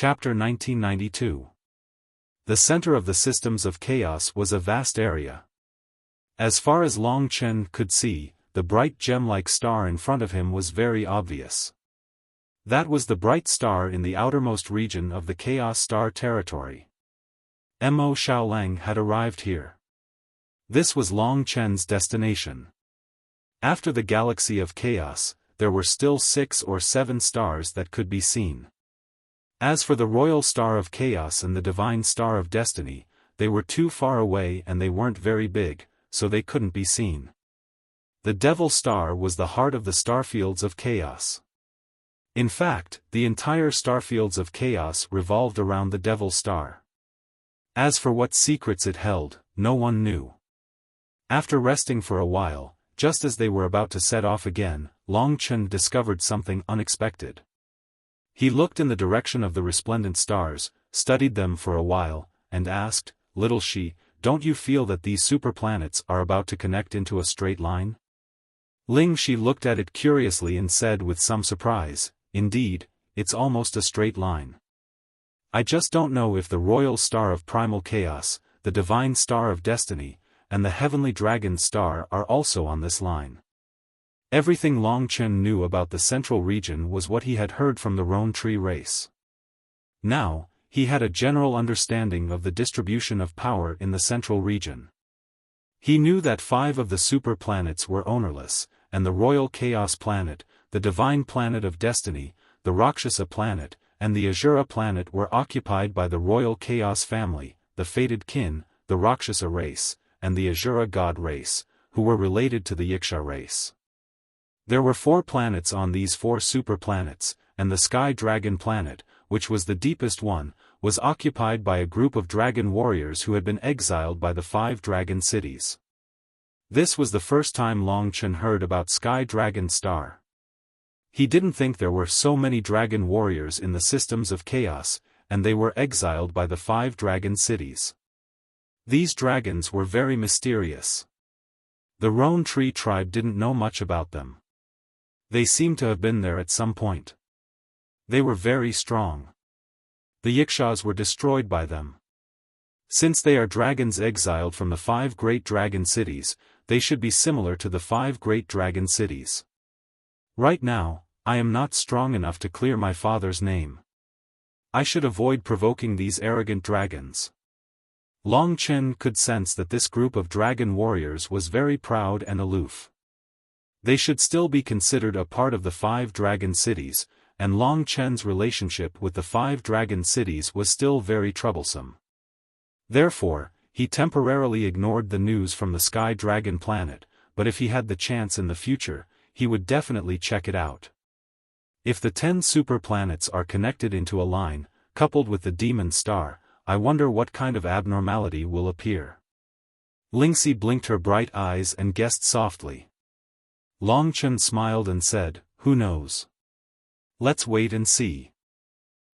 Chapter 1992. The center of the systems of chaos was a vast area. As far as Long Chen could see, the bright gem-like star in front of him was very obvious. That was the bright star in the outermost region of the Chaos Star territory. Mo Xiaolang had arrived here. This was Long Chen's destination. After the galaxy of chaos, there were still 6 or 7 stars that could be seen. As for the Royal Star of Chaos and the Divine Star of Destiny, they were too far away and they weren't very big, so they couldn't be seen. The Devil Star was the heart of the starfields of chaos. In fact, the entire starfields of chaos revolved around the Devil Star. As for what secrets it held, no one knew. After resting for a while, just as they were about to set off again, Long Chen discovered something unexpected. He looked in the direction of the resplendent stars, studied them for a while, and asked, "Little Shi, don't you feel that these superplanets are about to connect into a straight line?" Ling Shi looked at it curiously and said with some surprise, "Indeed, it's almost a straight line. I just don't know if the Royal Star of Primal Chaos, the Divine Star of Destiny, and the Heavenly Dragon Star are also on this line." Everything Long Chen knew about the central region was what he had heard from the Roan Tree race. Now, he had a general understanding of the distribution of power in the central region. He knew that 5 of the super planets were ownerless, and the Royal Chaos Planet, the Divine Planet of Destiny, the Rakshasa Planet, and the Azura Planet were occupied by the Royal Chaos family, the Fated Kin, the Rakshasa race, and the Azura God race, who were related to the Yiksha race. There were 4 planets on these 4 super planets, and the Sky Dragon Planet, which was the deepest one, was occupied by a group of dragon warriors who had been exiled by the 5 dragon cities. This was the first time Long Chen heard about Sky Dragon Star. He didn't think there were so many dragon warriors in the systems of chaos, and they were exiled by the 5 dragon cities. These dragons were very mysterious. The Roan Tree tribe didn't know much about them. They seemed to have been there at some point. They were very strong. The Yikshas were destroyed by them. Since they are dragons exiled from the 5 great dragon cities, they should be similar to the 5 great dragon cities. Right now, I am not strong enough to clear my father's name. I should avoid provoking these arrogant dragons. Long Chen could sense that this group of dragon warriors was very proud and aloof. They should still be considered a part of the 5 dragon cities, and Long Chen's relationship with the 5 dragon cities was still very troublesome. Therefore, he temporarily ignored the news from the Sky Dragon Planet, but if he had the chance in the future, he would definitely check it out. If the 10 super planets are connected into a line, coupled with the Demon Star, I wonder what kind of abnormality will appear. Lingxi blinked her bright eyes and guessed softly. Long Chen smiled and said, "Who knows? Let's wait and see.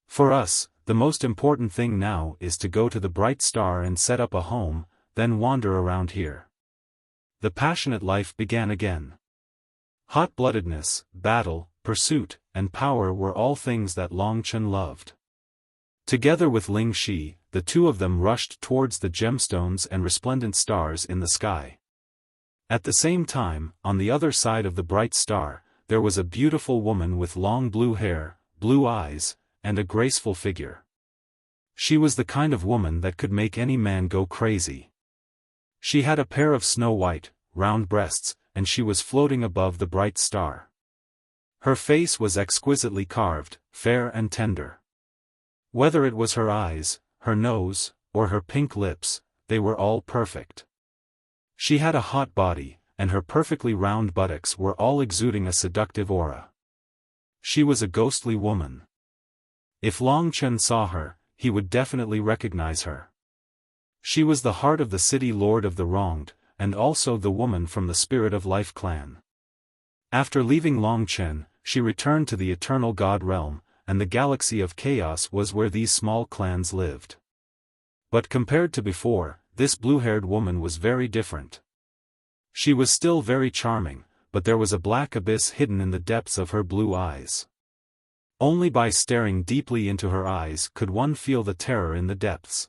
For us, the most important thing now is to go to the bright star and set up a home, then wander around here." The passionate life began again. Hot-bloodedness, battle, pursuit, and power were all things that Long Chen loved. Together with Ling Shi, the 2 of them rushed towards the gemstones and resplendent stars in the sky. At the same time, on the other side of the bright star, there was a beautiful woman with long blue hair, blue eyes, and a graceful figure. She was the kind of woman that could make any man go crazy. She had a pair of snow-white, round breasts, and she was floating above the bright star. Her face was exquisitely carved, fair and tender. Whether it was her eyes, her nose, or her pink lips, they were all perfect. She had a hot body, and her perfectly round buttocks were all exuding a seductive aura. She was a ghostly woman. If Long Chen saw her, he would definitely recognize her. She was the heart of the city lord of the wronged, and also the woman from the Spirit of Life clan. After leaving Long Chen, she returned to the Eternal God realm, and the galaxy of chaos was where these small clans lived. But compared to before, this blue-haired woman was very different. She was still very charming, but there was a black abyss hidden in the depths of her blue eyes. Only by staring deeply into her eyes could one feel the terror in the depths.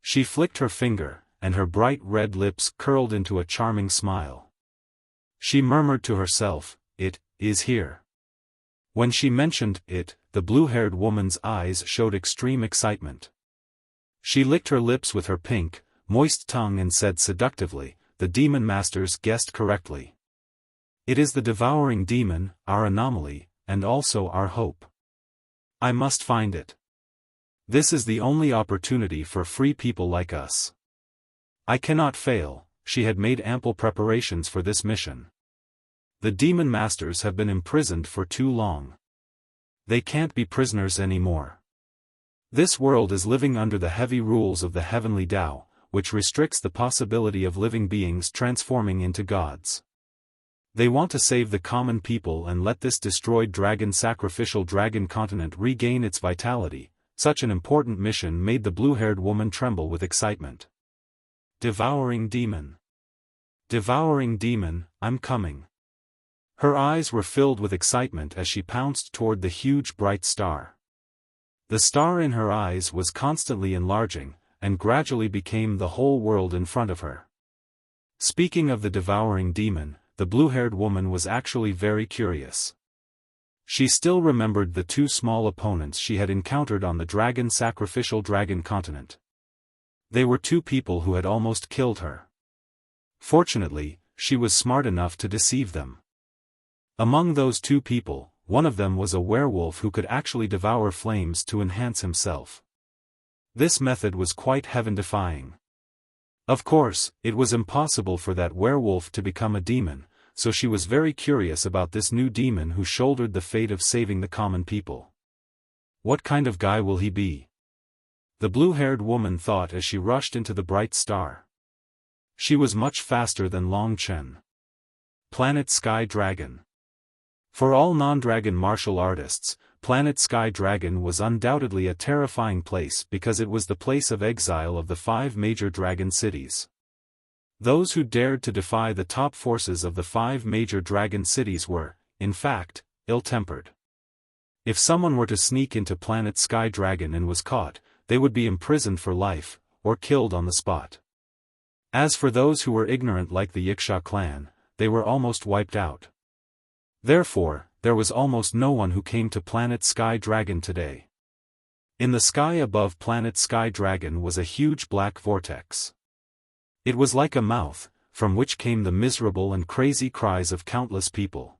She flicked her finger, and her bright red lips curled into a charming smile. She murmured to herself, "It is here." When she mentioned it, the blue-haired woman's eyes showed extreme excitement. She licked her lips with her pink, moist tongue and said seductively, "The demon masters guessed correctly. It is the devouring demon, our anomaly, and also our hope. I must find it. This is the only opportunity for free people like us. I cannot fail." She had made ample preparations for this mission. The demon masters have been imprisoned for too long. They can't be prisoners anymore. This world is living under the heavy rules of the heavenly Tao, which restricts the possibility of living beings transforming into gods. They want to save the common people and let this destroyed sacrificial dragon continent regain its vitality. Such an important mission made the blue-haired woman tremble with excitement. Devouring demon. Devouring demon, I'm coming. Her eyes were filled with excitement as she pounced toward the huge bright star. The star in her eyes was constantly enlarging, and gradually became the whole world in front of her. Speaking of the devouring demon, the blue-haired woman was actually very curious. She still remembered the two small opponents she had encountered on the sacrificial dragon continent. They were two people who had almost killed her. Fortunately, she was smart enough to deceive them. Among those two people, one of them was a werewolf who could actually devour flames to enhance himself. This method was quite heaven-defying. Of course, it was impossible for that werewolf to become a demon, so she was very curious about this new demon who shouldered the fate of saving the common people. What kind of guy will he be? The blue-haired woman thought as she rushed into the bright star. She was much faster than Long Chen. Planet Sky Dragon. For all non-dragon martial artists, Planet Sky Dragon was undoubtedly a terrifying place because it was the place of exile of the 5 major dragon cities. Those who dared to defy the top forces of the 5 major dragon cities were, in fact, ill-tempered. If someone were to sneak into Planet Sky Dragon and was caught, they would be imprisoned for life, or killed on the spot. As for those who were ignorant like the Wuxia clan, they were almost wiped out. Therefore, there was almost no one who came to Planet Sky Dragon today. In the sky above Planet Sky Dragon was a huge black vortex. It was like a mouth, from which came the miserable and crazy cries of countless people.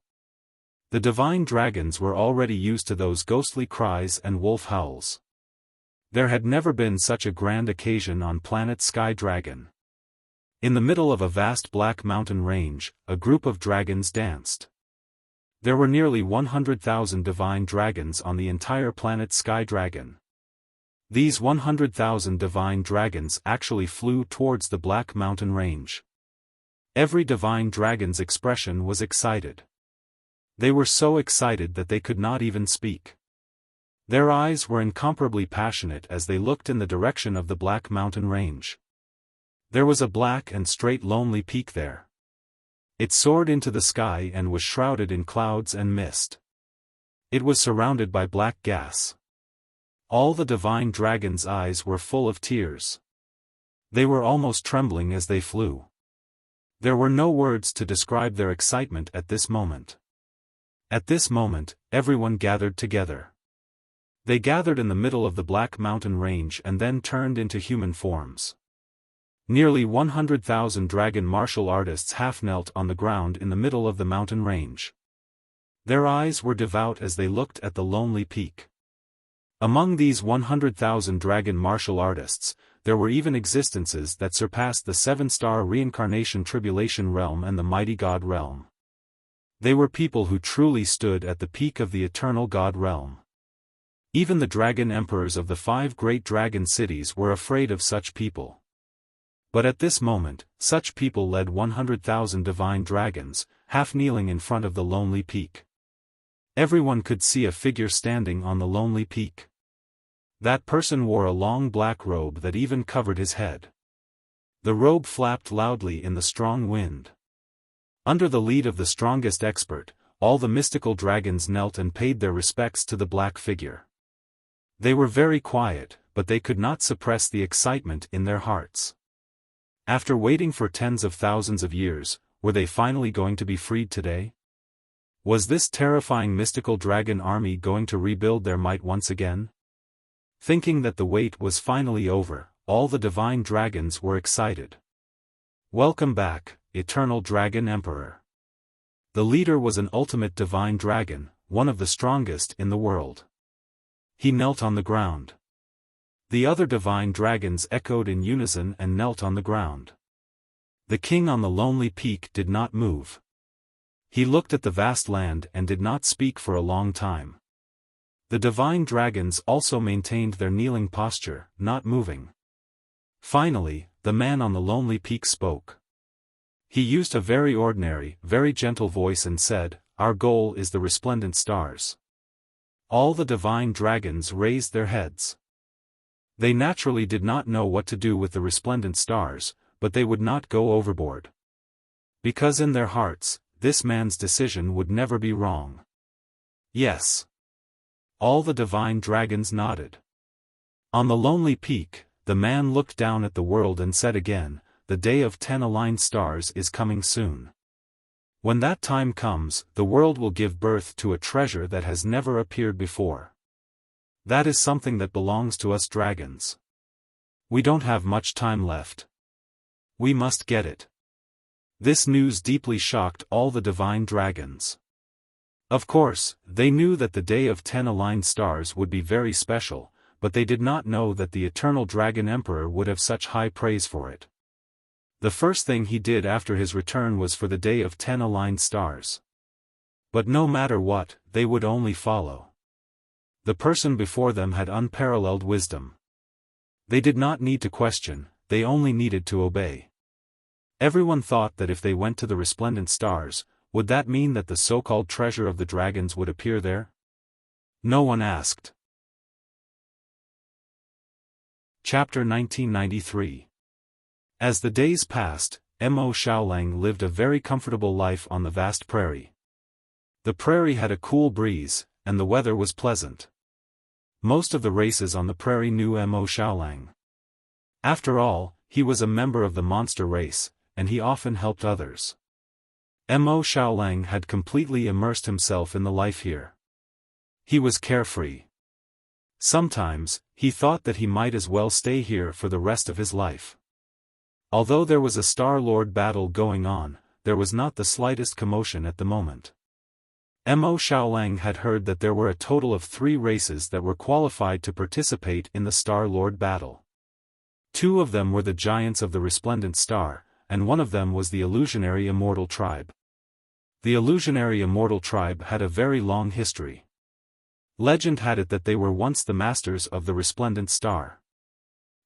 The divine dragons were already used to those ghostly cries and wolf howls. There had never been such a grand occasion on Planet Sky Dragon. In the middle of a vast black mountain range, a group of dragons danced. There were nearly 100,000 divine dragons on the entire Planet Sky Dragon. These 100,000 divine dragons actually flew towards the Black Mountain Range. Every divine dragon's expression was excited. They were so excited that they could not even speak. Their eyes were incomparably passionate as they looked in the direction of the Black Mountain Range. There was a black and straight lonely peak there. It soared into the sky and was shrouded in clouds and mist. It was surrounded by black gas. All the divine dragons' eyes were full of tears. They were almost trembling as they flew. There were no words to describe their excitement at this moment. At this moment, everyone gathered together. They gathered in the middle of the Black Mountain Range and then turned into human forms. Nearly 100,000 dragon martial artists half-knelt on the ground in the middle of the mountain range. Their eyes were devout as they looked at the lonely peak. Among these 100,000 dragon martial artists, there were even existences that surpassed the 7-star reincarnation tribulation realm and the mighty God realm. They were people who truly stood at the peak of the eternal God realm. Even the dragon emperors of the 5 great dragon cities were afraid of such people. But at this moment, such people led 100,000 divine dragons, half-kneeling in front of the lonely peak. Everyone could see a figure standing on the lonely peak. That person wore a long black robe that even covered his head. The robe flapped loudly in the strong wind. Under the lead of the strongest expert, all the mystical dragons knelt and paid their respects to the black figure. They were very quiet, but they could not suppress the excitement in their hearts. After waiting for tens of thousands of years, were they finally going to be freed today? Was this terrifying mystical dragon army going to rebuild their might once again? Thinking that the wait was finally over, all the divine dragons were excited. Welcome back, Eternal Dragon Emperor. The leader was an ultimate divine dragon, one of the strongest in the world. He knelt on the ground. The other divine dragons echoed in unison and knelt on the ground. The king on the lonely peak did not move. He looked at the vast land and did not speak for a long time. The divine dragons also maintained their kneeling posture, not moving. Finally, the man on the lonely peak spoke. He used a very ordinary, very gentle voice and said, "Our goal is the resplendent stars." All the divine dragons raised their heads. They naturally did not know what to do with the resplendent stars, but they would not go overboard. Because in their hearts, this man's decision would never be wrong. Yes. All the divine dragons nodded. On the lonely peak, the man looked down at the world and said again, "The day of 10 aligned stars is coming soon. When that time comes, the world will give birth to a treasure that has never appeared before. That is something that belongs to us dragons. We don't have much time left. We must get it." This news deeply shocked all the divine dragons. Of course, they knew that the day of 10 aligned stars would be very special, but they did not know that the Eternal Dragon Emperor would have such high praise for it. The first thing he did after his return was for the day of 10 aligned stars. But no matter what, they would only follow. The person before them had unparalleled wisdom. They did not need to question, they only needed to obey. Everyone thought that if they went to the resplendent stars, would that mean that the so-called treasure of the dragons would appear there? No one asked. Chapter 1993. As the days passed, Mo Xiaolang lived a very comfortable life on the vast prairie. The prairie had a cool breeze, and the weather was pleasant. Most of the races on the prairie knew Mo Xiaolang. After all, he was a member of the monster race, and he often helped others. Mo Xiaolang had completely immersed himself in the life here. He was carefree. Sometimes, he thought that he might as well stay here for the rest of his life. Although there was a Star-Lord battle going on, there was not the slightest commotion at the moment. Mo Xiaolang had heard that there were a total of 3 races that were qualified to participate in the Star-Lord battle. 2 of them were the giants of the resplendent star, and one of them was the illusionary immortal tribe. The illusionary immortal tribe had a very long history. Legend had it that they were once the masters of the resplendent star.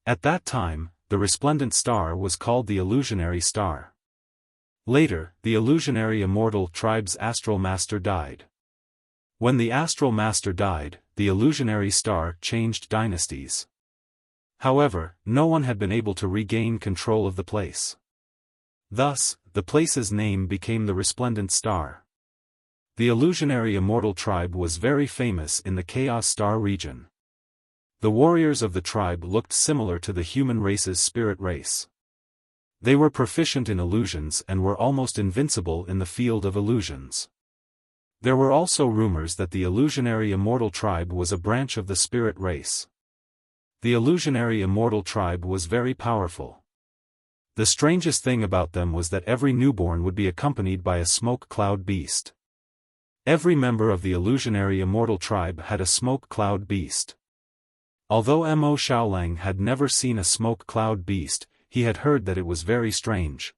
At that time, the resplendent star was called the illusionary star. Later, the illusionary immortal tribe's astral master died. When the astral master died, the illusionary star changed dynasties. However, no one had been able to regain control of the place. Thus, the place's name became the resplendent star. The illusionary immortal tribe was very famous in the Chaos Star region. The warriors of the tribe looked similar to the human race's spirit race. They were proficient in illusions and were almost invincible in the field of illusions. There were also rumors that the illusionary immortal tribe was a branch of the spirit race. The illusionary immortal tribe was very powerful. The strangest thing about them was that every newborn would be accompanied by a smoke cloud beast. Every member of the illusionary immortal tribe had a smoke cloud beast. Although Mo Xiaolang had never seen a smoke cloud beast, he had heard that it was very strange.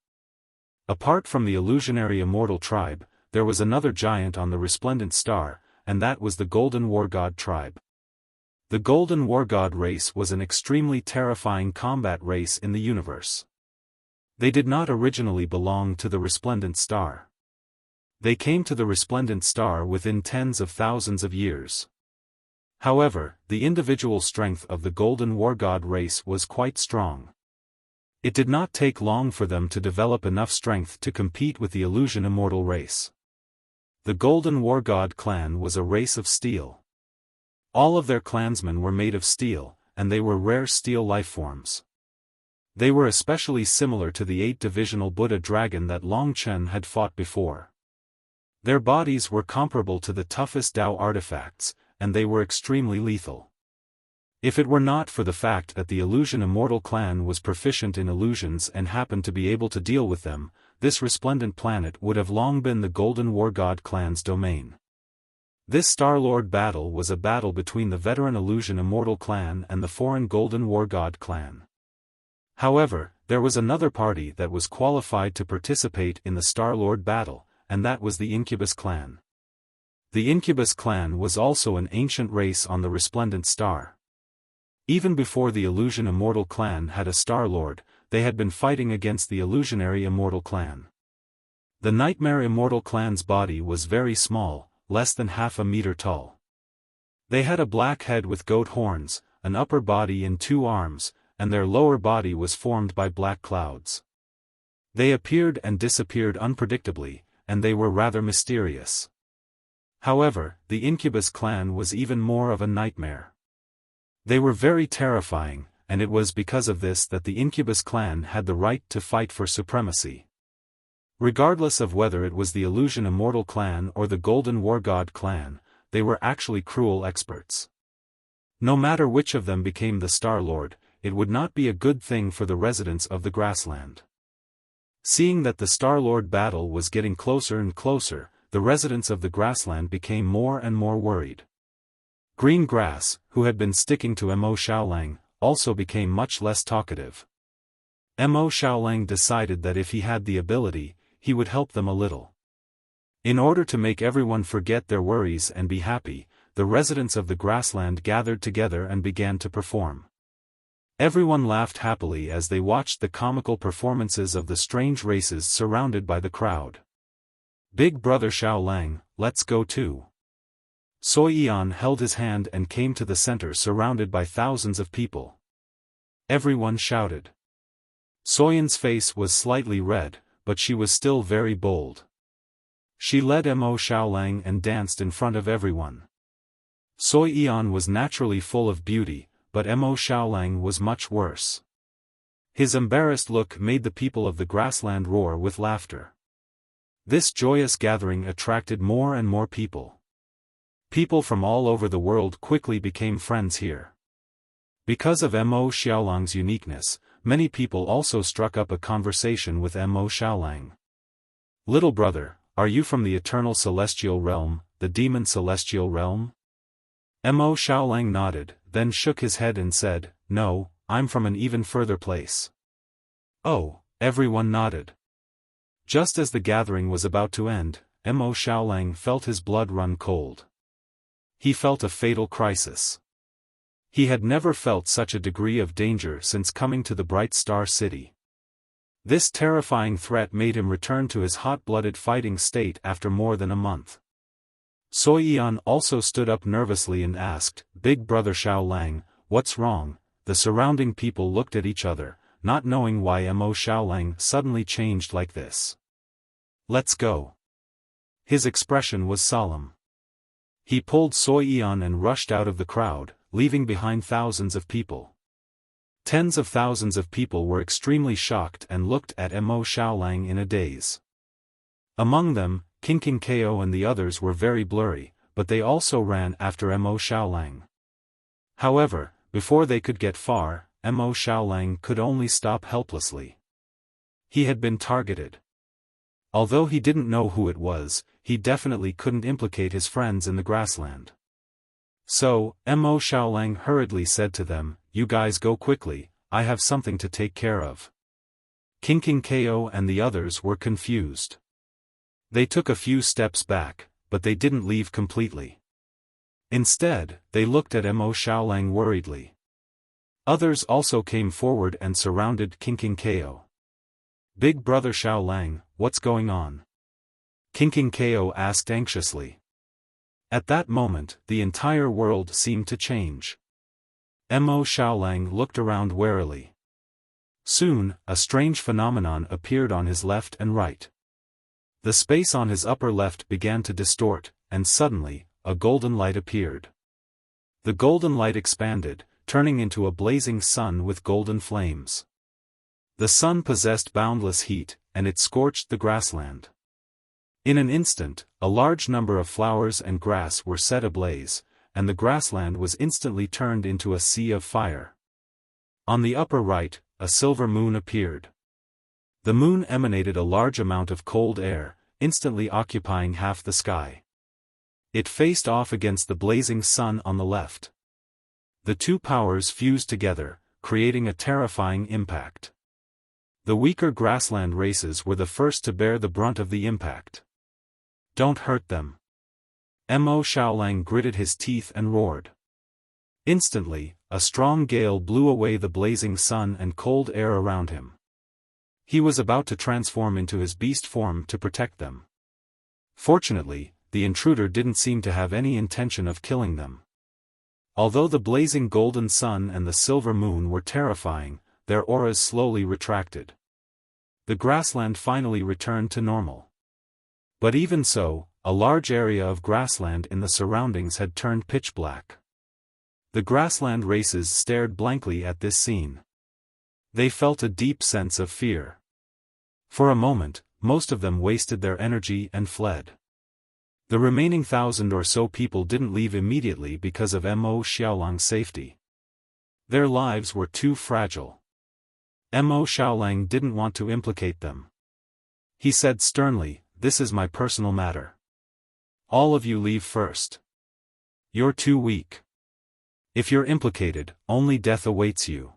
Apart from the illusionary immortal tribe, there was another giant on the resplendent star, and that was the Golden War God tribe. The Golden War God race was an extremely terrifying combat race in the universe. They did not originally belong to the resplendent star. They came to the resplendent star within tens of thousands of years. However, the individual strength of the Golden War God race was quite strong. It did not take long for them to develop enough strength to compete with the illusion immortal race. The Golden War God clan was a race of steel. All of their clansmen were made of steel, and they were rare steel lifeforms. They were especially similar to the 8-divisional Buddha dragon that Long Chen had fought before. Their bodies were comparable to the toughest Tao artifacts, and they were extremely lethal. If it were not for the fact that the Illusion Immortal clan was proficient in illusions and happened to be able to deal with them, this resplendent planet would have long been the Golden War God clan's domain. This Star-Lord battle was a battle between the veteran Illusion Immortal clan and the foreign Golden War God clan. However, there was another party that was qualified to participate in the Star-Lord battle, and that was the Incubus clan. The Incubus clan was also an ancient race on the Resplendent Star. Even before the Illusion Immortal clan had a Star-Lord, they had been fighting against the Illusionary Immortal clan. The Nightmare Immortal clan's body was very small, less than half a meter tall. They had a black head with goat horns, an upper body and 2 arms, and their lower body was formed by black clouds. They appeared and disappeared unpredictably, and they were rather mysterious. However, the Incubus clan was even more of a nightmare. They were very terrifying, and it was because of this that the Incubus clan had the right to fight for supremacy. Regardless of whether it was the Illusion Immortal clan or the Golden War God clan, they were actually cruel experts. No matter which of them became the Star-Lord, it would not be a good thing for the residents of the grassland. Seeing that the Star-Lord battle was getting closer and closer, the residents of the grassland became more and more worried. Green Grass, who had been sticking to Mo Xiaolang, also became much less talkative. Mo Xiaolang decided that if he had the ability, he would help them a little. In order to make everyone forget their worries and be happy, the residents of the grassland gathered together and began to perform. Everyone laughed happily as they watched the comical performances of the strange races surrounded by the crowd. Big Brother Xiaolang, let's go too. Soi Yan held his hand and came to the center surrounded by thousands of people. Everyone shouted. Soyan's face was slightly red, but she was still very bold. She led Mo Xiaolang and danced in front of everyone. Soi Yan was naturally full of beauty, but Mo Xiaolang was much worse. His embarrassed look made the people of the grassland roar with laughter. This joyous gathering attracted more and more people. People from all over the world quickly became friends here. Because of Mo Xiaolang's uniqueness, many people also struck up a conversation with Mo Xiaolang. Little brother, are you from the eternal celestial realm, the demon celestial realm? Mo Xiaolang nodded, then shook his head and said, no, I'm from an even further place. Oh, everyone nodded. Just as the gathering was about to end, Mo Xiaolang felt his blood run cold. He felt a fatal crisis. He had never felt such a degree of danger since coming to the Bright Star City. This terrifying threat made him return to his hot-blooded fighting state after more than a month. Soi Yan also stood up nervously and asked, Big Brother Xiaolang, what's wrong? The surrounding people looked at each other, not knowing why Mo Xiaolang suddenly changed like this. Let's go. His expression was solemn. He pulled Soi Yan and rushed out of the crowd, leaving behind thousands of people. Tens of thousands of people were extremely shocked and looked at Mo Xiaolang in a daze. Among them, King Ko and the others were very blurry, but they also ran after Mo Xiaolang. However, before they could get far, Mo Xiaolang could only stop helplessly. He had been targeted. Although he didn't know who it was, he definitely couldn't implicate his friends in the grassland. So, Mo Xiaolang hurriedly said to them, you guys go quickly, I have something to take care of. King Ko and the others were confused. They took a few steps back, but they didn't leave completely. Instead, they looked at Mo Xiaolang worriedly. Others also came forward and surrounded King Ko. Big Brother Xiaolang, what's going on? King Ko asked anxiously. At that moment, the entire world seemed to change. Mo Xiaolang looked around warily. Soon, a strange phenomenon appeared on his left and right. The space on his upper left began to distort, and suddenly, a golden light appeared. The golden light expanded, turning into a blazing sun with golden flames. The sun possessed boundless heat, and it scorched the grassland. In an instant, a large number of flowers and grass were set ablaze, and the grassland was instantly turned into a sea of fire. On the upper right, a silver moon appeared. The moon emanated a large amount of cold air, instantly occupying half the sky. It faced off against the blazing sun on the left. The two powers fused together, creating a terrifying impact. The weaker grassland races were the first to bear the brunt of the impact. "Don't hurt them." Mo Xiaolang gritted his teeth and roared. Instantly, a strong gale blew away the blazing sun and cold air around him. He was about to transform into his beast form to protect them. Fortunately, the intruder didn't seem to have any intention of killing them. Although the blazing golden sun and the silver moon were terrifying, their auras slowly retracted. The grassland finally returned to normal. But even so, a large area of grassland in the surroundings had turned pitch black. The grassland races stared blankly at this scene. They felt a deep sense of fear. For a moment, most of them wasted their energy and fled. The remaining 1,000 or so people didn't leave immediately because of Mo Xiaolang's safety. Their lives were too fragile. Mo Xiaolang didn't want to implicate them. He said sternly, "This is my personal matter. All of you leave first. You're too weak. If you're implicated, only death awaits you."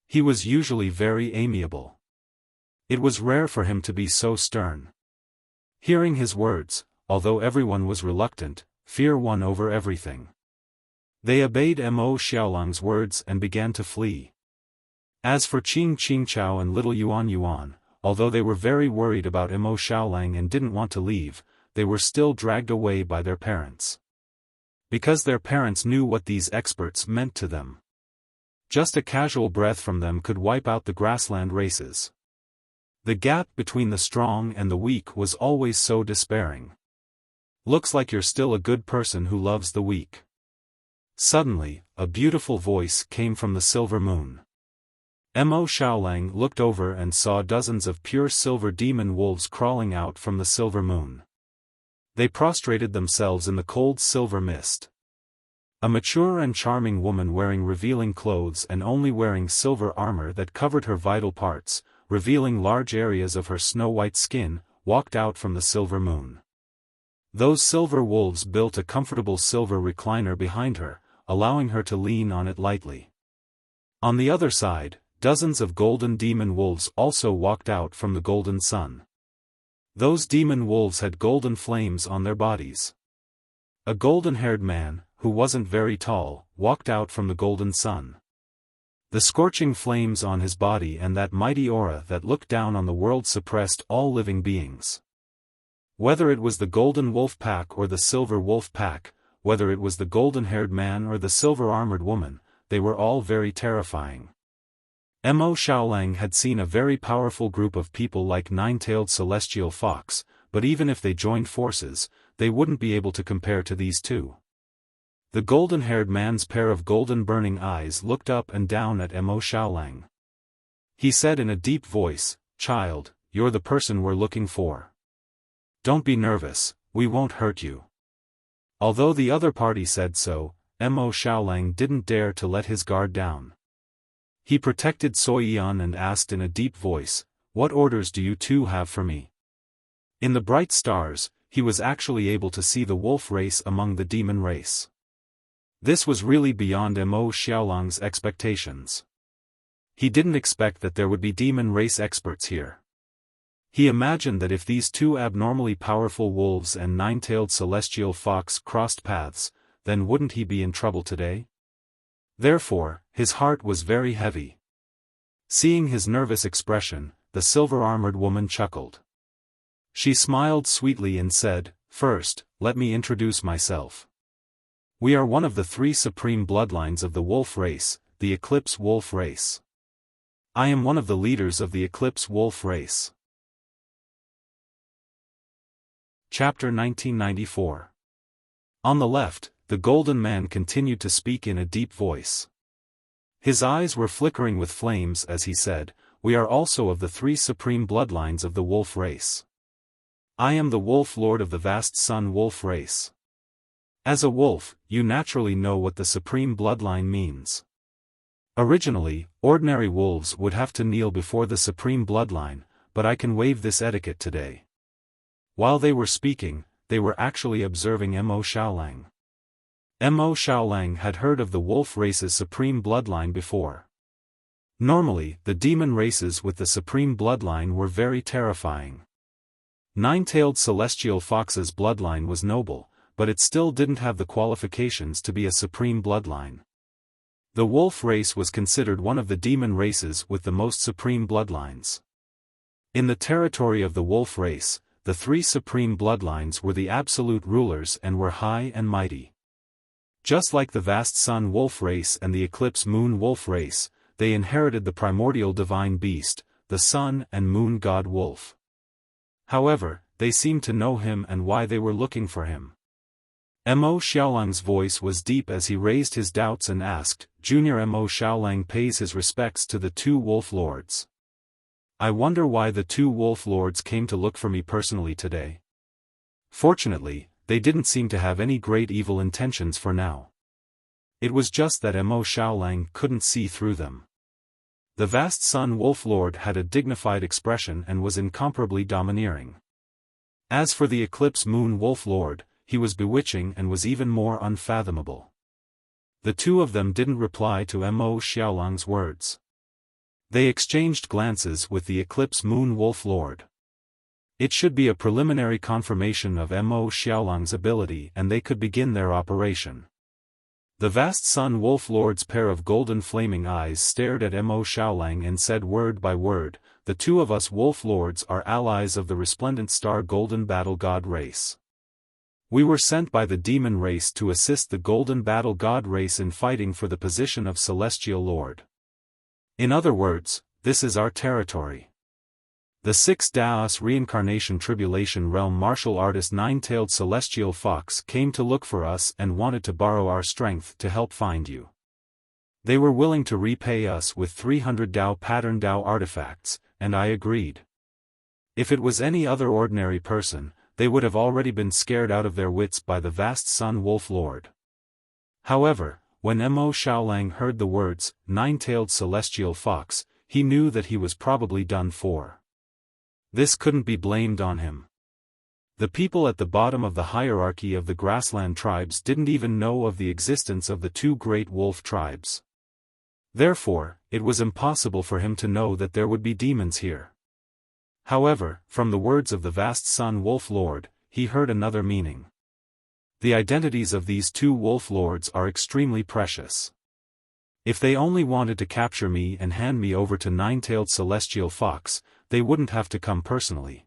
He was usually very amiable. It was rare for him to be so stern. Hearing his words, although everyone was reluctant, fear won over everything. They obeyed Mo Xiaolang's words and began to flee. As for Qing Qingchao and little Yuan Yuan, although they were very worried about Mo Xiaolang and didn't want to leave, they were still dragged away by their parents. Because their parents knew what these experts meant to them. Just a casual breath from them could wipe out the grassland races. The gap between the strong and the weak was always so despairing. "Looks like you're still a good person who loves the weak." Suddenly, a beautiful voice came from the silver moon. Mo Xiaolang looked over and saw dozens of pure silver demon wolves crawling out from the silver moon. They prostrated themselves in the cold silver mist. A mature and charming woman wearing revealing clothes and only wearing silver armor that covered her vital parts, revealing large areas of her snow-white skin, walked out from the silver moon. Those silver wolves built a comfortable silver recliner behind her, allowing her to lean on it lightly. On the other side, dozens of golden demon wolves also walked out from the golden sun. Those demon wolves had golden flames on their bodies. A golden-haired man, who wasn't very tall, walked out from the golden sun. The scorching flames on his body and that mighty aura that looked down on the world suppressed all living beings. Whether it was the golden wolf pack or the silver wolf pack, whether it was the golden-haired man or the silver-armored woman, they were all very terrifying. Mo Xiaolang had seen a very powerful group of people like nine-tailed celestial fox, but even if they joined forces, they wouldn't be able to compare to these two. The golden-haired man's pair of golden burning eyes looked up and down at Mo Xiaolang. He said in a deep voice, "Child, you're the person we're looking for. Don't be nervous, we won't hurt you." Although the other party said so, Mo Xiaolang didn't dare to let his guard down. He protected Soyan and asked in a deep voice, "What orders do you two have for me?" In the bright stars, he was actually able to see the wolf race among the demon race. This was really beyond Mo Xiaolang's expectations. He didn't expect that there would be demon race experts here. He imagined that if these two abnormally powerful wolves and nine-tailed celestial fox crossed paths, then wouldn't he be in trouble today? Therefore, his heart was very heavy. Seeing his nervous expression, the silver-armored woman chuckled. She smiled sweetly and said, "First, let me introduce myself. We are one of the three supreme bloodlines of the wolf race, the Eclipse Wolf race. I am one of the leaders of the Eclipse Wolf race." Chapter 1994. On the left, the Golden Man continued to speak in a deep voice. His eyes were flickering with flames as he said, "We are also of the three supreme bloodlines of the wolf race. I am the wolf lord of the vast sun wolf race. As a wolf, you naturally know what the supreme bloodline means. Originally, ordinary wolves would have to kneel before the supreme bloodline, but I can waive this etiquette today." While they were speaking, they were actually observing Mo Xiaolang. Mo Xiaolang had heard of the wolf race's supreme bloodline before. Normally, the demon races with the supreme bloodline were very terrifying. Nine-tailed celestial fox's bloodline was noble, but it still didn't have the qualifications to be a supreme bloodline. The wolf race was considered one of the demon races with the most supreme bloodlines. In the territory of the wolf race, the three supreme bloodlines were the absolute rulers and were high and mighty. Just like the vast sun wolf race and the eclipse moon wolf race, they inherited the primordial divine beast, the sun and moon god wolf. However, they seemed to know him and why they were looking for him. Mo Xiaolang's voice was deep as he raised his doubts and asked, "Junior Mo Xiaolang pays his respects to the two wolf lords. I wonder why the two wolf lords came to look for me personally today. Fortunately, they didn't seem to have any great evil intentions for now. It was just that Mo Xiaolang couldn't see through them." The vast sun wolf lord had a dignified expression and was incomparably domineering. As for the eclipse moon wolf lord, he was bewitching and was even more unfathomable. The two of them didn't reply to Mo Xiaolang's words. They exchanged glances with the eclipse moon wolf lord. It should be a preliminary confirmation of Mo Xiaolang's ability and they could begin their operation. The vast sun wolf lord's pair of golden flaming eyes stared at Mo Xiaolang and said word by word, "The two of us wolf lords are allies of the resplendent star golden battle god race. We were sent by the demon race to assist the golden battle god race in fighting for the position of celestial lord. In other words, this is our territory. The 6 Daos reincarnation tribulation realm martial artist nine-tailed celestial fox came to look for us and wanted to borrow our strength to help find you. They were willing to repay us with 300 Dao pattern Dao artifacts, and I agreed. If it was any other ordinary person, they would have already been scared out of their wits by the vast sun wolf lord. However, when Mo Xiaolang heard the words, nine-tailed celestial fox, he knew that he was probably done for. This couldn't be blamed on him. The people at the bottom of the hierarchy of the grassland tribes didn't even know of the existence of the two great wolf tribes. Therefore, it was impossible for him to know that there would be demons here. However, from the words of the vast sun wolf lord, he heard another meaning. The identities of these two wolf lords are extremely precious. If they only wanted to capture me and hand me over to nine-tailed celestial fox, they wouldn't have to come personally.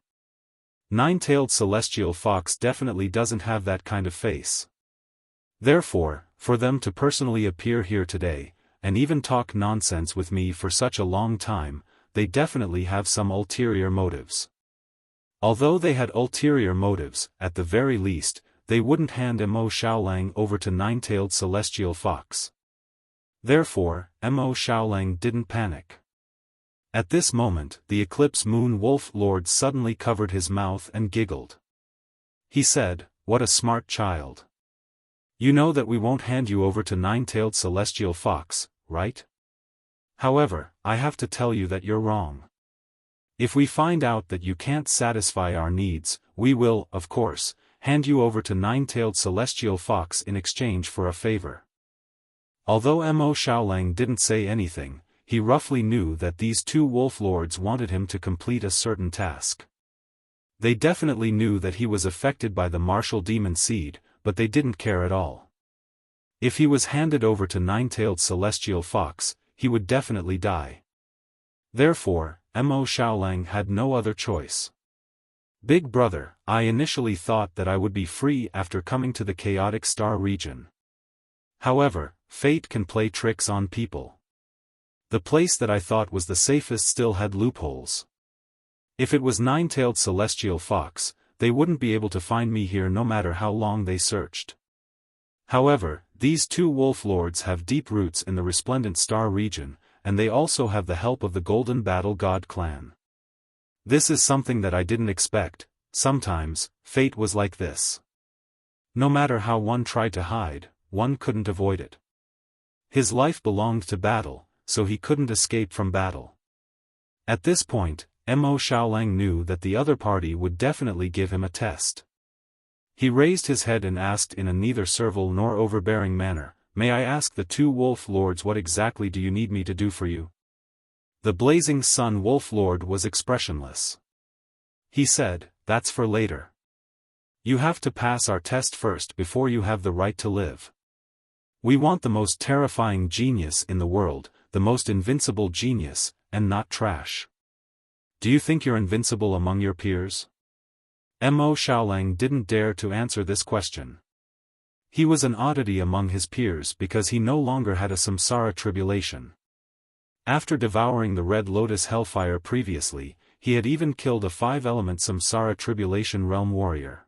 Nine-tailed celestial fox definitely doesn't have that kind of face. Therefore, for them to personally appear here today, and even talk nonsense with me for such a long time, they definitely have some ulterior motives. Although they had ulterior motives, at the very least, they wouldn't hand Mo Xiaolang over to nine-tailed celestial fox. Therefore, Mo Xiaolang didn't panic. At this moment, the eclipse moon wolf lord suddenly covered his mouth and giggled. He said, "What a smart child. You know that we won't hand you over to nine-tailed celestial fox, right? However, I have to tell you that you're wrong. If we find out that you can't satisfy our needs, we will, of course, hand you over to nine-tailed celestial fox in exchange for a favor." Although Mo Xiaolang didn't say anything, he roughly knew that these two wolf lords wanted him to complete a certain task. They definitely knew that he was affected by the martial demon seed, but they didn't care at all. If he was handed over to nine-tailed celestial fox, he would definitely die. Therefore, Mo Xiaolang had no other choice. "Big brother, I initially thought that I would be free after coming to the chaotic star region. However, fate can play tricks on people. The place that I thought was the safest still had loopholes. If it was nine-tailed celestial fox, they wouldn't be able to find me here no matter how long they searched. However, these two wolf lords have deep roots in the Resplendent Star region, and they also have the help of the Golden Battle God clan. This is something that I didn't expect. Sometimes, fate was like this. No matter how one tried to hide, one couldn't avoid it. His life belonged to battle, so he couldn't escape from battle. At this point, Mo Xiaolang knew that the other party would definitely give him a test. He raised his head and asked in a neither servile nor overbearing manner, "May I ask the two wolf lords, what exactly do you need me to do for you?" The Blazing Sun Wolf Lord was expressionless. He said, "That's for later. You have to pass our test first before you have the right to live. We want the most terrifying genius in the world, the most invincible genius, and not trash. Do you think you're invincible among your peers?" Mo Xiaolang didn't dare to answer this question. He was an oddity among his peers because he no longer had a samsara tribulation. After devouring the Red Lotus Hellfire previously, he had even killed a 5-element samsara tribulation realm warrior.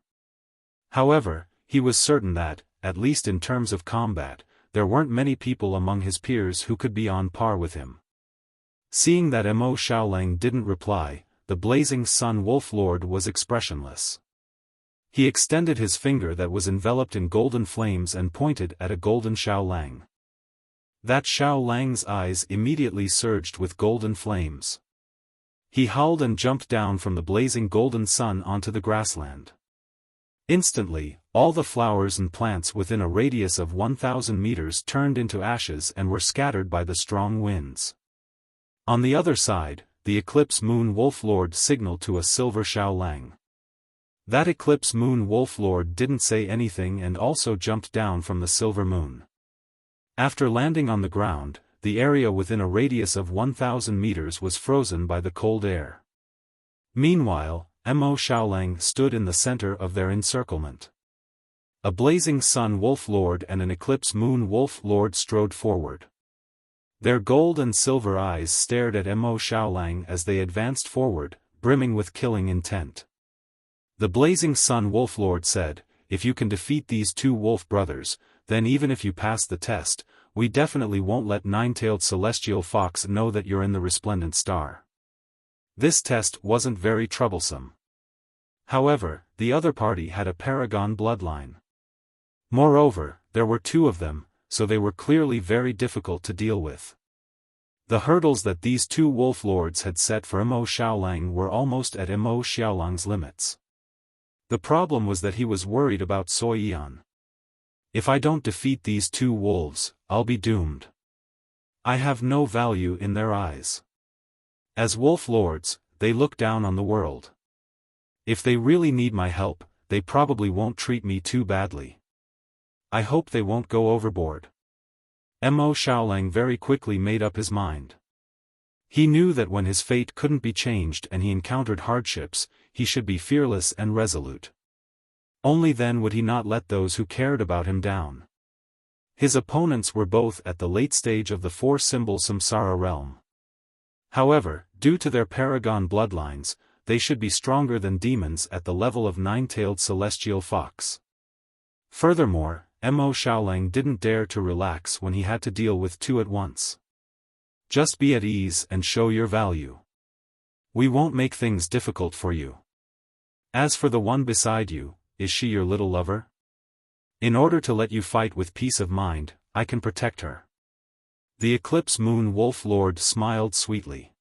However, he was certain that, at least in terms of combat, there weren't many people among his peers who could be on par with him. Seeing that Mo Xiaolang didn't reply, the Blazing Sun Wolf Lord was expressionless. He extended his finger that was enveloped in golden flames and pointed at a golden Xiaolang. That Xiaolang's eyes immediately surged with golden flames. He howled and jumped down from the blazing golden sun onto the grassland. Instantly, all the flowers and plants within a radius of 1,000 meters turned into ashes and were scattered by the strong winds. On the other side, the Eclipse Moon Wolf Lord signaled to a silver Xiaolang. That Eclipse Moon Wolf Lord didn't say anything and also jumped down from the silver moon. After landing on the ground, the area within a radius of 1,000 meters was frozen by the cold air. Meanwhile, Mo Xiaolang stood in the center of their encirclement. A Blazing Sun Wolf Lord and an Eclipse Moon Wolf Lord strode forward. Their gold and silver eyes stared at Mo Xiaolang as they advanced forward, brimming with killing intent. The Blazing Sun Wolf Lord said, "If you can defeat these two wolf brothers, then even if you pass the test, we definitely won't let Nine-Tailed Celestial Fox know that you're in the Resplendent Star." This test wasn't very troublesome. However, the other party had a paragon bloodline. Moreover, there were two of them, so they were clearly very difficult to deal with. The hurdles that these two wolf lords had set for Mo Xiaolang were almost at Mo Xiaolang's limits. The problem was that he was worried about Sui Yan. "If I don't defeat these two wolves, I'll be doomed. I have no value in their eyes. As wolf lords, they look down on the world. If they really need my help, they probably won't treat me too badly. I hope they won't go overboard." Mo Xiaolang very quickly made up his mind. He knew that when his fate couldn't be changed and he encountered hardships, he should be fearless and resolute. Only then would he not let those who cared about him down. His opponents were both at the late stage of the 4-symbol samsara realm. However, due to their paragon bloodlines, they should be stronger than demons at the level of Nine-Tailed Celestial Fox. Furthermore, Mo Xiaolang didn't dare to relax when he had to deal with two at once. "Just be at ease and show your value. We won't make things difficult for you. As for the one beside you, is she your little lover? In order to let you fight with peace of mind, I can protect her." The Eclipse Moon Wolf Lord smiled sweetly.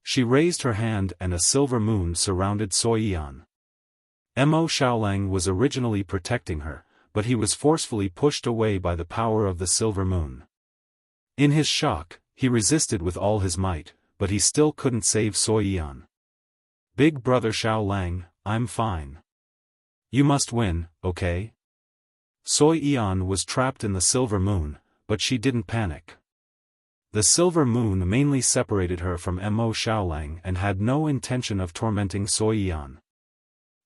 She raised her hand and a silver moon surrounded Sui Yan. Mo Xiaolang was originally protecting her, but he was forcefully pushed away by the power of the silver moon. In his shock, he resisted with all his might, but he still couldn't save Sui Yan. "Big brother Xiaolang, I'm fine. You must win, okay?" Sui Yan was trapped in the silver moon, but she didn't panic. The silver moon mainly separated her from Mo Xiaolang and had no intention of tormenting Sui Yan.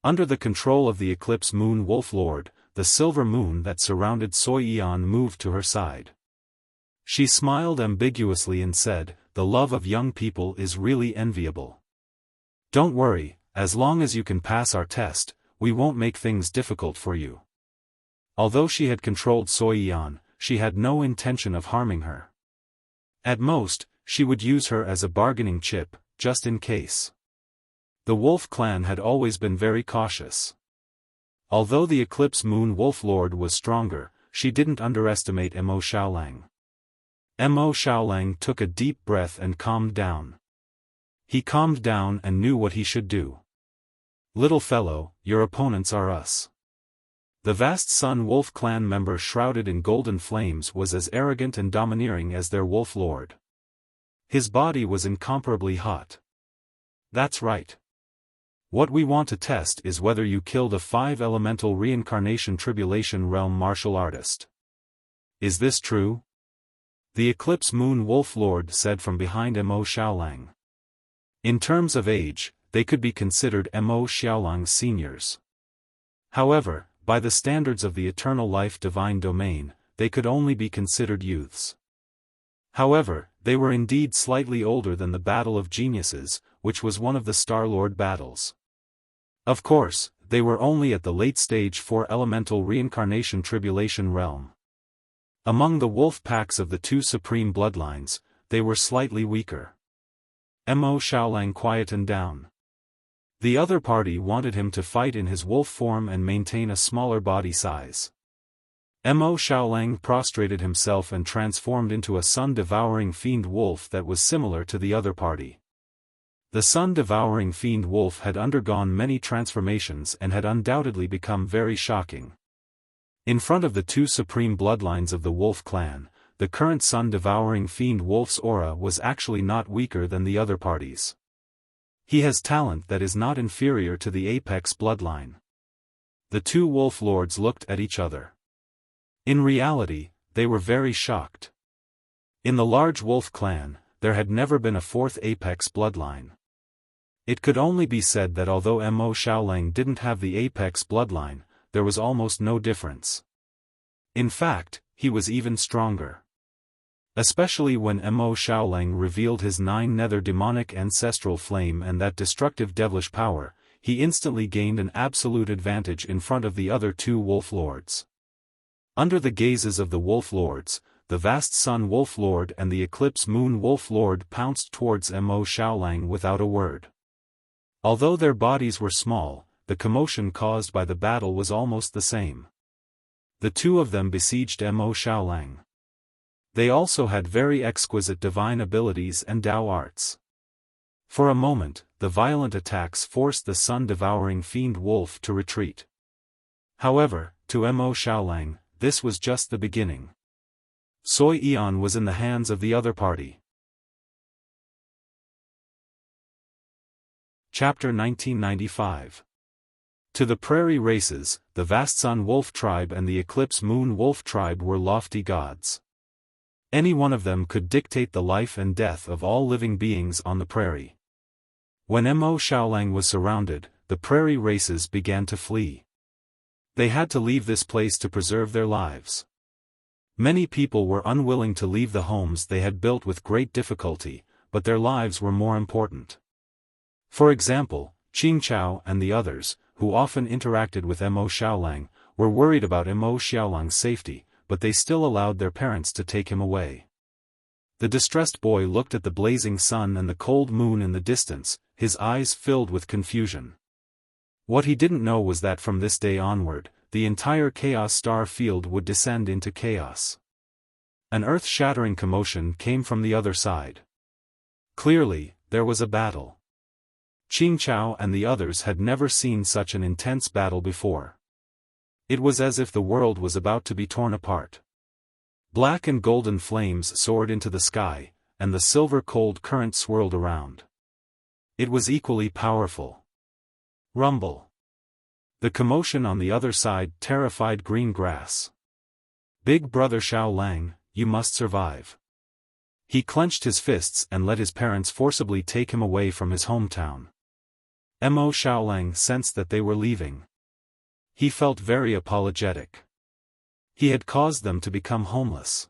Under the control of the Eclipse Moon Wolf Lord, the silver moon that surrounded Sui Yan moved to her side. She smiled ambiguously and said, "The love of young people is really enviable. Don't worry, as long as you can pass our test, we won't make things difficult for you. Although she had controlled Soi Yan, she had no intention of harming her. At most, she would use her as a bargaining chip, just in case. The wolf clan had always been very cautious. Although the Eclipse Moon Wolf Lord was stronger, she didn't underestimate Mo Xiaolang. Mo Xiaolang took a deep breath and calmed down. He calmed down and knew what he should do. Little fellow, your opponents are us. The vast Sun Wolf clan member shrouded in golden flames was as arrogant and domineering as their wolf lord. His body was incomparably hot. That's right. What we want to test is whether you killed a 5-elemental reincarnation tribulation realm martial artist. Is this true? The Eclipse Moon Wolf Lord said from behind Mo Xiaolang. In terms of age, they could be considered Mo Xiaolang's seniors. However, by the standards of the Eternal Life Divine Domain, they could only be considered youths. However, they were indeed slightly older than the Battle of Geniuses, which was one of the Star-Lord battles. Of course, they were only at the late stage 4-elemental reincarnation tribulation realm. Among the wolf packs of the two supreme bloodlines, they were slightly weaker. Mo Xiaolang quietened down. The other party wanted him to fight in his wolf form and maintain a smaller body size. Mo Xiaolang prostrated himself and transformed into a sun-devouring fiend wolf that was similar to the other party. The sun-devouring fiend wolf had undergone many transformations and had undoubtedly become very shocking. In front of the two supreme bloodlines of the wolf clan, the current sun-devouring fiend wolf's aura was actually not weaker than the other parties. He has talent that is not inferior to the apex bloodline. The two wolf lords looked at each other. In reality, they were very shocked. In the large wolf clan, there had never been a fourth apex bloodline. It could only be said that although Mo Xiaolang didn't have the apex bloodline, there was almost no difference. In fact, he was even stronger. Especially when Mo Xiaolang revealed his 9 nether demonic ancestral flame and that destructive devilish power, he instantly gained an absolute advantage in front of the other two wolf lords. Under the gazes of the wolf lords, the vast Sun Wolf Lord and the Eclipse Moon Wolf Lord pounced towards Mo Xiaolang without a word. Although their bodies were small, the commotion caused by the battle was almost the same. The two of them besieged Mo Xiaolang. They also had very exquisite divine abilities and Dao arts. For a moment, the violent attacks forced the sun-devouring fiend wolf to retreat. However, to Mo Xiaolang, this was just the beginning. Soi Yan was in the hands of the other party. Chapter 1995. To the prairie races, the vast Sun Wolf tribe and the Eclipse Moon Wolf tribe were lofty gods. Any one of them could dictate the life and death of all living beings on the prairie. When Mo Xiaolang was surrounded, the prairie races began to flee. They had to leave this place to preserve their lives. Many people were unwilling to leave the homes they had built with great difficulty, but their lives were more important. For example, Qingchao and the others, who often interacted with Mo Xiaolang, were worried about Mo Xiaolang's safety, but they still allowed their parents to take him away. The distressed boy looked at the blazing sun and the cold moon in the distance, his eyes filled with confusion. What he didn't know was that from this day onward, the entire chaos star field would descend into chaos. An earth-shattering commotion came from the other side. Clearly, there was a battle. Qingchao and the others had never seen such an intense battle before. It was as if the world was about to be torn apart. Black and golden flames soared into the sky, and the silver cold current swirled around. It was equally powerful. Rumble. The commotion on the other side terrified green grass. Big brother Xiaolang, you must survive. He clenched his fists and let his parents forcibly take him away from his hometown. Mo Xiaolang sensed that they were leaving. He felt very apologetic. He had caused them to become homeless.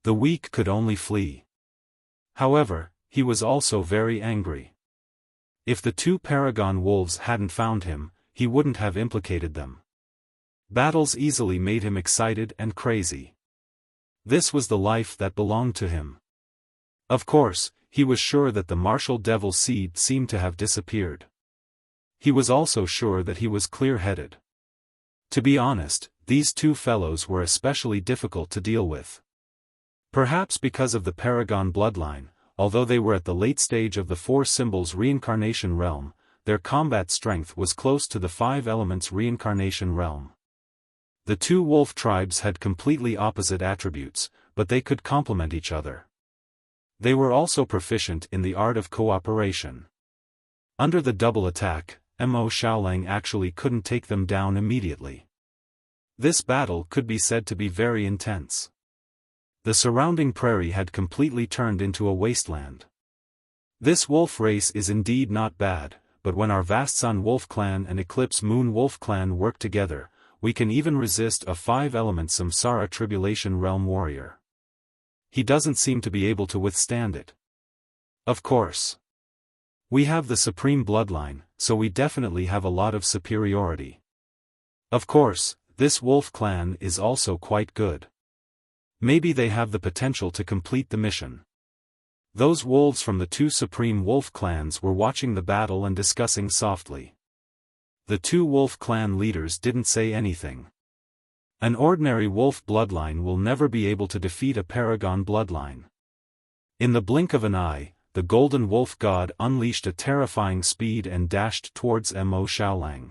The weak could only flee. However, he was also very angry. If the two paragon wolves hadn't found him, he wouldn't have implicated them. Battles easily made him excited and crazy. This was the life that belonged to him. Of course, he was sure that the martial devil seed seemed to have disappeared. He was also sure that he was clear-headed. To be honest, these two fellows were especially difficult to deal with. Perhaps because of the Paragon bloodline, although they were at the late stage of the Four Symbols reincarnation realm, their combat strength was close to the Five Elements reincarnation realm. The two wolf tribes had completely opposite attributes, but they could complement each other. They were also proficient in the art of cooperation. Under the double attack, Mo Xiaolang actually couldn't take them down immediately. This battle could be said to be very intense. The surrounding prairie had completely turned into a wasteland. This wolf race is indeed not bad, but when our Vast Sun Wolf Clan and Eclipse Moon Wolf Clan work together, we can even resist a five-element Samsara Tribulation Realm warrior. He doesn't seem to be able to withstand it. Of course. We have the Supreme Bloodline, so we definitely have a lot of superiority. Of course, this wolf clan is also quite good. Maybe they have the potential to complete the mission. Those wolves from the two Supreme Wolf clans were watching the battle and discussing softly. The two wolf clan leaders didn't say anything. An ordinary wolf bloodline will never be able to defeat a paragon bloodline. In the blink of an eye, the golden wolf god unleashed a terrifying speed and dashed towards Mo Xiaolang.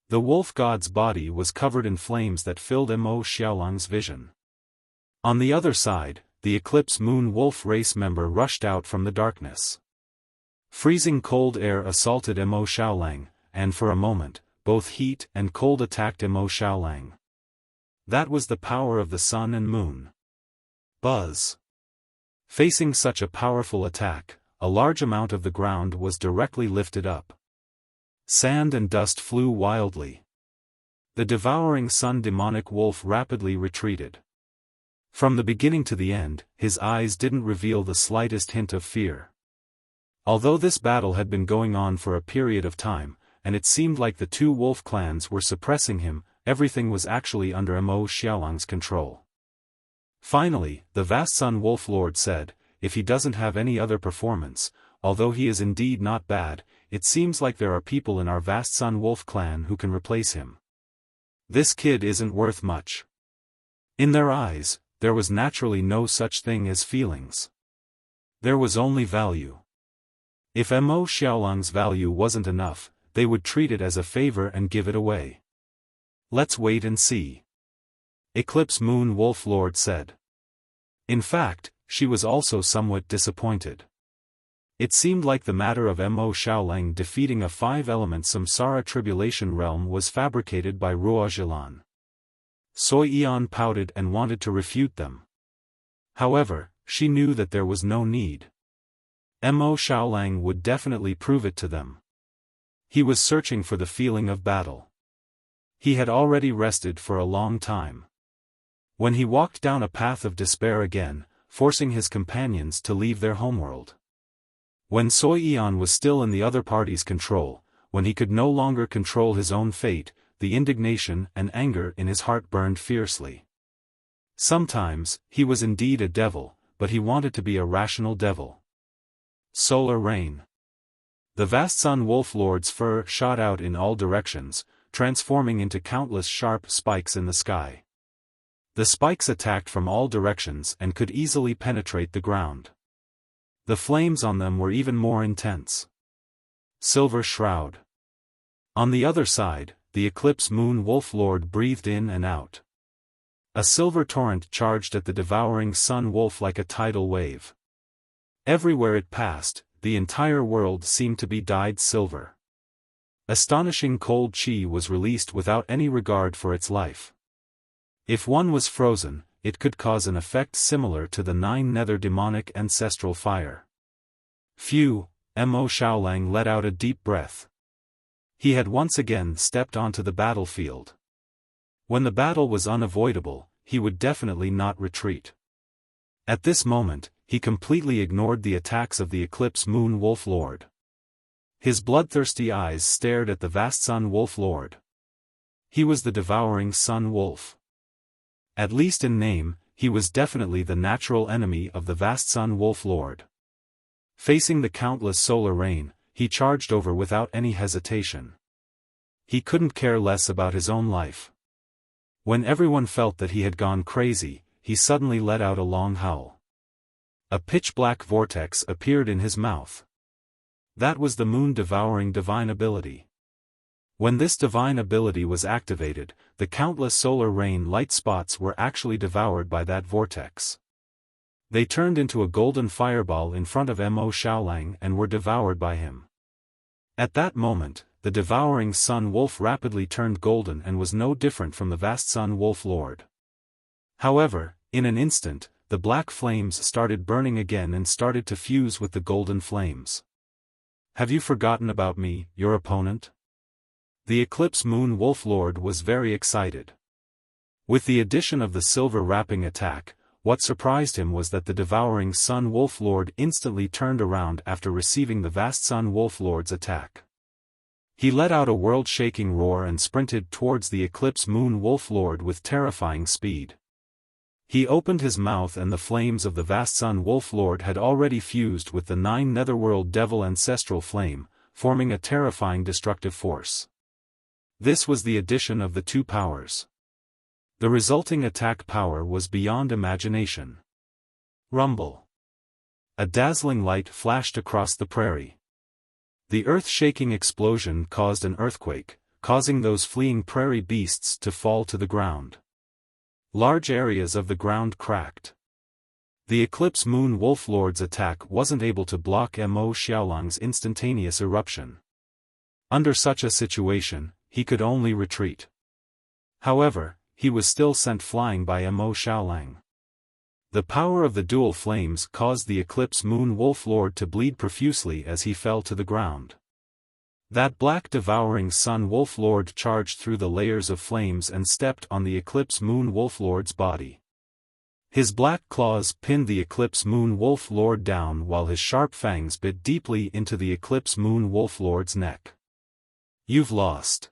The wolf god's body was covered in flames that filled Mo Xiaolang's vision. On the other side, the Eclipse Moon Wolf race member rushed out from the darkness. Freezing cold air assaulted Mo Xiaolang, and for a moment, both heat and cold attacked Mo Xiaolang. That was the power of the sun and moon. Buzz. Facing such a powerful attack, a large amount of the ground was directly lifted up. Sand and dust flew wildly. The devouring sun demonic wolf rapidly retreated. From the beginning to the end, his eyes didn't reveal the slightest hint of fear. Although this battle had been going on for a period of time, and it seemed like the two wolf clans were suppressing him, everything was actually under Mo Xiaolang's control. Finally, the Vast Sun Wolf Lord said, if he doesn't have any other performance, although he is indeed not bad, it seems like there are people in our Vast Sun Wolf clan who can replace him. This kid isn't worth much. In their eyes, there was naturally no such thing as feelings. There was only value. If Mo Xiaolang's value wasn't enough, they would treat it as a favor and give it away. Let's wait and see. Eclipse Moon Wolf Lord said. In fact, she was also somewhat disappointed. It seemed like the matter of Mo Xiaolang defeating a five-element Samsara Tribulation Realm was fabricated by Ruo Zhilan. Soi Eon pouted and wanted to refute them. However, she knew that there was no need. Mo Xiaolang would definitely prove it to them. He was searching for the feeling of battle. He had already rested for a long time. When he walked down a path of despair again, forcing his companions to leave their homeworld. When Soi Eon was still in the other party's control, when he could no longer control his own fate, the indignation and anger in his heart burned fiercely. Sometimes, he was indeed a devil, but he wanted to be a rational devil. Solar Rain. The Vast Sun Wolf Lord's fur shot out in all directions, transforming into countless sharp spikes in the sky. The spikes attacked from all directions and could easily penetrate the ground. The flames on them were even more intense. Silver Shroud. On the other side, the Eclipse Moon Wolf Lord breathed in and out. A silver torrent charged at the devouring sun wolf like a tidal wave. Everywhere it passed, the entire world seemed to be dyed silver. Astonishing cold chi was released without any regard for its life. If one was frozen, it could cause an effect similar to the 9 nether demonic ancestral fire. Phew, Mo Xiaolang let out a deep breath. He had once again stepped onto the battlefield. When the battle was unavoidable, he would definitely not retreat. At this moment, he completely ignored the attacks of the Eclipse Moon Wolf Lord. His bloodthirsty eyes stared at the vast Sun Wolf Lord. He was the devouring Sun Wolf. At least in name, he was definitely the natural enemy of the vast Sun Wolf Lord. Facing the countless solar rain, he charged over without any hesitation. He couldn't care less about his own life. When everyone felt that he had gone crazy, he suddenly let out a long howl. A pitch-black vortex appeared in his mouth. That was the moon-devouring divine ability. When this divine ability was activated, the countless solar rain light spots were actually devoured by that vortex. They turned into a golden fireball in front of Mo Xiaolang and were devoured by him. At that moment, the devouring Sun Wolf rapidly turned golden and was no different from the vast Sun Wolf Lord. However, in an instant, the black flames started burning again and started to fuse with the golden flames. Have you forgotten about me, your opponent? The Eclipse Moon Wolf Lord was very excited. With the addition of the silver wrapping attack, what surprised him was that the devouring Sun Wolf Lord instantly turned around after receiving the vast Sun Wolf Lord's attack. He let out a world-shaking roar and sprinted towards the Eclipse Moon Wolf Lord with terrifying speed. He opened his mouth and the flames of the vast Sun Wolf Lord had already fused with the 9 Netherworld Devil Ancestral Flame, forming a terrifying destructive force. This was the addition of the two powers. The resulting attack power was beyond imagination. Rumble. A dazzling light flashed across the prairie. The earth-shaking explosion caused an earthquake, causing those fleeing prairie beasts to fall to the ground. Large areas of the ground cracked. The Eclipse Moon Wolf Lord's attack wasn't able to block Mo Xiaolang's instantaneous eruption. Under such a situation, he could only retreat. However, he was still sent flying by Mo Xiaolang. The power of the dual flames caused the Eclipse Moon Wolf Lord to bleed profusely as he fell to the ground. That black devouring Sun Wolf Lord charged through the layers of flames and stepped on the Eclipse Moon Wolf Lord's body. His black claws pinned the Eclipse Moon Wolf Lord down while his sharp fangs bit deeply into the Eclipse Moon Wolf Lord's neck. You've lost.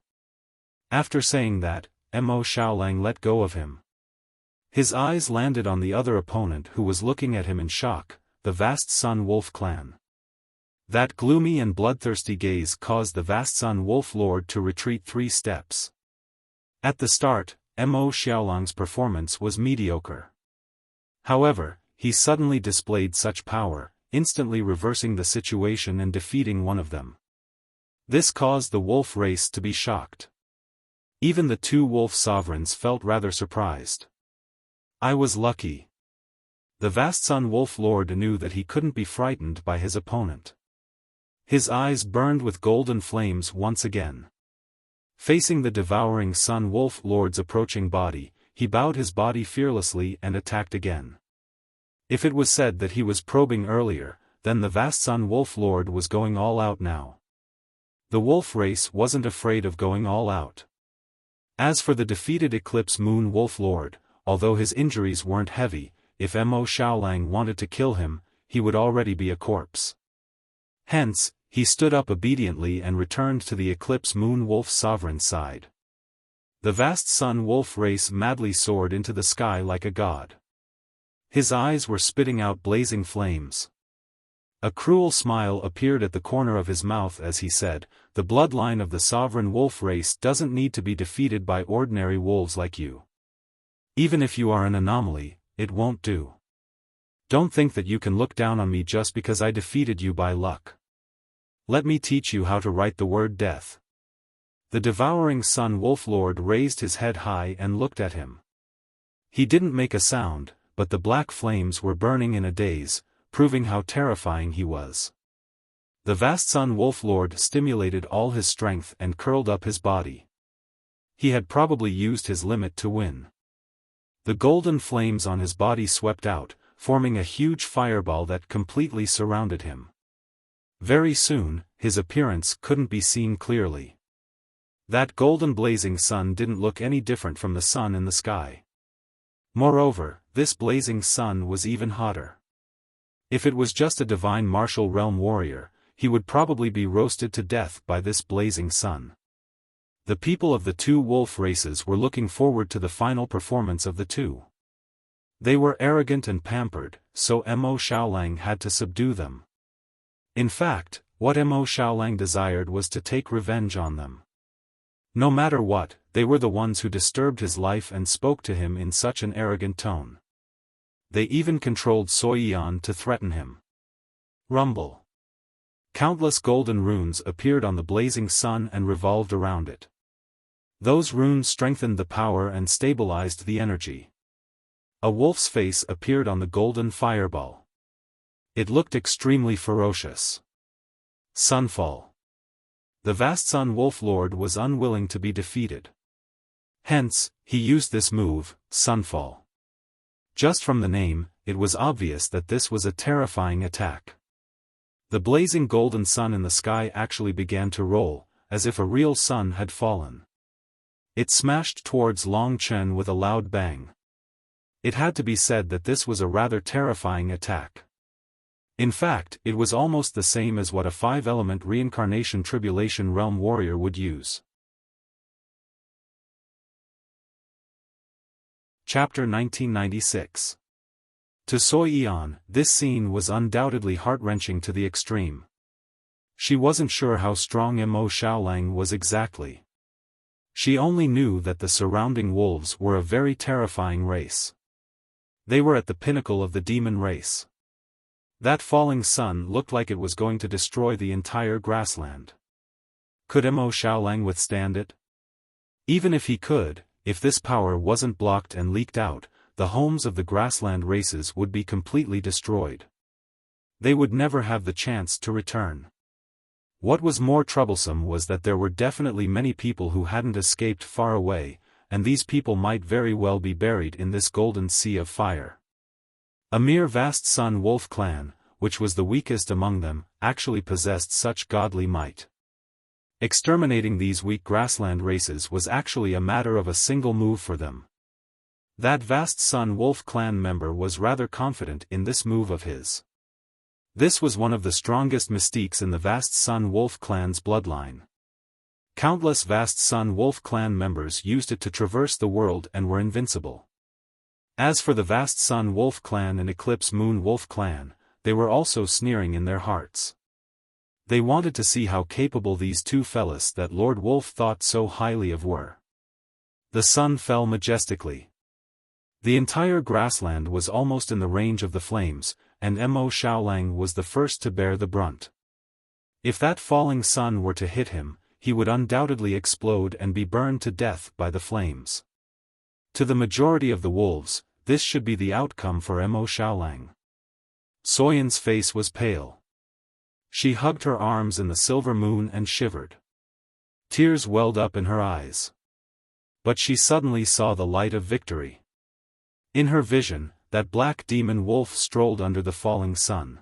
After saying that, Mo Xiaolang let go of him. His eyes landed on the other opponent who was looking at him in shock, the vast Sun Wolf clan. That gloomy and bloodthirsty gaze caused the vast Sun Wolf Lord to retreat 3 steps. At the start, Mo Xiaolang's performance was mediocre. However, he suddenly displayed such power, instantly reversing the situation and defeating one of them. This caused the wolf race to be shocked. Even the 2 wolf sovereigns felt rather surprised. I was lucky. The vast Sun Wolf Lord knew that he couldn't be frightened by his opponent. His eyes burned with golden flames once again. Facing the devouring Sun Wolf Lord's approaching body, he bowed his body fearlessly and attacked again. If it was said that he was probing earlier, then the vast Sun Wolf Lord was going all out now. The wolf race wasn't afraid of going all out. As for the defeated Eclipse Moon Wolf Lord, although his injuries weren't heavy, if Mo Xiaolang wanted to kill him, he would already be a corpse. Hence, he stood up obediently and returned to the Eclipse Moon Wolf sovereign's side. The vast Sun Wolf race madly soared into the sky like a god. His eyes were spitting out blazing flames. A cruel smile appeared at the corner of his mouth as he said, "The bloodline of the sovereign wolf race doesn't need to be defeated by ordinary wolves like you. Even if you are an anomaly, it won't do. Don't think that you can look down on me just because I defeated you by luck. Let me teach you how to write the word death." The devouring Sun Wolf Lord raised his head high and looked at him. He didn't make a sound, but the black flames were burning in a daze, proving how terrifying he was. The vast Sun Wolf Lord stimulated all his strength and curled up his body. He had probably used his limit to win. The golden flames on his body swept out, forming a huge fireball that completely surrounded him. Very soon, his appearance couldn't be seen clearly. That golden blazing sun didn't look any different from the sun in the sky. Moreover, this blazing sun was even hotter. If it was just a divine martial realm warrior, he would probably be roasted to death by this blazing sun. The people of the two wolf races were looking forward to the final performance of the two. They were arrogant and pampered, so Mo Xiaolang had to subdue them. In fact, what Mo Xiaolang desired was to take revenge on them. No matter what, they were the ones who disturbed his life and spoke to him in such an arrogant tone. They even controlled Soyan to threaten him. Rumble. Countless golden runes appeared on the blazing sun and revolved around it. Those runes strengthened the power and stabilized the energy. A wolf's face appeared on the golden fireball. It looked extremely ferocious. Sunfall. The vast Sun Wolf Lord was unwilling to be defeated. Hence, he used this move, Sunfall. Just from the name, it was obvious that this was a terrifying attack. The blazing golden sun in the sky actually began to roll, as if a real sun had fallen. It smashed towards Long Chen with a loud bang. It had to be said that this was a rather terrifying attack. In fact, it was almost the same as what a 5-element reincarnation tribulation realm warrior would use. Chapter 1996. To Soyan, this scene was undoubtedly heart-wrenching to the extreme. She wasn't sure how strong Mo Xiaolang was exactly. She only knew that the surrounding wolves were a very terrifying race. They were at the pinnacle of the demon race. That falling sun looked like it was going to destroy the entire grassland. Could Mo Xiaolang withstand it? Even if he could, if this power wasn't blocked and leaked out, the homes of the grassland races would be completely destroyed. They would never have the chance to return. What was more troublesome was that there were definitely many people who hadn't escaped far away, and these people might very well be buried in this golden sea of fire. A mere vast Sun Wolf clan, which was the weakest among them, actually possessed such godly might. Exterminating these weak grassland races was actually a matter of a single move for them. That vast Sun Wolf clan member was rather confident in this move of his. This was one of the strongest mystiques in the vast Sun Wolf clan's bloodline. Countless vast Sun Wolf clan members used it to traverse the world and were invincible. As for the vast Sun Wolf clan and Eclipse Moon Wolf clan, they were also sneering in their hearts. They wanted to see how capable these two fellas that Lord Wolf thought so highly of were. The sun fell majestically. The entire grassland was almost in the range of the flames, and Mo Xiaolang was the first to bear the brunt. If that falling sun were to hit him, he would undoubtedly explode and be burned to death by the flames. To the majority of the wolves, this should be the outcome for Mo Xiaolang. Soyan's face was pale. She hugged her arms in the silver moon and shivered. Tears welled up in her eyes. But she suddenly saw the light of victory. In her vision, that black demon wolf strolled under the falling sun.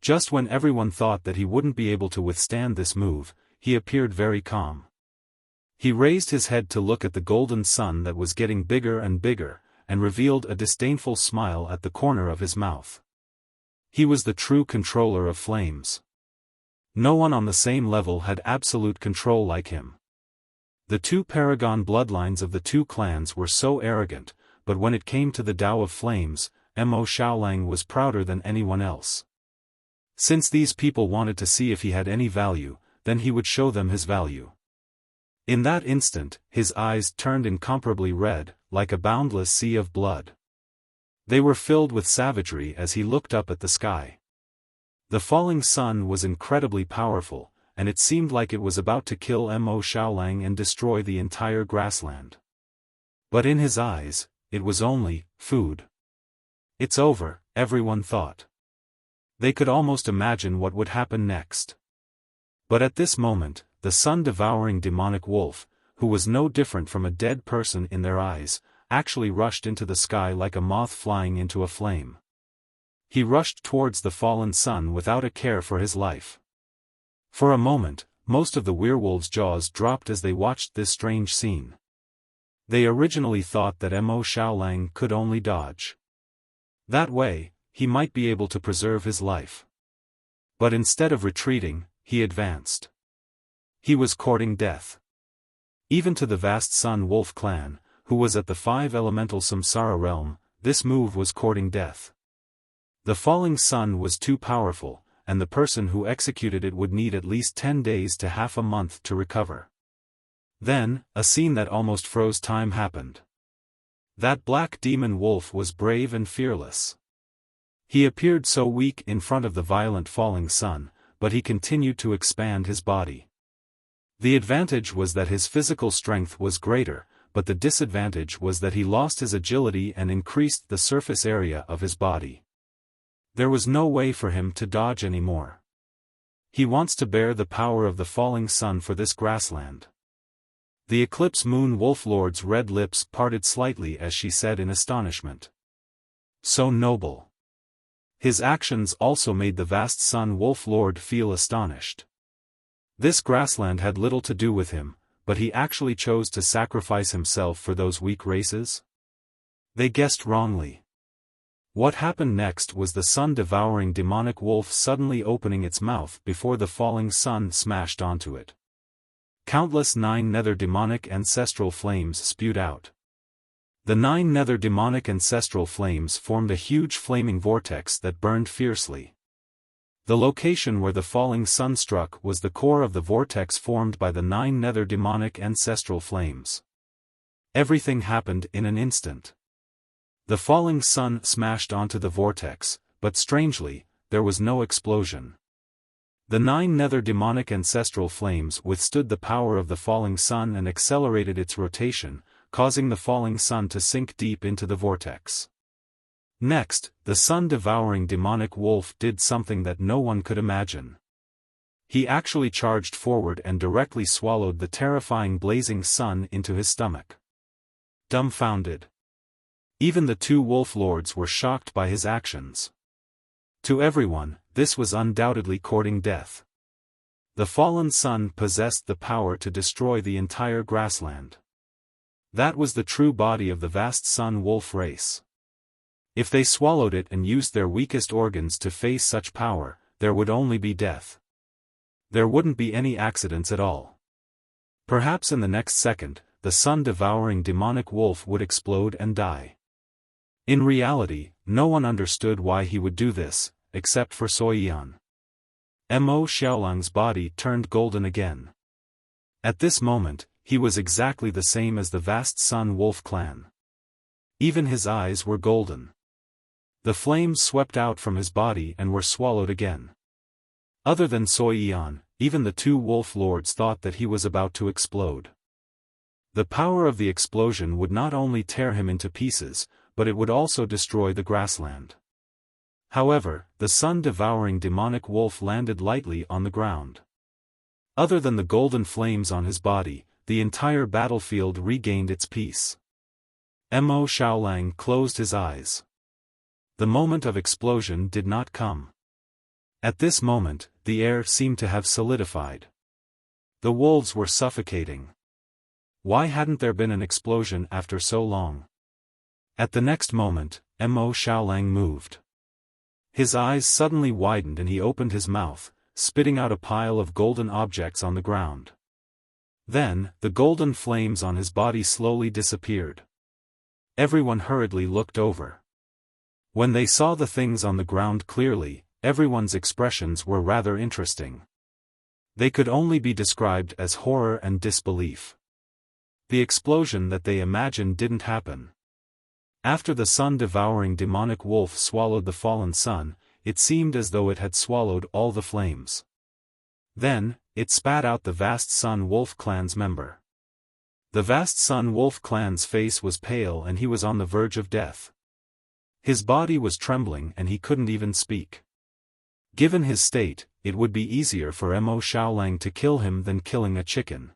Just when everyone thought that he wouldn't be able to withstand this move, he appeared very calm. He raised his head to look at the golden sun that was getting bigger and bigger, and revealed a disdainful smile at the corner of his mouth. He was the true controller of flames. No one on the same level had absolute control like him. The two paragon bloodlines of the two clans were so arrogant, but when it came to the Tao of Flames, Mo Xiaolang was prouder than anyone else. Since these people wanted to see if he had any value, then he would show them his value. In that instant, his eyes turned incomparably red, like a boundless sea of blood. They were filled with savagery as he looked up at the sky. The falling sun was incredibly powerful, and it seemed like it was about to kill Mo Xiaolang and destroy the entire grassland. But in his eyes, it was only food. It's over, everyone thought. They could almost imagine what would happen next. But at this moment, the sun-devouring demonic wolf, who was no different from a dead person in their eyes, actually rushed into the sky like a moth flying into a flame. He rushed towards the fallen sun without a care for his life. For a moment, most of the werewolves' jaws dropped as they watched this strange scene. They originally thought that Mo Xiaolang could only dodge. That way, he might be able to preserve his life. But instead of retreating, he advanced. He was courting death. Even to the vast Sun Wolf clan, who was at the five-elemental Samsara realm, this move was courting death. The falling sun was too powerful, and the person who executed it would need at least 10 days to half a month to recover. Then, a scene that almost froze time happened. That black demon wolf was brave and fearless. He appeared so weak in front of the violent falling sun, but he continued to expand his body. The advantage was that his physical strength was greater, but the disadvantage was that he lost his agility and increased the surface area of his body. There was no way for him to dodge anymore. He wants to bear the power of the falling sun for this grassland. The Eclipse Moon Wolf Lord's red lips parted slightly as she said in astonishment. So noble. His actions also made the vast Sun Wolf Lord feel astonished. This grassland had little to do with him, but he actually chose to sacrifice himself for those weak races? They guessed wrongly. What happened next was the sun-devouring demonic wolf suddenly opening its mouth before the falling sun smashed onto it. Countless 9 nether demonic ancestral flames spewed out. The 9 nether demonic ancestral flames formed a huge flaming vortex that burned fiercely. The location where the falling sun struck was the core of the vortex formed by the 9 nether demonic ancestral flames. Everything happened in an instant. The falling sun smashed onto the vortex, but strangely, there was no explosion. The 9 nether demonic ancestral flames withstood the power of the falling sun and accelerated its rotation, causing the falling sun to sink deep into the vortex. Next, the sun-devouring demonic wolf did something that no one could imagine. He actually charged forward and directly swallowed the terrifying blazing sun into his stomach. Dumbfounded. Even the 2 wolf lords were shocked by his actions. To everyone, this was undoubtedly courting death. The fallen sun possessed the power to destroy the entire grassland. That was the true body of the vast sun wolf race. If they swallowed it and used their weakest organs to face such power, there would only be death. There wouldn't be any accidents at all. Perhaps in the next second, the sun-devouring demonic wolf would explode and die. In reality, no one understood why he would do this, except for Soyan. Mo Xiaolang's body turned golden again. At this moment, he was exactly the same as the vast Sun Wolf clan. Even his eyes were golden. The flames swept out from his body and were swallowed again. Other than Soyan, even the 2 wolf lords thought that he was about to explode. The power of the explosion would not only tear him into pieces, but it would also destroy the grassland. However, the sun-devouring demonic wolf landed lightly on the ground. Other than the golden flames on his body, the entire battlefield regained its peace. Mo Xiaolang closed his eyes. The moment of explosion did not come. At this moment, the air seemed to have solidified. The wolves were suffocating. Why hadn't there been an explosion after so long? At the next moment, Mo Xiaolang moved. His eyes suddenly widened and he opened his mouth, spitting out a pile of golden objects on the ground. Then, the golden flames on his body slowly disappeared. Everyone hurriedly looked over. When they saw the things on the ground clearly, everyone's expressions were rather interesting. They could only be described as horror and disbelief. The explosion that they imagined didn't happen. After the sun-devouring demonic wolf swallowed the fallen sun, it seemed as though it had swallowed all the flames. Then, it spat out the vast Sun Wolf clan's member. The vast Sun Wolf clan's face was pale and he was on the verge of death. His body was trembling and he couldn't even speak. Given his state, it would be easier for Mo Xiaolang to kill him than killing a chicken.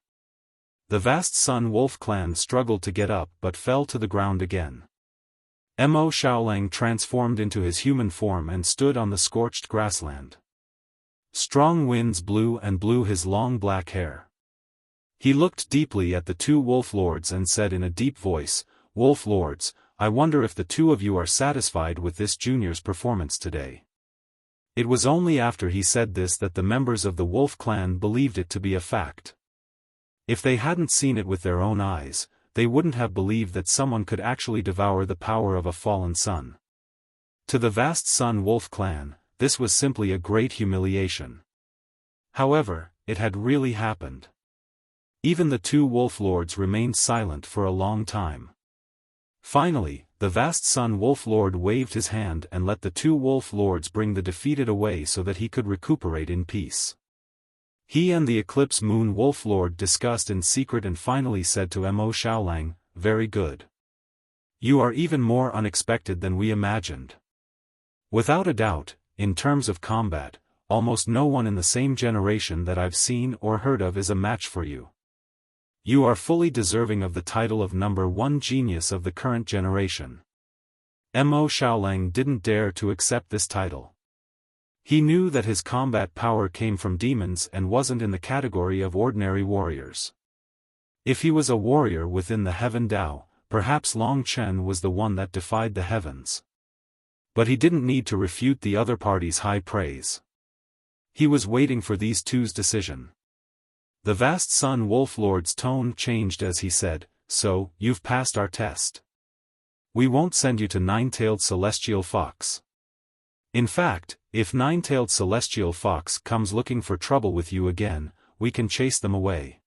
The vast Sun Wolf clan struggled to get up but fell to the ground again. Mo Xiaolang transformed into his human form and stood on the scorched grassland. Strong winds blew his long black hair. He looked deeply at the 2 wolf lords and said in a deep voice, "Wolf lords, I wonder if the 2 of you are satisfied with this junior's performance today." It was only after he said this that the members of the wolf clan believed it to be a fact. If they hadn't seen it with their own eyes, they wouldn't have believed that someone could actually devour the power of a fallen sun. To the vast Sun Wolf clan, this was simply a great humiliation. However, it had really happened. Even the two wolf lords remained silent for a long time. Finally, the vast Sun Wolf Lord waved his hand and let the two wolf lords bring the defeated away so that he could recuperate in peace. He and the Eclipse Moon Wolf Lord discussed in secret and finally said to Mo Xiaolang, "Very good. You are even more unexpected than we imagined. Without a doubt, in terms of combat, almost no one in the same generation that I've seen or heard of is a match for you. You are fully deserving of the title of #1 genius of the current generation." Mo Xiaolang didn't dare to accept this title. He knew that his combat power came from demons and wasn't in the category of ordinary warriors. If he was a warrior within the Heaven Dao, perhaps Long Chen was the one that defied the heavens. But he didn't need to refute the other party's high praise. He was waiting for these two's decision. The vast Sun Wolf Lord's tone changed as he said, "So, you've passed our test. We won't send you to Nine-Tailed Celestial Fox. In fact, if Nine-Tailed Celestial Fox comes looking for trouble with you again, we can chase them away.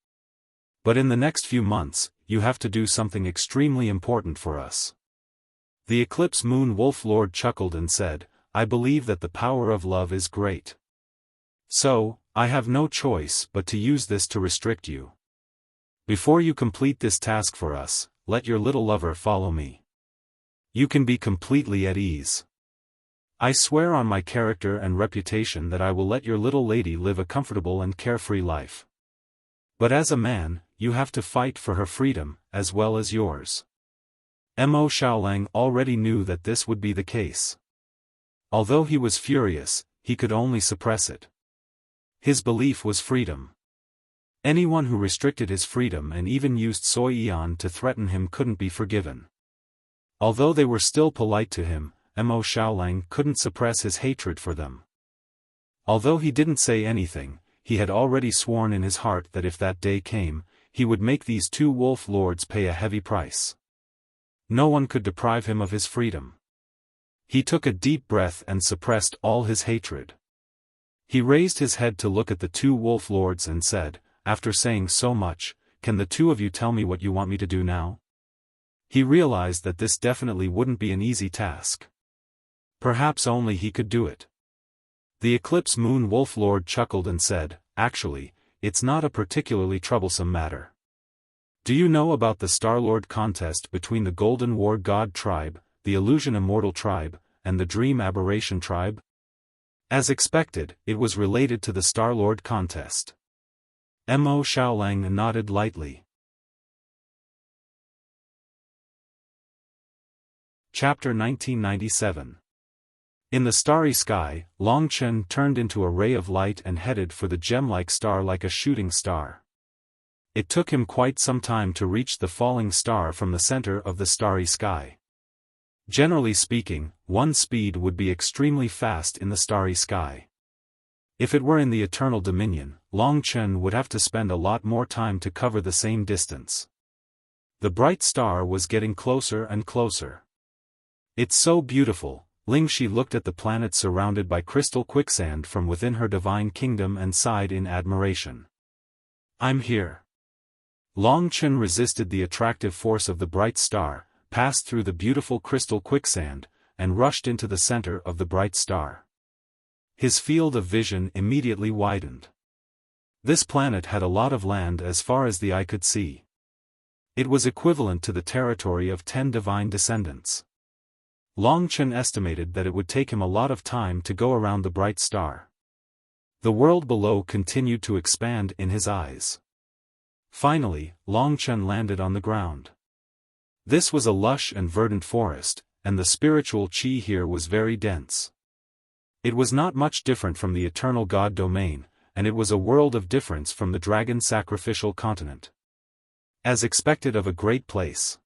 But in the next few months, you have to do something extremely important for us." The Eclipse Moon Wolf Lord chuckled and said, "I believe that the power of love is great. So, I have no choice but to use this to restrict you. Before you complete this task for us, let your little lover follow me. You can be completely at ease. I swear on my character and reputation that I will let your little lady live a comfortable and carefree life. But as a man, you have to fight for her freedom, as well as yours." Mo Xiaolang already knew that this would be the case. Although he was furious, he could only suppress it. His belief was freedom. Anyone who restricted his freedom and even used Soi Yan to threaten him couldn't be forgiven. Although they were still polite to him, Mo Xiaolang couldn't suppress his hatred for them. Although he didn't say anything, he had already sworn in his heart that if that day came, he would make these two wolf lords pay a heavy price. No one could deprive him of his freedom. He took a deep breath and suppressed all his hatred. He raised his head to look at the two wolf lords and said, "After saying so much, can the two of you tell me what you want me to do now?" He realized that this definitely wouldn't be an easy task. Perhaps only he could do it. The Eclipse Moon Wolf Lord chuckled and said, "Actually, it's not a particularly troublesome matter. Do you know about the Star-Lord contest between the Golden War God tribe, the Illusion Immortal tribe, and the Dream Aberration tribe?" As expected, it was related to the Star-Lord contest. Mo Xiaolang nodded lightly. Chapter 1997. In the starry sky, Long Chen turned into a ray of light and headed for the gem-like star like a shooting star. It took him quite some time to reach the falling star from the center of the starry sky. Generally speaking, one's speed would be extremely fast in the starry sky. If it were in the Eternal Dominion, Long Chen would have to spend a lot more time to cover the same distance. The bright star was getting closer and closer. "It's so beautiful," Lingxi looked at the planet surrounded by crystal quicksand from within her divine kingdom and sighed in admiration. "I'm here." Long Chen resisted the attractive force of the bright star, passed through the beautiful crystal quicksand, and rushed into the center of the bright star. His field of vision immediately widened. This planet had a lot of land as far as the eye could see. It was equivalent to the territory of 10 divine descendants. Long Chen estimated that it would take him a lot of time to go around the bright star. The world below continued to expand in his eyes. Finally, Long Chen landed on the ground. This was a lush and verdant forest, and the spiritual qi here was very dense. It was not much different from the eternal God domain, and it was a world of difference from the dragon sacrificial continent. As expected of a great place.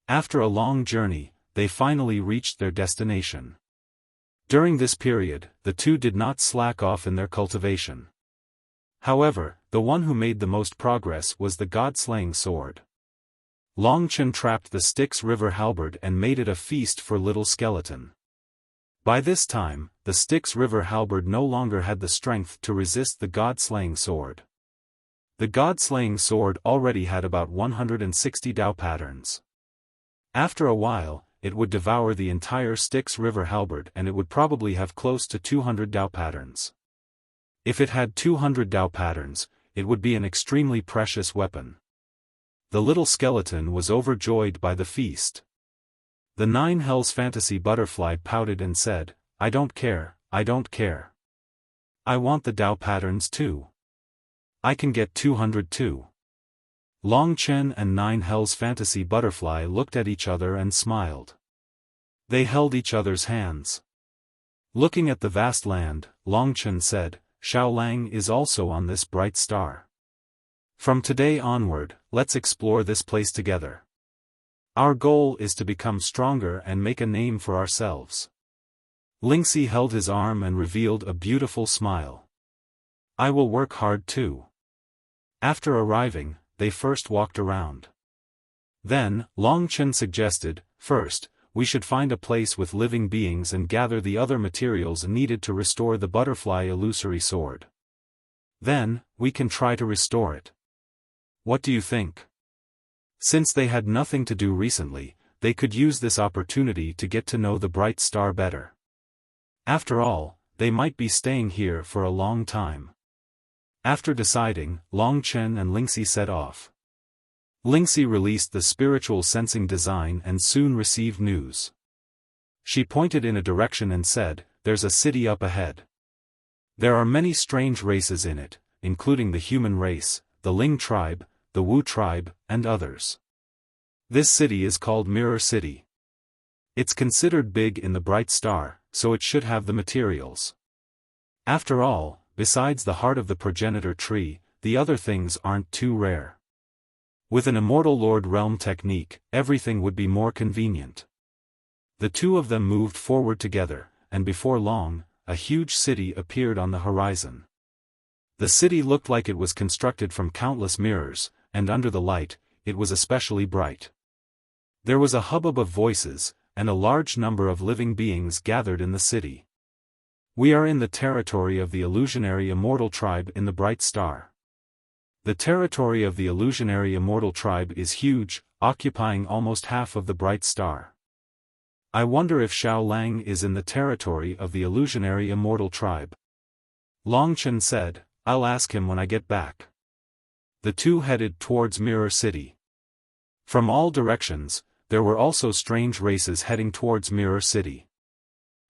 After a long journey, they finally reached their destination. During this period, the two did not slack off in their cultivation. However, the one who made the most progress was the god-slaying sword. Long Chen trapped the Styx River halberd and made it a feast for Little Skeleton. By this time, the Styx River halberd no longer had the strength to resist the god-slaying sword. The god-slaying sword already had about 160 Dao patterns. After a while, it would devour the entire Styx River halberd and it would probably have close to 200 Dao patterns. If it had 200 Dao patterns, it would be an extremely precious weapon. The little skeleton was overjoyed by the feast. The Nine Hells Fantasy Butterfly pouted and said, I don't care, I don't care. I want the Dao patterns too. I can get 200 too. Long Chen and Nine Hells Fantasy Butterfly looked at each other and smiled. They held each other's hands. Looking at the vast land, Long Chen said, Xiaolang is also on this bright star. From today onward, let's explore this place together. Our goal is to become stronger and make a name for ourselves. Lingxi held his arm and revealed a beautiful smile. I will work hard too. After arriving, they first walked around. Then, Long Chen suggested, first, we should find a place with living beings and gather the other materials needed to restore the butterfly illusory sword. Then, we can try to restore it. What do you think? Since they had nothing to do recently, they could use this opportunity to get to know the bright star better. After all, they might be staying here for a long time. After deciding, Long Chen and Lingxi set off. Lingxi released the spiritual sensing design and soon received news. She pointed in a direction and said, there's a city up ahead. There are many strange races in it, including the human race, the Ling tribe, the Wu tribe, and others. This city is called Mirror City. It's considered big in the bright star, so it should have the materials. After all, besides the heart of the progenitor tree, the other things aren't too rare. With an Immortal Lord Realm technique, everything would be more convenient. The two of them moved forward together, and before long, a huge city appeared on the horizon. The city looked like it was constructed from countless mirrors, and under the light, it was especially bright. There was a hubbub of voices, and a large number of living beings gathered in the city. We are in the territory of the illusionary immortal tribe in the bright star. The territory of the illusionary immortal tribe is huge, occupying almost half of the bright star. I wonder if Xiaolang is in the territory of the illusionary immortal tribe. Long Chen said, I'll ask him when I get back. The two headed towards Mirror City. From all directions, there were also strange races heading towards Mirror City.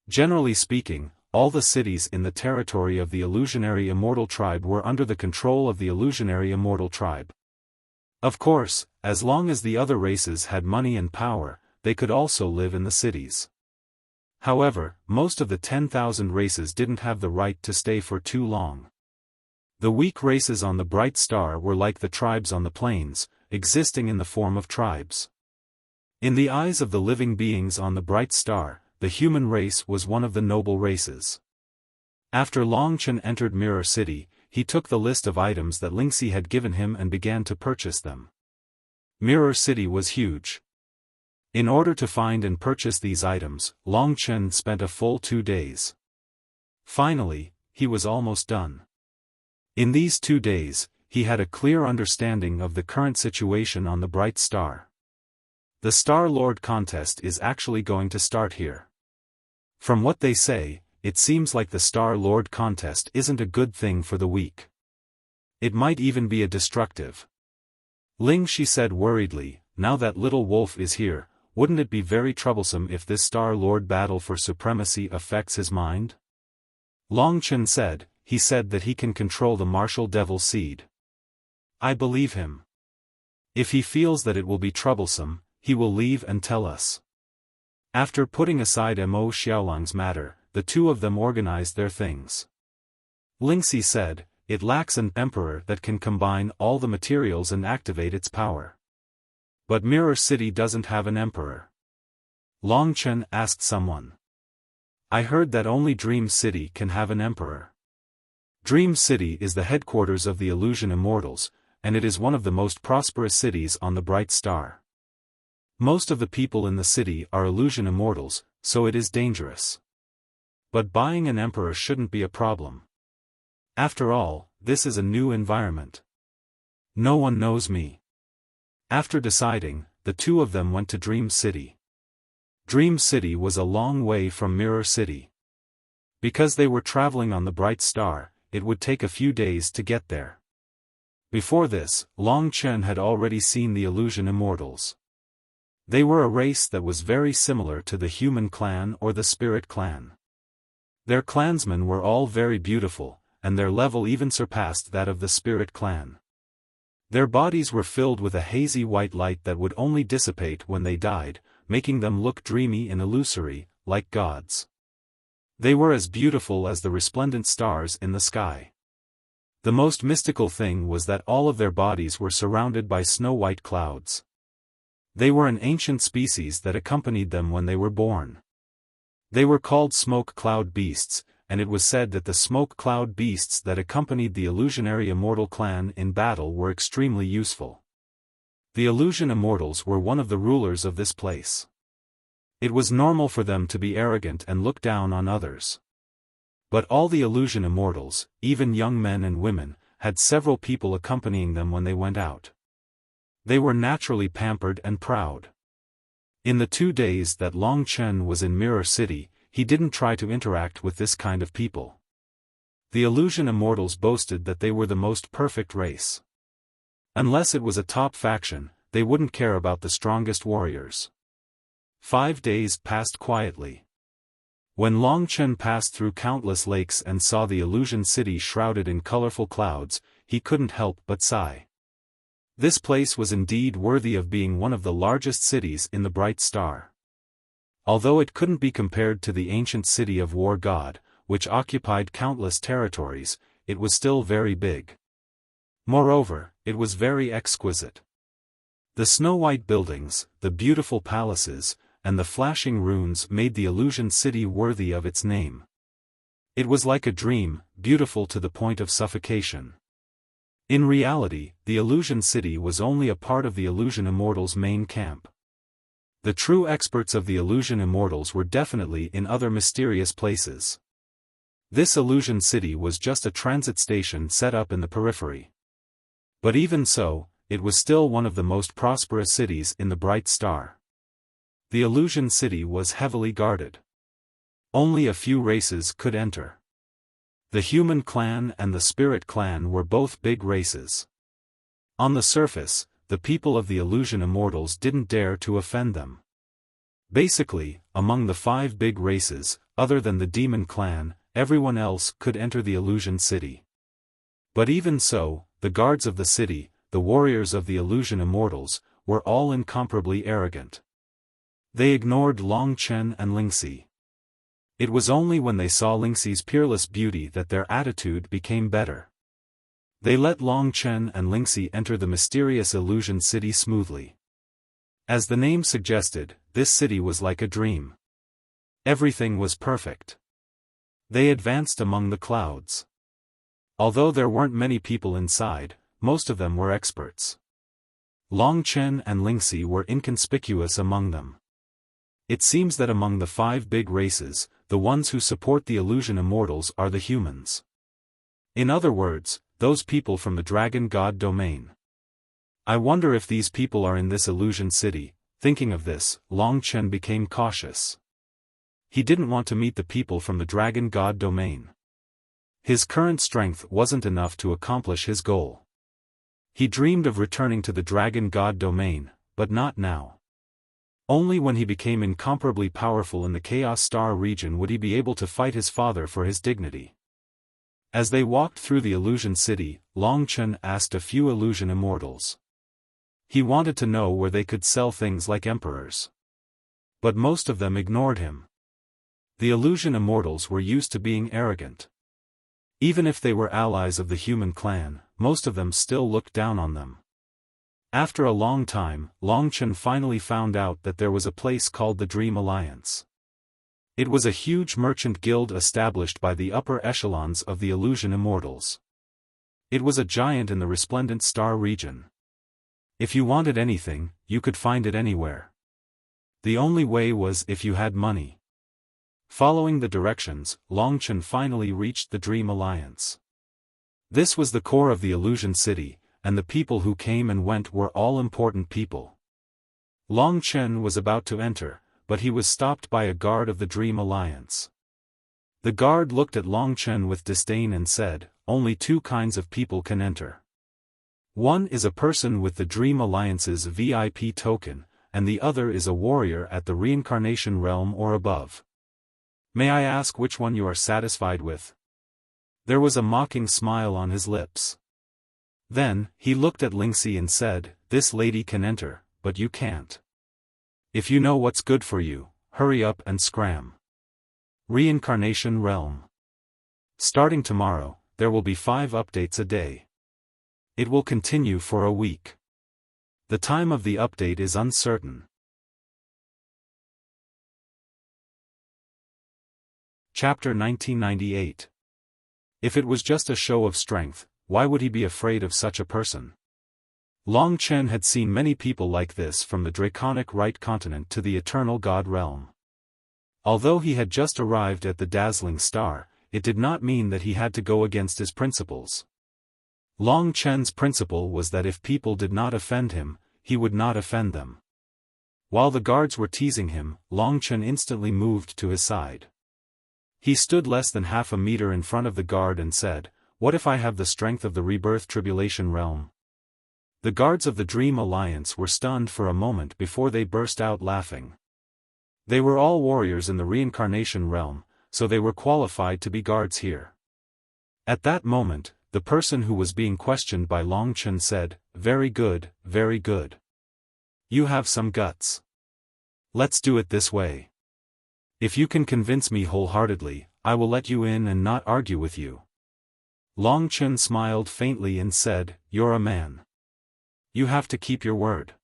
Generally speaking, all the cities in the territory of the illusionary immortal tribe were under the control of the illusionary immortal tribe. Of course, as long as the other races had money and power, they could also live in the cities. However, most of the 10,000 races didn't have the right to stay for too long. The weak races on the bright star were like the tribes on the plains, existing in the form of tribes. In the eyes of the living beings on the bright star, the human race was one of the noble races. After Long Chen entered Mirror City, he took the list of items that Lingxi had given him and began to purchase them. Mirror City was huge. In order to find and purchase these items, Long Chen spent a full 2 days. Finally, he was almost done. In these 2 days, he had a clear understanding of the current situation on the bright star. The Star Lord contest is actually going to start here. From what they say, it seems like the Star Lord contest isn't a good thing for the weak. It might even be a destructive. Lingxi said worriedly, now that little wolf is here, wouldn't it be very troublesome if this Star Lord battle for supremacy affects his mind? Long Chen said, he said that he can control the martial devil seed. I believe him. If he feels that it will be troublesome, he will leave and tell us. After putting aside Mo Xiaolang's matter, the two of them organized their things. Lingxi said, it lacks an emperor that can combine all the materials and activate its power. But Mirror City doesn't have an emperor. Long Chen asked someone. I heard that only Dream City can have an emperor. Dream City is the headquarters of the Illusion Immortals, and it is one of the most prosperous cities on the Bright Star. Most of the people in the city are Illusion Immortals, so it is dangerous. But buying an emperor shouldn't be a problem. After all, this is a new environment. No one knows me. After deciding, the two of them went to Dream City. Dream City was a long way from Mirror City. Because they were traveling on the Bright Star, it would take a few days to get there. Before this, Long Chen had already seen the Illusion Immortals. They were a race that was very similar to the Human Clan or the Spirit Clan. Their clansmen were all very beautiful, and their level even surpassed that of the Spirit Clan. Their bodies were filled with a hazy white light that would only dissipate when they died, making them look dreamy and illusory, like gods. They were as beautiful as the resplendent stars in the sky. The most mystical thing was that all of their bodies were surrounded by snow-white clouds. They were an ancient species that accompanied them when they were born. They were called smoke cloud beasts, and it was said that the smoke cloud beasts that accompanied the illusionary immortal clan in battle were extremely useful. The Illusion Immortals were one of the rulers of this place. It was normal for them to be arrogant and look down on others. But all the Illusion Immortals, even young men and women, had several people accompanying them when they went out. They were naturally pampered and proud. In the 2 days that Long Chen was in Mirror City, he didn't try to interact with this kind of people. The Illusion Immortals boasted that they were the most perfect race. Unless it was a top faction, they wouldn't care about the strongest warriors. 5 days passed quietly. When Long Chen passed through countless lakes and saw the Illusion City shrouded in colorful clouds, he couldn't help but sigh. This place was indeed worthy of being one of the largest cities in the Bright Star. Although it couldn't be compared to the ancient city of War God, which occupied countless territories, it was still very big. Moreover, it was very exquisite. The snow-white buildings, the beautiful palaces, and the flashing runes made the Illusion City worthy of its name. It was like a dream, beautiful to the point of suffocation. In reality, the Illusion City was only a part of the Illusion Immortals' main camp. The true experts of the Illusion Immortals were definitely in other mysterious places. This Illusion City was just a transit station set up in the periphery. But even so, it was still one of the most prosperous cities in the Bright Star. The Illusion City was heavily guarded. Only a few races could enter. The Human Clan and the Spirit Clan were both big races. On the surface, the people of the Illusion Immortals didn't dare to offend them. Basically, among the 5 big races, other than the Demon Clan, everyone else could enter the Illusion City. But even so, the guards of the city, the warriors of the Illusion Immortals, were all incomparably arrogant. They ignored Long Chen and Lingxi. It was only when they saw Lingxi's peerless beauty that their attitude became better. They let Long Chen and Lingxi enter the mysterious Illusion City smoothly. As the name suggested, this city was like a dream. Everything was perfect. They advanced among the clouds. Although there weren't many people inside, most of them were experts. Long Chen and Lingxi were inconspicuous among them. It seems that among the 5 big races, the ones who support the Illusion Immortals are the humans. In other words, those people from the Dragon God domain. I wonder if these people are in this Illusion City. Thinking of this, Long Chen became cautious. He didn't want to meet the people from the Dragon God domain. His current strength wasn't enough to accomplish his goal. He dreamed of returning to the Dragon God domain, but not now. Only when he became incomparably powerful in the Chaos Star region would he be able to fight his father for his dignity. As they walked through the Illusion City, Long Chen asked a few Illusion Immortals. He wanted to know where they could sell things like emperors. But most of them ignored him. The Illusion Immortals were used to being arrogant. Even if they were allies of the Human Clan, most of them still looked down on them. After a long time, Long Chen finally found out that there was a place called the Dream Alliance. It was a huge merchant guild established by the upper echelons of the illusion immortals. It was a giant in the resplendent star region. If you wanted anything, you could find it anywhere. The only way was if you had money. Following the directions, Longchen finally reached the Dream Alliance. This was the core of the illusion city, and the people who came and went were all important people. Longchen was about to enter, but he was stopped by a guard of the Dream Alliance. The guard looked at Longchen with disdain and said, "Only two kinds of people can enter. One is a person with the Dream Alliance's VIP token, and the other is a warrior at the reincarnation realm or above. May I ask which one you are satisfied with?" There was a mocking smile on his lips. Then, he looked at Lingxi and said, "This lady can enter, but you can't. If you know what's good for you, hurry up and scram. Reincarnation Realm. Starting tomorrow, there will be 5 updates a day. It will continue for a week. The time of the update is uncertain." Chapter 1998. If it was just a show of strength, why would he be afraid of such a person? Longchen had seen many people like this from the draconic right continent to the eternal god realm. Although he had just arrived at the dazzling star, it did not mean that he had to go against his principles. Longchen's principle was that if people did not offend him, he would not offend them. While the guards were teasing him, Longchen instantly moved to his side. He stood less than half a meter in front of the guard and said, "What if I have the strength of the rebirth tribulation realm?" The guards of the Dream Alliance were stunned for a moment before they burst out laughing. They were all warriors in the reincarnation realm, so they were qualified to be guards here. At that moment, the person who was being questioned by Longchen said, very good, very good. You have some guts. Let's do it this way. If you can convince me wholeheartedly, I will let you in and not argue with you." Longchen smiled faintly and said, "You're a man. You have to keep your word."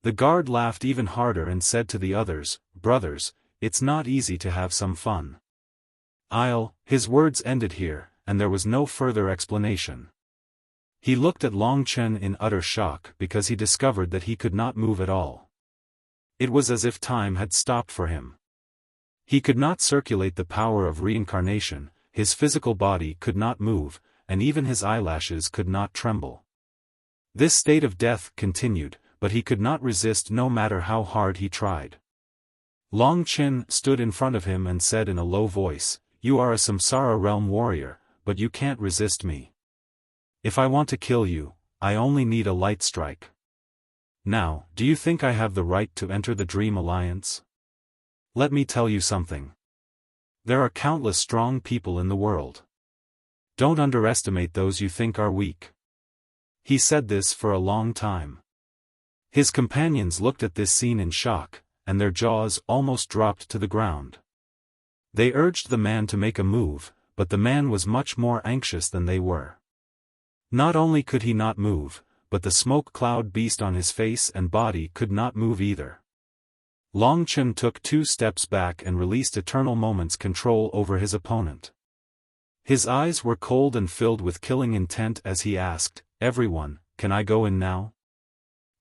The guard laughed even harder and said to the others, "Brothers, it's not easy to have some fun." His words ended here, and there was no further explanation. He looked at Longchen in utter shock because he discovered that he could not move at all. It was as if time had stopped for him. He could not circulate the power of reincarnation, his physical body could not move, and even his eyelashes could not tremble. This state of death continued, but he could not resist no matter how hard he tried. Longchen stood in front of him and said in a low voice, "You are a Samsara realm warrior, but you can't resist me. If I want to kill you, I only need a light strike. Now, do you think I have the right to enter the Dream Alliance? Let me tell you something. There are countless strong people in the world. Don't underestimate those you think are weak." He said this for a long time. His companions looked at this scene in shock, and their jaws almost dropped to the ground. They urged the man to make a move, but the man was much more anxious than they were. Not only could he not move, but the smoke cloud beast on his face and body could not move either. Longchen took 2 steps back and released Eternal Moment's control over his opponent. His eyes were cold and filled with killing intent as he asked, "Everyone, can I go in now?"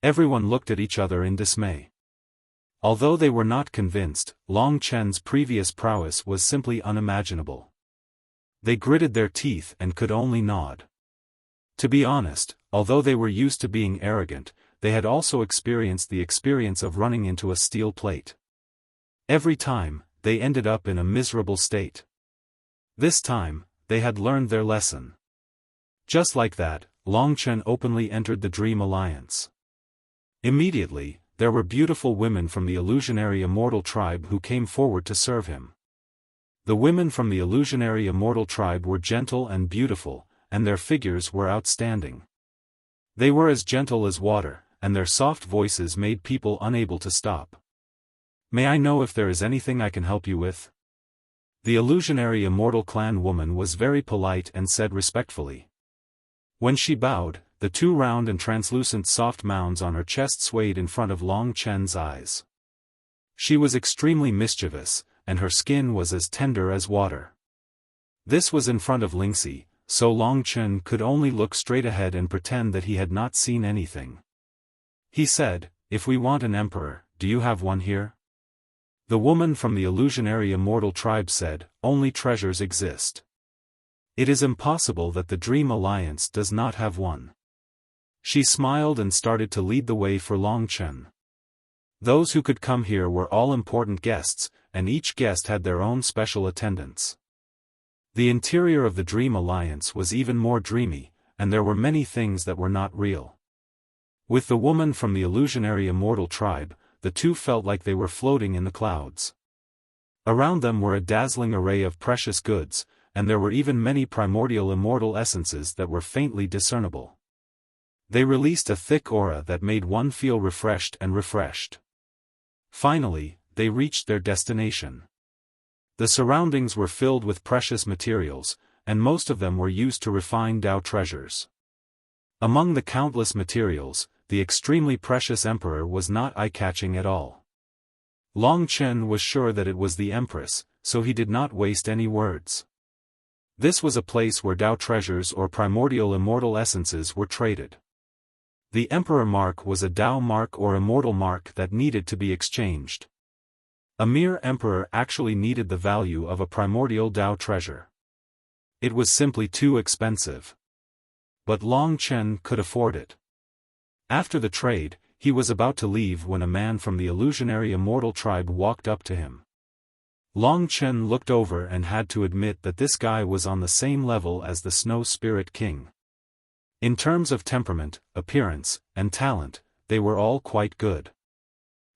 Everyone looked at each other in dismay. Although they were not convinced, Longchen's previous prowess was simply unimaginable. They gritted their teeth and could only nod. To be honest, although they were used to being arrogant, they had also experienced the experience of running into a steel plate. Every time, they ended up in a miserable state. This time, they had learned their lesson. Just like that, Longchen openly entered the Dream Alliance. Immediately, there were beautiful women from the illusionary immortal tribe who came forward to serve him. The women from the illusionary immortal tribe were gentle and beautiful, and their figures were outstanding. They were as gentle as water, and their soft voices made people unable to stop. "May I know if there is anything I can help you with?" The illusionary immortal clan woman was very polite and said respectfully. When she bowed, the 2 round and translucent soft mounds on her chest swayed in front of Longchen's eyes. She was extremely mischievous, and her skin was as tender as water. This was in front of Lingxi, so Long Chen could only look straight ahead and pretend that he had not seen anything. He said, "If we want an emperor, do you have one here?" The woman from the illusionary immortal tribe said, "Only treasures exist. It is impossible that the Dream Alliance does not have one." She smiled and started to lead the way for Long Chen. Those who could come here were all important guests, and each guest had their own special attendants. The interior of the Dream Alliance was even more dreamy, and there were many things that were not real. With the woman from the illusionary immortal tribe, the two felt like they were floating in the clouds. Around them were a dazzling array of precious goods, and there were even many primordial immortal essences that were faintly discernible. They released a thick aura that made one feel refreshed and refreshed. Finally, they reached their destination. The surroundings were filled with precious materials, and most of them were used to refine Tao treasures. Among the countless materials, the extremely precious emperor was not eye-catching at all. Long Chen was sure that it was the empress, so he did not waste any words. This was a place where Tao treasures or primordial immortal essences were traded. The emperor mark was a Tao mark or immortal mark that needed to be exchanged. A mere emperor actually needed the value of a primordial Tao treasure. It was simply too expensive. But Long Chen could afford it. After the trade, he was about to leave when a man from the illusionary immortal tribe walked up to him. Long Chen looked over and had to admit that this guy was on the same level as the Snow Spirit King. In terms of temperament, appearance, and talent, they were all quite good.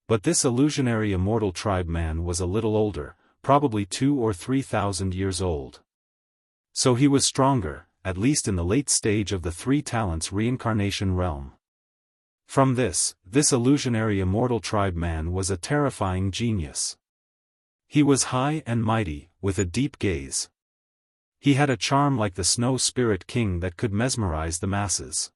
But this illusionary immortal tribe man was a little older, probably 2,000 or 3,000 years old. So he was stronger, at least in the late stage of the three talents reincarnation realm. From this illusionary immortal tribe man was a terrifying genius. He was high and mighty, with a deep gaze. He had a charm like the Snow Spirit King that could mesmerize the masses.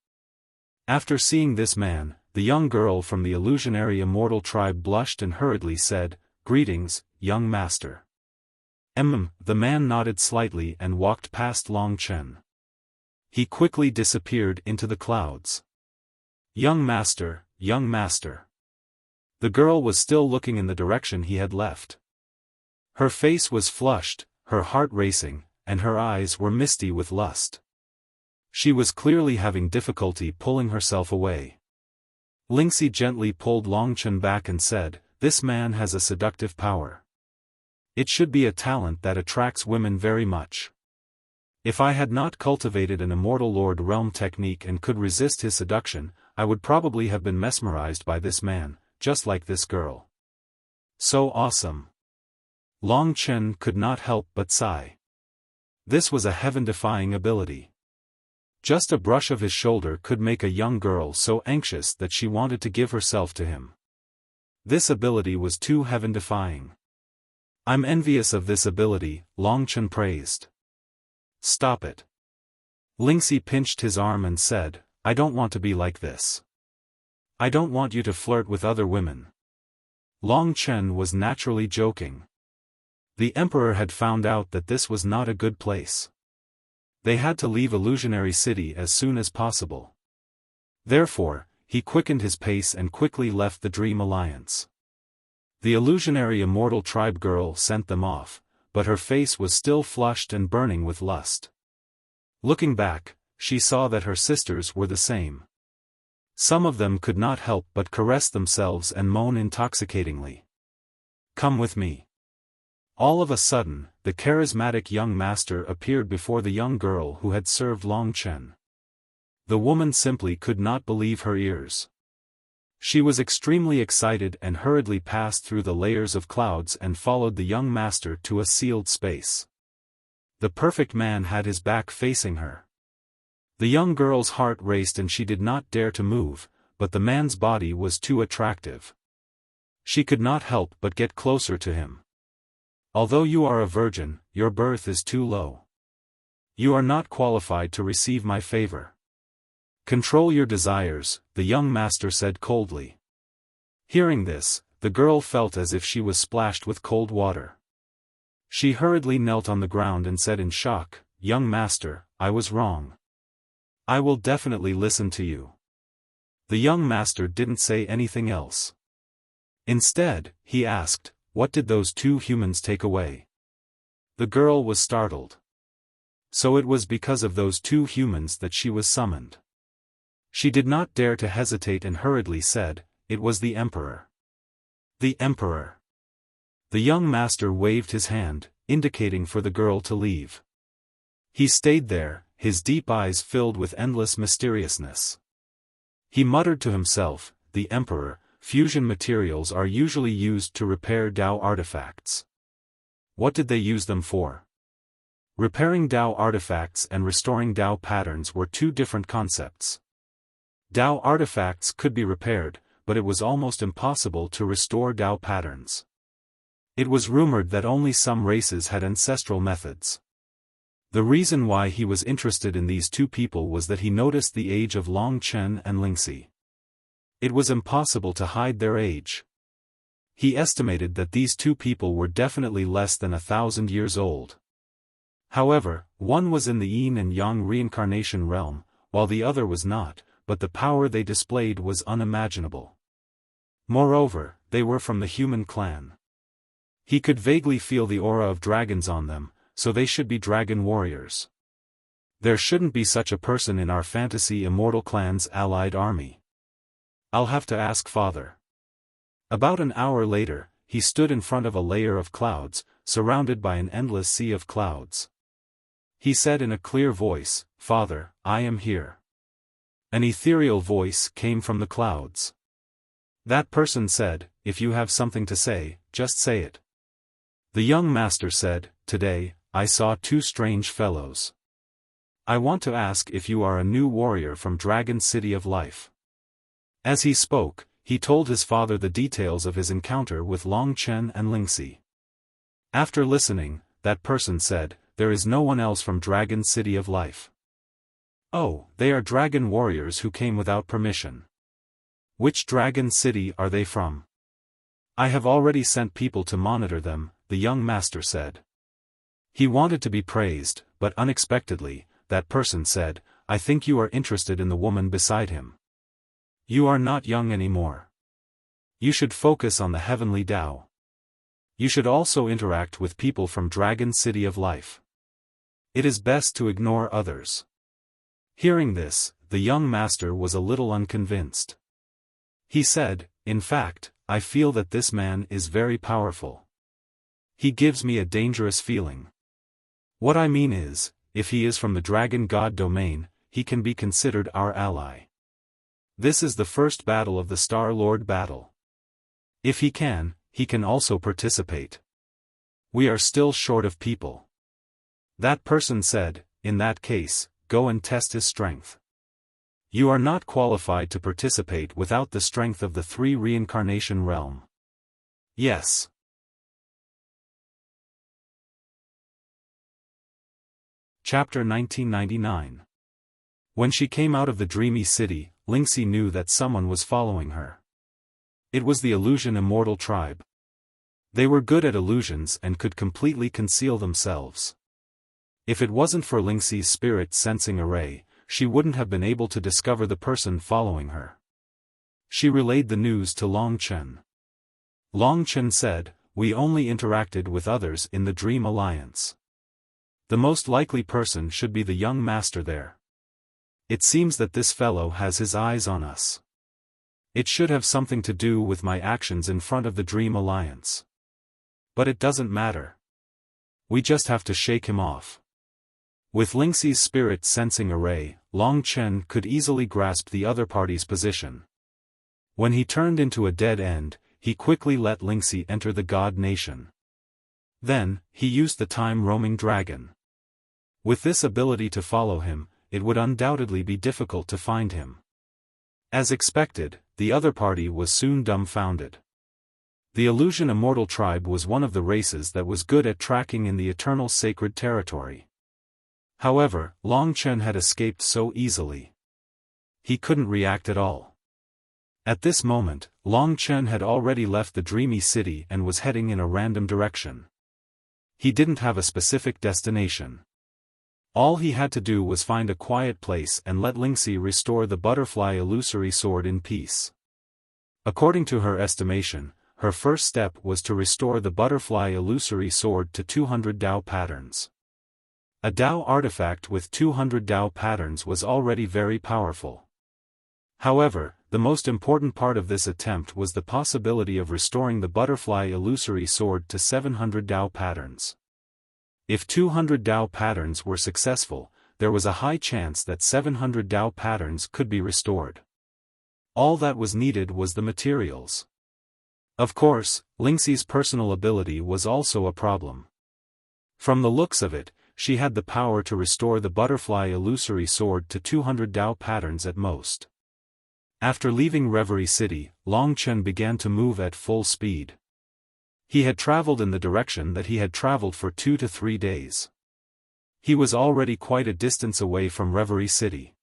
After seeing this man, the young girl from the illusionary immortal tribe blushed and hurriedly said, "Greetings, young master." The man nodded slightly and walked past Long Chen. He quickly disappeared into the clouds. Young master, young master." The girl was still looking in the direction he had left. Her face was flushed, her heart racing, and her eyes were misty with lust. She was clearly having difficulty pulling herself away. Lingxi gently pulled Long Chen back and said, "This man has a seductive power. It should be a talent that attracts women very much. If I had not cultivated an immortal Lord Realm technique and could resist his seduction, I would probably have been mesmerized by this man, just like this girl. So awesome." Long Chen could not help but sigh. This was a heaven-defying ability. Just a brush of his shoulder could make a young girl so anxious that she wanted to give herself to him. This ability was too heaven-defying. "I'm envious of this ability," Long Chen praised. "Stop it." Lingxi pinched his arm and said, "I don't want to be like this. I don't want you to flirt with other women." Long Chen was naturally joking. The emperor had found out that this was not a good place. They had to leave Illusionary City as soon as possible. Therefore, he quickened his pace and quickly left the Dream Alliance. The illusionary immortal tribe girl sent them off, but her face was still flushed and burning with lust. Looking back, she saw that her sisters were the same. Some of them could not help but caress themselves and moan intoxicatingly. "Come with me." All of a sudden, the charismatic young master appeared before the young girl who had served Long Chen. The woman simply could not believe her ears. She was extremely excited and hurriedly passed through the layers of clouds and followed the young master to a sealed space. The perfect man had his back facing her. The young girl's heart raced and she did not dare to move, but the man's body was too attractive. She could not help but get closer to him. "Although you are a virgin, your birth is too low. You are not qualified to receive my favor. Control your desires," the young master said coldly. Hearing this, the girl felt as if she was splashed with cold water. She hurriedly knelt on the ground and said in shock, "Young master, I was wrong. I will definitely listen to you." The young master didn't say anything else. Instead, he asked, "What did those two humans take away?" The girl was startled. So it was because of those two humans that she was summoned. She did not dare to hesitate and hurriedly said, "It was the Emperor." The Emperor. The young master waved his hand, indicating for the girl to leave. He stayed there, his deep eyes filled with endless mysteriousness. He muttered to himself, "The Emperor, fusion materials are usually used to repair Tao artifacts. What did they use them for?" Repairing Tao artifacts and restoring Tao patterns were two different concepts. Tao artifacts could be repaired, but it was almost impossible to restore Tao patterns. It was rumored that only some races had ancestral methods. The reason why he was interested in these two people was that he noticed the age of Long Chen and Lingxi. It was impossible to hide their age. He estimated that these two people were definitely less than 1,000 years old. However, one was in the yin and yang reincarnation realm, while the other was not, but the power they displayed was unimaginable. Moreover, they were from the human clan. He could vaguely feel the aura of dragons on them, so they should be dragon warriors. There shouldn't be such a person in our fantasy immortal clan's allied army. I'll have to ask father. About an hour later, he stood in front of a layer of clouds, surrounded by an endless sea of clouds. He said in a clear voice, "Father, I am here." An ethereal voice came from the clouds. That person said, "If you have something to say, just say it." The young master said, "Today, I saw two strange fellows. I want to ask if you are a new warrior from Dragon City of Life." As he spoke, he told his father the details of his encounter with Long Chen and Lingxi. After listening, that person said, "There is no one else from Dragon City of Life." "Oh, they are dragon warriors who came without permission. Which dragon city are they from?" "I have already sent people to monitor them," the young master said. He wanted to be praised, but unexpectedly, that person said, "I think you are interested in the woman beside him. You are not young anymore. You should focus on the heavenly Tao. You should also interact with people from Dragon City of Life. It is best to ignore others." Hearing this, the young master was a little unconvinced. He said, "In fact, I feel that this man is very powerful. He gives me a dangerous feeling. What I mean is, if he is from the Dragon God domain, he can be considered our ally. This is the first battle of the Star Lord battle. If he can also participate. We are still short of people." That person said, "In that case, go and test his strength. You are not qualified to participate without the strength of the 3 reincarnation realm." "Yes." Chapter 1999. When she came out of the dreamy city, Lingxi knew that someone was following her. It was the illusion immortal tribe. They were good at illusions and could completely conceal themselves. If it wasn't for Lingxi's spirit sensing array, she wouldn't have been able to discover the person following her. She relayed the news to Long Chen. Long Chen said, "We only interacted with others in the Dream Alliance. The most likely person should be the young master there. It seems that this fellow has his eyes on us. It should have something to do with my actions in front of the Dream Alliance. But it doesn't matter. We just have to shake him off." With Lingxi's spirit sensing array, Long Chen could easily grasp the other party's position. When he turned into a dead end, he quickly let Lingxi enter the God Nation. Then, he used the time-roaming dragon. With this ability to follow him, it would undoubtedly be difficult to find him. As expected, the other party was soon dumbfounded. The Illusion Immortal tribe was one of the races that was good at tracking in the eternal sacred territory. However, Long Chen had escaped so easily. He couldn't react at all. At this moment, Long Chen had already left the dreamy city and was heading in a random direction. He didn't have a specific destination. All he had to do was find a quiet place and let Lingxi restore the butterfly illusory sword in peace. According to her estimation, her first step was to restore the butterfly illusory sword to 200 Dao patterns. A Dao artifact with 200 Dao patterns was already very powerful. However, the most important part of this attempt was the possibility of restoring the butterfly illusory sword to 700 Dao patterns. If 200 Dao patterns were successful, there was a high chance that 700 Dao patterns could be restored. All that was needed was the materials. Of course, Lingxi's personal ability was also a problem. From the looks of it, she had the power to restore the butterfly illusory sword to 200 Dao patterns at most. After leaving Reverie City, Long Chen began to move at full speed. He had traveled in the direction that he had traveled for 2 to 3 days. He was already quite a distance away from Reverie City.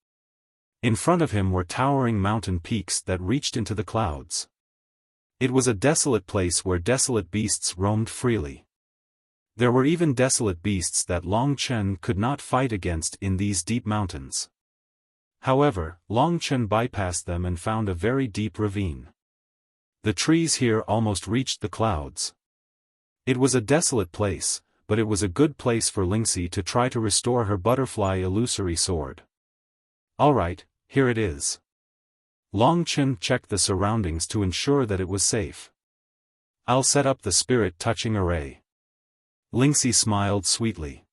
In front of him were towering mountain peaks that reached into the clouds. It was a desolate place where desolate beasts roamed freely. There were even desolate beasts that Long Chen could not fight against in these deep mountains. However, Long Chen bypassed them and found a very deep ravine. The trees here almost reached the clouds. It was a desolate place, but it was a good place for Lingxi to try to restore her butterfly illusory sword. Alright, here it is. Long Chen checked the surroundings to ensure that it was safe. I'll set up the spirit touching array. Lingxi smiled sweetly.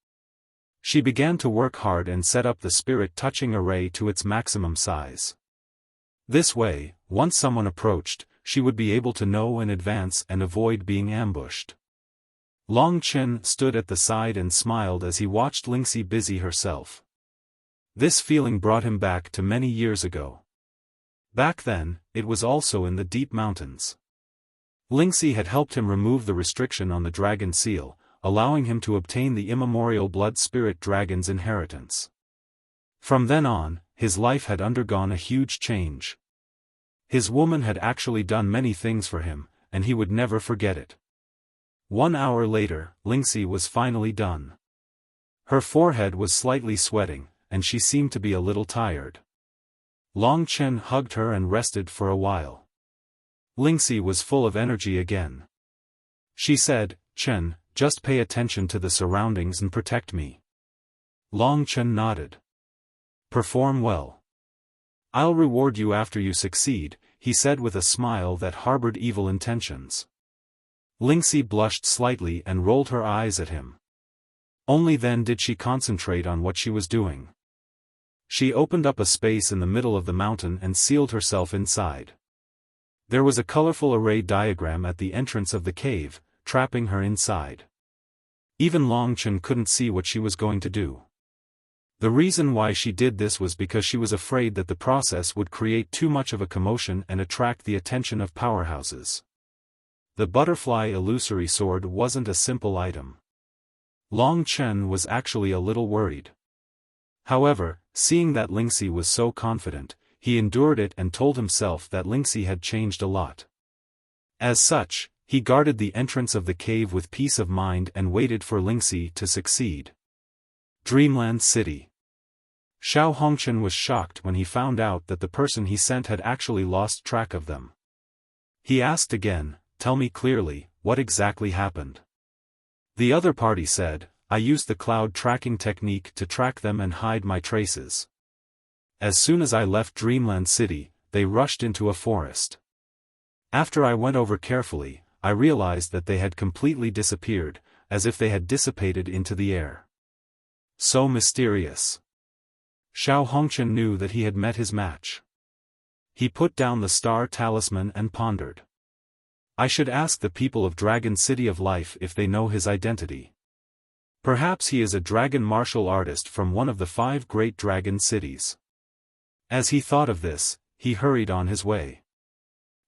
She began to work hard and set up the spirit touching array to its maximum size. This way, once someone approached, she would be able to know in advance and avoid being ambushed. Long Chen stood at the side and smiled as he watched Lingxi busy herself. This feeling brought him back to many years ago. Back then, it was also in the deep mountains. Lingxi had helped him remove the restriction on the dragon seal, allowing him to obtain the immemorial blood spirit dragon's inheritance. From then on, his life had undergone a huge change. His woman had actually done many things for him, and he would never forget it. 1 hour later, Lingxi was finally done. Her forehead was slightly sweating, and she seemed to be a little tired. Long Chen hugged her and rested for a while. Lingxi was full of energy again. She said, "Chen, just pay attention to the surroundings and protect me." Long Chen nodded. "Perform well. I'll reward you after you succeed," he said with a smile that harbored evil intentions. Lingxi blushed slightly and rolled her eyes at him. Only then did she concentrate on what she was doing. She opened up a space in the middle of the mountain and sealed herself inside. There was a colorful array diagram at the entrance of the cave, trapping her inside. Even Long Chen couldn't see what she was going to do. The reason why she did this was because she was afraid that the process would create too much of a commotion and attract the attention of powerhouses. The butterfly illusory sword wasn't a simple item. Long Chen was actually a little worried. However, seeing that Lingxi was so confident, he endured it and told himself that Lingxi had changed a lot. As such, he guarded the entrance of the cave with peace of mind and waited for Lingxi to succeed. Dreamland City. Xiao Hongchen was shocked when he found out that the person he sent had actually lost track of them. He asked again, "Tell me clearly, what exactly happened?" The other party said, "I used the cloud tracking technique to track them and hide my traces. As soon as I left Dreamland City, they rushed into a forest. After I went over carefully, I realized that they had completely disappeared, as if they had dissipated into the air." So mysterious. Xiao Hongchen knew that he had met his match. He put down the star talisman and pondered. I should ask the people of Dragon City of Life if they know his identity. Perhaps he is a dragon martial artist from one of the 5 great dragon cities. As he thought of this, he hurried on his way.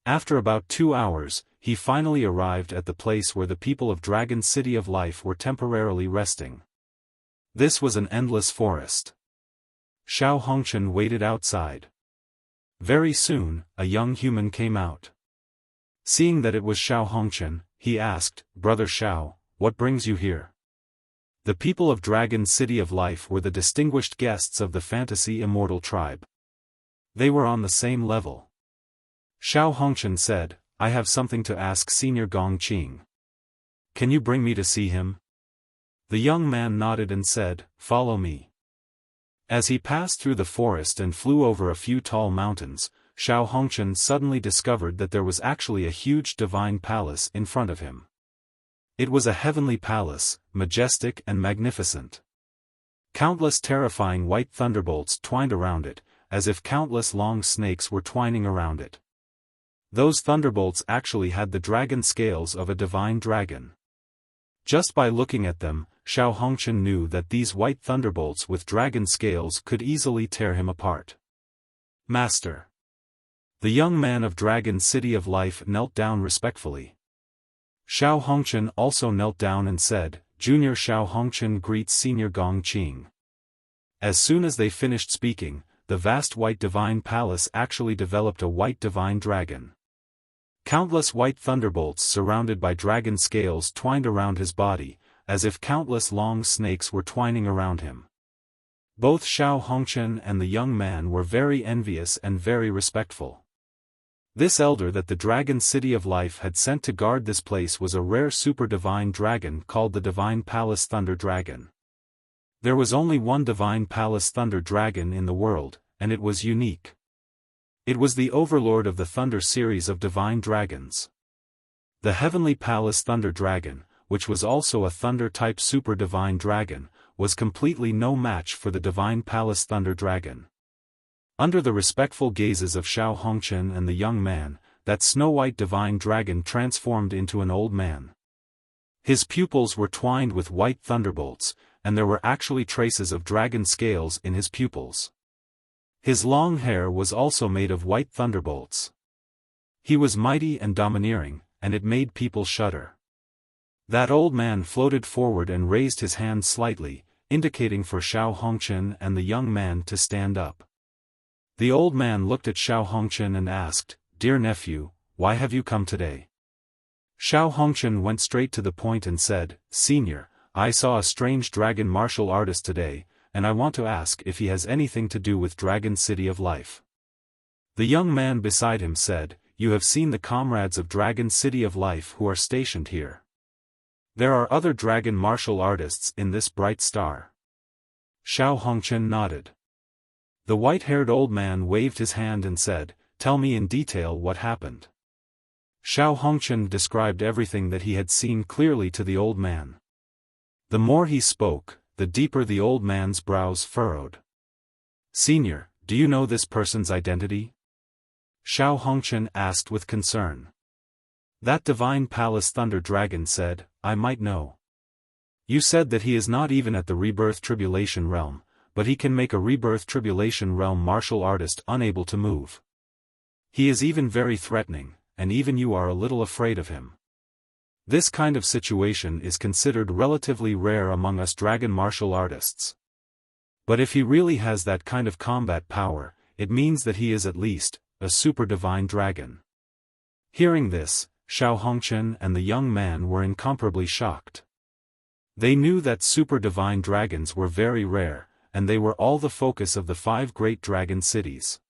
After about 2 hours, he finally arrived at the place where the people of Dragon City of Life were temporarily resting. This was an endless forest. Xiao Hongchen waited outside. Very soon, a young human came out. Seeing that it was Xiao Hongchen, he asked, "Brother Xiao, what brings you here?" The people of Dragon City of Life were the distinguished guests of the fantasy immortal tribe. They were on the same level. Xiao Hongchen said, I have something to ask Senior Gong Qing. Can you bring me to see him? The young man nodded and said, follow me. As he passed through the forest and flew over a few tall mountains, Xiao Hongchen suddenly discovered that there was actually a huge divine palace in front of him. It was a heavenly palace, majestic and magnificent. Countless terrifying white thunderbolts twined around it, as if countless long snakes were twining around it. Those thunderbolts actually had the dragon scales of a divine dragon. Just by looking at them, Xiao Hongchen knew that these white thunderbolts with dragon scales could easily tear him apart. Master. The young man of Dragon City of Life knelt down respectfully. Xiao Hongchen also knelt down and said, Junior Xiao Hongchen greets Senior Gong Qing. As soon as they finished speaking, the vast white divine palace actually developed a white divine dragon. Countless white thunderbolts surrounded by dragon scales twined around his body, as if countless long snakes were twining around him. Both Xiao Hongchen and the young man were very envious and very respectful. This elder that the Dragon City of Life had sent to guard this place was a rare super divine dragon called the Divine Palace Thunder Dragon. There was only one Divine Palace Thunder Dragon in the world, and it was unique. It was the overlord of the Thunder series of divine dragons. The Heavenly Palace Thunder Dragon, which was also a Thunder-type super divine dragon, was completely no match for the Divine Palace Thunder Dragon. Under the respectful gazes of Xiao Hongchen and the young man, that snow-white divine dragon transformed into an old man. His pupils were twined with white thunderbolts, and there were actually traces of dragon scales in his pupils. His long hair was also made of white thunderbolts. He was mighty and domineering, and it made people shudder. That old man floated forward and raised his hand slightly, indicating for Xiao Hongchen and the young man to stand up. The old man looked at Xiao Hongchen and asked, Dear nephew, why have you come today? Xiao Hongchen went straight to the point and said, Senior, I saw a strange dragon martial artist today, and I want to ask if he has anything to do with Dragon City of Life. The young man beside him said, You have seen the comrades of Dragon City of Life who are stationed here. There are other dragon martial artists in this bright star. Xiao Hongchen nodded. The white-haired old man waved his hand and said, Tell me in detail what happened. Xiao Hongchen described everything that he had seen clearly to the old man. The more he spoke, the deeper the old man's brows furrowed. Senior, do you know this person's identity? Xiao Hongchen asked with concern. That Divine Palace Thunder Dragon said, I might know. You said that he is not even at the Rebirth Tribulation realm, but he can make a Rebirth Tribulation realm martial artist unable to move. He is even very threatening, and even you are a little afraid of him. This kind of situation is considered relatively rare among us dragon martial artists. But if he really has that kind of combat power, it means that he is at least a super divine dragon. Hearing this, Xiao Hongchen and the young man were incomparably shocked. They knew that super divine dragons were very rare, and they were all the focus of the 5 great dragon cities.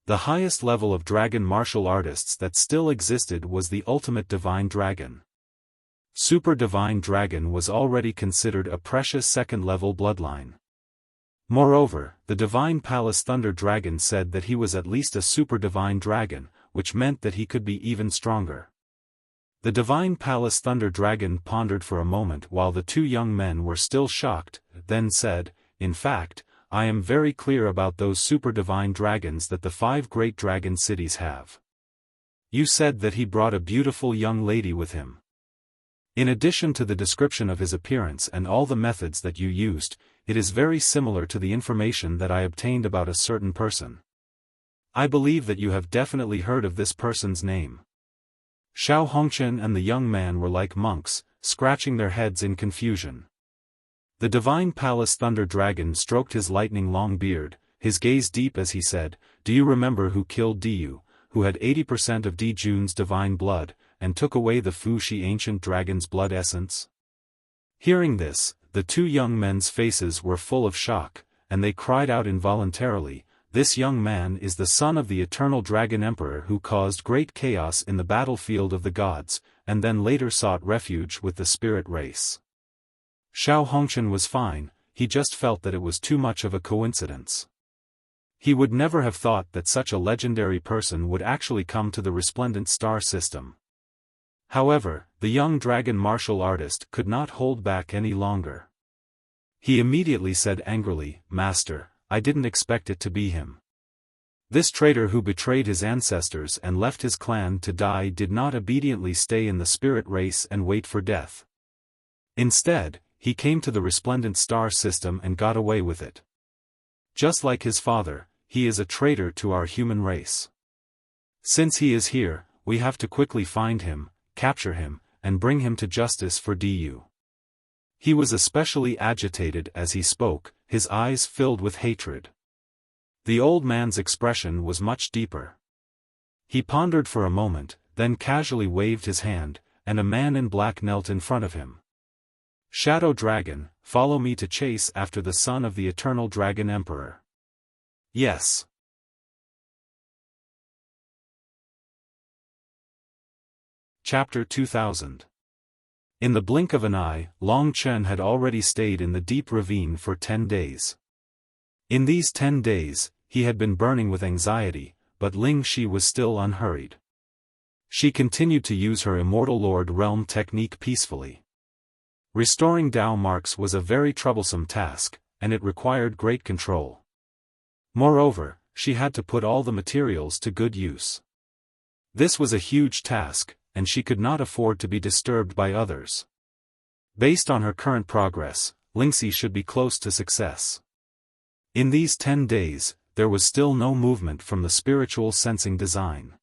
The highest level of dragon martial artists that still existed was the ultimate divine dragon. Super divine dragon was already considered a precious second-level bloodline. Moreover, the Divine Palace Thunder Dragon said that he was at least a super divine dragon, which meant that he could be even stronger. The Divine Palace Thunder Dragon pondered for a moment while the 2 young men were still shocked, then said, In fact, I am very clear about those super divine dragons that the 5 great dragon cities have. You said that he brought a beautiful young lady with him. In addition to the description of his appearance and all the methods that you used, it is very similar to the information that I obtained about a certain person. I believe that you have definitely heard of this person's name. Xiao Hongchen and the young man were like monks, scratching their heads in confusion. The Divine Palace Thunder Dragon stroked his lightning-long beard, his gaze deep as he said, Do you remember who killed Diyu, who had 80% of Di Jun's divine blood, and took away the Fu Shi ancient dragon's blood essence? Hearing this, the two young men's faces were full of shock, and they cried out involuntarily, "This young man is the son of the eternal Dragon Emperor who caused great chaos in the battlefield of the gods, and then later sought refuge with the spirit race." Xiao Hongchen was fine, he just felt that it was too much of a coincidence. He would never have thought that such a legendary person would actually come to the resplendent star system. However, the young dragon martial artist could not hold back any longer. He immediately said angrily, "Master, I didn't expect it to be him. This traitor who betrayed his ancestors and left his clan to die did not obediently stay in the spirit race and wait for death. Instead, he came to the resplendent star system and got away with it. Just like his father, he is a traitor to our human race. Since he is here, we have to quickly find him, capture him, and bring him to justice for Du." He was especially agitated as he spoke, his eyes filled with hatred. The old man's expression was much deeper. He pondered for a moment, then casually waved his hand, and a man in black knelt in front of him. "Shadow Dragon, follow me to chase after the son of the eternal Dragon Emperor." "Yes." Chapter 2000. In the blink of an eye, Long Chen had already stayed in the deep ravine for 10 days. In these 10 days, he had been burning with anxiety, but Ling Shi was still unhurried. She continued to use her Immortal Lord Realm technique peacefully. Restoring Dao marks was a very troublesome task, and it required great control. Moreover, she had to put all the materials to good use. This was a huge task, and she could not afford to be disturbed by others. Based on her current progress, Lingxi should be close to success. In these 10 days, there was still no movement from the spiritual sensing design.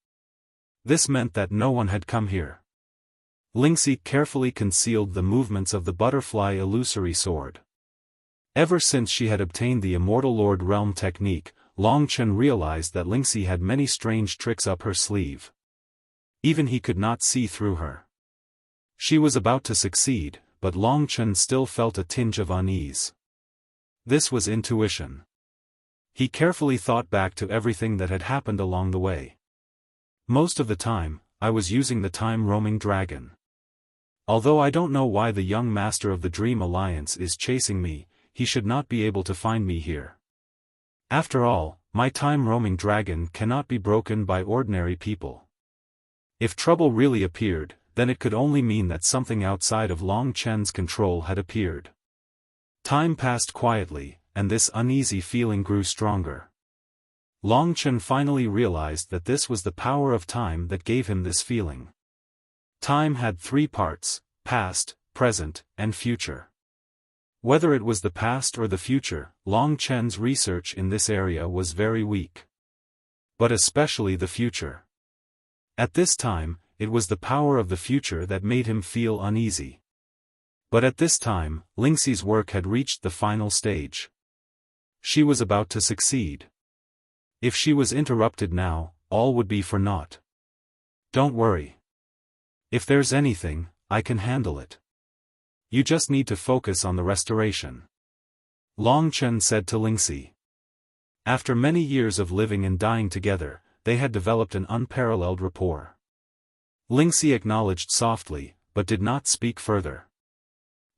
This meant that no one had come here. Lingxi carefully concealed the movements of the butterfly illusory sword. Ever since she had obtained the Immortal Lord Realm technique, Long Chen realized that Lingxi had many strange tricks up her sleeve. Even he could not see through her. She was about to succeed, but Long Chen still felt a tinge of unease. This was intuition. He carefully thought back to everything that had happened along the way. Most of the time, I was using the time-roaming dragon. Although I don't know why the young master of the Dream Alliance is chasing me, he should not be able to find me here. After all, my time-roaming dragon cannot be broken by ordinary people. If trouble really appeared, then it could only mean that something outside of Long Chen's control had appeared. Time passed quietly, and this uneasy feeling grew stronger. Long Chen finally realized that this was the power of time that gave him this feeling. Time had 3 parts: past, present, and future. Whether it was the past or the future, Long Chen's research in this area was very weak. But especially the future. At this time, it was the power of the future that made him feel uneasy. But at this time, Lingxi's work had reached the final stage. She was about to succeed. If she was interrupted now, all would be for naught. "Don't worry. If there's anything, I can handle it. You just need to focus on the restoration," Long Chen said to Lingxi. After many years of living and dying together, they had developed an unparalleled rapport. Lingxi acknowledged softly, but did not speak further.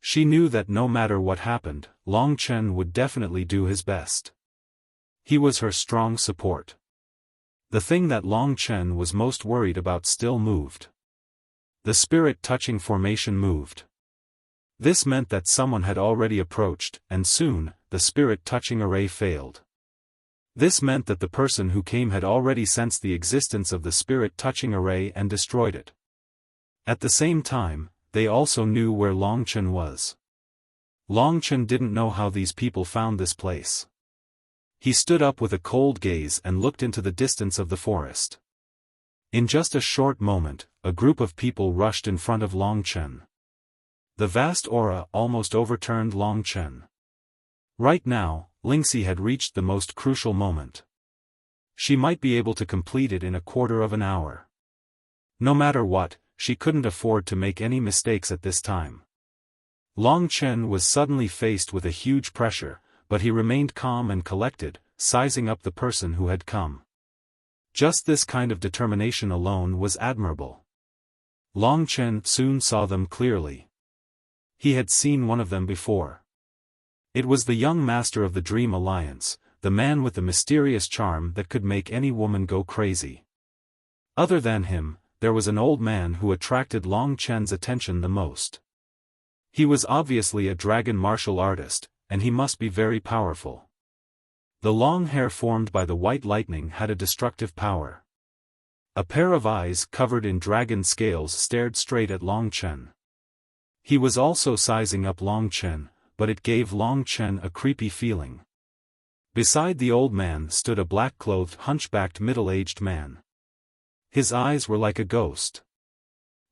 She knew that no matter what happened, Long Chen would definitely do his best. He was her strong support. The thing that Long Chen was most worried about still moved. The spirit-touching formation moved. This meant that someone had already approached, and soon, the spirit-touching array failed. This meant that the person who came had already sensed the existence of the spirit-touching array and destroyed it. At the same time, they also knew where Long Chen was. Long Chen didn't know how these people found this place. He stood up with a cold gaze and looked into the distance of the forest. In just a short moment, a group of people rushed in front of Long Chen. The vast aura almost overturned Long Chen. Right now, Lingxi had reached the most crucial moment. She might be able to complete it in a quarter of an hour. No matter what, she couldn't afford to make any mistakes at this time. Long Chen was suddenly faced with a huge pressure, but he remained calm and collected, sizing up the person who had come. Just this kind of determination alone was admirable. Long Chen soon saw them clearly. He had seen one of them before. It was the young master of the Dream Alliance, the man with the mysterious charm that could make any woman go crazy. Other than him, there was an old man who attracted Long Chen's attention the most. He was obviously a dragon martial artist, and he must be very powerful. The long hair formed by the white lightning had a destructive power. A pair of eyes covered in dragon scales stared straight at Long Chen. He was also sizing up Long Chen, but it gave Long Chen a creepy feeling. Beside the old man stood a black-clothed hunchbacked middle-aged man. His eyes were like a ghost.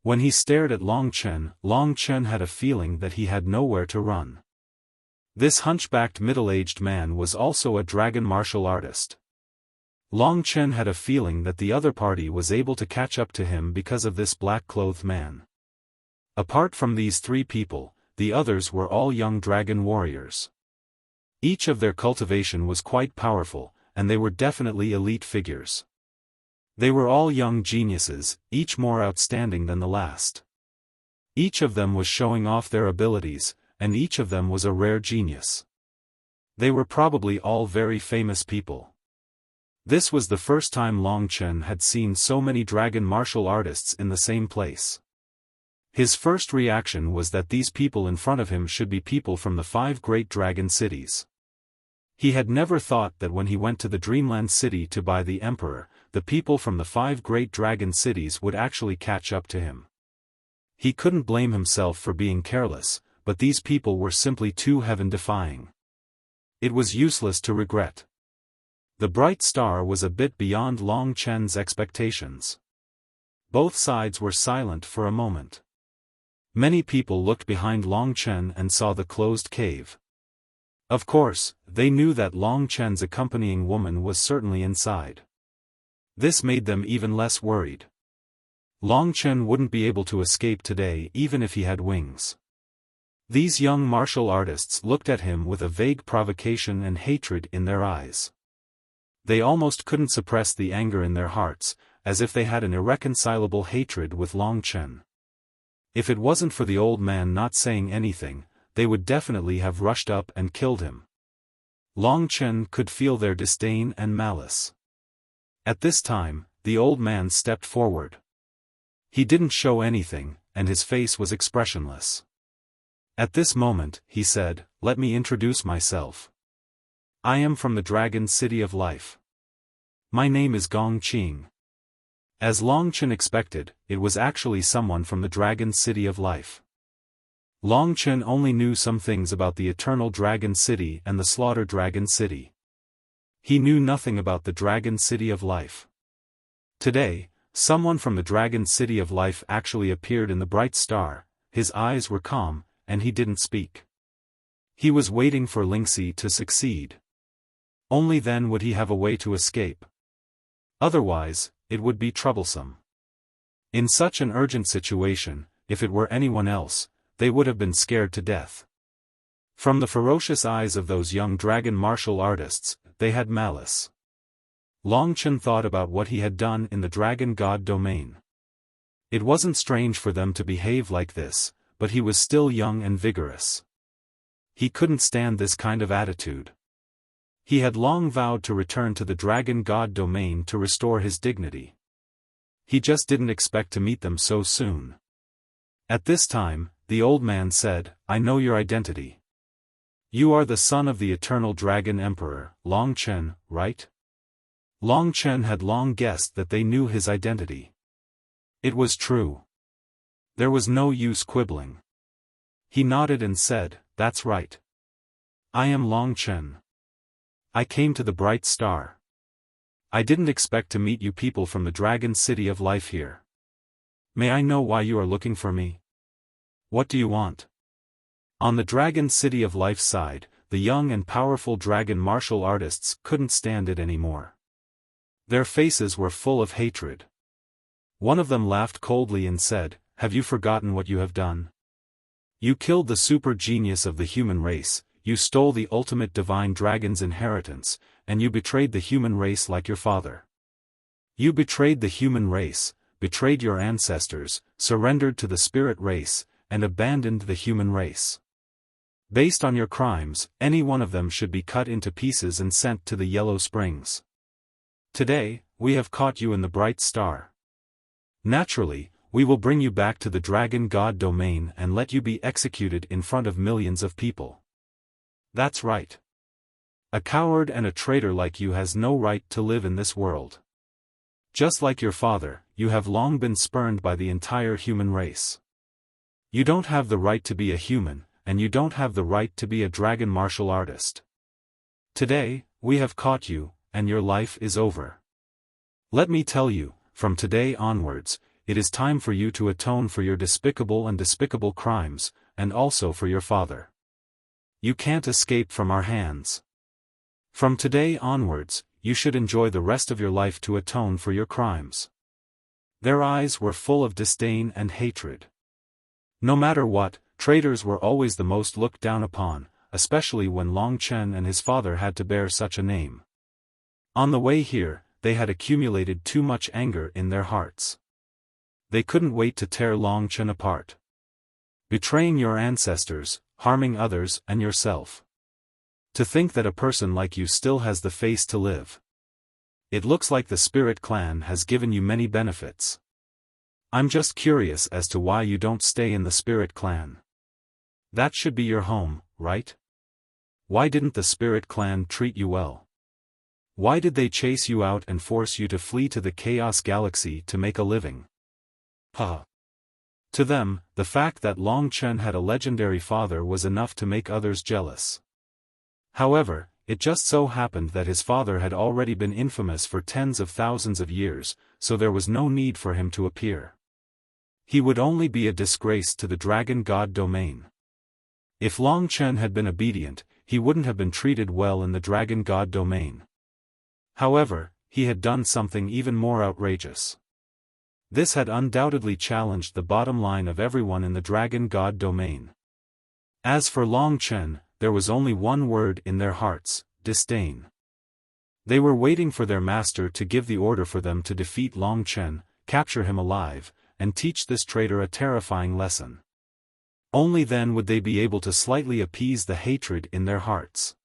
When he stared at Long Chen had a feeling that he had nowhere to run. This hunchbacked middle-aged man was also a dragon martial artist. Long Chen had a feeling that the other party was able to catch up to him because of this black-clothed man. Apart from these three people, the others were all young dragon warriors. Each of their cultivation was quite powerful, and they were definitely elite figures. They were all young geniuses, each more outstanding than the last. Each of them was showing off their abilities, and each of them was a rare genius. They were probably all very famous people. This was the first time Long Chen had seen so many dragon martial artists in the same place. His first reaction was that these people in front of him should be people from the 5 great dragon cities. He had never thought that when he went to the Dreamland City to buy the Emperor, the people from the 5 great dragon cities would actually catch up to him. He couldn't blame himself for being careless, but these people were simply too heaven-defying. It was useless to regret. The bright star was a bit beyond Long Chen's expectations. Both sides were silent for a moment. Many people looked behind Long Chen and saw the closed cave. Of course, they knew that Long Chen's accompanying woman was certainly inside. This made them even less worried. Long Chen wouldn't be able to escape today even if he had wings. These young martial artists looked at him with a vague provocation and hatred in their eyes. They almost couldn't suppress the anger in their hearts, as if they had an irreconcilable hatred with Long Chen. If it wasn't for the old man not saying anything, they would definitely have rushed up and killed him. Long Chen could feel their disdain and malice. At this time, the old man stepped forward. He didn't show anything, and his face was expressionless. At this moment, he said, "Let me introduce myself. I am from the Dragon City of Life. My name is Gong Qing." As Long Chen expected, it was actually someone from the Dragon City of Life. Long Chen only knew some things about the Eternal Dragon City and the Slaughter Dragon City. He knew nothing about the Dragon City of Life. Today, someone from the Dragon City of Life actually appeared in the bright star. His eyes were calm, and he didn't speak. He was waiting for Lingxi to succeed. Only then would he have a way to escape. Otherwise, it would be troublesome. In such an urgent situation, if it were anyone else, they would have been scared to death. From the ferocious eyes of those young dragon martial artists, they had malice. Long Chen thought about what he had done in the Dragon God domain. It wasn't strange for them to behave like this, but he was still young and vigorous. He couldn't stand this kind of attitude. He had long vowed to return to the Dragon God domain to restore his dignity. He just didn't expect to meet them so soon. At this time, the old man said, "I know your identity. You are the son of the Eternal Dragon Emperor, Long Chen, right?" Long Chen had long guessed that they knew his identity. It was true. There was no use quibbling. He nodded and said, "That's right. I am Long Chen. I came to the bright star. I didn't expect to meet you people from the Dragon City of Life here. May I know why you are looking for me? What do you want?" On the Dragon City of Life side, the young and powerful dragon martial artists couldn't stand it anymore. Their faces were full of hatred. One of them laughed coldly and said, "Have you forgotten what you have done? You killed the super genius of the human race, you stole the ultimate divine dragon's inheritance, and you betrayed the human race like your father. You betrayed the human race, betrayed your ancestors, surrendered to the spirit race, and abandoned the human race. Based on your crimes, any one of them should be cut into pieces and sent to the Yellow Springs. Today, we have caught you in the bright star. Naturally, we will bring you back to the Dragon God domain and let you be executed in front of millions of people. That's right. A coward and a traitor like you has no right to live in this world. Just like your father, you have long been spurned by the entire human race. You don't have the right to be a human, and you don't have the right to be a dragon martial artist. Today, we have caught you, and your life is over. Let me tell you, from today onwards, it is time for you to atone for your despicable crimes, and also for your father. You can't escape from our hands. From today onwards, you should enjoy the rest of your life to atone for your crimes. Their eyes were full of disdain and hatred. No matter what, traitors were always the most looked down upon, especially when Long Chen and his father had to bear such a name. On the way here, they had accumulated too much anger in their hearts. They couldn't wait to tear Long Chen apart. Betraying your ancestors, harming others and yourself. To think that a person like you still has the face to live. It looks like the Spirit Clan has given you many benefits. I'm just curious as to why you don't stay in the Spirit Clan. That should be your home, right? Why didn't the Spirit Clan treat you well? Why did they chase you out and force you to flee to the Chaos Galaxy to make a living? To them, the fact that Long Chen had a legendary father was enough to make others jealous. However, it just so happened that his father had already been infamous for tens of thousands of years, so there was no need for him to appear. He would only be a disgrace to the Dragon God domain. If Long Chen had been obedient, he wouldn't have been treated well in the Dragon God domain. However, he had done something even more outrageous. This had undoubtedly challenged the bottom line of everyone in the Dragon God domain. As for Long Chen, there was only one word in their hearts: disdain. They were waiting for their master to give the order for them to defeat Long Chen, capture him alive, and teach this traitor a terrifying lesson. Only then would they be able to slightly appease the hatred in their hearts.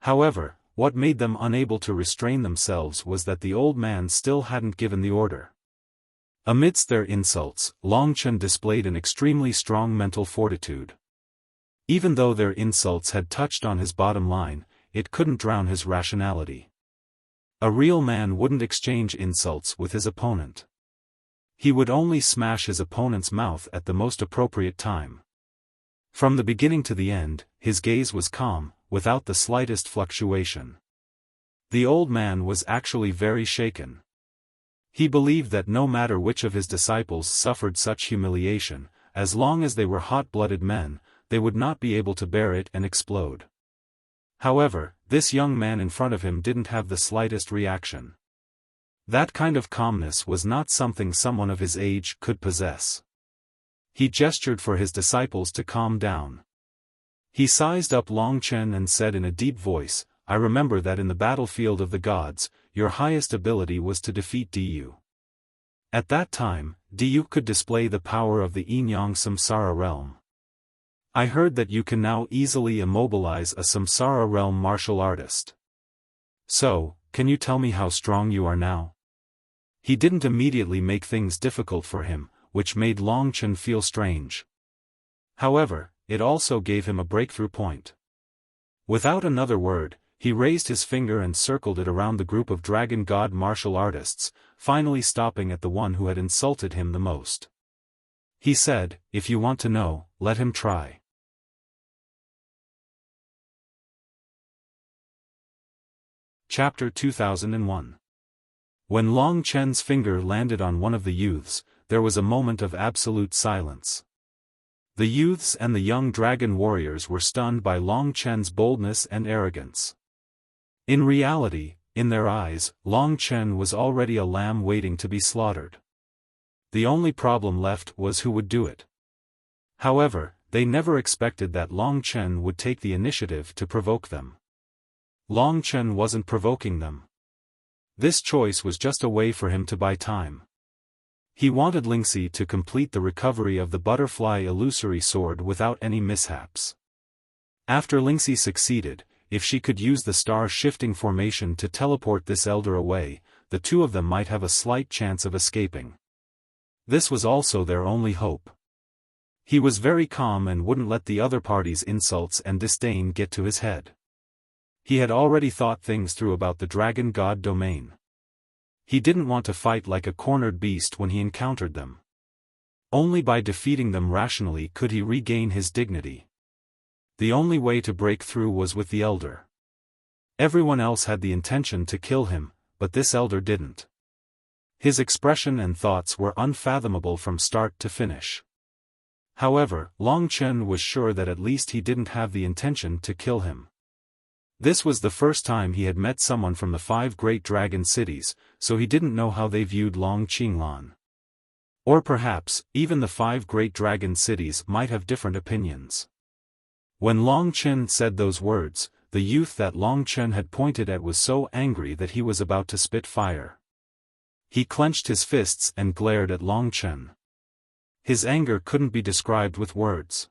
However, what made them unable to restrain themselves was that the old man still hadn't given the order. Amidst their insults, Long Chen displayed an extremely strong mental fortitude. Even though their insults had touched on his bottom line, it couldn't drown his rationality. A real man wouldn't exchange insults with his opponent. He would only smash his opponent's mouth at the most appropriate time. From the beginning to the end, his gaze was calm, without the slightest fluctuation. The old man was actually very shaken. He believed that no matter which of his disciples suffered such humiliation, as long as they were hot-blooded men, they would not be able to bear it and explode. However, this young man in front of him didn't have the slightest reaction. That kind of calmness was not something someone of his age could possess. He gestured for his disciples to calm down. He sized up Long Chen and said in a deep voice, "I remember that in the battlefield of the gods, your highest ability was to defeat Diyu. At that time, Diyu could display the power of the Yin-Yang Samsara realm. I heard that you can now easily immobilize a Samsara realm martial artist. So, can you tell me how strong you are now?" He didn't immediately make things difficult for him, which made Long Chen feel strange. However, it also gave him a breakthrough point. Without another word, he raised his finger and circled it around the group of Dragon God martial artists, finally stopping at the one who had insulted him the most. He said, "If you want to know, let him try." Chapter 2001. When Long Chen's finger landed on one of the youths, there was a moment of absolute silence. The youths and the young dragon warriors were stunned by Long Chen's boldness and arrogance. In reality, in their eyes, Long Chen was already a lamb waiting to be slaughtered. The only problem left was who would do it. However, they never expected that Long Chen would take the initiative to provoke them. Long Chen wasn't provoking them. This choice was just a way for him to buy time. He wanted Lingxi to complete the recovery of the butterfly illusory sword without any mishaps. After Lingxi succeeded, if she could use the star-shifting formation to teleport this elder away, the two of them might have a slight chance of escaping. This was also their only hope. He was very calm and wouldn't let the other party's insults and disdain get to his head. He had already thought things through about the Dragon God domain. He didn't want to fight like a cornered beast when he encountered them. Only by defeating them rationally could he regain his dignity. The only way to break through was with the elder. Everyone else had the intention to kill him, but this elder didn't. His expression and thoughts were unfathomable from start to finish. However, Long Chen was sure that at least he didn't have the intention to kill him. This was the first time he had met someone from the 5 great dragon cities, so he didn't know how they viewed Long Qinglan. Or perhaps, even the 5 great dragon cities might have different opinions. When Long Chen said those words, the youth that Long Chen had pointed at was so angry that he was about to spit fire. He clenched his fists and glared at Long Chen. His anger couldn't be described with words.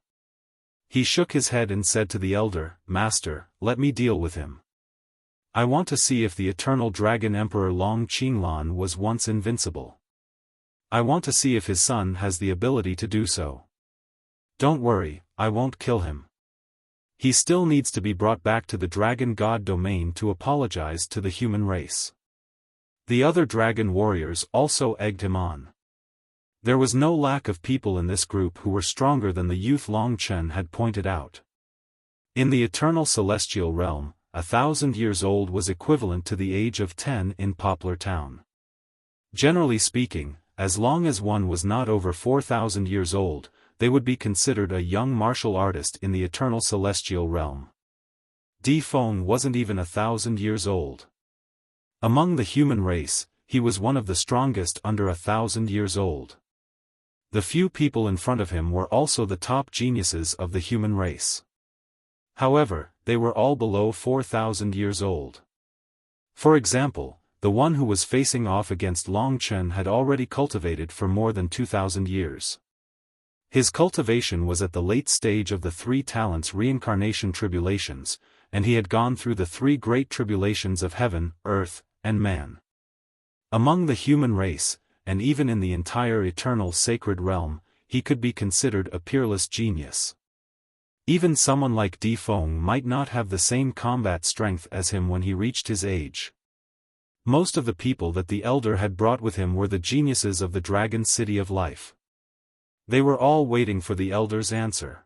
He shook his head and said to the elder, "Master, let me deal with him. I want to see if the eternal dragon emperor Long Qinglan was once invincible. I want to see if his son has the ability to do so. Don't worry, I won't kill him. He still needs to be brought back to the Dragon God domain to apologize to the human race." The other dragon warriors also egged him on. There was no lack of people in this group who were stronger than the youth Long Chen had pointed out. In the eternal celestial realm, 1,000 years old was equivalent to the age of 10 in Poplar Town. Generally speaking, as long as one was not over 4,000 years old, they would be considered a young martial artist in the eternal celestial realm. Di Feng wasn't even 1,000 years old. Among the human race, he was one of the strongest under 1,000 years old. The few people in front of him were also the top geniuses of the human race. However, they were all below 4,000 years old. For example, the one who was facing off against Long Chen had already cultivated for more than 2,000 years. His cultivation was at the late stage of the 3 talents reincarnation tribulations, and he had gone through the 3 great tribulations of heaven, earth, and man. Among the human race, and even in the entire eternal sacred realm, he could be considered a peerless genius. Even someone like Di Feng might not have the same combat strength as him when he reached his age. Most of the people that the elder had brought with him were the geniuses of the Dragon City of Life. They were all waiting for the elder's answer.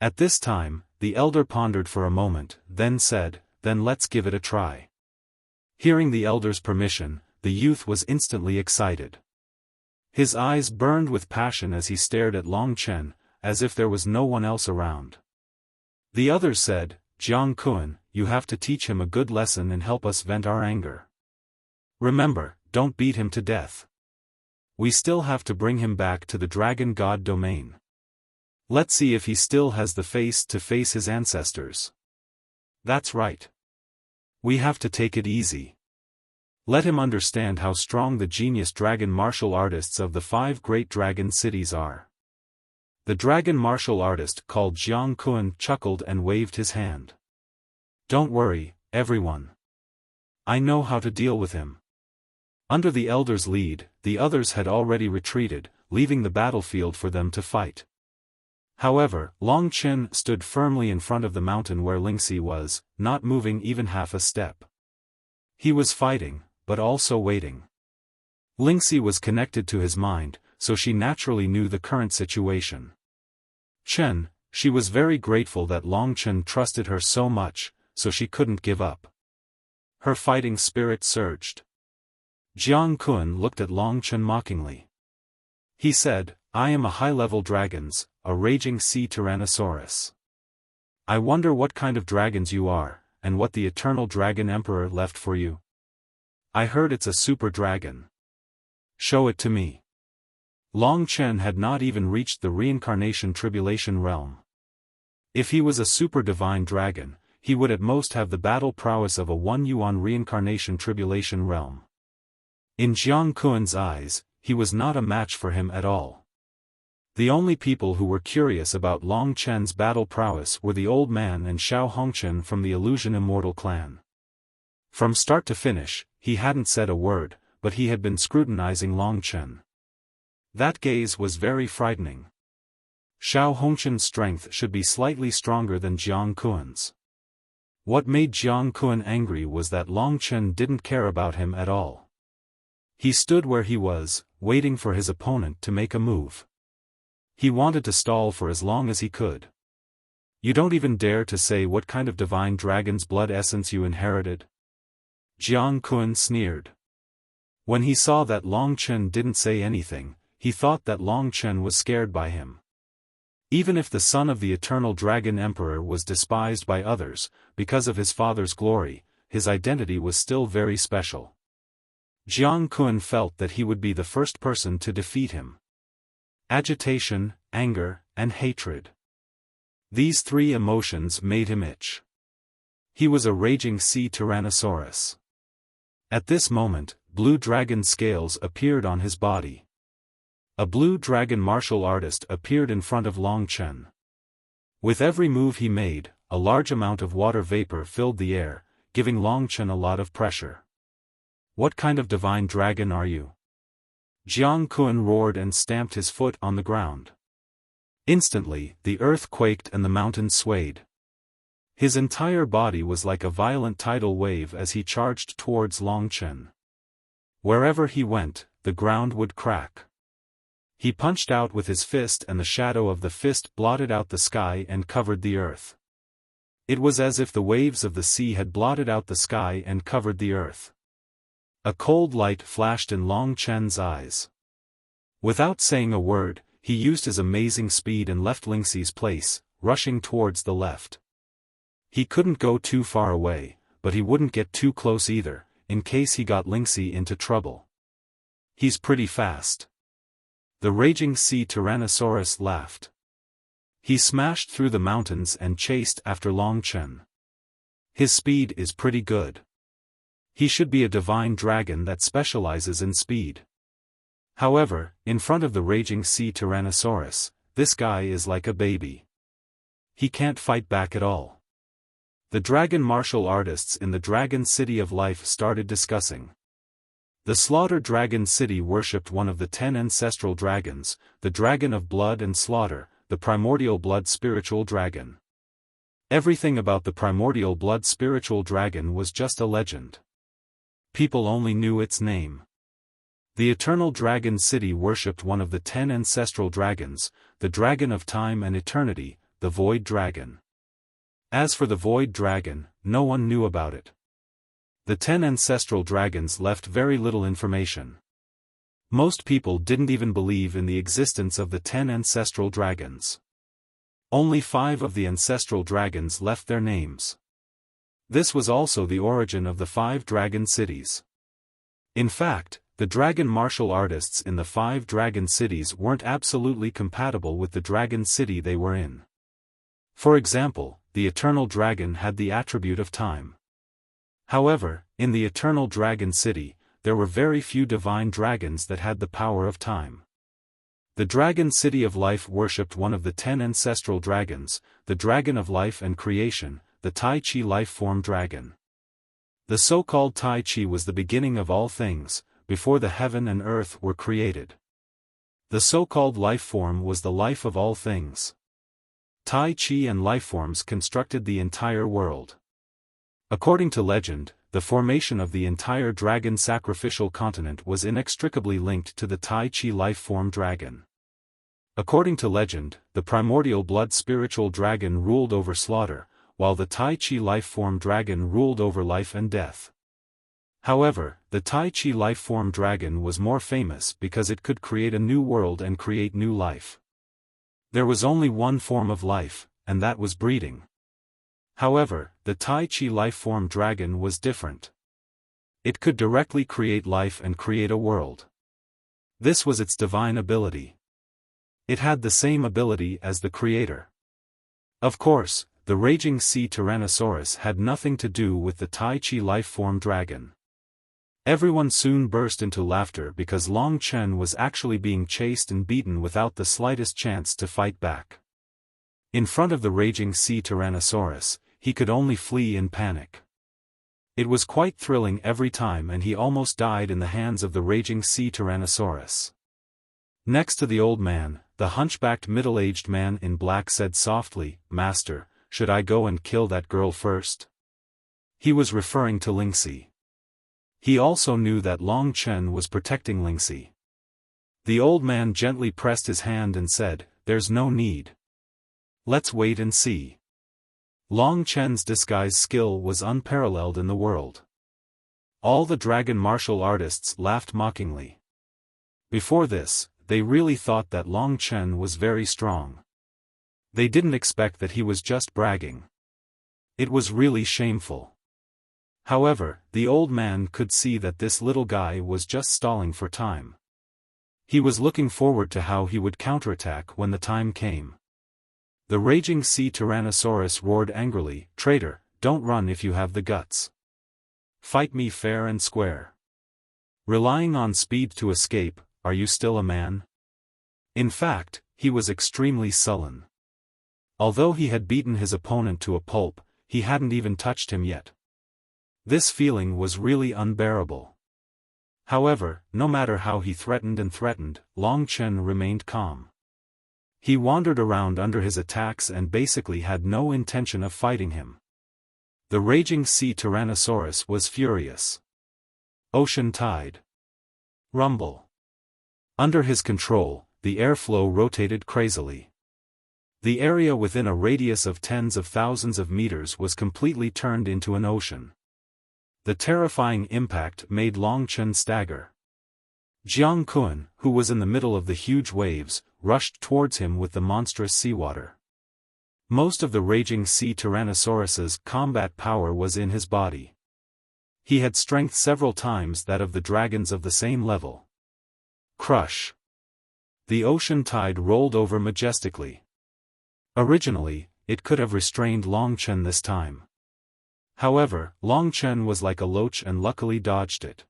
At this time, the elder pondered for a moment, then said, "Then let's give it a try." Hearing the elder's permission, the youth was instantly excited. His eyes burned with passion as he stared at Long Chen, as if there was no one else around. The others said, "Jiang Kun, you have to teach him a good lesson and help us vent our anger. Remember, don't beat him to death. We still have to bring him back to the Dragon God domain. Let's see if he still has the face to face his ancestors." "That's right. We have to take it easy. Let him understand how strong the genius dragon martial artists of the 5 great dragon cities are." The dragon martial artist called Jiang Kun chuckled and waved his hand. "Don't worry, everyone. I know how to deal with him." Under the elder's lead, the others had already retreated, leaving the battlefield for them to fight. However, Long Chen stood firmly in front of the mountain where Lingxi was, not moving even half a step. He was fighting, but also waiting. Lingxi was connected to his mind, so she naturally knew the current situation. She was very grateful that Long Chen trusted her so much, so she couldn't give up. Her fighting spirit surged. Jiang Kun looked at Long Chen mockingly. He said, "I am a high-level dragons, a raging sea tyrannosaurus. I wonder what kind of dragons you are, and what the eternal dragon emperor left for you. I heard it's a super dragon. Show it to me." Long Chen had not even reached the reincarnation tribulation realm. If he was a super divine dragon, he would at most have the battle prowess of a 1 yuan reincarnation tribulation realm. In Jiang Kuan's eyes, he was not a match for him at all. The only people who were curious about Long Chen's battle prowess were the old man and Xiao Hongchen from the Illusion Immortal clan. From start to finish, he hadn't said a word, but he had been scrutinizing Long Chen. That gaze was very frightening. Xiao Hongchen's strength should be slightly stronger than Jiang Kuan's. What made Jiang Kuan angry was that Long Chen didn't care about him at all. He stood where he was, waiting for his opponent to make a move. He wanted to stall for as long as he could. You don't even dare to say what kind of divine dragon's blood essence you inherited? Jiang Kuan sneered. When he saw that Long Chen didn't say anything, he thought that Long Chen was scared by him. Even if the son of the eternal dragon emperor was despised by others, because of his father's glory, his identity was still very special. Jiang Kuan felt that he would be the first person to defeat him. Agitation, anger, and hatred. These three emotions made him itch. He was a raging sea tyrannosaurus. At this moment, blue dragon scales appeared on his body. A blue dragon martial artist appeared in front of Long Chen. With every move he made, a large amount of water vapor filled the air, giving Long Chen a lot of pressure. What kind of divine dragon are you? Jiang Kuan roared and stamped his foot on the ground. Instantly, the earth quaked and the mountains swayed. His entire body was like a violent tidal wave as he charged towards Long Chen. Wherever he went, the ground would crack. He punched out with his fist and the shadow of the fist blotted out the sky and covered the earth. It was as if the waves of the sea had blotted out the sky and covered the earth. A cold light flashed in Long Chen's eyes. Without saying a word, he used his amazing speed and left Lingxi's place, rushing towards the left. He couldn't go too far away, but he wouldn't get too close either, in case he got Lingxi into trouble. He's pretty fast. The raging sea tyrannosaurus laughed. He smashed through the mountains and chased after Long Chen. His speed is pretty good. He should be a divine dragon that specializes in speed. However, in front of the raging sea tyrannosaurus, this guy is like a baby. He can't fight back at all. The dragon martial artists in the Dragon City of Life started discussing. The Slaughter Dragon City worshipped one of the 10 ancestral dragons, the Dragon of Blood and Slaughter, the Primordial Blood Spiritual Dragon. Everything about the Primordial Blood Spiritual Dragon was just a legend. People only knew its name. The Eternal Dragon City worshipped one of the 10 ancestral dragons, the Dragon of Time and Eternity, the Void Dragon. As for the Void Dragon, no one knew about it. The 10 ancestral dragons left very little information. Most people didn't even believe in the existence of the 10 ancestral dragons. Only 5 of the ancestral dragons left their names. This was also the origin of the 5 dragon cities. In fact, the dragon martial artists in the 5 dragon cities weren't absolutely compatible with the dragon city they were in. For example, the Eternal Dragon had the attribute of time. However, in the Eternal Dragon City, there were very few divine dragons that had the power of time. The Dragon City of Life worshipped one of the 10 ancestral dragons, the Dragon of Life and Creation, the Tai Chi Life Form Dragon. The so-called Tai Chi was the beginning of all things, before the heaven and earth were created. The so-called life form was the life of all things. Tai Chi and life forms constructed the entire world. According to legend, the formation of the entire dragon sacrificial continent was inextricably linked to the Tai Chi life form dragon. According to legend, the primordial blood spiritual dragon ruled over slaughter, while the Tai Chi life form dragon ruled over life and death. However, the Tai Chi life form dragon was more famous because it could create a new world and create new life. There was only one form of life, and that was breeding. However, the Tai Chi life form dragon was different. It could directly create life and create a world. This was its divine ability. It had the same ability as the Creator. Of course, the raging sea Tyrannosaurus had nothing to do with the Tai Chi life-form dragon. Everyone soon burst into laughter because Long Chen was actually being chased and beaten without the slightest chance to fight back. In front of the raging sea Tyrannosaurus, he could only flee in panic. It was quite thrilling every time, and he almost died in the hands of the raging sea Tyrannosaurus. Next to the old man, the hunchbacked middle-aged man in black said softly, "Master, should I go and kill that girl first?" He was referring to Lingxi. He also knew that Long Chen was protecting Lingxi. The old man gently pressed his hand and said, "There's no need. Let's wait and see." Long Chen's disguise skill was unparalleled in the world. All the dragon martial artists laughed mockingly. Before this, they really thought that Long Chen was very strong. They didn't expect that he was just bragging. It was really shameful. However, the old man could see that this little guy was just stalling for time. He was looking forward to how he would counterattack when the time came. The raging sea Tyrannosaurus roared angrily, "Traitor, don't run if you have the guts. Fight me fair and square. Relying on speed to escape, are you still a man?" In fact, he was extremely sullen. Although he had beaten his opponent to a pulp, he hadn't even touched him yet. This feeling was really unbearable. However, no matter how he threatened and threatened, Long Chen remained calm. He wandered around under his attacks and basically had no intention of fighting him. The raging sea Tyrannosaurus was furious. Ocean tide. Rumble. Under his control, the airflow rotated crazily. The area within a radius of tens of thousands of meters was completely turned into an ocean. The terrifying impact made Long Chen stagger. Jiang Kun, who was in the middle of the huge waves, rushed towards him with the monstrous seawater. Most of the raging sea Tyrannosaurus's combat power was in his body. He had strength several times that of the dragons of the same level. Crush. The ocean tide rolled over majestically. Originally, it could have restrained Long Chen this time. However, Long Chen was like a loach and luckily dodged it.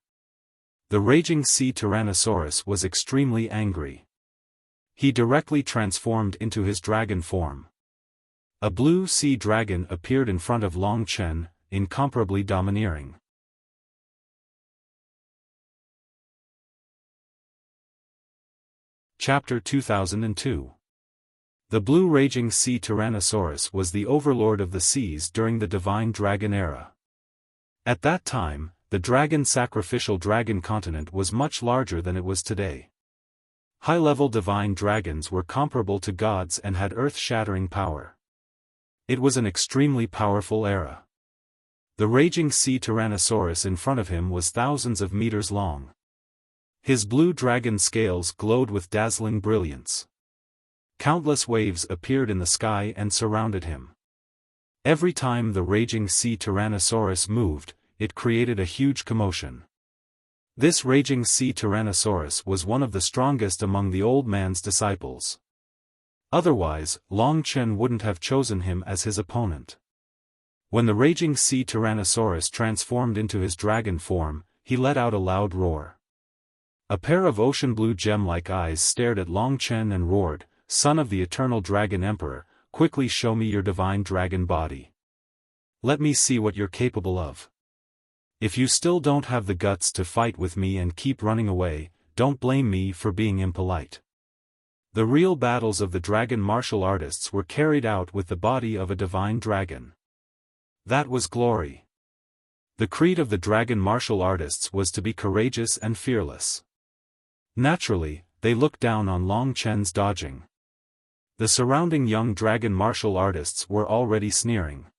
The raging sea Tyrannosaurus was extremely angry. He directly transformed into his dragon form. A blue sea dragon appeared in front of Long Chen, incomparably domineering. Chapter 2002. The blue raging sea Tyrannosaurus was the overlord of the seas during the Divine Dragon era. At that time, the dragon sacrificial dragon continent was much larger than it was today. High-level divine dragons were comparable to gods and had earth-shattering power. It was an extremely powerful era. The raging sea Tyrannosaurus in front of him was thousands of meters long. His blue dragon scales glowed with dazzling brilliance. Countless waves appeared in the sky and surrounded him. Every time the raging sea Tyrannosaurus moved, it created a huge commotion. This raging sea Tyrannosaurus was one of the strongest among the old man's disciples. Otherwise, Long Chen wouldn't have chosen him as his opponent. When the raging sea Tyrannosaurus transformed into his dragon form, he let out a loud roar. A pair of ocean blue gem-like eyes stared at Long Chen and roared, "Son of the eternal dragon emperor, quickly show me your divine dragon body. Let me see what you're capable of. If you still don't have the guts to fight with me and keep running away, don't blame me for being impolite." The real battles of the dragon martial artists were carried out with the body of a divine dragon. That was glory. The creed of the dragon martial artists was to be courageous and fearless. Naturally, they looked down on Long Chen's dodging. The surrounding young dragon martial artists were already sneering.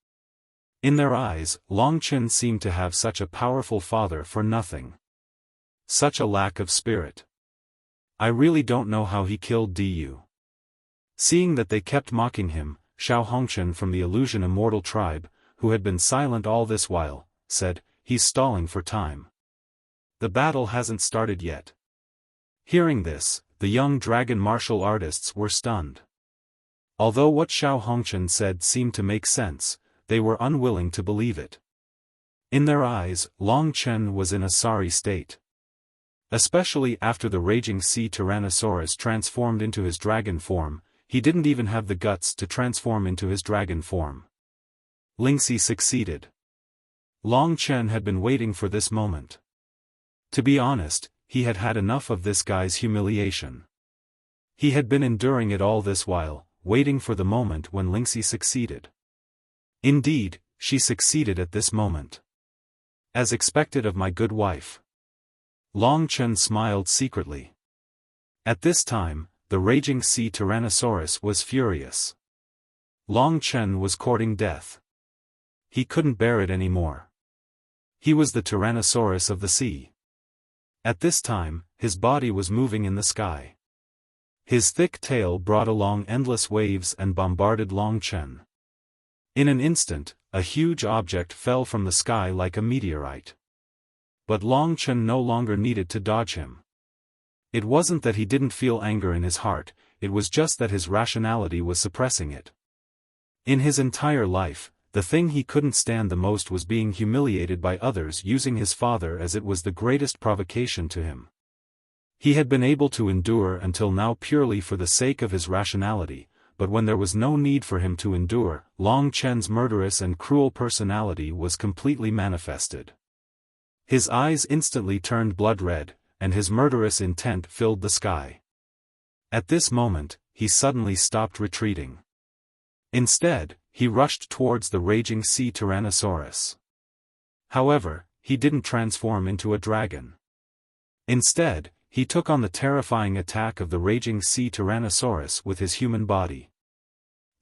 In their eyes, Long Chen seemed to have such a powerful father for nothing. Such a lack of spirit. I really don't know how he killed Du. Seeing that they kept mocking him, Xiao Hongchen from the Illusion Immortal tribe, who had been silent all this while, said, "He's stalling for time. The battle hasn't started yet." Hearing this, the young dragon martial artists were stunned. Although what Xiao Hongchen said seemed to make sense, they were unwilling to believe it. In their eyes, Long Chen was in a sorry state. Especially after the raging sea Tyrannosaurus transformed into his dragon form, he didn't even have the guts to transform into his dragon form. Lingxi succeeded. Long Chen had been waiting for this moment. To be honest, he had had enough of this guy's humiliation. He had been enduring it all this while, waiting for the moment when Lingxi succeeded. Indeed, she succeeded at this moment. As expected of my good wife. Long Chen smiled secretly. At this time, the raging sea Tyrannosaurus was furious. Long Chen was courting death. He couldn't bear it anymore. He was the Tyrannosaurus of the sea. At this time, his body was moving in the sky. His thick tail brought along endless waves and bombarded Long Chen. In an instant, a huge object fell from the sky like a meteorite. But Long Chen no longer needed to dodge him. It wasn't that he didn't feel anger in his heart, it was just that his rationality was suppressing it. In his entire life, the thing he couldn't stand the most was being humiliated by others using his father as it was the greatest provocation to him. He had been able to endure until now purely for the sake of his rationality, but when there was no need for him to endure, Long Chen's murderous and cruel personality was completely manifested. His eyes instantly turned blood red, and his murderous intent filled the sky. At this moment, he suddenly stopped retreating. Instead, he rushed towards the raging sea Tyrannosaurus. However, he didn't transform into a dragon. Instead, he took on the terrifying attack of the raging sea Tyrannosaurus with his human body.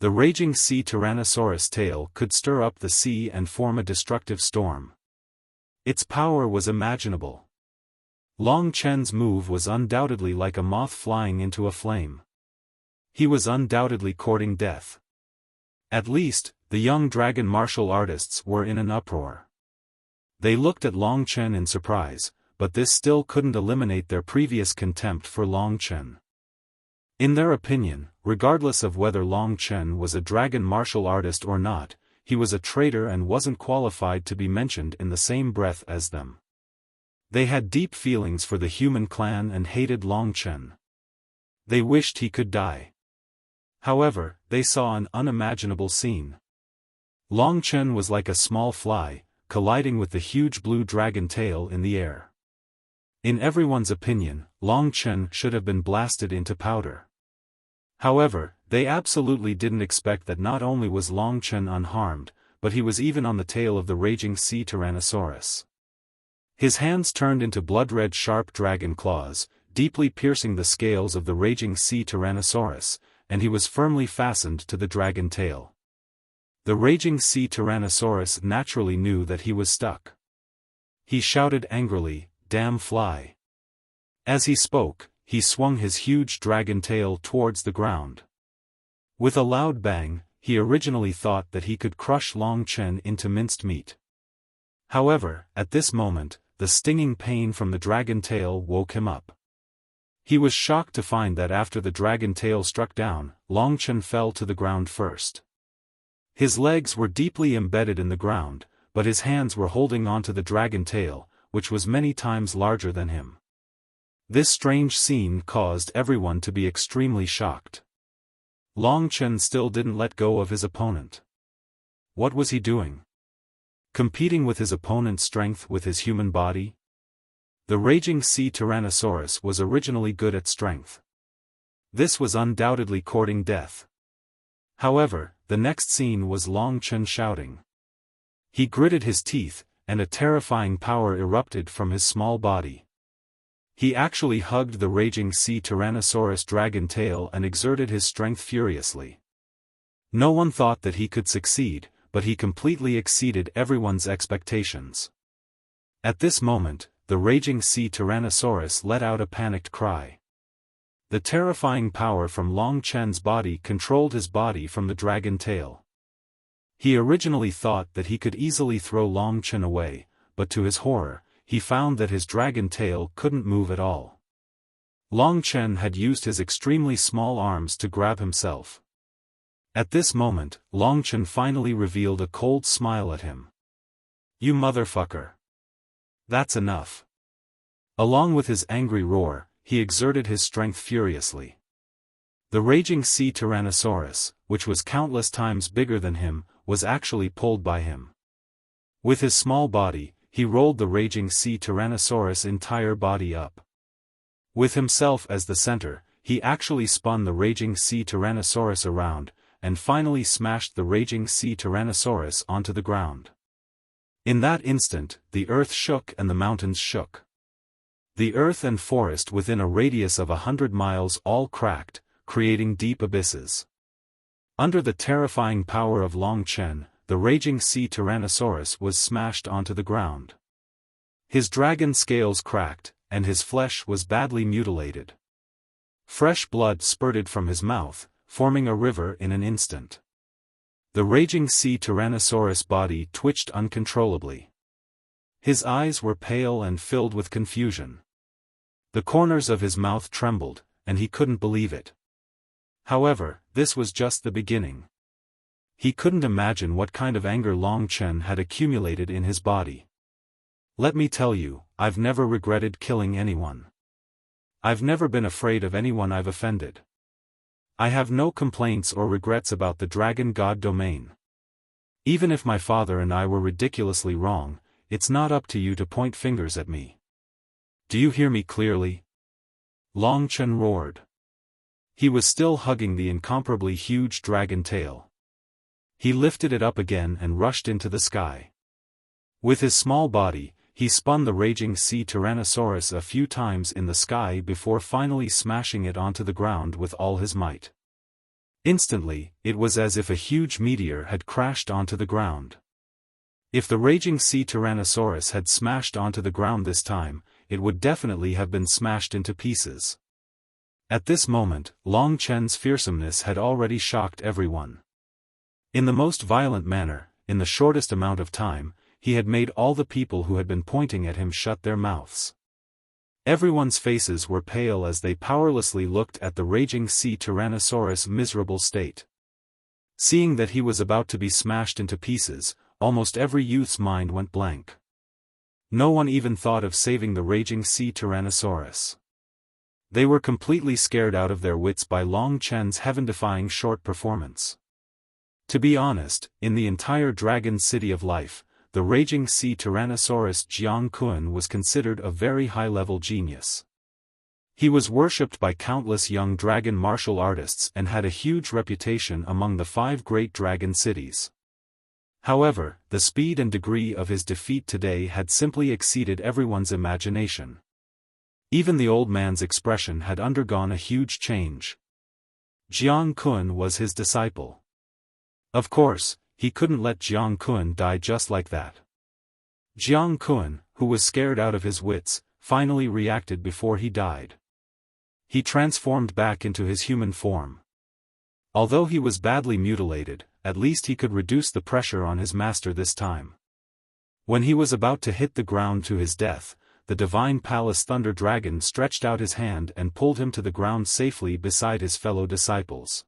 The raging sea Tyrannosaurus' tail could stir up the sea and form a destructive storm. Its power was imaginable. Long Chen's move was undoubtedly like a moth flying into a flame. He was undoubtedly courting death. At least, the young dragon martial artists were in an uproar. They looked at Long Chen in surprise, but this still couldn't eliminate their previous contempt for Long Chen. In their opinion, regardless of whether Long Chen was a dragon martial artist or not, he was a traitor and wasn't qualified to be mentioned in the same breath as them. They had deep feelings for the human clan and hated Long Chen. They wished he could die. However, they saw an unimaginable scene. Long Chen was like a small fly, colliding with the huge blue dragon tail in the air. In everyone's opinion, Long Chen should have been blasted into powder. However, they absolutely didn't expect that not only was Long Chen unharmed, but he was even on the tail of the raging sea Tyrannosaurus. His hands turned into blood-red sharp dragon claws, deeply piercing the scales of the raging sea Tyrannosaurus, and he was firmly fastened to the dragon tail. The raging sea Tyrannosaurus naturally knew that he was stuck. He shouted angrily, "Damn fly!" As he spoke, he swung his huge dragon tail towards the ground. With a loud bang, he originally thought that he could crush Long Chen into minced meat. However, at this moment, the stinging pain from the dragon tail woke him up. He was shocked to find that after the dragon tail struck down, Long Chen fell to the ground first. His legs were deeply embedded in the ground, but his hands were holding onto the dragon tail, which was many times larger than him. This strange scene caused everyone to be extremely shocked. Long Chen still didn't let go of his opponent. What was he doing? Competing with his opponent's strength with his human body? The raging sea Tyrannosaurus was originally good at strength. This was undoubtedly courting death. However, the next scene was Long Chen shouting. He gritted his teeth, and a terrifying power erupted from his small body. He actually hugged the raging sea Tyrannosaurus dragon tail and exerted his strength furiously. No one thought that he could succeed, but he completely exceeded everyone's expectations. At this moment, the raging sea Tyrannosaurus let out a panicked cry. The terrifying power from Long Chen's body controlled his body from the dragon tail. He originally thought that he could easily throw Long Chen away, but to his horror, he found that his dragon tail couldn't move at all. Long Chen had used his extremely small arms to grab himself. At this moment, Long Chen finally revealed a cold smile at him. "You motherfucker. That's enough." Along with his angry roar, he exerted his strength furiously. The raging sea Tyrannosaurus, which was countless times bigger than him, was actually pulled by him. With his small body, he rolled the raging sea Tyrannosaurus' entire body up. With himself as the center, he actually spun the raging sea Tyrannosaurus around, and finally smashed the raging sea Tyrannosaurus onto the ground. In that instant, the earth shook and the mountains shook. The earth and forest within a radius of 100 miles all cracked, creating deep abysses. Under the terrifying power of Long Chen, the raging sea Tyrannosaurus was smashed onto the ground. His dragon scales cracked, and his flesh was badly mutilated. Fresh blood spurted from his mouth, forming a river in an instant. The raging sea Tyrannosaurus body twitched uncontrollably. His eyes were pale and filled with confusion. The corners of his mouth trembled, and he couldn't believe it. However, this was just the beginning. He couldn't imagine what kind of anger Long Chen had accumulated in his body. "Let me tell you, I've never regretted killing anyone. I've never been afraid of anyone I've offended. I have no complaints or regrets about the Dragon God domain. Even if my father and I were ridiculously wrong, it's not up to you to point fingers at me. Do you hear me clearly?" Long Chen roared. He was still hugging the incomparably huge dragon tail. He lifted it up again and rushed into the sky. With his small body, he spun the raging sea Tyrannosaurus a few times in the sky before finally smashing it onto the ground with all his might. Instantly, it was as if a huge meteor had crashed onto the ground. If the raging sea Tyrannosaurus had smashed onto the ground this time, it would definitely have been smashed into pieces. At this moment, Long Chen's fearsomeness had already shocked everyone. In the most violent manner, in the shortest amount of time, he had made all the people who had been pointing at him shut their mouths. Everyone's faces were pale as they powerlessly looked at the raging sea Tyrannosaurus' miserable state. Seeing that he was about to be smashed into pieces, almost every youth's mind went blank. No one even thought of saving the raging sea Tyrannosaurus. They were completely scared out of their wits by Long Chen's heaven-defying short performance. To be honest, in the entire Dragon City of Life, the raging sea Tyrannosaurus Jiang Kun was considered a very high-level genius. He was worshipped by countless young dragon martial artists and had a huge reputation among the 5 great dragon cities. However, the speed and degree of his defeat today had simply exceeded everyone's imagination. Even the old man's expression had undergone a huge change. Jiang Kun was his disciple. Of course, he couldn't let Jiang Kun die just like that. Jiang Kun, who was scared out of his wits, finally reacted before he died. He transformed back into his human form. Although he was badly mutilated, at least he could reduce the pressure on his master this time. When he was about to hit the ground to his death, the Divine Palace Thunder Dragon stretched out his hand and pulled him to the ground safely beside his fellow disciples.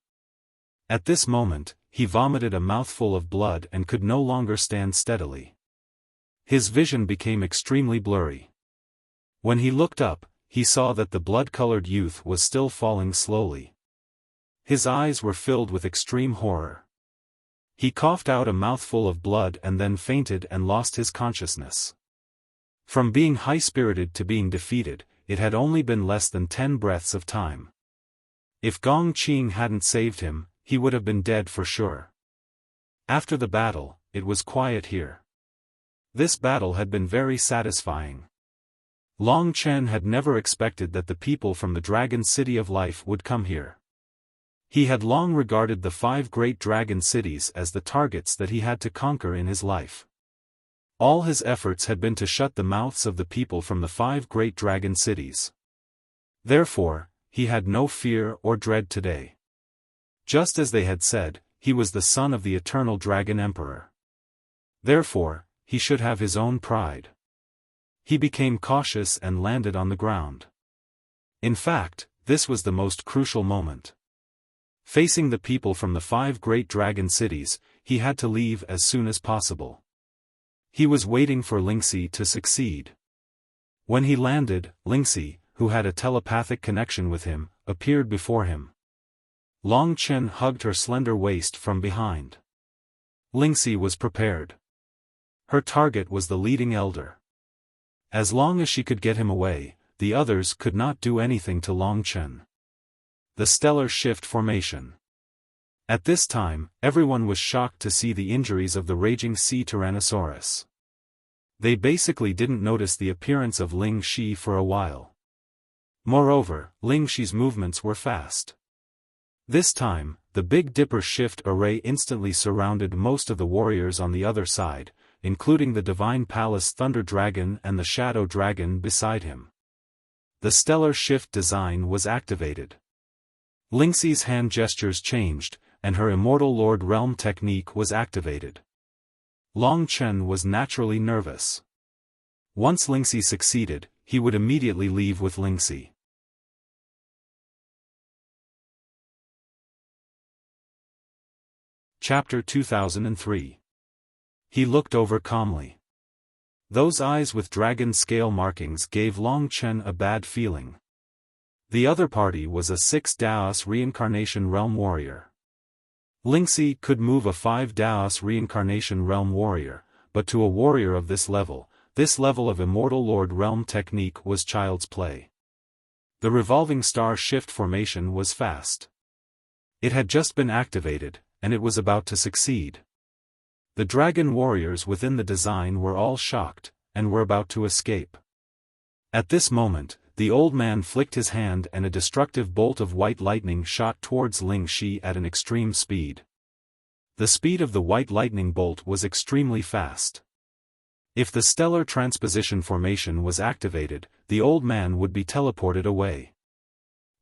At this moment, he vomited a mouthful of blood and could no longer stand steadily. His vision became extremely blurry. When he looked up, he saw that the blood-colored youth was still falling slowly. His eyes were filled with extreme horror. He coughed out a mouthful of blood and then fainted and lost his consciousness. From being high-spirited to being defeated, it had only been less than 10 breaths of time. If Gong Qing hadn't saved him, he would have been dead for sure. After the battle, it was quiet here. This battle had been very satisfying. Long Chen had never expected that the people from the Dragon City of Life would come here. He had long regarded the 5 great dragon cities as the targets that he had to conquer in his life. All his efforts had been to shut the mouths of the people from the 5 great dragon cities. Therefore, he had no fear or dread today. Just as they had said, he was the son of the eternal Dragon Emperor. Therefore, he should have his own pride. He became cautious and landed on the ground. In fact, this was the most crucial moment. Facing the people from the 5 great dragon cities, he had to leave as soon as possible. He was waiting for Lingxi to succeed. When he landed, Lingxi, who had a telepathic connection with him, appeared before him. Long Chen hugged her slender waist from behind. Lingxi was prepared. Her target was the leading elder. As long as she could get him away, the others could not do anything to Long Chen. The stellar shift formation. At this time, everyone was shocked to see the injuries of the raging sea Tyrannosaurus. They basically didn't notice the appearance of Ling Shi for a while. Moreover, Ling Shi's movements were fast. This time, the Big Dipper shift array instantly surrounded most of the warriors on the other side, including the Divine Palace Thunder Dragon and the Shadow Dragon beside him. The stellar shift design was activated. Lingxi's hand gestures changed, and her Immortal Lord Realm technique was activated. Long Chen was naturally nervous. Once Lingxi succeeded, he would immediately leave with Lingxi. Chapter 2003. He looked over calmly. Those eyes with dragon scale markings gave Long Chen a bad feeling. The other party was a 6 Daos Reincarnation Realm Warrior. Lingxi could move a 5 Daos Reincarnation Realm Warrior, but to a warrior of this level of Immortal Lord Realm technique was child's play. The revolving star shift formation was fast. It had just been activated, and it was about to succeed. The dragon warriors within the design were all shocked, and were about to escape. At this moment, the old man flicked his hand and a destructive bolt of white lightning shot towards Ling Shi at an extreme speed. The speed of the white lightning bolt was extremely fast. If the stellar transposition formation was activated, the old man would be teleported away.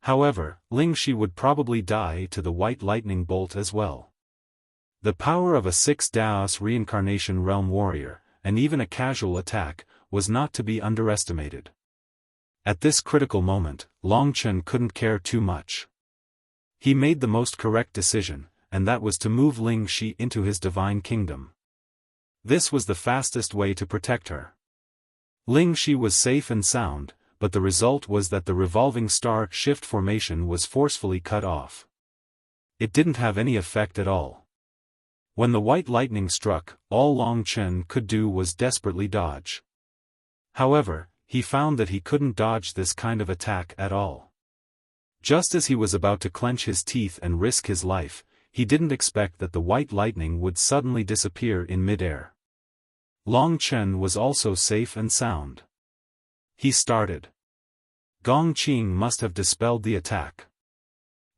However, Ling Shi would probably die to the white lightning bolt as well. The power of a 6 Daos Reincarnation Realm Warrior, and even a casual attack, was not to be underestimated. At this critical moment, Long Chen couldn't care too much. He made the most correct decision, and that was to move Ling Shi into his divine kingdom. This was the fastest way to protect her. Ling Shi was safe and sound, but the result was that the revolving star shift formation was forcefully cut off. It didn't have any effect at all. When the white lightning struck, all Long Chen could do was desperately dodge. However, he found that he couldn't dodge this kind of attack at all. Just as he was about to clench his teeth and risk his life, he didn't expect that the white lightning would suddenly disappear in midair. Long Chen was also safe and sound. He started. Gong Qing must have dispelled the attack.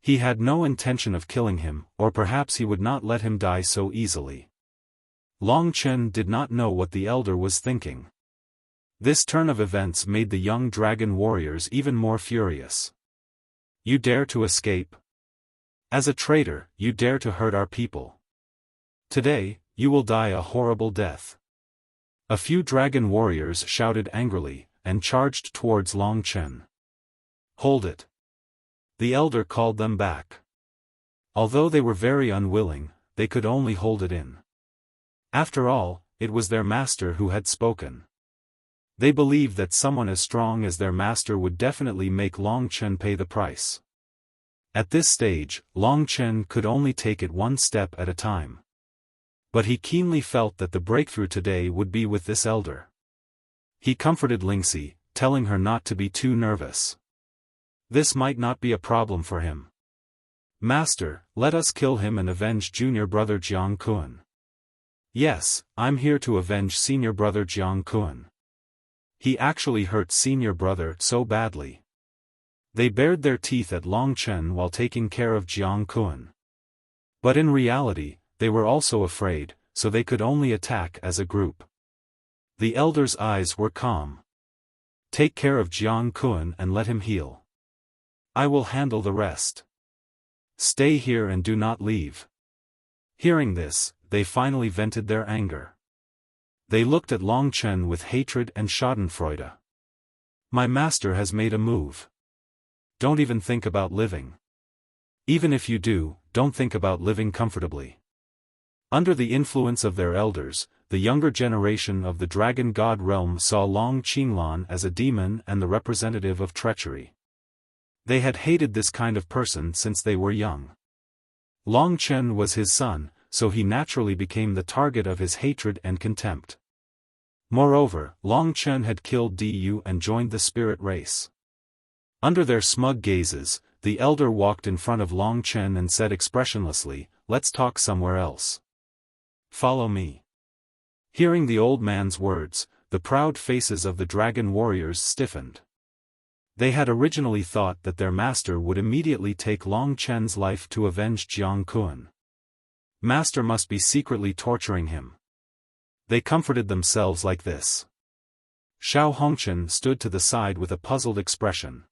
He had no intention of killing him, or perhaps he would not let him die so easily. Long Chen did not know what the elder was thinking. This turn of events made the young dragon warriors even more furious. You dare to escape? As a traitor, you dare to hurt our people. Today, you will die a horrible death. A few dragon warriors shouted angrily, and charged towards Long Chen. Hold it. The elder called them back. Although they were very unwilling, they could only hold it in. After all, it was their master who had spoken. They believed that someone as strong as their master would definitely make Long Chen pay the price. At this stage, Long Chen could only take it one step at a time. But he keenly felt that the breakthrough today would be with this elder. He comforted Lingxi, telling her not to be too nervous. This might not be a problem for him. Master, let us kill him and avenge junior brother Jiang Kun. Yes, I'm here to avenge senior brother Jiang Kun. He actually hurt senior brother so badly. They bared their teeth at Long Chen while taking care of Jiang Kun. But in reality, they were also afraid, so they could only attack as a group. The elder's eyes were calm. Take care of Jiang Kun and let him heal. I will handle the rest. Stay here and do not leave. Hearing this, they finally vented their anger. They looked at Long Chen with hatred and schadenfreude. My master has made a move. don't even think about living. Even if you do, don't think about living comfortably. Under the influence of their elders, the younger generation of the Dragon God realm saw Long Qinglan as a demon and the representative of treachery. They had hated this kind of person since they were young. Long Chen was his son, so he naturally became the target of his hatred and contempt. Moreover, Long Chen had killed Du and joined the spirit race. Under their smug gazes, the elder walked in front of Long Chen and said expressionlessly, "Let's talk somewhere else. Follow me." Hearing the old man's words, the proud faces of the dragon warriors stiffened. They had originally thought that their master would immediately take Long Chen's life to avenge Jiang Kun. Master must be secretly torturing him. They comforted themselves like this. Xiao Hongchen stood to the side with a puzzled expression.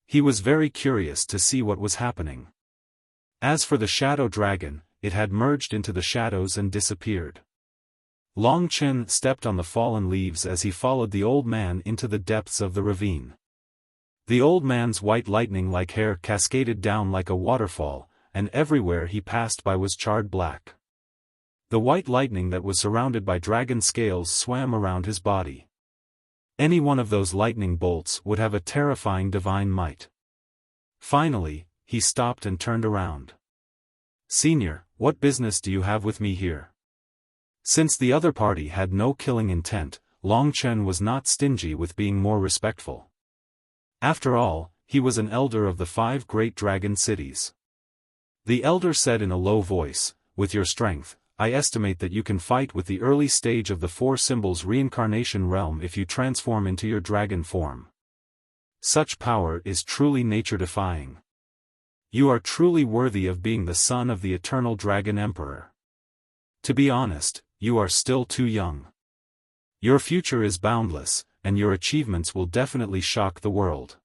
He was very curious to see what was happening. As for the shadow dragon, it had merged into the shadows and disappeared. Long Chen stepped on the fallen leaves as he followed the old man into the depths of the ravine. The old man's white lightning-like hair cascaded down like a waterfall, and everywhere he passed by was charred black. The white lightning that was surrounded by dragon scales swam around his body. Any one of those lightning bolts would have a terrifying divine might. Finally, he stopped and turned around. "Senior, what business do you have with me here?" Since the other party had no killing intent, Long Chen was not stingy with being more respectful. After all, he was an elder of the 5 great dragon cities. The elder said in a low voice, "With your strength, I estimate that you can fight with the early stage of the 4 symbols reincarnation realm if you transform into your dragon form. Such power is truly nature-defying. You are truly worthy of being the son of the eternal dragon emperor. To be honest, you are still too young. Your future is boundless, and your achievements will definitely shock the world.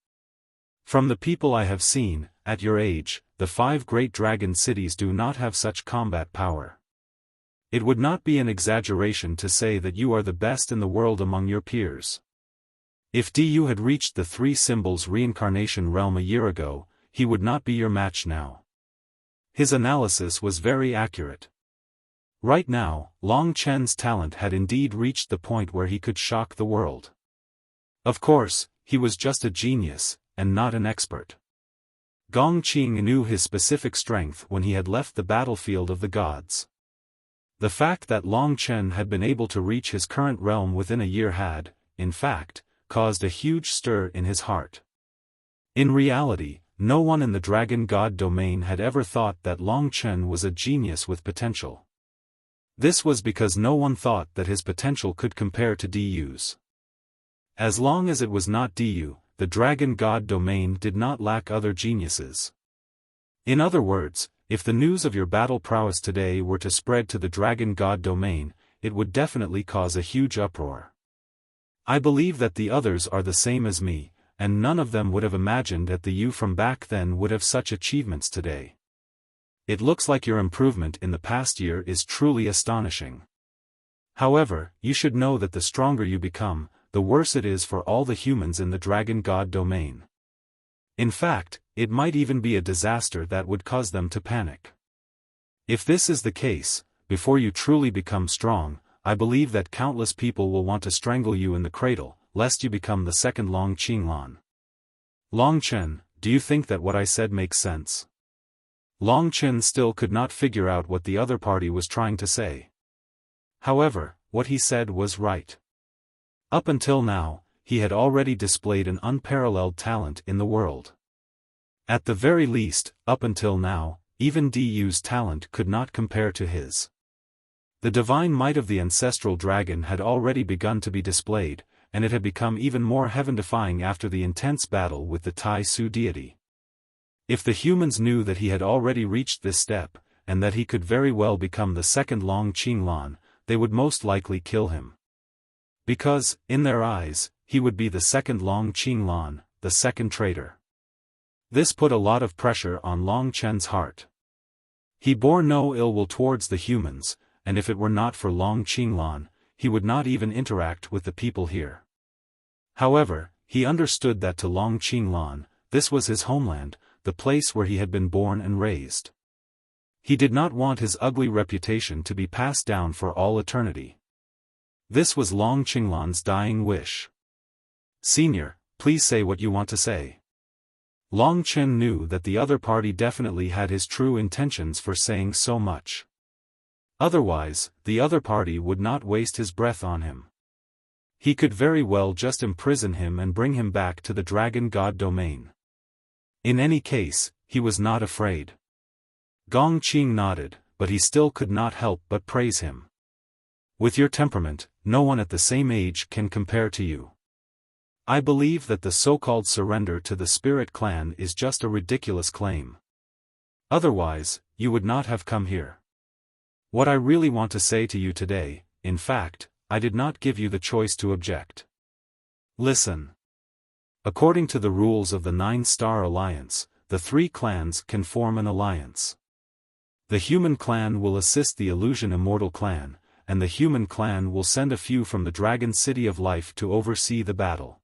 From the people I have seen, at your age, the 5 great dragon cities do not have such combat power. It would not be an exaggeration to say that you are the best in the world among your peers. If Du had reached the 3 symbols reincarnation realm a year ago, he would not be your match now." His analysis was very accurate. Right now, Long Chen's talent had indeed reached the point where he could shock the world. Of course, he was just a genius, and not an expert. Gong Qing knew his specific strength when he had left the battlefield of the gods. The fact that Long Chen had been able to reach his current realm within a year had, in fact, caused a huge stir in his heart. In reality, no one in the Dragon God domain had ever thought that Long Chen was a genius with potential. This was because no one thought that his potential could compare to Du's. As long as it was not Du, the Dragon God domain did not lack other geniuses. In other words, if the news of your battle prowess today were to spread to the Dragon God domain, it would definitely cause a huge uproar. I believe that the others are the same as me, and none of them would have imagined that the you from back then would have such achievements today. It looks like your improvement in the past year is truly astonishing. However, you should know that the stronger you become, the worse it is for all the humans in the Dragon God domain. In fact, it might even be a disaster that would cause them to panic. If this is the case, before you truly become strong, I believe that countless people will want to strangle you in the cradle, lest you become the second Long Qinglan. Long Chen, do you think that what I said makes sense? Long Chen still could not figure out what the other party was trying to say. However, what he said was right. Up until now, he had already displayed an unparalleled talent in the world. At the very least, up until now, even Du's talent could not compare to his. The divine might of the ancestral dragon had already begun to be displayed, and it had become even more heaven-defying after the intense battle with the Tai Su deity. If the humans knew that he had already reached this step, and that he could very well become the second Long Qinglan, they would most likely kill him. Because, in their eyes, he would be the second Long Qinglan, the second traitor. This put a lot of pressure on Long Chen's heart. He bore no ill will towards the humans, and if it were not for Long Qinglan, he would not even interact with the people here. However, he understood that to Long Qinglan, this was his homeland, the place where he had been born and raised. He did not want his ugly reputation to be passed down for all eternity. This was Long Qinglan's dying wish. "Senior, please say what you want to say." Long Chen knew that the other party definitely had his true intentions for saying so much. Otherwise, the other party would not waste his breath on him. He could very well just imprison him and bring him back to the Dragon God domain. In any case, he was not afraid. Gong Qing nodded, but he still could not help but praise him. "With your temperament, no one at the same age can compare to you. I believe that the so-called surrender to the Spirit Clan is just a ridiculous claim. Otherwise, you would not have come here. What I really want to say to you today, in fact, I did not give you the choice to object. Listen. According to the rules of the 9-Star Alliance, the 3 clans can form an alliance. The Human Clan will assist the Illusion Immortal Clan, and the Human Clan will send a few from the Dragon City of Life to oversee the battle.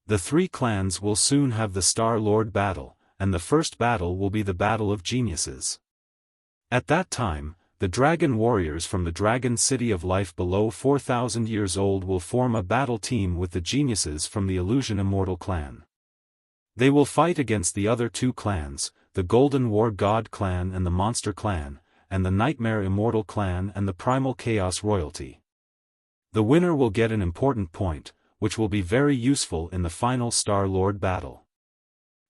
The 3 clans will soon have the Star Lord battle, and the first battle will be the Battle of Geniuses. At that time, the Dragon Warriors from the Dragon City of Life below 4,000 years old will form a battle team with the Geniuses from the Illusion Immortal Clan. They will fight against the other 2 clans, the Golden War God Clan and the Monster Clan, and the Nightmare Immortal Clan and the Primal Chaos Royalty. The winner will get an important point, which will be very useful in the final Star Lord battle.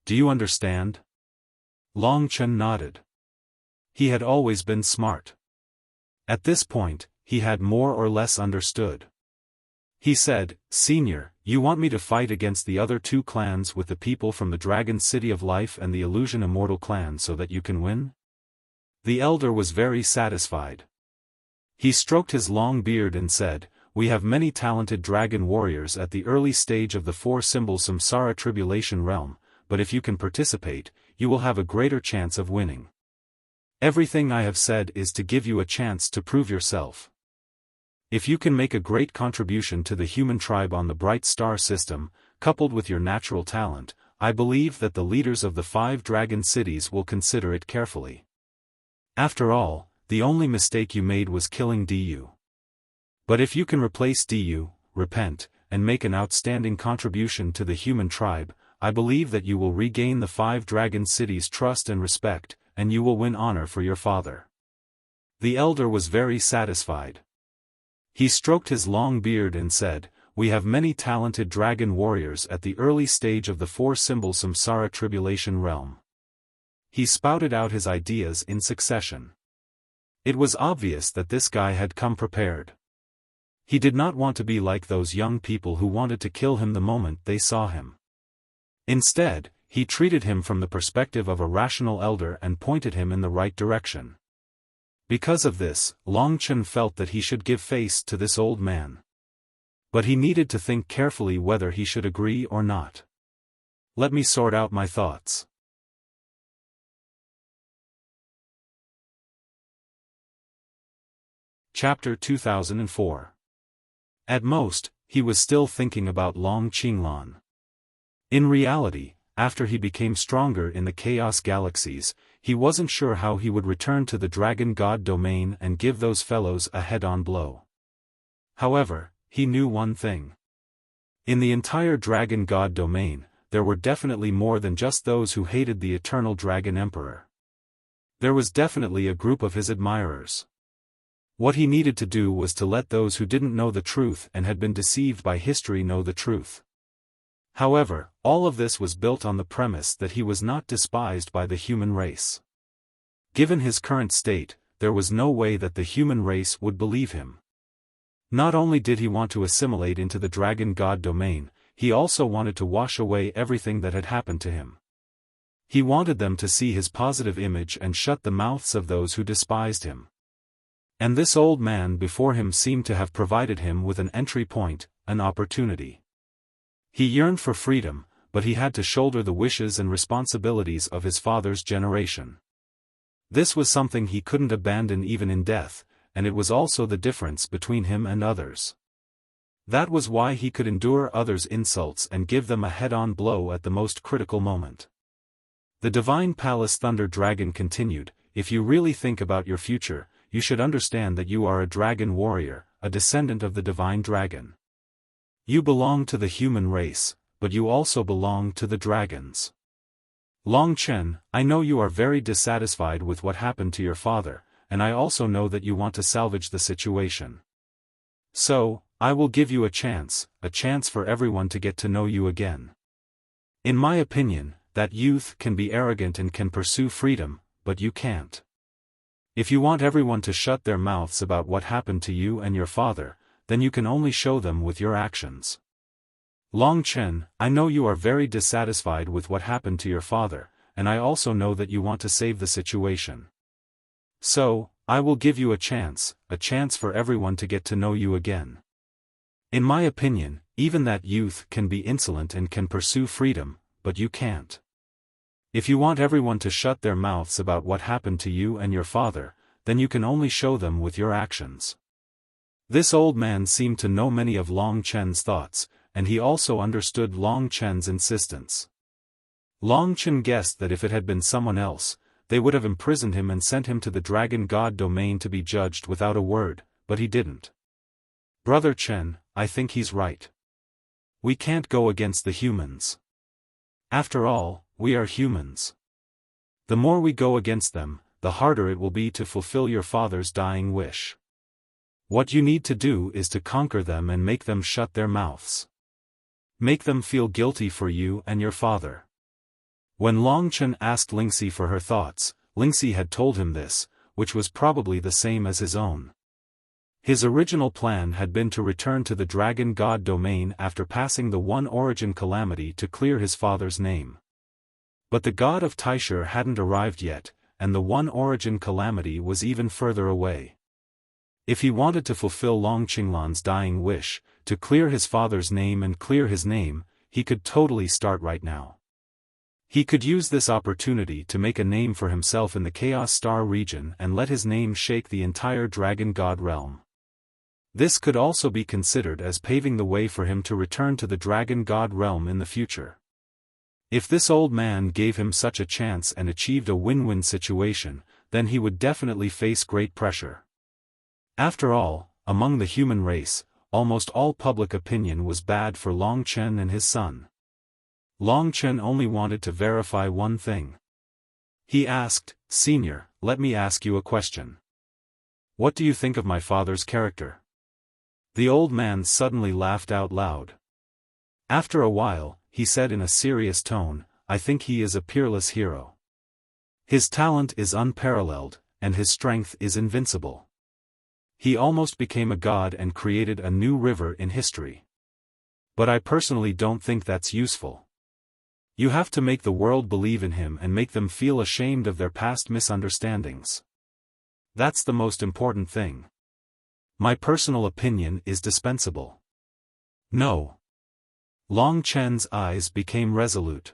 Do you understand? Long Chen nodded. He had always been smart. At this point, he had more or less understood. He said, "Senior, you want me to fight against the other 2 clans with the people from the Dragon City of Life and the Illusion Immortal Clan so that you can win?" The elder was very satisfied. He stroked his long beard and said, "We have many talented dragon warriors at the early stage of the 4-symbol Samsara Tribulation realm, but if you can participate, you will have a greater chance of winning. Everything I have said is to give you a chance to prove yourself. If you can make a great contribution to the human tribe on the Bright Star system, coupled with your natural talent, I believe that the leaders of the 5 dragon cities will consider it carefully. After all, the only mistake you made was killing Du. But if you can replace Du, repent, and make an outstanding contribution to the human tribe, I believe that you will regain the 5 dragon cities' trust and respect, and you will win honor for your father." The elder was very satisfied. He stroked his long beard and said, "We have many talented dragon warriors at the early stage of the 4-symbol Samsara Tribulation realm." He spouted out his ideas in succession. It was obvious that this guy had come prepared. He did not want to be like those young people who wanted to kill him the moment they saw him. Instead, he treated him from the perspective of a rational elder and pointed him in the right direction. Because of this, Long Chen felt that he should give face to this old man. But he needed to think carefully whether he should agree or not. Let me sort out my thoughts. Chapter 2004. At most, he was still thinking about Long Qinglan. In reality, after he became stronger in the Chaos Galaxies, he wasn't sure how he would return to the Dragon God domain and give those fellows a head-on blow. However, he knew one thing. In the entire Dragon God domain, there were definitely more than just those who hated the Eternal Dragon Emperor. There was definitely a group of his admirers. What he needed to do was to let those who didn't know the truth and had been deceived by history know the truth. However, all of this was built on the premise that he was not despised by the human race. Given his current state, there was no way that the human race would believe him. Not only did he want to assimilate into the Dragon God domain, he also wanted to wash away everything that had happened to him. He wanted them to see his positive image and shut the mouths of those who despised him. And this old man before him seemed to have provided him with an entry point, an opportunity. He yearned for freedom, but he had to shoulder the wishes and responsibilities of his father's generation. This was something he couldn't abandon even in death, and it was also the difference between him and others. That was why he could endure others' insults and give them a head-on blow at the most critical moment. The Divine Palace Thunder Dragon continued, "If you really think about your future, you should understand that you are a dragon warrior, a descendant of the Divine Dragon. You belong to the human race, but you also belong to the dragons. Long Chen, I know you are very dissatisfied with what happened to your father, and I also know that you want to salvage the situation. So, I will give you a chance for everyone to get to know you again. In my opinion, that youth can be arrogant and can pursue freedom, but you can't. If you want everyone to shut their mouths about what happened to you and your father, then you can only show them with your actions. Long Chen, I know you are very dissatisfied with what happened to your father, and I also know that you want to save the situation. So, I will give you a chance for everyone to get to know you again. In my opinion, even that youth can be insolent and can pursue freedom, but you can't. If you want everyone to shut their mouths about what happened to you and your father, then you can only show them with your actions." This old man seemed to know many of Long Chen's thoughts, and he also understood Long Chen's insistence. Long Chen guessed that if it had been someone else, they would have imprisoned him and sent him to the Dragon God domain to be judged without a word, but he didn't. "Brother Chen, I think he's right. We can't go against the humans. After all, we are humans. The more we go against them, the harder it will be to fulfill your father's dying wish. What you need to do is to conquer them and make them shut their mouths. Make them feel guilty for you and your father." When Long Chen asked Lingxi for her thoughts, Lingxi had told him this, which was probably the same as his own. His original plan had been to return to the Dragon God domain after passing the One Origin calamity to clear his father's name. But the god of Taisher hadn't arrived yet, and the One Origin calamity was even further away. If he wanted to fulfill Long Qinglan's dying wish, to clear his father's name and clear his name, he could totally start right now. He could use this opportunity to make a name for himself in the Chaos Star region and let his name shake the entire Dragon God realm. This could also be considered as paving the way for him to return to the Dragon God realm in the future. If this old man gave him such a chance and achieved a win-win situation, then he would definitely face great pressure. After all, among the human race, almost all public opinion was bad for Long Chen and his son. Long Chen only wanted to verify one thing. He asked, "Senior, let me ask you a question. What do you think of my father's character?" The old man suddenly laughed out loud. After a while, he said in a serious tone, "I think he is a peerless hero. His talent is unparalleled, and his strength is invincible. He almost became a god and created a new river in history. But I personally don't think that's useful. You have to make the world believe in him and make them feel ashamed of their past misunderstandings. That's the most important thing. My personal opinion is dispensable." "No." Long Chen's eyes became resolute.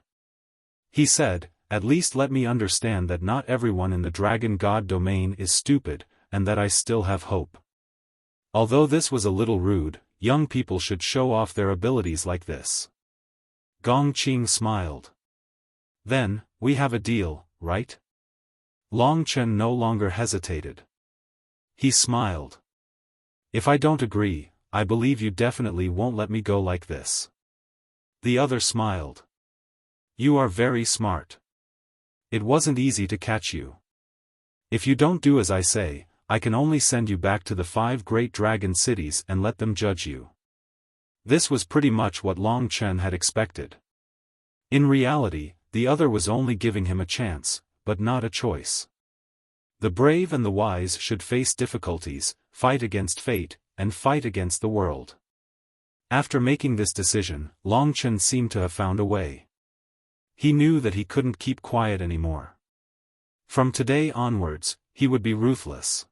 He said, "At least let me understand that not everyone in the Dragon God domain is stupid, and that I still have hope. Although this was a little rude, young people should show off their abilities like this." Gong Qing smiled. "Then, we have a deal, right?" Long Chen no longer hesitated. He smiled. "If I don't agree, I believe you definitely won't let me go like this." The other smiled. "You are very smart. It wasn't easy to catch you. If you don't do as I say, I can only send you back to the 5 great dragon cities and let them judge you." This was pretty much what Long Chen had expected. In reality, the other was only giving him a chance, but not a choice. The brave and the wise should face difficulties, fight against fate, and fight against the world. After making this decision, Long Chen seemed to have found a way. He knew that he couldn't keep quiet anymore. From today onwards, he would be ruthless.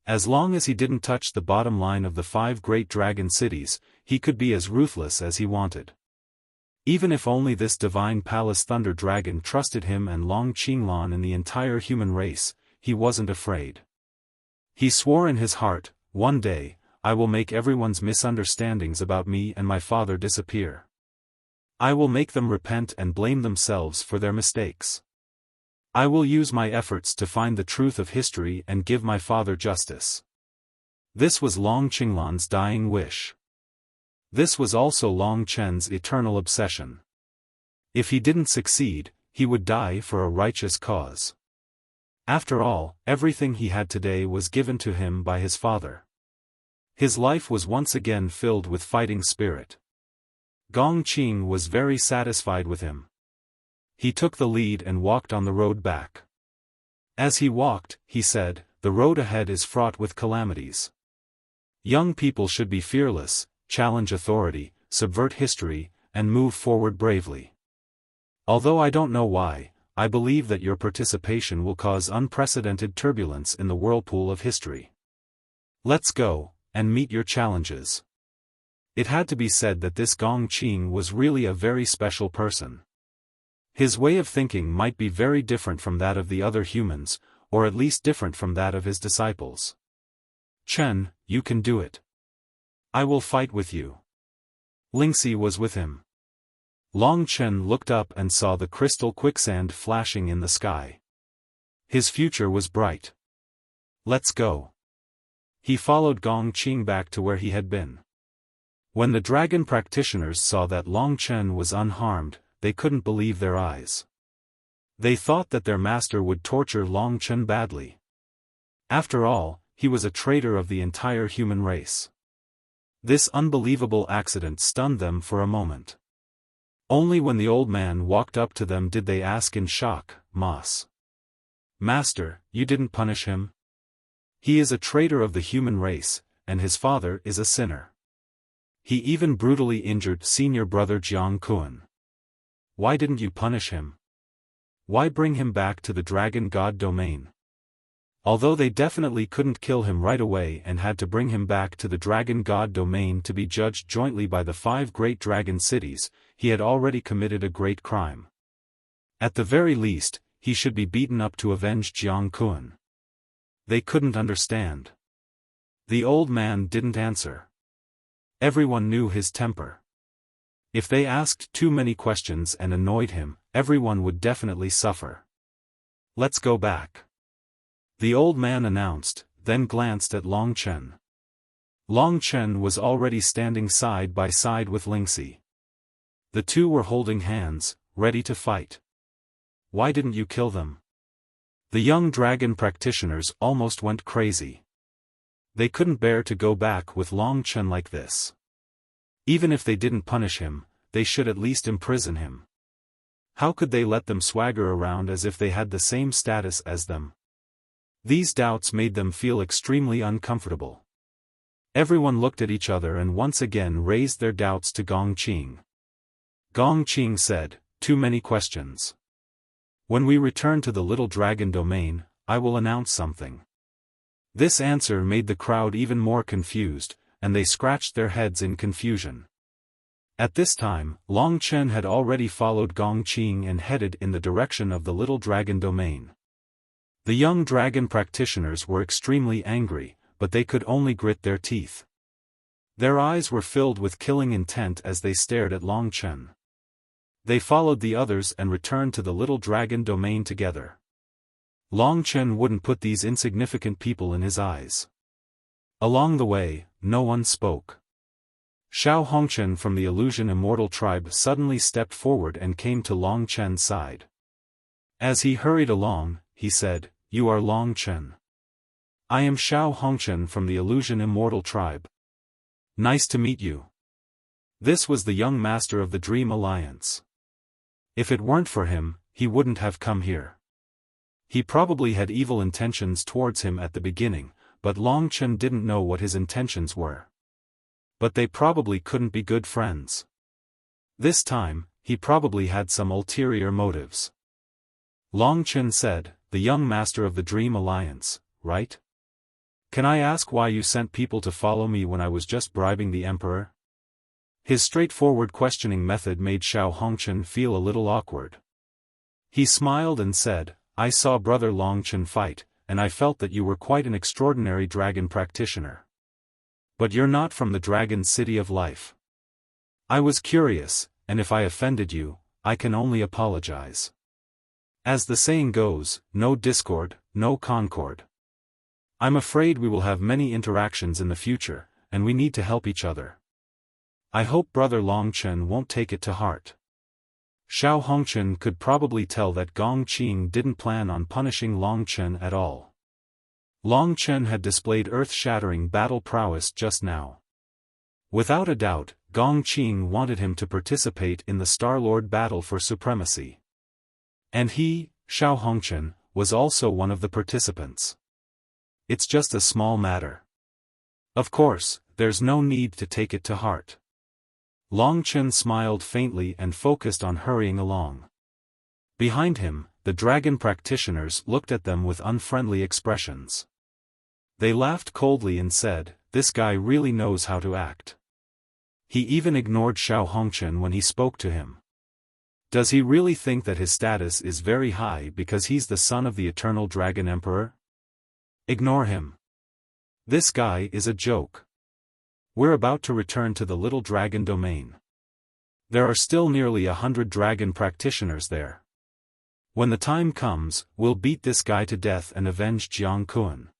As long as he didn't touch the bottom line of the 5 great dragon cities, he could be as ruthless as he wanted. Even if only this Divine Palace Thunder Dragon trusted him and Long Qinglan and the entire human race, he wasn't afraid. He swore in his heart, "One day, I will make everyone's misunderstandings about me and my father disappear. I will make them repent and blame themselves for their mistakes. I will use my efforts to find the truth of history and give my father justice. This was Long Qinglan's dying wish. This was also Long Chen's eternal obsession. If he didn't succeed, he would die for a righteous cause. After all, everything he had today was given to him by his father. His life was once again filled with fighting spirit. Gong Qing was very satisfied with him. He took the lead and walked on the road back. As he walked, he said, "The road ahead is fraught with calamities. Young people should be fearless, challenge authority, subvert history, and move forward bravely. Although I don't know why, I believe that your participation will cause unprecedented turbulence in the whirlpool of history. Let's go, and meet your challenges." It had to be said that this Gong Qing was really a very special person. His way of thinking might be very different from that of the other humans, or at least different from that of his disciples. "Chen, you can do it. I will fight with you." Lingxi was with him. Long Chen looked up and saw the crystal quicksand flashing in the sky. His future was bright. "Let's go." He followed Gong Qing back to where he had been. When the dragon practitioners saw that Long Chen was unharmed, they couldn't believe their eyes. They thought that their master would torture Long Chen badly. After all, he was a traitor of the entire human race. This unbelievable accident stunned them for a moment. Only when the old man walked up to them did they ask in shock, Master, you didn't punish him? He is a traitor of the human race, and his father is a sinner. He even brutally injured senior brother Jiang Kuan. Why didn't you punish him? Why bring him back to the Dragon God domain?" Although they definitely couldn't kill him right away and had to bring him back to the Dragon God domain to be judged jointly by the 5 great dragon cities, he had already committed a great crime. At the very least, he should be beaten up to avenge Jiang Kuan. They couldn't understand. The old man didn't answer. Everyone knew his temper. If they asked too many questions and annoyed him, everyone would definitely suffer. "Let's go back," the old man announced, then glanced at Long Chen. Long Chen was already standing side by side with Lingxi. The two were holding hands, ready to fight. "Why didn't you kill them?" The young dragon practitioners almost went crazy. They couldn't bear to go back with Long Chen like this. Even if they didn't punish him, they should at least imprison him. How could they let them swagger around as if they had the same status as them? These doubts made them feel extremely uncomfortable. Everyone looked at each other and once again raised their doubts to Gong Qing. Gong Qing said, "Too many questions. When we return to the little dragon domain, I will announce something." This answer made the crowd even more confused, and they scratched their heads in confusion. At this time, Long Chen had already followed Gong Qing and headed in the direction of the little dragon domain. The young dragon practitioners were extremely angry, but they could only grit their teeth. Their eyes were filled with killing intent as they stared at Long Chen. They followed the others and returned to the little dragon domain together. Long Chen wouldn't put these insignificant people in his eyes. Along the way, no one spoke. Xiao Hongchen from the Illusion Immortal tribe suddenly stepped forward and came to Long Chen's side. As he hurried along, he said, "You are Long Chen." "I am Xiao Hongchen from the Illusion Immortal tribe. Nice to meet you." This was the young master of the Dream Alliance. If it weren't for him, he wouldn't have come here. He probably had evil intentions towards him at the beginning, but Long Chen didn't know what his intentions were. But they probably couldn't be good friends. This time, he probably had some ulterior motives. Long Chen said, "The young master of the Dream Alliance, right? Can I ask why you sent people to follow me when I was just bribing the emperor?" His straightforward questioning method made Xiao Hongchen feel a little awkward. He smiled and said, "I saw brother Long Chen fight, and I felt that you were quite an extraordinary dragon practitioner. But you're not from the Dragon City of Life. I was curious, and if I offended you, I can only apologize. As the saying goes, no discord, no concord. I'm afraid we will have many interactions in the future, and we need to help each other. I hope Brother Longchen won't take it to heart. Xiao Hongchen could probably tell that Gong Qing didn't plan on punishing Longchen at all. Longchen had displayed earth-shattering battle prowess just now. Without a doubt, Gong Qing wanted him to participate in the Star-Lord battle for supremacy. And he, Xiao Hongchen, was also one of the participants. It's just a small matter. Of course, there's no need to take it to heart. Longchen smiled faintly and focused on hurrying along. Behind him, the dragon practitioners looked at them with unfriendly expressions. They laughed coldly and said, "This guy really knows how to act." He even ignored Xiao Hongchen when he spoke to him. Does he really think that his status is very high because he's the son of the Eternal Dragon Emperor? Ignore him. This guy is a joke. We're about to return to the Little Dragon domain. There are still nearly 100 dragon practitioners there. When the time comes, we'll beat this guy to death and avenge Jiang Kun.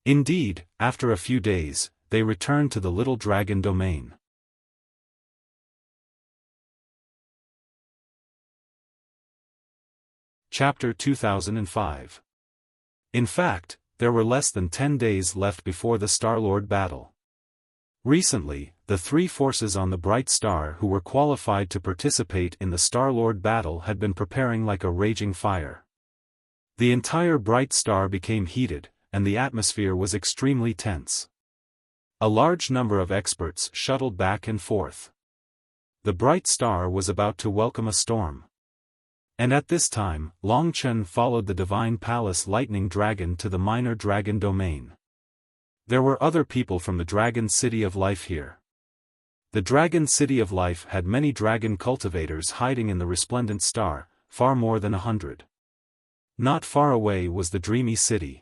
Indeed, after a few days, they returned to the Little Dragon domain. Chapter 2005. In fact, there were less than 10 days left before the Star-Lord battle. Recently, the three forces on the Bright Star who were qualified to participate in the Star-Lord battle had been preparing like a raging fire. The entire Bright Star became heated, and the atmosphere was extremely tense. A large number of experts shuttled back and forth. The Bright Star was about to welcome a storm. And at this time, Longchen followed the Divine Palace Lightning Dragon to the Minor Dragon domain. There were other people from the Dragon City of Life here. The Dragon City of Life had many dragon cultivators hiding in the resplendent star, far more than 100. Not far away was the Dreamy City.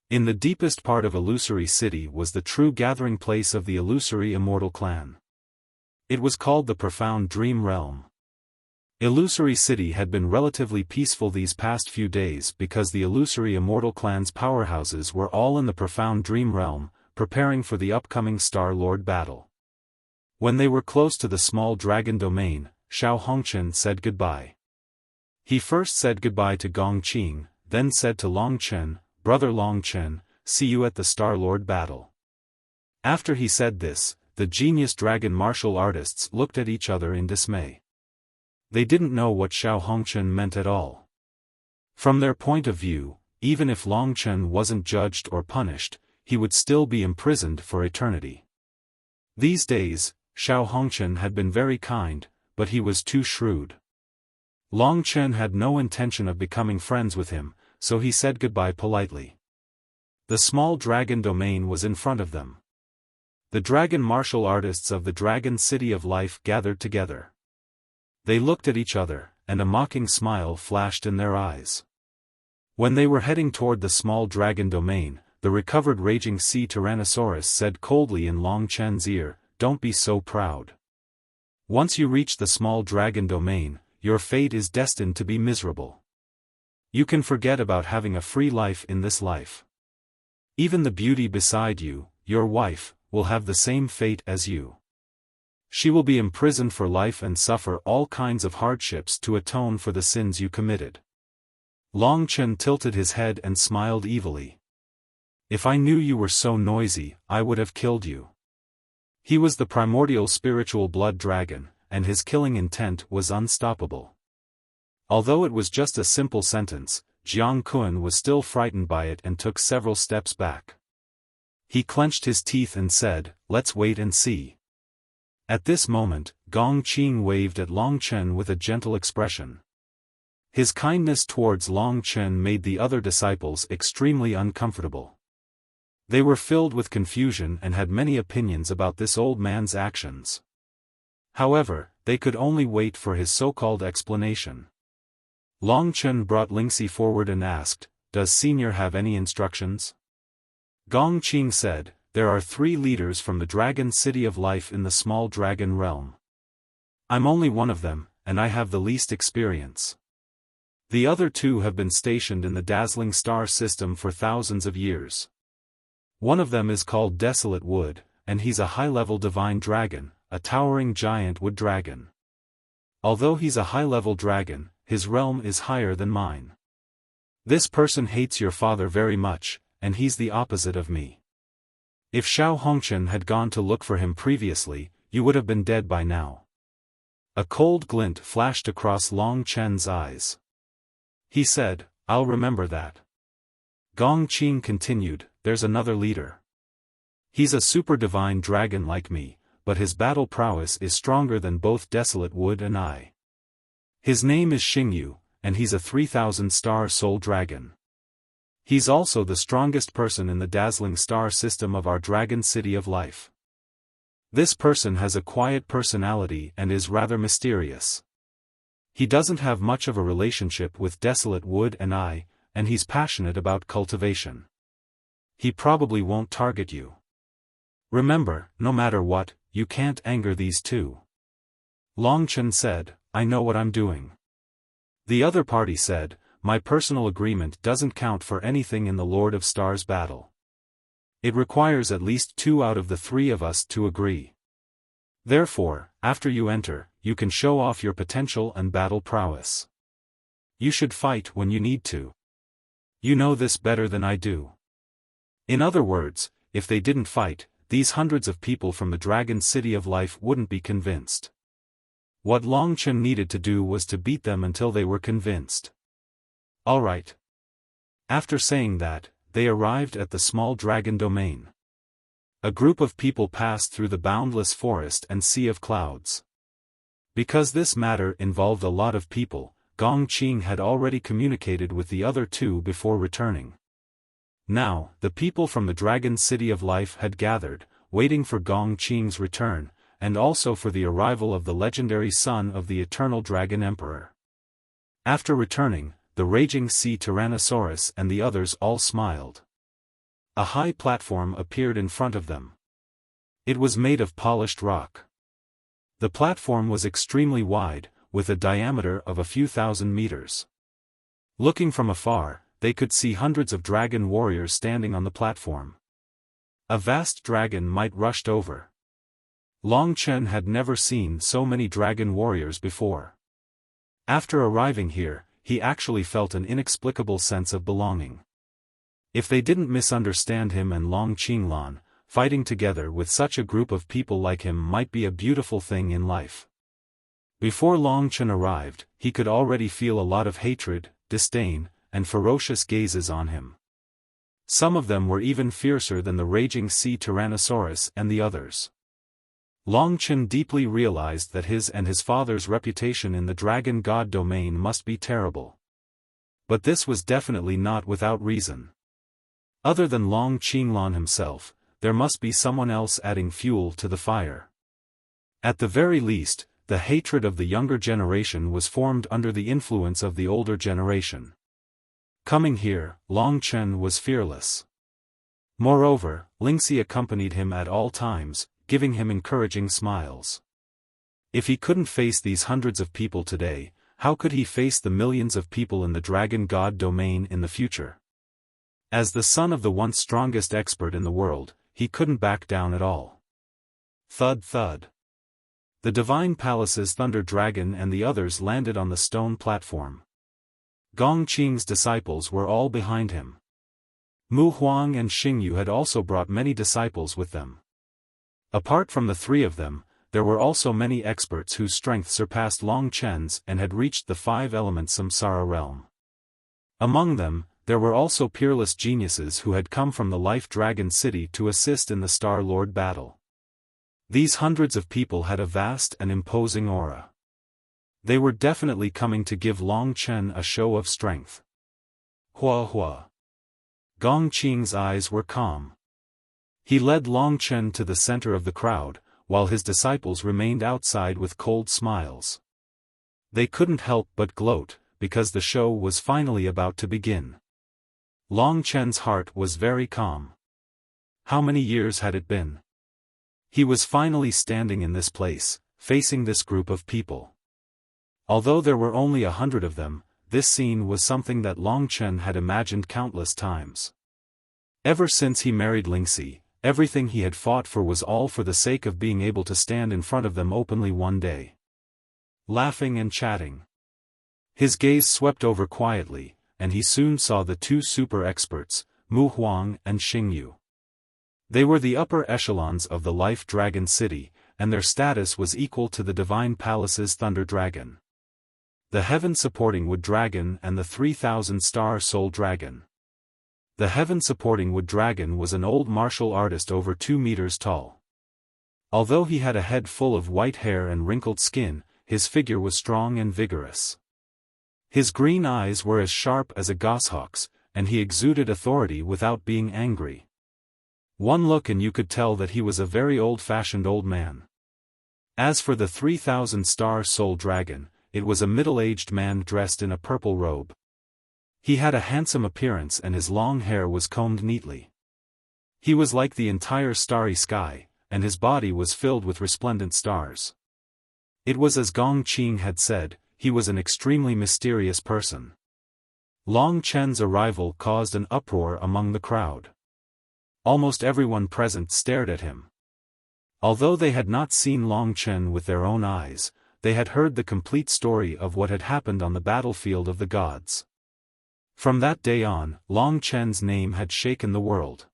In the deepest part of Illusory City was the true gathering place of the Illusory Immortal Clan. It was called the Profound Dream Realm. Illusory City had been relatively peaceful these past few days because the Illusory Immortal Clan's powerhouses were all in the Profound Dream Realm, preparing for the upcoming Star-Lord battle. When they were close to the small dragon domain, Xiao Hongchen said goodbye. He first said goodbye to Gong Qing, then said to Longchen, "Brother Longchen, see you at the Star-Lord battle." After he said this, the genius dragon martial artists looked at each other in dismay. They didn't know what Xiao Hongchen meant at all. From their point of view, even if Longchen wasn't judged or punished, he would still be imprisoned for eternity. These days, Xiao Hongchen had been very kind, but he was too shrewd. Longchen had no intention of becoming friends with him, so he said goodbye politely. The small dragon domain was in front of them. The dragon martial artists of the Dragon City of Life gathered together. They looked at each other, and a mocking smile flashed in their eyes. When they were heading toward the small dragon domain, the recovered raging sea Tyrannosaurus said coldly in Longchen's ear, "Don't be so proud. Once you reach the small dragon domain, your fate is destined to be miserable. You can forget about having a free life in this life. Even the beauty beside you, your wife, will have the same fate as you. She will be imprisoned for life and suffer all kinds of hardships to atone for the sins you committed." Longchen tilted his head and smiled evilly. "If I knew you were so noisy, I would have killed you." He was the primordial spiritual blood dragon, and his killing intent was unstoppable. Although it was just a simple sentence, Jiang Kun was still frightened by it and took several steps back. He clenched his teeth and said, "Let's wait and see." At this moment, Gong Qing waved at Longchen with a gentle expression. His kindness towards Longchen made the other disciples extremely uncomfortable. They were filled with confusion and had many opinions about this old man's actions. However, they could only wait for his so-called explanation. Longchen brought Lingxi forward and asked, "Does Senior have any instructions?" Gong Qing said, there are 3 leaders from the Dragon City of Life in the small dragon realm. I'm only one of them, and I have the least experience. The other 2 have been stationed in the dazzling star system for thousands of years. One of them is called Desolate Wood, and he's a high-level divine dragon, a towering giant wood dragon. Although he's a high-level dragon, his realm is higher than mine. This person hates your father very much, and he's the opposite of me. If Xiao Hongchen had gone to look for him previously, you would have been dead by now. A cold glint flashed across Long Chen's eyes. He said, I'll remember that. Gong Qing continued, there's another leader. He's a super divine dragon like me, but his battle prowess is stronger than both Desolate Wood and I. His name is Xingyu, and he's a 3,000-star soul dragon. He's also the strongest person in the dazzling star system of our Dragon City of Life. This person has a quiet personality and is rather mysterious. He doesn't have much of a relationship with Desolate Wood and I, and he's passionate about cultivation. He probably won't target you. Remember, no matter what, you can't anger these 2. Long Chen said, I know what I'm doing. The other party said, my personal agreement doesn't count for anything in the Lord of Stars battle. It requires at least 2 out of the 3 of us to agree. Therefore, after you enter, you can show off your potential and battle prowess. You should fight when you need to. You know this better than I do. In other words, if they didn't fight, these hundreds of people from the Dragon City of Life wouldn't be convinced. What Long Chen needed to do was to beat them until they were convinced. Alright. After saying that, they arrived at the small dragon domain. A group of people passed through the boundless forest and sea of clouds. Because this matter involved a lot of people, Gong Qing had already communicated with the other 2 before returning. Now, the people from the Dragon City of Life had gathered, waiting for Gong Qing's return, and also for the arrival of the legendary son of the Eternal Dragon Emperor. After returning, the raging sea Tyrannosaurus and the others all smiled. A high platform appeared in front of them. It was made of polished rock. The platform was extremely wide, with a diameter of a few thousand meters. Looking from afar, they could see hundreds of dragon warriors standing on the platform. A vast dragon might rushed over. Long Chen had never seen so many dragon warriors before. After arriving here, he actually felt an inexplicable sense of belonging. If they didn't misunderstand him and Long Qinglan, fighting together with such a group of people like him might be a beautiful thing in life. Before Long Chen arrived, he could already feel a lot of hatred, disdain, and ferocious gazes on him. Some of them were even fiercer than the raging sea Tyrannosaurus and the others. Long Chen deeply realized that his and his father's reputation in the Dragon God domain must be terrible. But this was definitely not without reason. Other than Long Qinglan himself, there must be someone else adding fuel to the fire. At the very least, the hatred of the younger generation was formed under the influence of the older generation. Coming here, Long Chen was fearless. Moreover, Lingxi accompanied him at all times, giving him encouraging smiles. If he couldn't face these hundreds of people today, how could he face the millions of people in the Dragon God domain in the future? As the son of the once strongest expert in the world, he couldn't back down at all. Thud thud. The Divine Palace's Thunder Dragon and the others landed on the stone platform. Gong Qing's disciples were all behind him. Mu Huang and Xingyu had also brought many disciples with them. Apart from the 3 of them, there were also many experts whose strength surpassed Long Chen's and had reached the 5-element Samsara realm. Among them, there were also peerless geniuses who had come from the Life Dragon City to assist in the Star Lord battle. These hundreds of people had a vast and imposing aura. They were definitely coming to give Long Chen a show of strength. Hua hua. Gong Qing's eyes were calm. He led Long Chen to the center of the crowd, while his disciples remained outside with cold smiles. They couldn't help but gloat, because the show was finally about to begin. Long Chen's heart was very calm. How many years had it been? He was finally standing in this place, facing this group of people. Although there were only 100 of them, this scene was something that Long Chen had imagined countless times. Ever since he married Lingxi, everything he had fought for was all for the sake of being able to stand in front of them openly one day. Laughing and chatting. His gaze swept over quietly, and he soon saw the two super experts, Mu Huang and Xing Yu. They were the upper echelons of the Life Dragon City, and their status was equal to the Divine Palace's Thunder Dragon, the Heaven-supporting Wood Dragon and the 3,000-star Soul Dragon. The Heaven-supporting Wood Dragon was an old martial artist over 2 meters tall. Although he had a head full of white hair and wrinkled skin, his figure was strong and vigorous. His green eyes were as sharp as a goshawk's, and he exuded authority without being angry. One look and you could tell that he was a very old-fashioned old man. As for the 3,000-star Soul Dragon, it was a middle-aged man dressed in a purple robe. He had a handsome appearance and his long hair was combed neatly. He was like the entire starry sky, and his body was filled with resplendent stars. It was as Gong Qing had said, he was an extremely mysterious person. Long Chen's arrival caused an uproar among the crowd. Almost everyone present stared at him. Although they had not seen Long Chen with their own eyes, they had heard the complete story of what had happened on the battlefield of the gods. From that day on, Long Chen's name had shaken the world.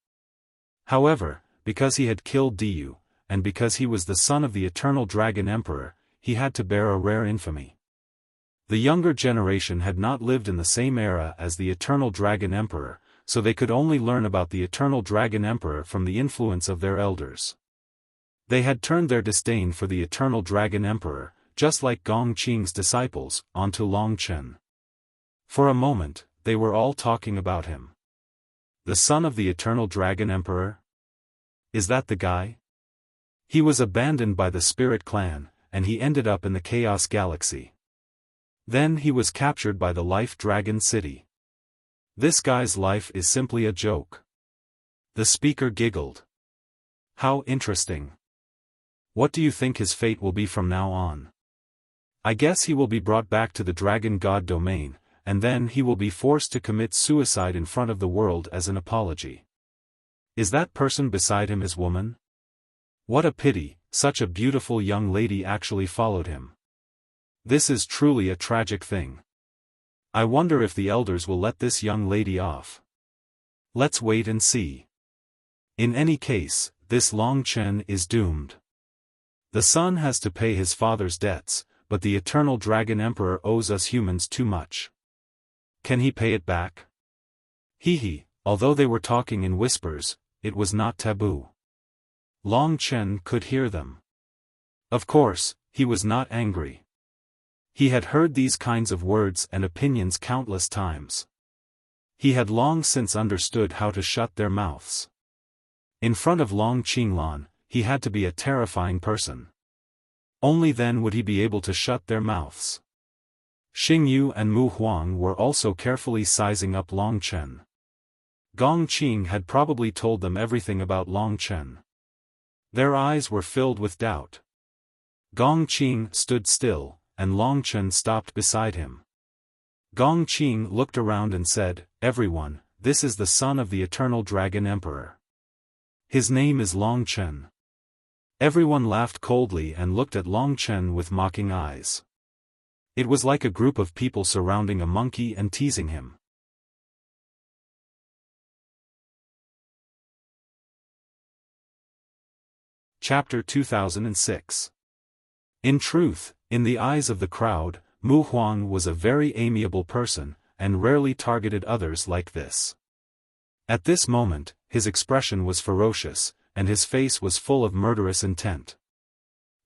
However, because he had killed Diyu, and because he was the son of the Eternal Dragon Emperor, he had to bear a rare infamy. The younger generation had not lived in the same era as the Eternal Dragon Emperor, so they could only learn about the Eternal Dragon Emperor from the influence of their elders. They had turned their disdain for the Eternal Dragon Emperor, just like Gong Qing's disciples, onto Long Chen. For a moment, they were all talking about him. The son of the Eternal Dragon Emperor? Is that the guy? He was abandoned by the Spirit Clan, and he ended up in the Chaos Galaxy. Then he was captured by the Life Dragon City. This guy's life is simply a joke. The speaker giggled. How interesting. What do you think his fate will be from now on? I guess he will be brought back to the Dragon God domain, and then he will be forced to commit suicide in front of the world as an apology. Is that person beside him his woman? What a pity, such a beautiful young lady actually followed him. This is truly a tragic thing. I wonder if the elders will let this young lady off. Let's wait and see. In any case, this Long Chen is doomed. The son has to pay his father's debts, but the Eternal Dragon Emperor owes us humans too much. Can he pay it back? Hee. Although they were talking in whispers, it was not taboo. Long Chen could hear them. Of course, he was not angry. He had heard these kinds of words and opinions countless times. He had long since understood how to shut their mouths. In front of Long Qinglan, he had to be a terrifying person. Only then would he be able to shut their mouths. Xing Yu and Mu Huang were also carefully sizing up Long Chen. Gong Qing had probably told them everything about Long Chen. Their eyes were filled with doubt. Gong Qing stood still, and Long Chen stopped beside him. Gong Qing looked around and said, "Everyone, this is the son of the Eternal Dragon Emperor. His name is Long Chen." Everyone laughed coldly and looked at Long Chen with mocking eyes. It was like a group of people surrounding a monkey and teasing him. Chapter 2006. In truth, in the eyes of the crowd, Mu Huang was a very amiable person, and rarely targeted others like this. At this moment, his expression was ferocious, and his face was full of murderous intent.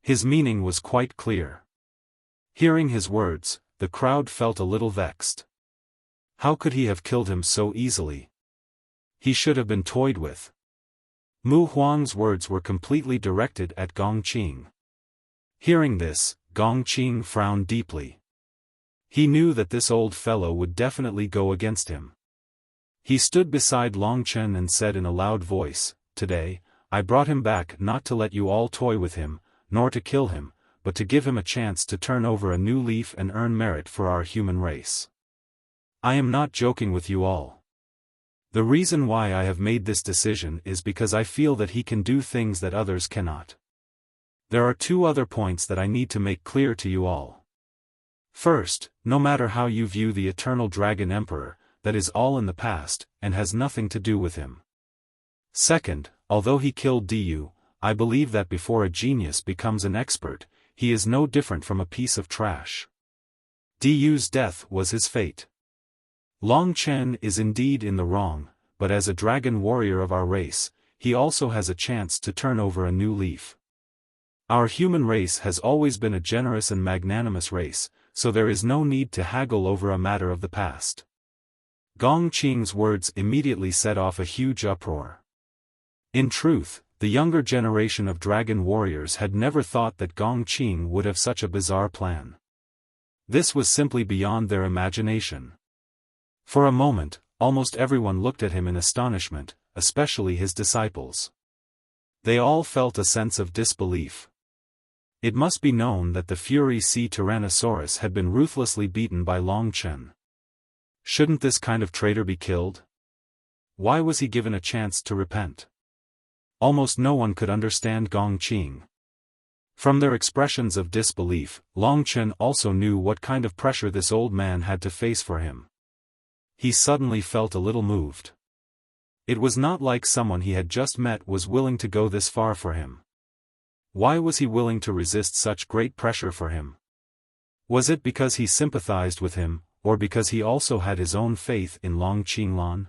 His meaning was quite clear. Hearing his words, the crowd felt a little vexed. How could he have killed him so easily? He should have been toyed with. Mu Huang's words were completely directed at Gong Qing. Hearing this, Gong Qing frowned deeply. He knew that this old fellow would definitely go against him. He stood beside Long Chen and said in a loud voice, today, I brought him back not to let you all toy with him, nor to kill him, but to give him a chance to turn over a new leaf and earn merit for our human race. I am not joking with you all. The reason why I have made this decision is because I feel that he can do things that others cannot. There are two other points that I need to make clear to you all. First, no matter how you view the Eternal Dragon Emperor, that is all in the past, and has nothing to do with him. Second, although he killed Diyu, I believe that before a genius becomes an expert, he is no different from a piece of trash. Diyu's death was his fate. Long Chen is indeed in the wrong, but as a dragon warrior of our race, he also has a chance to turn over a new leaf. Our human race has always been a generous and magnanimous race, so there is no need to haggle over a matter of the past. Gong Qing's words immediately set off a huge uproar. In truth, the younger generation of dragon warriors had never thought that Gong Qing would have such a bizarre plan. This was simply beyond their imagination. For a moment, almost everyone looked at him in astonishment, especially his disciples. They all felt a sense of disbelief. It must be known that the Fury Sea Tyrannosaurus had been ruthlessly beaten by Long Chen. Shouldn't this kind of traitor be killed? Why was he given a chance to repent? Almost no one could understand Gong Qing. From their expressions of disbelief, Long Chen also knew what kind of pressure this old man had to face for him. He suddenly felt a little moved. It was not like someone he had just met was willing to go this far for him. Why was he willing to resist such great pressure for him? Was it because he sympathized with him, or because he also had his own faith in Long Qinglan?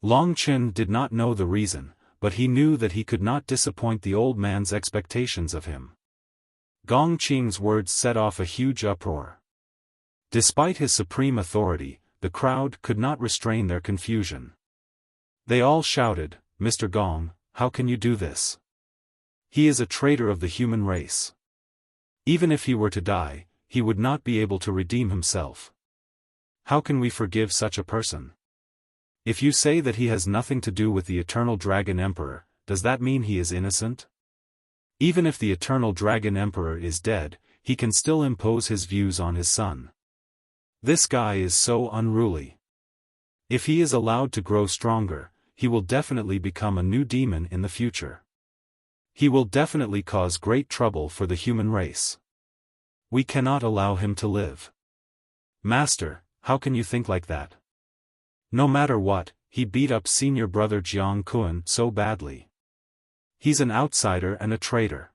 Long Chen did not know the reason, but he knew that he could not disappoint the old man's expectations of him. Gong Qing's words set off a huge uproar. Despite his supreme authority, the crowd could not restrain their confusion. They all shouted, "Mr. Gong, how can you do this? He is a traitor of the human race. Even if he were to die, he would not be able to redeem himself. How can we forgive such a person? If you say that he has nothing to do with the Eternal Dragon Emperor, does that mean he is innocent? Even if the Eternal Dragon Emperor is dead, he can still impose his views on his son. This guy is so unruly. If he is allowed to grow stronger, he will definitely become a new demon in the future. He will definitely cause great trouble for the human race. We cannot allow him to live." "Master, how can you think like that? No matter what, he beat up senior brother Jiang Kun so badly. He's an outsider and a traitor.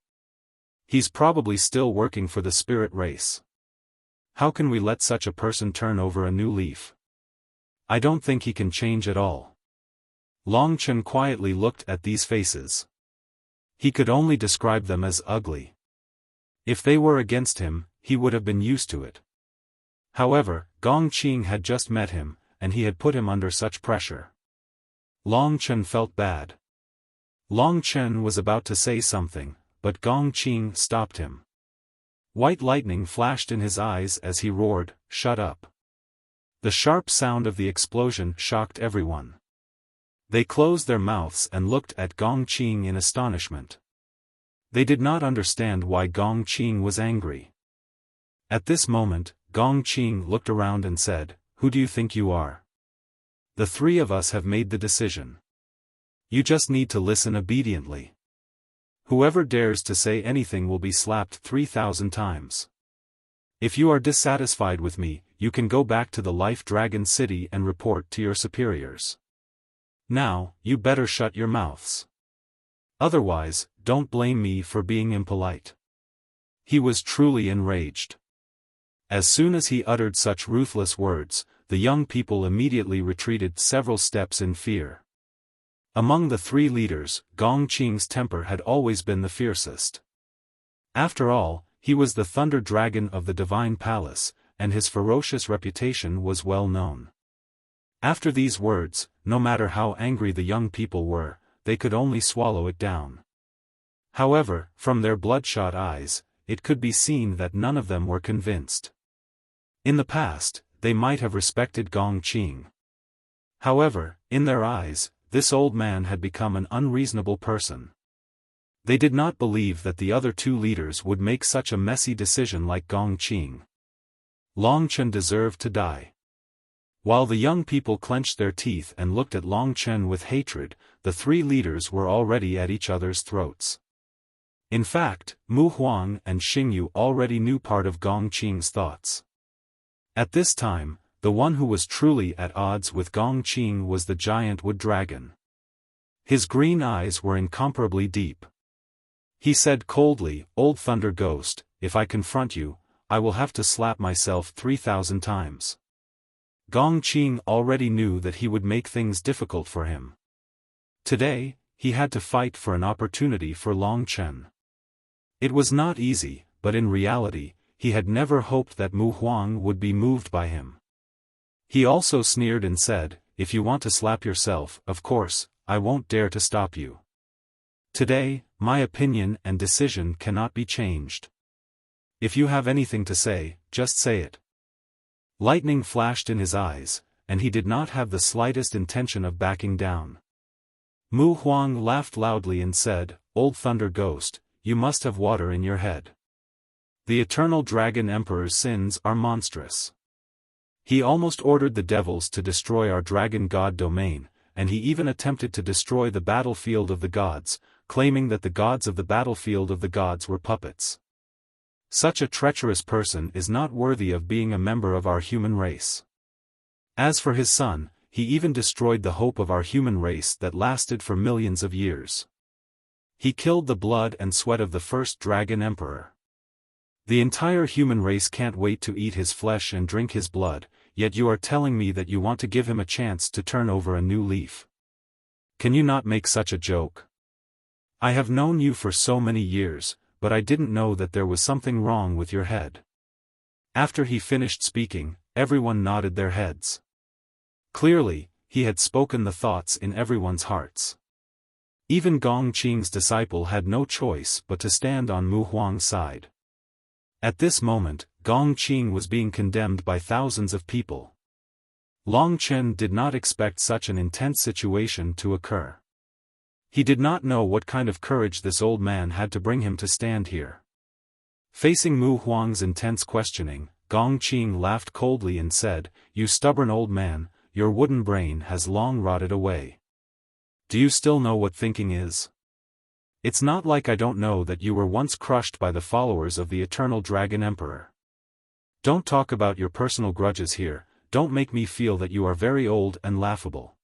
He's probably still working for the spirit race. How can we let such a person turn over a new leaf? I don't think he can change at all." Long Chen quietly looked at these faces. He could only describe them as ugly. If they were against him, he would have been used to it. However, Gong Qing had just met him, and he had put him under such pressure. Long Chen felt bad. Long Chen was about to say something, but Gong Qing stopped him. White lightning flashed in his eyes as he roared, "Shut up." The sharp sound of the explosion shocked everyone. They closed their mouths and looked at Gong Qing in astonishment. They did not understand why Gong Qing was angry. At this moment, Gong Qing looked around and said, "Who do you think you are? The three of us have made the decision. You just need to listen obediently. Whoever dares to say anything will be slapped 3,000 times. If you are dissatisfied with me, you can go back to the Life Dragon City and report to your superiors. Now, you better shut your mouths. Otherwise, don't blame me for being impolite." He was truly enraged. As soon as he uttered such ruthless words, the young people immediately retreated several steps in fear. Among the three leaders, Gong Qing's temper had always been the fiercest. After all, he was the Thunder Dragon of the Divine Palace, and his ferocious reputation was well known. After these words, no matter how angry the young people were, they could only swallow it down. However, from their bloodshot eyes, it could be seen that none of them were convinced. In the past, they might have respected Gong Qing. However, in their eyes, this old man had become an unreasonable person. They did not believe that the other two leaders would make such a messy decision like Gong Qing. Long Chen deserved to die. While the young people clenched their teeth and looked at Long Chen with hatred, the three leaders were already at each other's throats. In fact, Mu Huang and Xingyu already knew part of Gong Qing's thoughts. At this time, the one who was truly at odds with Gong Qing was the giant wood dragon. His green eyes were incomparably deep. He said coldly, "Old Thunder Ghost, if I confront you, I will have to slap myself 3,000 times." Gong Qing already knew that he would make things difficult for him. Today, he had to fight for an opportunity for Long Chen. It was not easy, but in reality, he had never hoped that Mu Huang would be moved by him. He also sneered and said, "If you want to slap yourself, of course, I won't dare to stop you. Today, my opinion and decision cannot be changed. If you have anything to say, just say it." Lightning flashed in his eyes, and he did not have the slightest intention of backing down. Mu Huang laughed loudly and said, "Old Thunder Ghost, you must have water in your head. The Eternal Dragon Emperor's sins are monstrous. He almost ordered the devils to destroy our dragon god domain, and he even attempted to destroy the battlefield of the gods, claiming that the gods of the battlefield of the gods were puppets. Such a treacherous person is not worthy of being a member of our human race. As for his son, he even destroyed the hope of our human race that lasted for millions of years. He killed the blood and sweat of the first dragon emperor. The entire human race can't wait to eat his flesh and drink his blood, yet you are telling me that you want to give him a chance to turn over a new leaf. Can you not make such a joke? I have known you for so many years, but I didn't know that there was something wrong with your head." After he finished speaking, everyone nodded their heads. Clearly, he had spoken the thoughts in everyone's hearts. Even Gong Qing's disciple had no choice but to stand on Mu Huang's side. At this moment, Gong Qing was being condemned by thousands of people. Long Chen did not expect such an intense situation to occur. He did not know what kind of courage this old man had to bring him to stand here. Facing Mu Huang's intense questioning, Gong Qing laughed coldly and said, "You stubborn old man, your wooden brain has long rotted away. Do you still know what thinking is? It's not like I don't know that you were once crushed by the followers of the Eternal Dragon Emperor. Don't talk about your personal grudges here, don't make me feel that you are very old and laughable.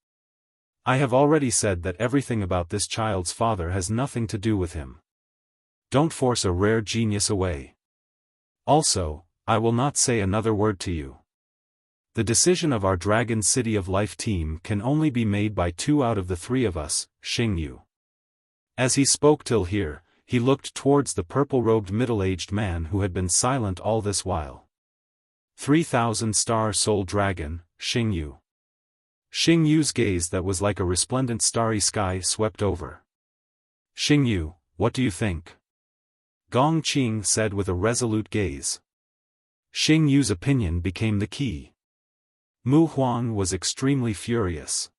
I have already said that everything about this child's father has nothing to do with him. Don't force a rare genius away. Also, I will not say another word to you. The decision of our Dragon City of Life team can only be made by 2 out of the 3 of us, Xingyu." As he spoke till here, he looked towards the purple-robed middle-aged man who had been silent all this while. 3,000 Star Soul Dragon, Xingyu. Xingyu's gaze that was like a resplendent starry sky swept over. "Xingyu, what do you think?" Gong Qing said with a resolute gaze. Xingyu's opinion became the key. Mu Huang was extremely furious.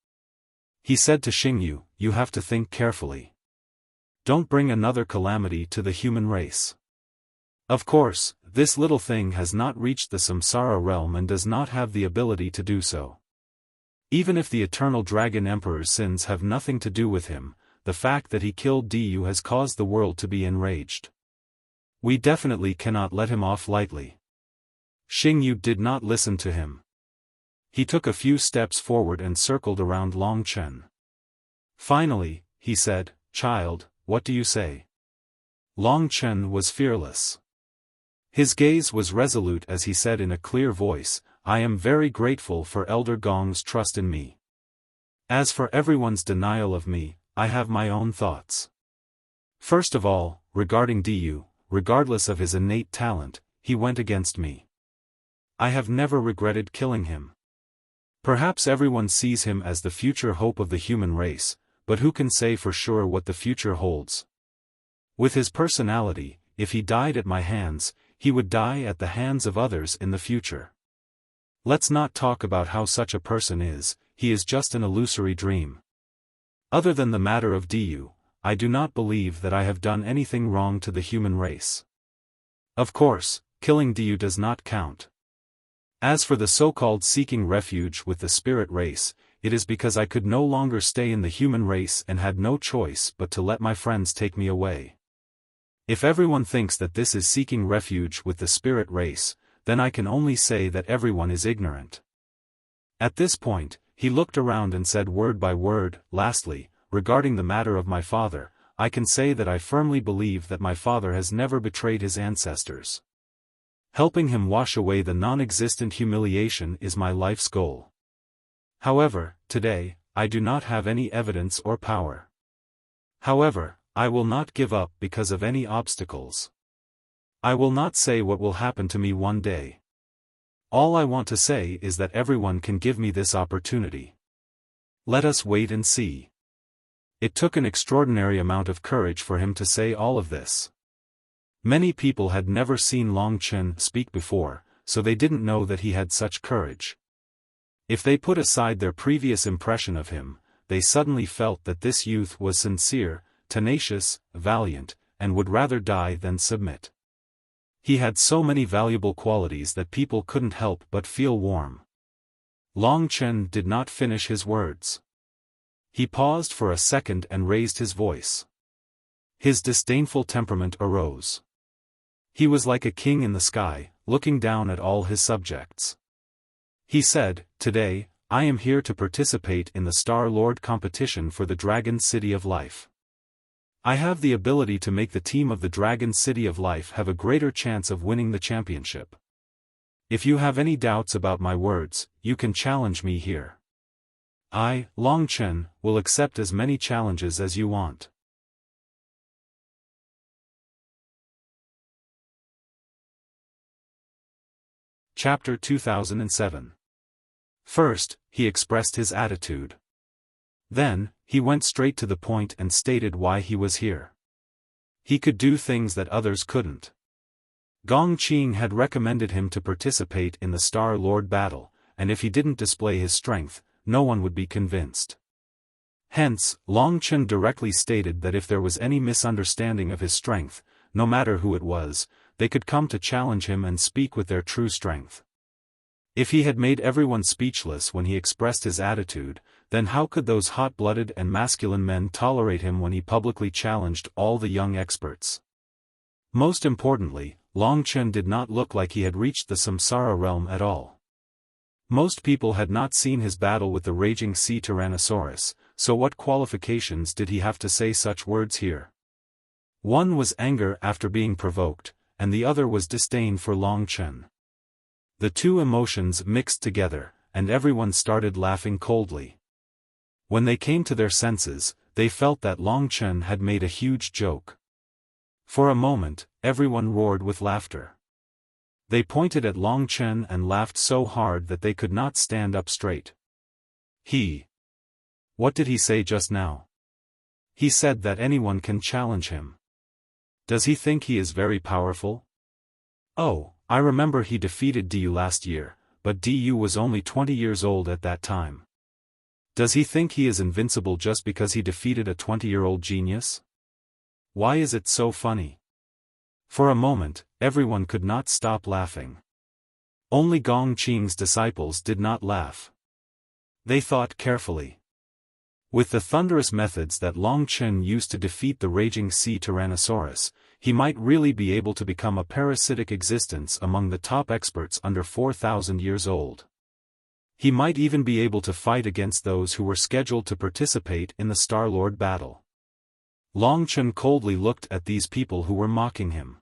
He said to Xingyu, "You have to think carefully. Don't bring another calamity to the human race. Of course, this little thing has not reached the Samsara realm and does not have the ability to do so. Even if the Eternal Dragon Emperor's sins have nothing to do with him, the fact that he killed Diyu has caused the world to be enraged. We definitely cannot let him off lightly." Xingyu did not listen to him. He took a few steps forward and circled around Long Chen. Finally, he said, "Child, what do you say?" Long Chen was fearless. His gaze was resolute as he said in a clear voice, "I am very grateful for Elder Gong's trust in me. As for everyone's denial of me, I have my own thoughts. First of all, regarding Diyu, regardless of his innate talent, he went against me. I have never regretted killing him. Perhaps everyone sees him as the future hope of the human race, but who can say for sure what the future holds? With his personality, if he died at my hands, he would die at the hands of others in the future. Let's not talk about how such a person is, he is just an illusory dream. Other than the matter of Diyu, I do not believe that I have done anything wrong to the human race. Of course, killing Diyu does not count. As for the so-called seeking refuge with the spirit race, it is because I could no longer stay in the human race and had no choice but to let my friends take me away. If everyone thinks that this is seeking refuge with the spirit race, then I can only say that everyone is ignorant. At this point, he looked around and said word by word, lastly, regarding the matter of my father, I can say that I firmly believe that my father has never betrayed his ancestors. Helping him wash away the non-existent humiliation is my life's goal. However, today, I do not have any evidence or power. However, I will not give up because of any obstacles. I will not say what will happen to me one day. All I want to say is that everyone can give me this opportunity. Let us wait and see. It took an extraordinary amount of courage for him to say all of this. Many people had never seen Long Chen speak before, so they didn't know that he had such courage. If they put aside their previous impression of him, they suddenly felt that this youth was sincere, tenacious, valiant, and would rather die than submit. He had so many valuable qualities that people couldn't help but feel warm. Long Chen did not finish his words. He paused for a second and raised his voice. His disdainful temperament arose. He was like a king in the sky, looking down at all his subjects. He said, "Today, I am here to participate in the Star Lord competition for the Dragon City of Life. I have the ability to make the team of the Dragon City of Life have a greater chance of winning the championship. If you have any doubts about my words, you can challenge me here. I, Long Chen, will accept as many challenges as you want." Chapter 2007. First, he expressed his attitude. Then, he went straight to the point and stated why he was here. He could do things that others couldn't. Gong Qing had recommended him to participate in the Star Lord battle, and if he didn't display his strength, no one would be convinced. Hence, Long Chen directly stated that if there was any misunderstanding of his strength, no matter who it was, they could come to challenge him and speak with their true strength. If he had made everyone speechless when he expressed his attitude, then how could those hot-blooded and masculine men tolerate him when he publicly challenged all the young experts? Most importantly, Long Chen did not look like he had reached the Samsara realm at all. Most people had not seen his battle with the raging sea Tyrannosaurus, so what qualifications did he have to say such words here? One was anger after being provoked, and the other was disdain for Long Chen. The two emotions mixed together, and everyone started laughing coldly. When they came to their senses, they felt that Long Chen had made a huge joke. For a moment, everyone roared with laughter. They pointed at Long Chen and laughed so hard that they could not stand up straight. What did he say just now? He said that anyone can challenge him. Does he think he is very powerful? Oh, I remember he defeated Diyu last year, but Diyu was only 20 years old at that time. Does he think he is invincible just because he defeated a 20-year-old genius? Why is it so funny? For a moment, everyone could not stop laughing. Only Gong Qing's disciples did not laugh. They thought carefully. With the thunderous methods that Long Chen used to defeat the raging sea Tyrannosaurus, he might really be able to become a parasitic existence among the top experts under 4,000 years old. He might even be able to fight against those who were scheduled to participate in the Star-Lord battle. Long Chen coldly looked at these people who were mocking him.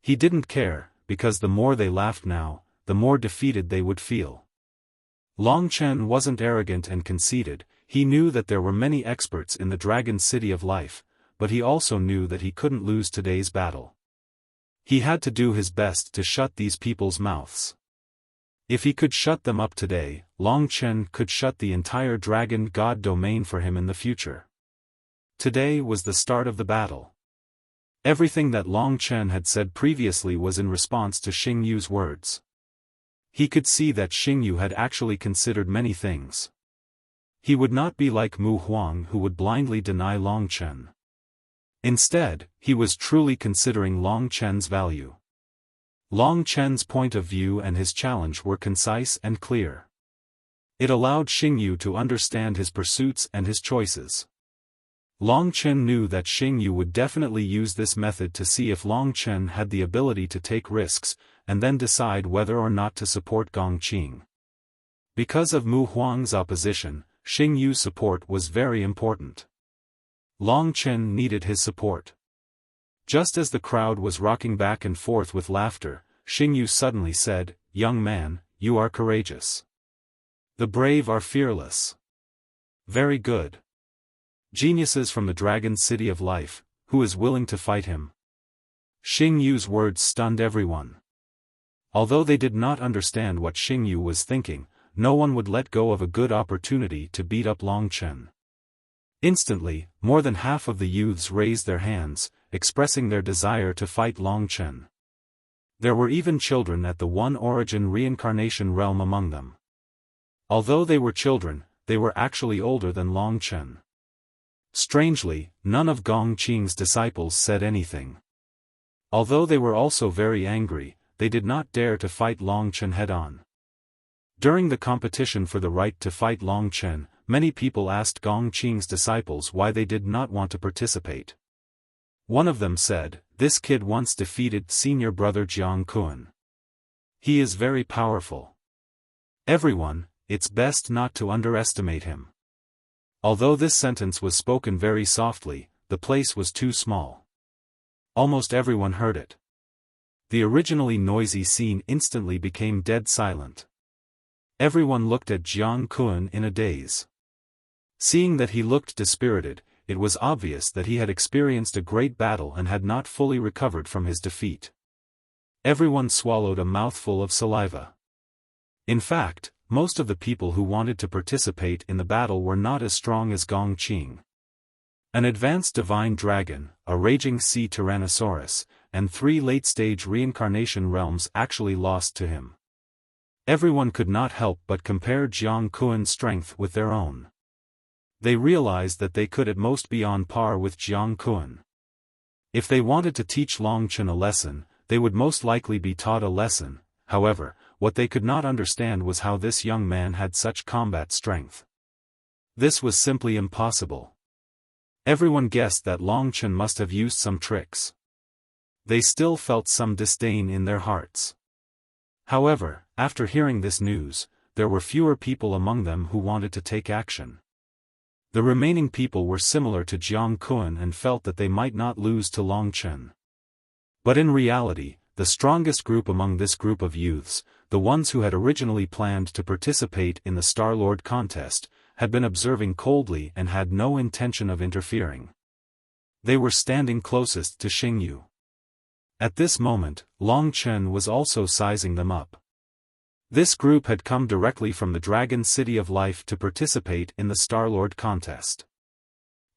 He didn't care, because the more they laughed now, the more defeated they would feel. Long Chen wasn't arrogant and conceited. He knew that there were many experts in the Dragon City of Life, but he also knew that he couldn't lose today's battle. He had to do his best to shut these people's mouths. If he could shut them up today, Long Chen could shut the entire Dragon God domain for him in the future. Today was the start of the battle. Everything that Long Chen had said previously was in response to Xing Yu's words. He could see that Xing Yu had actually considered many things. He would not be like Mu Huang, who would blindly deny Long Chen. Instead, he was truly considering Long Chen's value. Long Chen's point of view and his challenge were concise and clear. It allowed Xingyu to understand his pursuits and his choices. Long Chen knew that Xingyu would definitely use this method to see if Long Chen had the ability to take risks, and then decide whether or not to support Gong Qing. Because of Mu Huang's opposition, Xingyu's support was very important. Long Chen needed his support. Just as the crowd was rocking back and forth with laughter, Xingyu suddenly said, "Young man, you are courageous. The brave are fearless. Very good. Geniuses from the Dragon City of Life, who is willing to fight him?" Xingyu's words stunned everyone. Although they did not understand what Xingyu was thinking, no one would let go of a good opportunity to beat up Long Chen. Instantly, more than half of the youths raised their hands, expressing their desire to fight Long Chen. There were even children at the One Origin reincarnation realm among them. Although they were children, they were actually older than Long Chen. Strangely, none of Gong Qing's disciples said anything. Although they were also very angry, they did not dare to fight Long Chen head-on. During the competition for the right to fight Long Chen, many people asked Gong Qing's disciples why they did not want to participate. One of them said, "This kid once defeated senior brother Jiang Kun. He is very powerful. Everyone, it's best not to underestimate him." Although this sentence was spoken very softly, the place was too small. Almost everyone heard it. The originally noisy scene instantly became dead silent. Everyone looked at Jiang Kun in a daze. Seeing that he looked dispirited, it was obvious that he had experienced a great battle and had not fully recovered from his defeat. Everyone swallowed a mouthful of saliva. In fact, most of the people who wanted to participate in the battle were not as strong as Gong Qing. An advanced divine dragon, a raging sea tyrannosaurus, and 3 late-stage reincarnation realms actually lost to him. Everyone could not help but compare Jiang Kun's strength with their own. They realized that they could at most be on par with Jiang Kun. If they wanted to teach Long Chen a lesson, they would most likely be taught a lesson. However, what they could not understand was how this young man had such combat strength. This was simply impossible. Everyone guessed that Long Chen must have used some tricks. They still felt some disdain in their hearts. However, after hearing this news, there were fewer people among them who wanted to take action. The remaining people were similar to Jiang Kun and felt that they might not lose to Long Chen. But in reality, the strongest group among this group of youths, the ones who had originally planned to participate in the Star-Lord contest, had been observing coldly and had no intention of interfering. They were standing closest to Xingyu. At this moment, Long Chen was also sizing them up. This group had come directly from the Dragon City of Life to participate in the Star-Lord contest.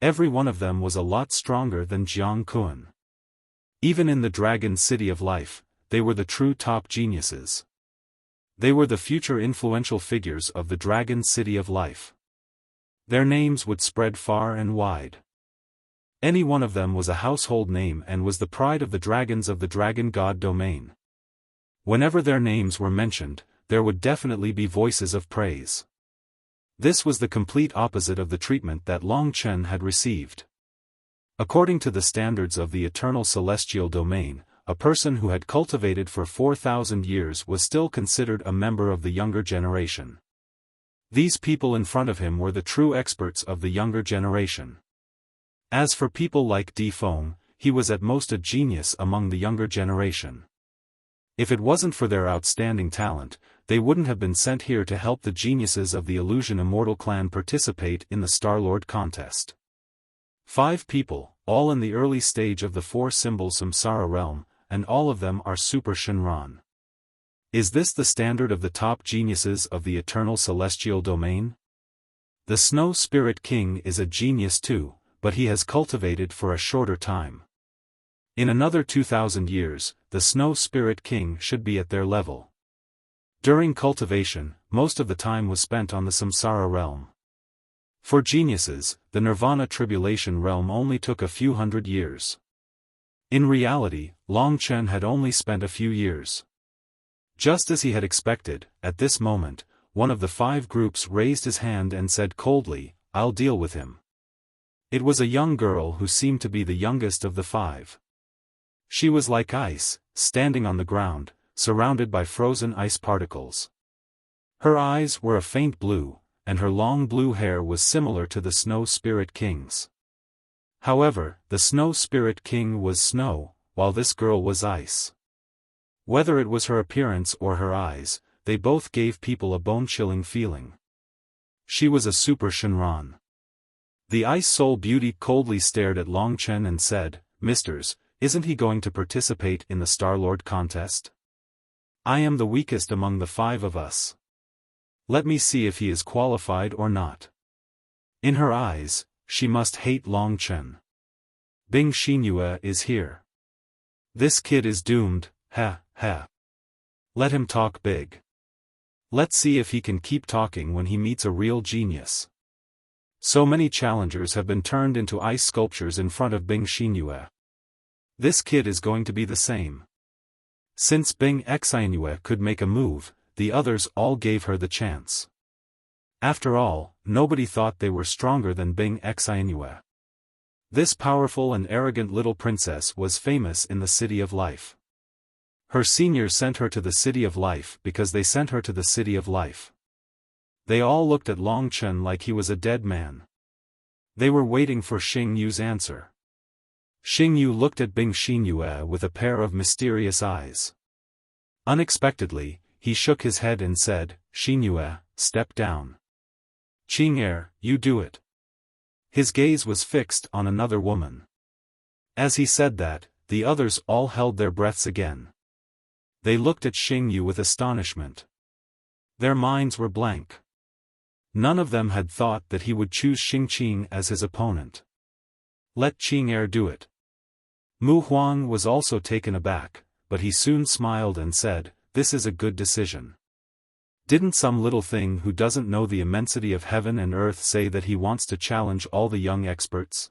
Every one of them was a lot stronger than Jiang Kun. Even in the Dragon City of Life, they were the true top geniuses. They were the future influential figures of the Dragon City of Life. Their names would spread far and wide. Any one of them was a household name and was the pride of the dragons of the Dragon God domain. Whenever their names were mentioned, there would definitely be voices of praise. This was the complete opposite of the treatment that Long Chen had received. According to the standards of the eternal celestial domain, a person who had cultivated for 4,000 years was still considered a member of the younger generation. These people in front of him were the true experts of the younger generation. As for people like Di Feng, he was at most a genius among the younger generation. If it wasn't for their outstanding talent, they wouldn't have been sent here to help the geniuses of the Illusion Immortal clan participate in the Star-Lord contest. 5 people, all in the early stage of the 4-symbol Samsara realm, and all of them are Super Shinran. Is this the standard of the top geniuses of the eternal celestial domain? The Snow Spirit King is a genius too, but he has cultivated for a shorter time. In another 2,000 years, the Snow Spirit King should be at their level. During cultivation, most of the time was spent on the Samsara realm. For geniuses, the Nirvana tribulation realm only took a few hundred years. In reality, Long Chen had only spent a few years. Just as he had expected, at this moment, one of the 5 groups raised his hand and said coldly, "I'll deal with him." It was a young girl who seemed to be the youngest of the 5. She was like ice, standing on the ground, surrounded by frozen ice particles. Her eyes were a faint blue, and her long blue hair was similar to the Snow Spirit King's. However, the Snow Spirit King was snow, while this girl was ice. Whether it was her appearance or her eyes, they both gave people a bone-chilling feeling. She was a super Shinran. The Ice Soul Beauty coldly stared at Long Chen and said, "Misters, isn't he going to participate in the Star-Lord contest? I am the weakest among the 5 of us. Let me see if he is qualified or not." In her eyes, she must hate Long Chen. Bing Xinyue is here. This kid is doomed, ha, ha. Let him talk big. Let's see if he can keep talking when he meets a real genius. So many challengers have been turned into ice sculptures in front of Bing Xinyue. This kid is going to be the same. Since Bing Xinyue could make a move, the others all gave her the chance. After all, nobody thought they were stronger than Bing Xinyue. This powerful and arrogant little princess was famous in the City of Life. Her seniors sent her to the City of Life because they sent her to the City of Life. They all looked at Long Chen like he was a dead man. They were waiting for Xing Yu's answer. Xing Yu looked at Bing Xinyue with a pair of mysterious eyes. Unexpectedly, he shook his head and said, "Xinyue, step down. Qing'er, you do it." His gaze was fixed on another woman. As he said that, the others all held their breaths again. They looked at Xing Yu with astonishment. Their minds were blank. None of them had thought that he would choose Xing Qing as his opponent. Let Qing'er do it. Mu Huang was also taken aback, but he soon smiled and said, "This is a good decision. Didn't some little thing who doesn't know the immensity of heaven and earth say that he wants to challenge all the young experts?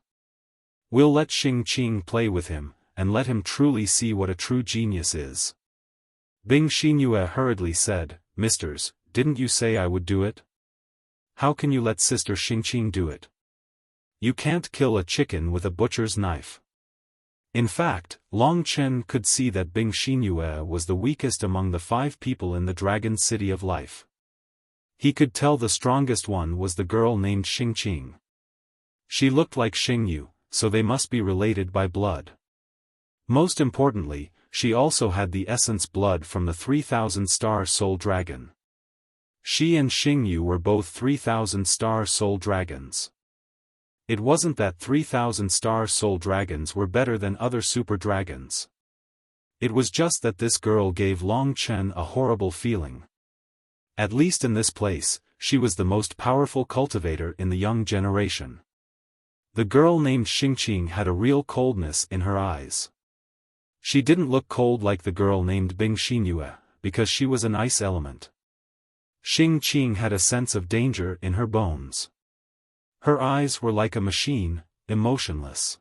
We'll let Xing Qing play with him, and let him truly see what a true genius is." Bing Xinyue hurriedly said, "Misters, didn't you say I would do it? How can you let Sister Xing Qing do it? You can't kill a chicken with a butcher's knife." In fact, Long Chen could see that Bing Xinyue was the weakest among the 5 people in the Dragon City of Life. He could tell the strongest one was the girl named Xing Qing. She looked like Xing Yu, so they must be related by blood. Most importantly, she also had the essence blood from the 3,000 star soul dragon. She and Xing Yu were both 3,000 star soul dragons. It wasn't that 3,000 star soul dragons were better than other super dragons. It was just that this girl gave Long Chen a horrible feeling. At least in this place, she was the most powerful cultivator in the young generation. The girl named Xing Qing had a real coldness in her eyes. She didn't look cold like the girl named Bing Xinyue, because she was an ice element. Xing Qing had a sense of danger in her bones. Her eyes were like a machine, emotionless.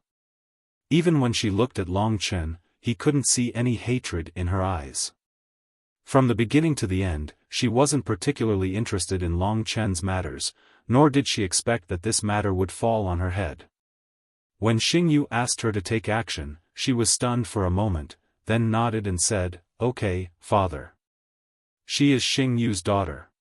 Even when she looked at Long Chen, he couldn't see any hatred in her eyes. From the beginning to the end, she wasn't particularly interested in Long Chen's matters, nor did she expect that this matter would fall on her head. When Xing Yu asked her to take action, she was stunned for a moment, then nodded and said, "Okay, father." She is Xing Yu's daughter.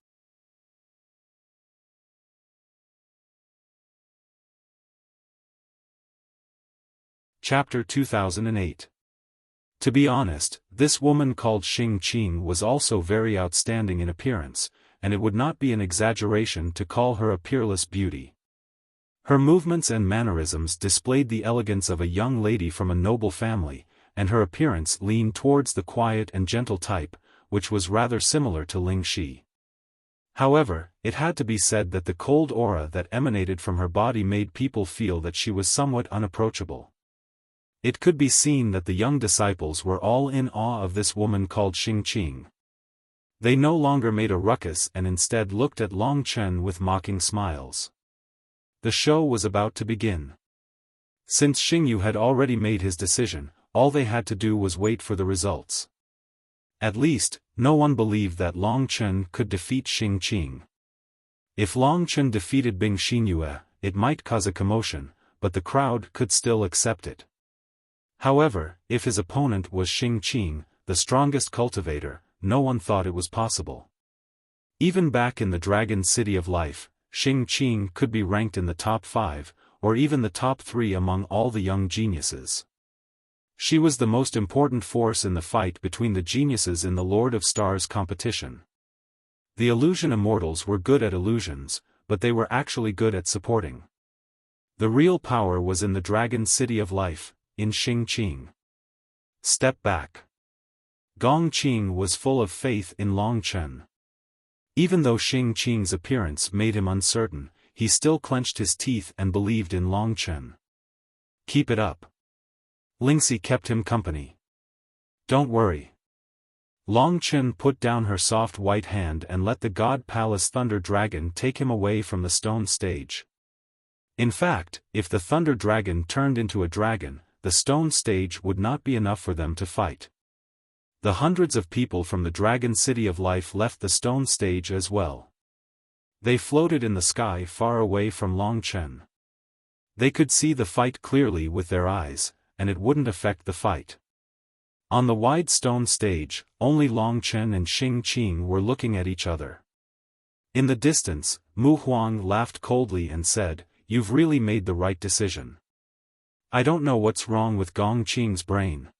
Chapter 2008. To be honest, this woman called Xing Qing was also very outstanding in appearance, and it would not be an exaggeration to call her a peerless beauty. Her movements and mannerisms displayed the elegance of a young lady from a noble family, and her appearance leaned towards the quiet and gentle type, which was rather similar to Ling Shi. However, it had to be said that the cold aura that emanated from her body made people feel that she was somewhat unapproachable. It could be seen that the young disciples were all in awe of this woman called Xing Qing. They no longer made a ruckus and instead looked at Long Chen with mocking smiles. The show was about to begin. Since Xingyu had already made his decision, all they had to do was wait for the results. At least, no one believed that Long Chen could defeat Xing Qing. If Long Chen defeated Bing Xinyue, it might cause a commotion, but the crowd could still accept it. However, if his opponent was Xing Qing, the strongest cultivator, no one thought it was possible. Even back in the Dragon City of Life, Xing Qing could be ranked in the top 5, or even the top 3 among all the young geniuses. She was the most important force in the fight between the geniuses in the Lord of Stars competition. The illusion immortals were good at illusions, but they were actually good at supporting. The real power was in the Dragon City of Life, in Xing Qing. Step back. Gong Qing was full of faith in Long Chen. Even though Xing Qing's appearance made him uncertain, he still clenched his teeth and believed in Long Chen. Keep it up. Lingxi kept him company. Don't worry. Long Chen put down her soft white hand and let the God Palace Thunder Dragon take him away from the stone stage. In fact, if the Thunder Dragon turned into a dragon, the stone stage would not be enough for them to fight. The hundreds of people from the Dragon City of Life left the stone stage as well. They floated in the sky far away from Long Chen. They could see the fight clearly with their eyes, and it wouldn't affect the fight. On the wide stone stage, only Long Chen and Xing Qing were looking at each other. In the distance, Mu Huang laughed coldly and said, "You've really made the right decision. I don't know what's wrong with Gong Qing's brain.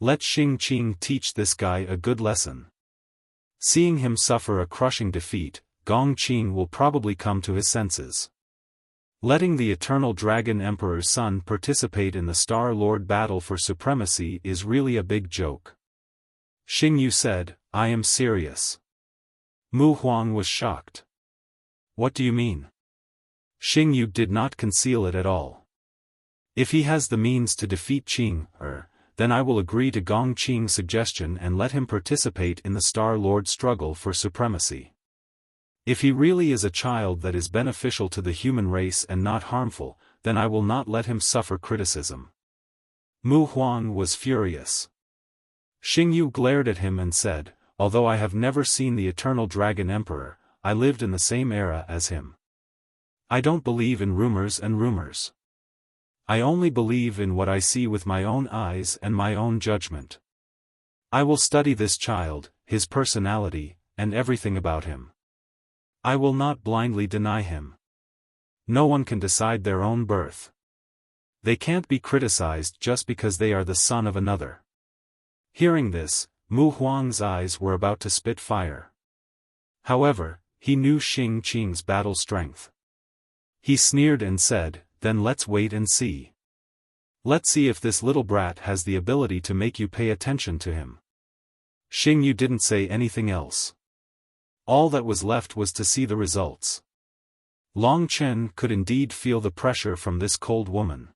Let Xing Qing teach this guy a good lesson. Seeing him suffer a crushing defeat, Gong Qing will probably come to his senses." Letting the Eternal Dragon Emperor's son participate in the Star Lord battle for supremacy is really a big joke. Xingyu said, "I am serious." Mu Huang was shocked. "What do you mean?" Xingyu did not conceal it at all. "If he has the means to defeat Qing, then I will agree to Gong Qing's suggestion and let him participate in the Star Lord struggle for supremacy. If he really is a child that is beneficial to the human race and not harmful, then I will not let him suffer criticism." Mu Huang was furious. Xingyu glared at him and said, "Although I have never seen the Eternal Dragon Emperor, I lived in the same era as him. I don't believe in rumors and rumors. I only believe in what I see with my own eyes and my own judgment. I will study this child, his personality, and everything about him. I will not blindly deny him. No one can decide their own birth. They can't be criticized just because they are the son of another." Hearing this, Mu Huang's eyes were about to spit fire. However, he knew Xing Qing's battle strength. He sneered and said, "Then let's wait and see. Let's see if this little brat has the ability to make you pay attention to him." Xingyu didn't say anything else. All that was left was to see the results. Long Chen could indeed feel the pressure from this cold woman.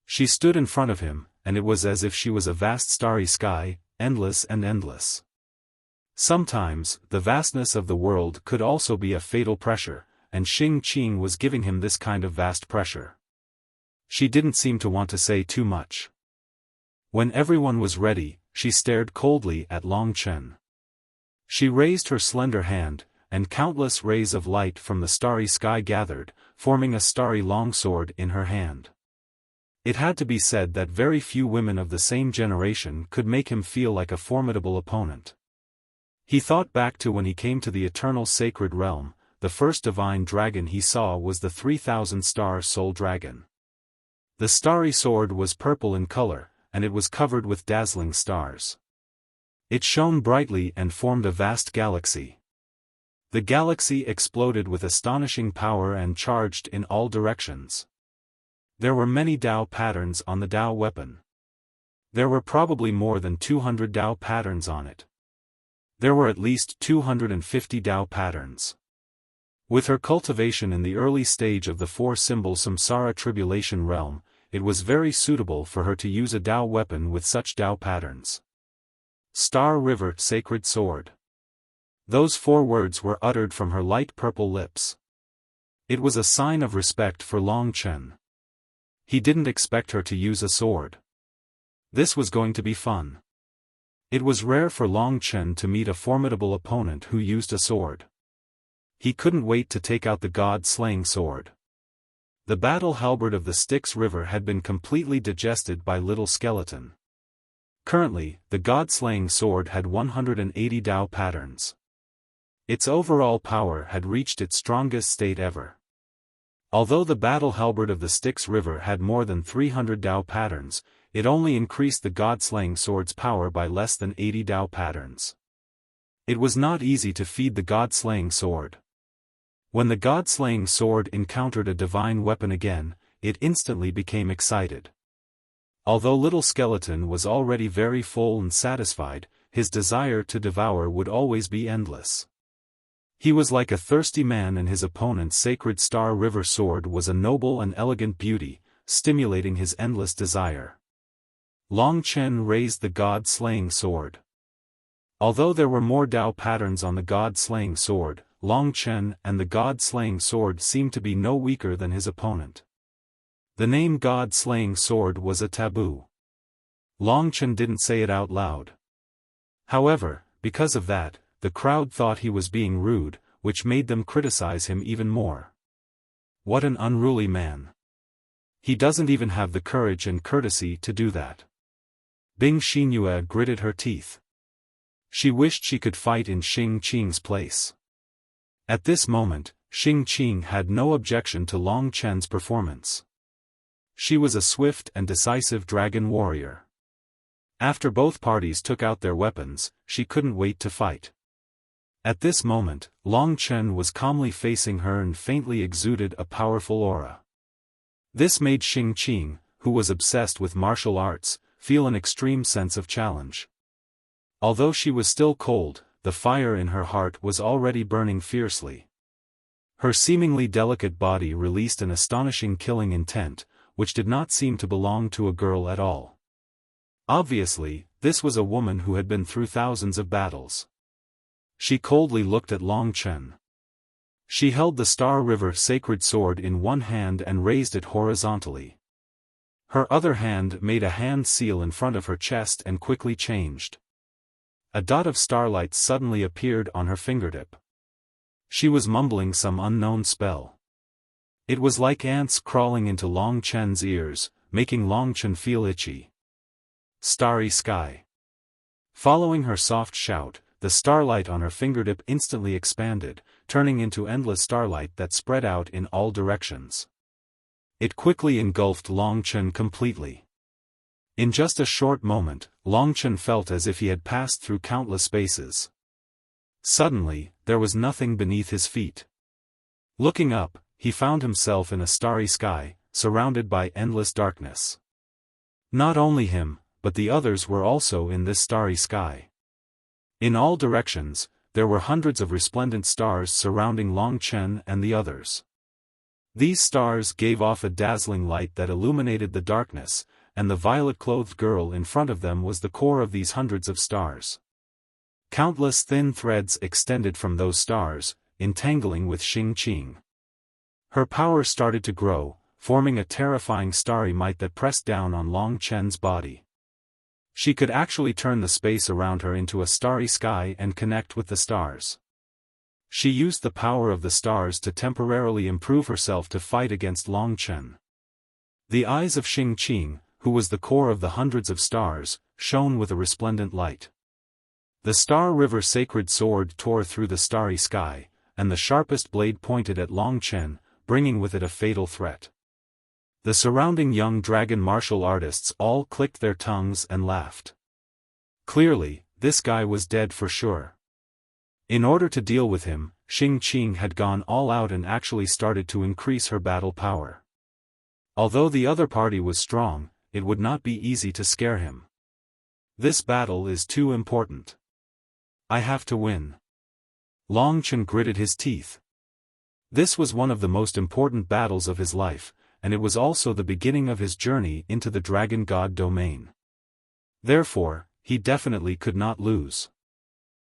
She stood in front of him, and it was as if she was a vast starry sky, endless and endless. Sometimes, the vastness of the world could also be a fatal pressure, and Xing Qing was giving him this kind of vast pressure. She didn't seem to want to say too much. When everyone was ready, she stared coldly at Long Chen. She raised her slender hand, and countless rays of light from the starry sky gathered, forming a starry longsword in her hand. It had to be said that very few women of the same generation could make him feel like a formidable opponent. He thought back to when he came to the eternal sacred realm. The first divine dragon he saw was the 3,000-star soul dragon. The starry sword was purple in color, and it was covered with dazzling stars. It shone brightly and formed a vast galaxy. The galaxy exploded with astonishing power and charged in all directions. There were many Tao patterns on the Tao weapon. There were probably more than 200 Tao patterns on it. There were at least 250 Tao patterns. With her cultivation in the early stage of the four-symbol samsara tribulation realm, it was very suitable for her to use a Tao weapon with such Tao patterns. Star River Sacred Sword. Those 4 words were uttered from her light purple lips. It was a sign of respect for Long Chen. He didn't expect her to use a sword. This was going to be fun. It was rare for Long Chen to meet a formidable opponent who used a sword. He couldn't wait to take out the god-slaying sword. The battle halberd of the Styx River had been completely digested by Little Skeleton. Currently, the god-slaying sword had 180 Dao patterns. Its overall power had reached its strongest state ever. Although the battle halberd of the Styx River had more than 300 Dao patterns, it only increased the god-slaying sword's power by less than 80 Dao patterns. It was not easy to feed the god-slaying sword. When the god-slaying sword encountered a divine weapon again, it instantly became excited. Although Little Skeleton was already very full and satisfied, his desire to devour would always be endless. He was like a thirsty man, and his opponent's sacred Star River sword was a noble and elegant beauty, stimulating his endless desire. Long Chen raised the god-slaying sword. Although there were more Dao patterns on the god-slaying sword, Long Chen and the god-slaying sword seemed to be no weaker than his opponent. The name god-slaying sword was a taboo. Long Chen didn't say it out loud. However, because of that, the crowd thought he was being rude, which made them criticize him even more. What an unruly man. He doesn't even have the courage and courtesy to do that. Bing Xinyue gritted her teeth. She wished she could fight in Xing Qing's place. At this moment, Xing Qing had no objection to Long Chen's performance. She was a swift and decisive dragon warrior. After both parties took out their weapons, she couldn't wait to fight. At this moment, Long Chen was calmly facing her and faintly exuded a powerful aura. This made Xing Qing, who was obsessed with martial arts, feel an extreme sense of challenge. Although she was still cold, the fire in her heart was already burning fiercely. Her seemingly delicate body released an astonishing killing intent, which did not seem to belong to a girl at all. Obviously, this was a woman who had been through thousands of battles. She coldly looked at Long Chen. She held the Star River sacred sword in one hand and raised it horizontally. Her other hand made a hand seal in front of her chest and quickly changed. A dot of starlight suddenly appeared on her fingertip. She was mumbling some unknown spell. It was like ants crawling into Long Chen's ears, making Long Chen feel itchy. Starry sky. Following her soft shout, the starlight on her fingertip instantly expanded, turning into endless starlight that spread out in all directions. It quickly engulfed Long Chen completely. In just a short moment, Long Chen felt as if he had passed through countless spaces. Suddenly, there was nothing beneath his feet. Looking up, he found himself in a starry sky, surrounded by endless darkness. Not only him, but the others were also in this starry sky. In all directions, there were hundreds of resplendent stars surrounding Long Chen and the others. These stars gave off a dazzling light that illuminated the darkness, and the violet-clothed girl in front of them was the core of these hundreds of stars. Countless thin threads extended from those stars, entangling with Xing Qing. Her power started to grow, forming a terrifying starry might that pressed down on Long Chen's body. She could actually turn the space around her into a starry sky and connect with the stars. She used the power of the stars to temporarily improve herself to fight against Long Chen. The eyes of Xing Qing, who was the core of the hundreds of stars, shone with a resplendent light. The Star River sacred sword tore through the starry sky, and the sharpest blade pointed at Long Chen, bringing with it a fatal threat. The surrounding young dragon martial artists all clicked their tongues and laughed. Clearly, this guy was dead for sure. In order to deal with him, Xing Qing had gone all out and actually started to increase her battle power. Although the other party was strong, it would not be easy to scare him. This battle is too important. I have to win. Long Chen gritted his teeth. This was one of the most important battles of his life, and it was also the beginning of his journey into the Dragon God domain. Therefore, he definitely could not lose.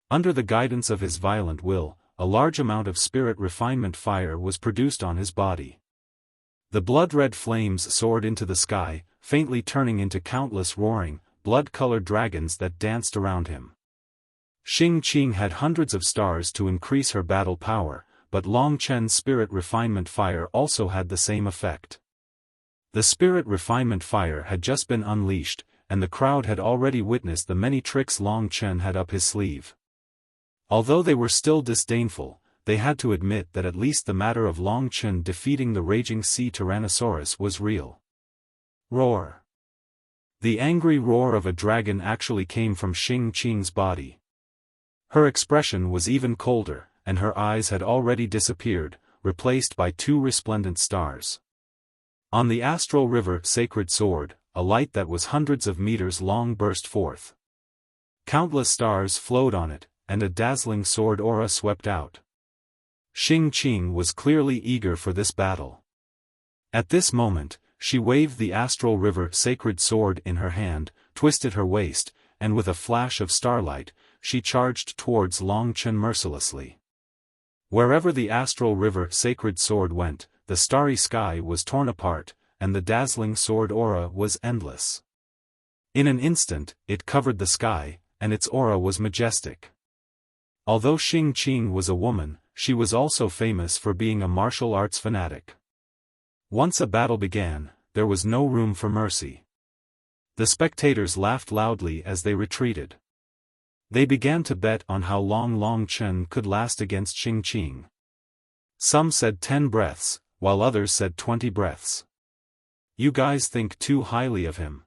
Under the guidance of his violent will, a large amount of spirit refinement fire was produced on his body. The blood-red flames soared into the sky, faintly turning into countless roaring, blood-colored dragons that danced around him. Xing had hundreds of stars to increase her battle power, but Long Chen's spirit refinement fire also had the same effect. The spirit refinement fire had just been unleashed, and the crowd had already witnessed the many tricks Long Chen had up his sleeve. Although they were still disdainful, they had to admit that at least the matter of Long Chen defeating the raging sea Tyrannosaurus was real. Roar! The angry roar of a dragon actually came from Xing's body. Her expression was even colder, and her eyes had already disappeared, replaced by two resplendent stars. On the astral river sacred sword, a light that was hundreds of meters long burst forth. Countless stars flowed on it, and a dazzling sword aura swept out. Xing was clearly eager for this battle. At this moment, she waved the astral river sacred sword in her hand, twisted her waist, and with a flash of starlight, she charged towards Long Chen mercilessly. Wherever the astral river sacred sword went, the starry sky was torn apart, and the dazzling sword aura was endless. In an instant, it covered the sky, and its aura was majestic. Although Xing was a woman, she was also famous for being a martial arts fanatic. Once a battle began, there was no room for mercy. The spectators laughed loudly as they retreated. They began to bet on how long Long Chen could last against Xing. Some said 10 breaths, while others said 20 breaths. You guys think too highly of him.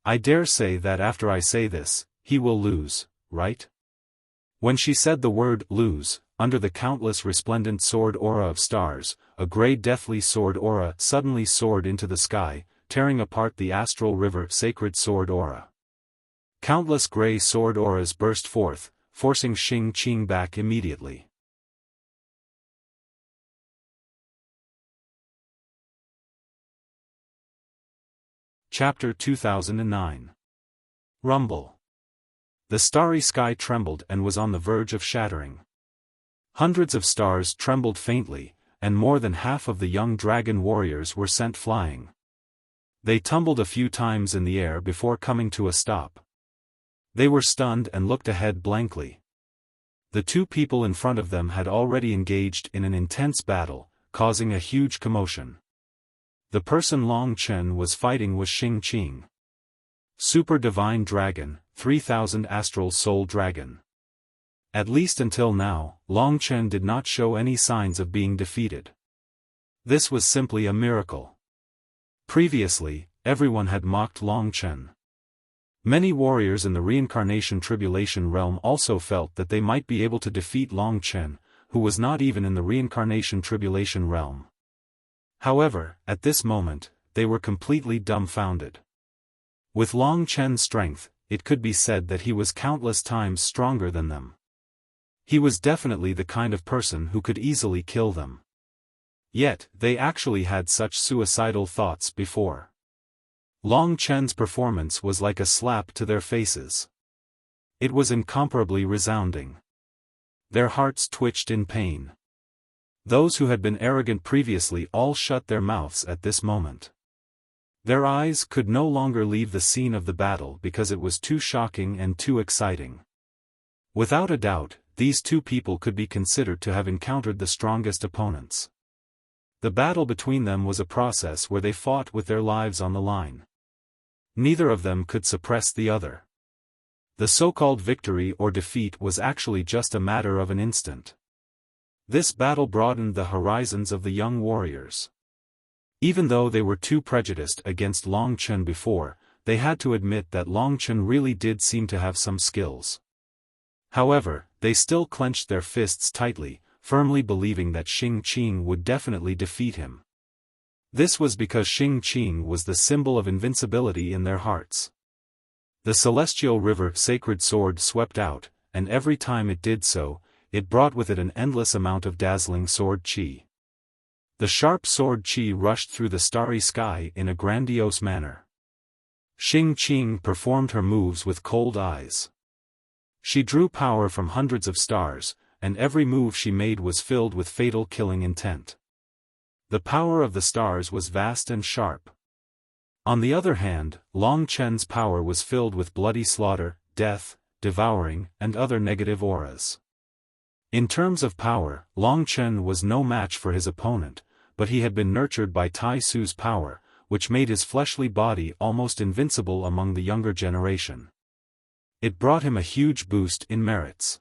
I dare say that after I say this, he will lose, right? When she said the word lose, under the countless resplendent sword aura of stars, a grey deathly sword aura suddenly soared into the sky, tearing apart the astral river sacred sword aura. Countless grey sword auras burst forth, forcing Xing back immediately. Chapter 2009. Rumble. The starry sky trembled and was on the verge of shattering. Hundreds of stars trembled faintly, and more than half of the young dragon warriors were sent flying. They tumbled a few times in the air before coming to a stop. They were stunned and looked ahead blankly. The two people in front of them had already engaged in an intense battle, causing a huge commotion. The person Long Chen was fighting was Xing. Super Divine Dragon, 3000 Astral Soul Dragon. At least until now, Long Chen did not show any signs of being defeated. This was simply a miracle. Previously, everyone had mocked Long Chen. Many warriors in the reincarnation tribulation realm also felt that they might be able to defeat Long Chen, who was not even in the reincarnation tribulation realm. However, at this moment, they were completely dumbfounded. With Long Chen's strength, it could be said that he was countless times stronger than them. He was definitely the kind of person who could easily kill them. Yet, they actually had such suicidal thoughts before. Long Chen's performance was like a slap to their faces. It was incomparably resounding. Their hearts twitched in pain. Those who had been arrogant previously all shut their mouths at this moment. Their eyes could no longer leave the scene of the battle because it was too shocking and too exciting. Without a doubt, these two people could be considered to have encountered the strongest opponents. The battle between them was a process where they fought with their lives on the line. Neither of them could suppress the other. The so-called victory or defeat was actually just a matter of an instant. This battle broadened the horizons of the young warriors. Even though they were too prejudiced against Long Chen before, they had to admit that Long Chen really did seem to have some skills. However, they still clenched their fists tightly, firmly believing that Xing would definitely defeat him. This was because Xing was the symbol of invincibility in their hearts. The celestial river sacred sword swept out, and every time it did so, it brought with it an endless amount of dazzling sword qi. The sharp sword qi rushed through the starry sky in a grandiose manner. Xing performed her moves with cold eyes. She drew power from hundreds of stars, and every move she made was filled with fatal killing intent. The power of the stars was vast and sharp. On the other hand, Long Chen's power was filled with bloody slaughter, death, devouring, and other negative auras. In terms of power, Long Chen was no match for his opponent, but he had been nurtured by Tai Su's power, which made his fleshly body almost invincible among the younger generation. It brought him a huge boost in merits.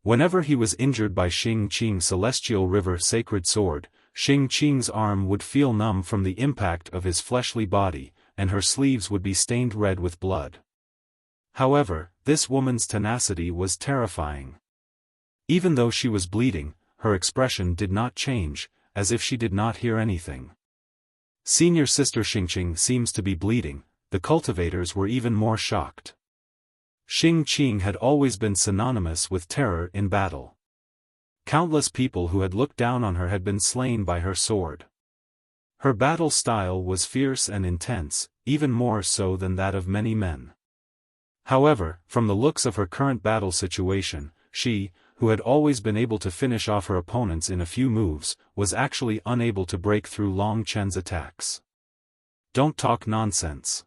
Whenever he was injured by Xing Qing's celestial river sacred sword, Xing Qing's arm would feel numb from the impact of his fleshly body, and her sleeves would be stained red with blood. However, this woman's tenacity was terrifying. Even though she was bleeding, her expression did not change, as if she did not hear anything. Senior sister Xingqing seems to be bleeding. The cultivators were even more shocked. Xing Qing had always been synonymous with terror in battle. Countless people who had looked down on her had been slain by her sword. Her battle style was fierce and intense, even more so than that of many men. However, from the looks of her current battle situation, she, who had always been able to finish off her opponents in a few moves, was actually unable to break through Long Chen's attacks. Don't talk nonsense.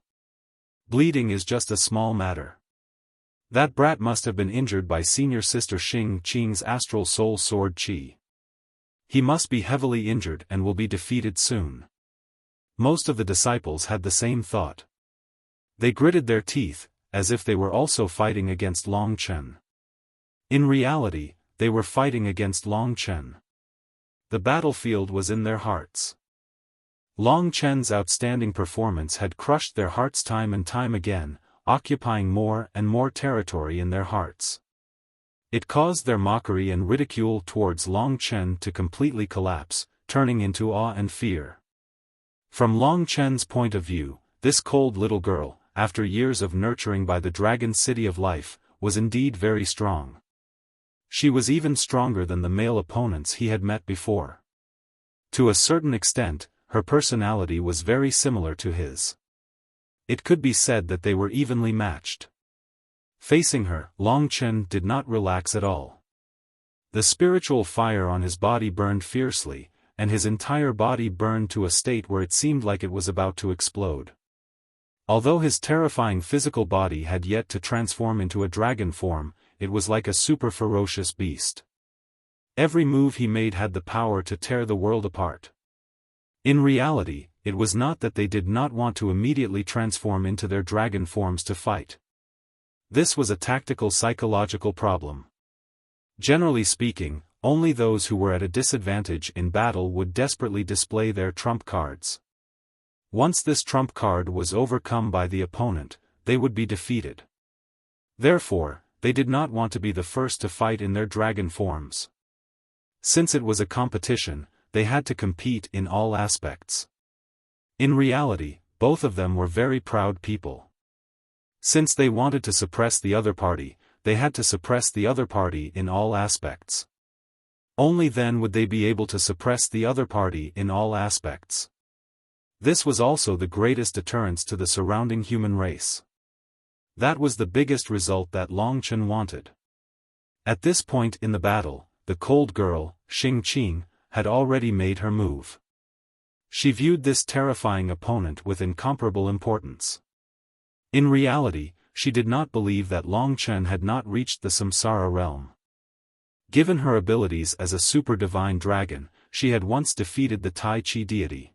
Bleeding is just a small matter. That brat must have been injured by senior sister Xing Qing's astral soul sword qi. He must be heavily injured and will be defeated soon. Most of the disciples had the same thought. They gritted their teeth, as if they were also fighting against Long Chen. In reality, they were fighting against Long Chen. The battlefield was in their hearts. Long Chen's outstanding performance had crushed their hearts time and time again, occupying more and more territory in their hearts. It caused their mockery and ridicule towards Long Chen to completely collapse, turning into awe and fear. From Long Chen's point of view, this cold little girl, after years of nurturing by the Dragon City of Life, was indeed very strong. She was even stronger than the male opponents he had met before. To a certain extent, her personality was very similar to his. It could be said that they were evenly matched. Facing her, Long Chen did not relax at all. The spiritual fire on his body burned fiercely, and his entire body burned to a state where it seemed like it was about to explode. Although his terrifying physical body had yet to transform into a dragon form, it was like a super ferocious beast. Every move he made had the power to tear the world apart. In reality, it was not that they did not want to immediately transform into their dragon forms to fight. This was a tactical psychological problem. Generally speaking, only those who were at a disadvantage in battle would desperately display their trump cards. Once this trump card was overcome by the opponent, they would be defeated. Therefore, they did not want to be the first to fight in their dragon forms. Since it was a competition, they had to compete in all aspects. In reality, both of them were very proud people. Since they wanted to suppress the other party, they had to suppress the other party in all aspects. Only then would they be able to suppress the other party in all aspects. This was also the greatest deterrence to the surrounding human race. That was the biggest result that Long Chen wanted. At this point in the battle, the cold girl, Xing Qing, had already made her move. She viewed this terrifying opponent with incomparable importance. In reality, she did not believe that Long Chen had not reached the samsara realm. Given her abilities as a super-divine dragon, she had once defeated the Tai Chi deity.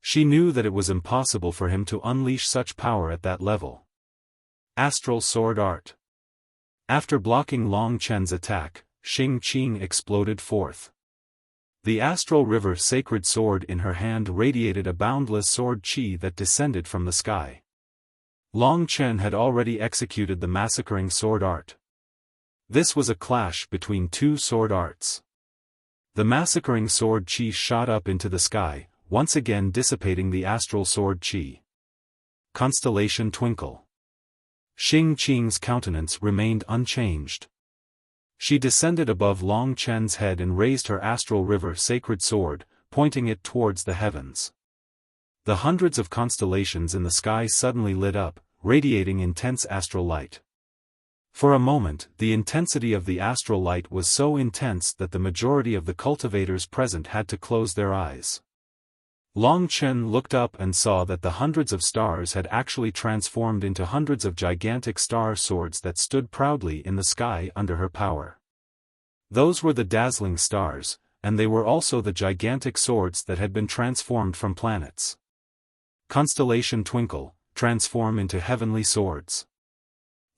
She knew that it was impossible for him to unleash such power at that level. Astral Sword Art. After blocking Long Chen's attack, Xing Qing exploded forth. The astral river sacred sword in her hand radiated a boundless sword qi that descended from the sky. Long Chen had already executed the massacring sword art. This was a clash between two sword arts. The massacring sword qi shot up into the sky, once again dissipating the astral sword qi. Constellation Twinkle. Xing Qing's countenance remained unchanged. She descended above Long Chen's head and raised her astral river sacred sword, pointing it towards the heavens. The hundreds of constellations in the sky suddenly lit up, radiating intense astral light. For a moment, the intensity of the astral light was so intense that the majority of the cultivators present had to close their eyes. Long Chen looked up and saw that the hundreds of stars had actually transformed into hundreds of gigantic star swords that stood proudly in the sky under her power. Those were the dazzling stars, and they were also the gigantic swords that had been transformed from planets. Constellation Twinkle, transform into heavenly swords.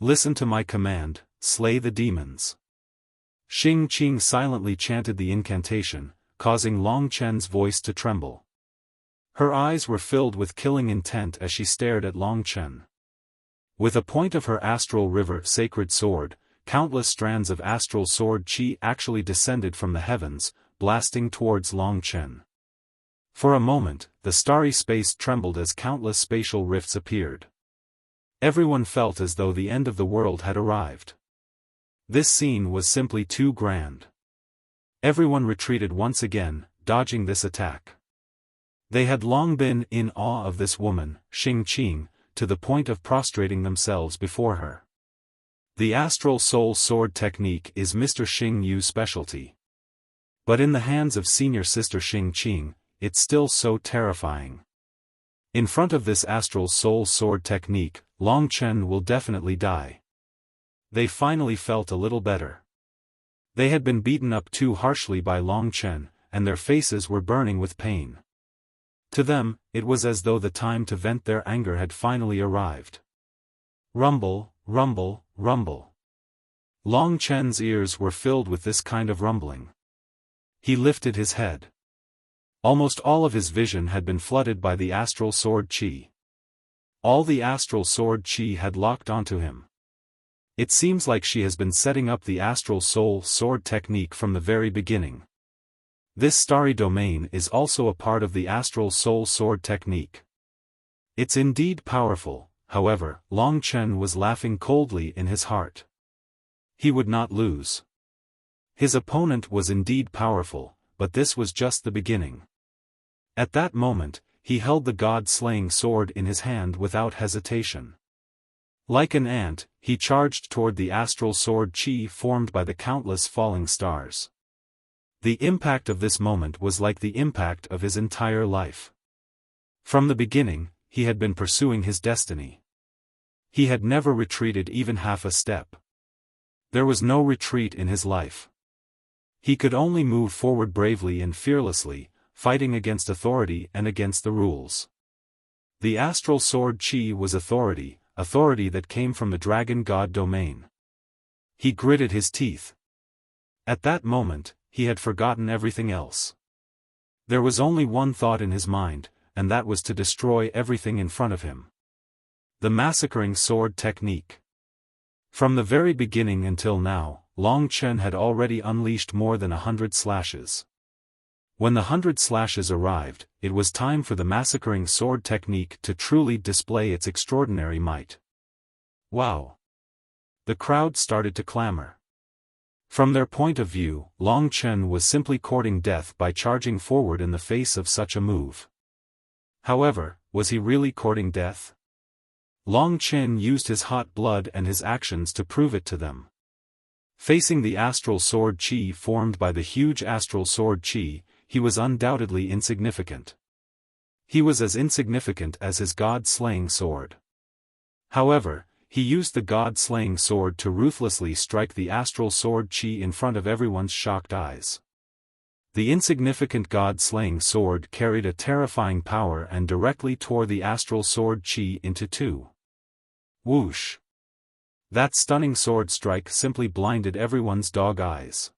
Listen to my command, slay the demons. Xing Qing silently chanted the incantation, causing Long Chen's voice to tremble. Her eyes were filled with killing intent as she stared at Long Chen. With a point of her astral river sacred sword, countless strands of astral sword qi actually descended from the heavens, blasting towards Long Chen. For a moment, the starry space trembled as countless spatial rifts appeared. Everyone felt as though the end of the world had arrived. This scene was simply too grand. Everyone retreated once again, dodging this attack. They had long been in awe of this woman, Xing Qing, to the point of prostrating themselves before her. The astral soul sword technique is Mr. Xing Yu's specialty. But in the hands of senior sister Xing Qing, it's still so terrifying. In front of this astral soul sword technique, Long Chen will definitely die. They finally felt a little better. They had been beaten up too harshly by Long Chen, and their faces were burning with pain. To them, it was as though the time to vent their anger had finally arrived. Rumble, rumble, rumble. Long Chen's ears were filled with this kind of rumbling. He lifted his head. Almost all of his vision had been flooded by the astral sword qi. All the astral sword qi had locked onto him. It seems like she has been setting up the astral soul sword technique from the very beginning. This starry domain is also a part of the astral soul sword technique. It's indeed powerful, however, Long Chen was laughing coldly in his heart. He would not lose. His opponent was indeed powerful, but this was just the beginning. At that moment, he held the god-slaying sword in his hand without hesitation. Like an ant, he charged toward the astral sword qi formed by the countless falling stars. The impact of this moment was like the impact of his entire life. From the beginning, he had been pursuing his destiny. He had never retreated even half a step. There was no retreat in his life. He could only move forward bravely and fearlessly, fighting against authority and against the rules. The astral sword qi was authority that came from the dragon god domain. He gritted his teeth. At that moment, he had forgotten everything else. There was only one thought in his mind, and that was to destroy everything in front of him. The massacring sword technique. From the very beginning until now, Long Chen had already unleashed more than 100 slashes. When the 100 slashes arrived, it was time for the massacring sword technique to truly display its extraordinary might. Wow! The crowd started to clamor. From their point of view, Long Chen was simply courting death by charging forward in the face of such a move. However, was he really courting death? Long Chen used his hot blood and his actions to prove it to them. Facing the astral sword qi formed by the huge astral sword qi, he was undoubtedly insignificant. He was as insignificant as his god-slaying sword. However, he used the god-slaying sword to ruthlessly strike the astral sword qi in front of everyone's shocked eyes. The insignificant god-slaying sword carried a terrifying power and directly tore the astral sword qi into two. Whoosh! That stunning sword strike simply blinded everyone's dog eyes.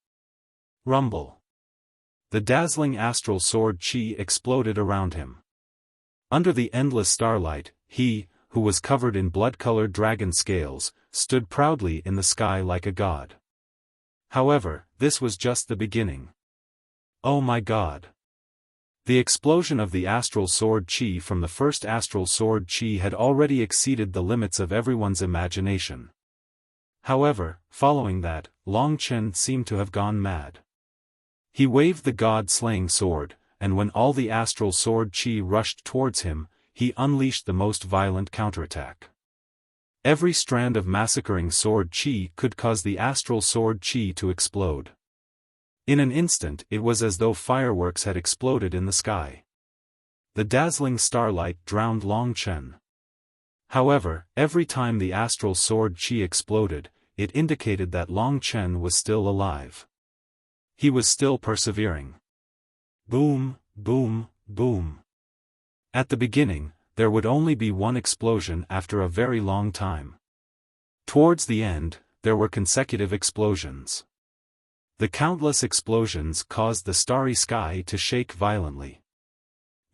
Rumble! The dazzling astral sword qi exploded around him. Under the endless starlight, he, who was covered in blood-colored dragon scales, stood proudly in the sky like a god. However, this was just the beginning. Oh my god! The explosion of the astral sword qi from the first astral sword qi had already exceeded the limits of everyone's imagination. However, following that, Long Chen seemed to have gone mad. He waved the god-slaying sword, and when all the astral sword qi rushed towards him, he unleashed the most violent counterattack. Every strand of massacring sword chi could cause the astral sword chi to explode. In an instant it was as though fireworks had exploded in the sky. The dazzling starlight drowned Long Chen. However, every time the astral sword chi exploded, it indicated that Long Chen was still alive. He was still persevering. Boom, boom, boom. At the beginning, there would only be one explosion after a very long time. Towards the end, there were consecutive explosions. The countless explosions caused the starry sky to shake violently.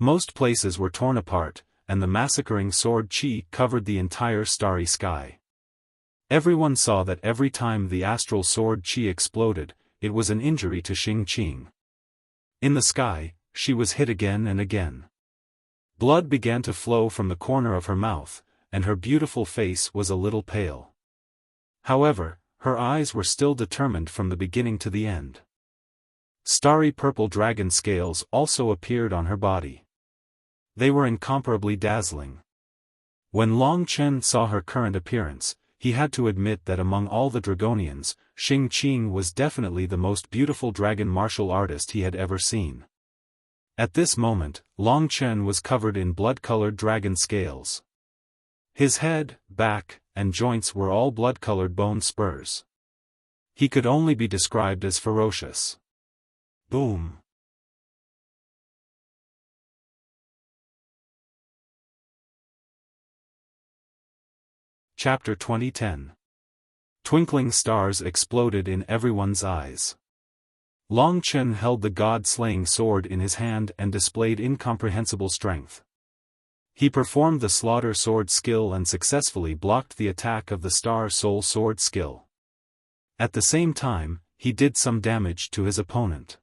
Most places were torn apart, and the massacring sword chi covered the entire starry sky. Everyone saw that every time the astral sword chi exploded, it was an injury to Xing Qing. In the sky, she was hit again and again. Blood began to flow from the corner of her mouth, and her beautiful face was a little pale. However, her eyes were still determined from the beginning to the end. Starry purple dragon scales also appeared on her body. They were incomparably dazzling. When Long Chen saw her current appearance, he had to admit that among all the Dragonians, Xing Qing was definitely the most beautiful dragon martial artist he had ever seen. At this moment, Long Chen was covered in blood-colored dragon scales. His head, back, and joints were all blood-colored bone spurs. He could only be described as ferocious. Boom. Chapter 2010. Twinkling stars exploded in everyone's eyes. Long Chen held the god-slaying sword in his hand and displayed incomprehensible strength. He performed the slaughter sword skill and successfully blocked the attack of the star soul sword skill. At the same time, he did some damage to his opponent.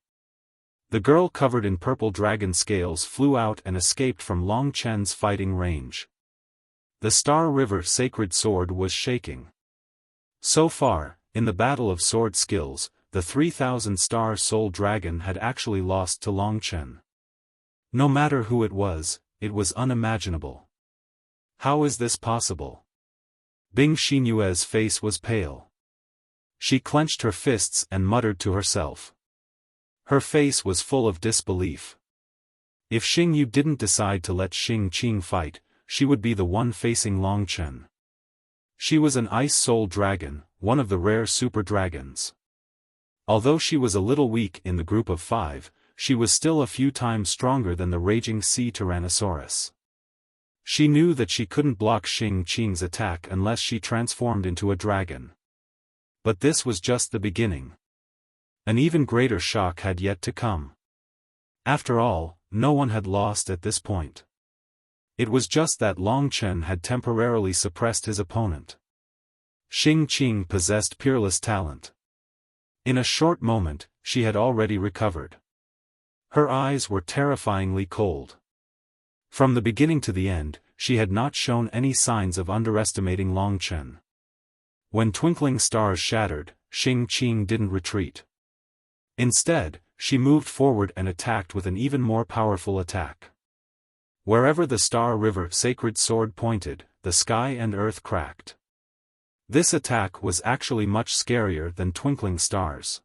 The girl covered in purple dragon scales flew out and escaped from Long Chen's fighting range. The Star River sacred sword was shaking. So far, in the battle of sword skills, the 3,000 star soul dragon had actually lost to Long Chen. No matter who it was unimaginable. How is this possible? Bing Xinyue's face was pale. She clenched her fists and muttered to herself. Her face was full of disbelief. If Xingyu didn't decide to let Xing Qing fight, she would be the one facing Long Chen. She was an ice soul dragon, one of the rare super dragons. Although she was a little weak in the group of 5, she was still a few times stronger than the raging sea Tyrannosaurus. She knew that she couldn't block Xing Qing's attack unless she transformed into a dragon. But this was just the beginning. An even greater shock had yet to come. After all, no one had lost at this point. It was just that Long Chen had temporarily suppressed his opponent. Xing Qing possessed peerless talent. In a short moment, she had already recovered. Her eyes were terrifyingly cold. From the beginning to the end, she had not shown any signs of underestimating Long Chen. When twinkling stars shattered, Xing Qing didn't retreat. Instead, she moved forward and attacked with an even more powerful attack. Wherever the Star River sacred sword pointed, the sky and earth cracked. This attack was actually much scarier than twinkling stars.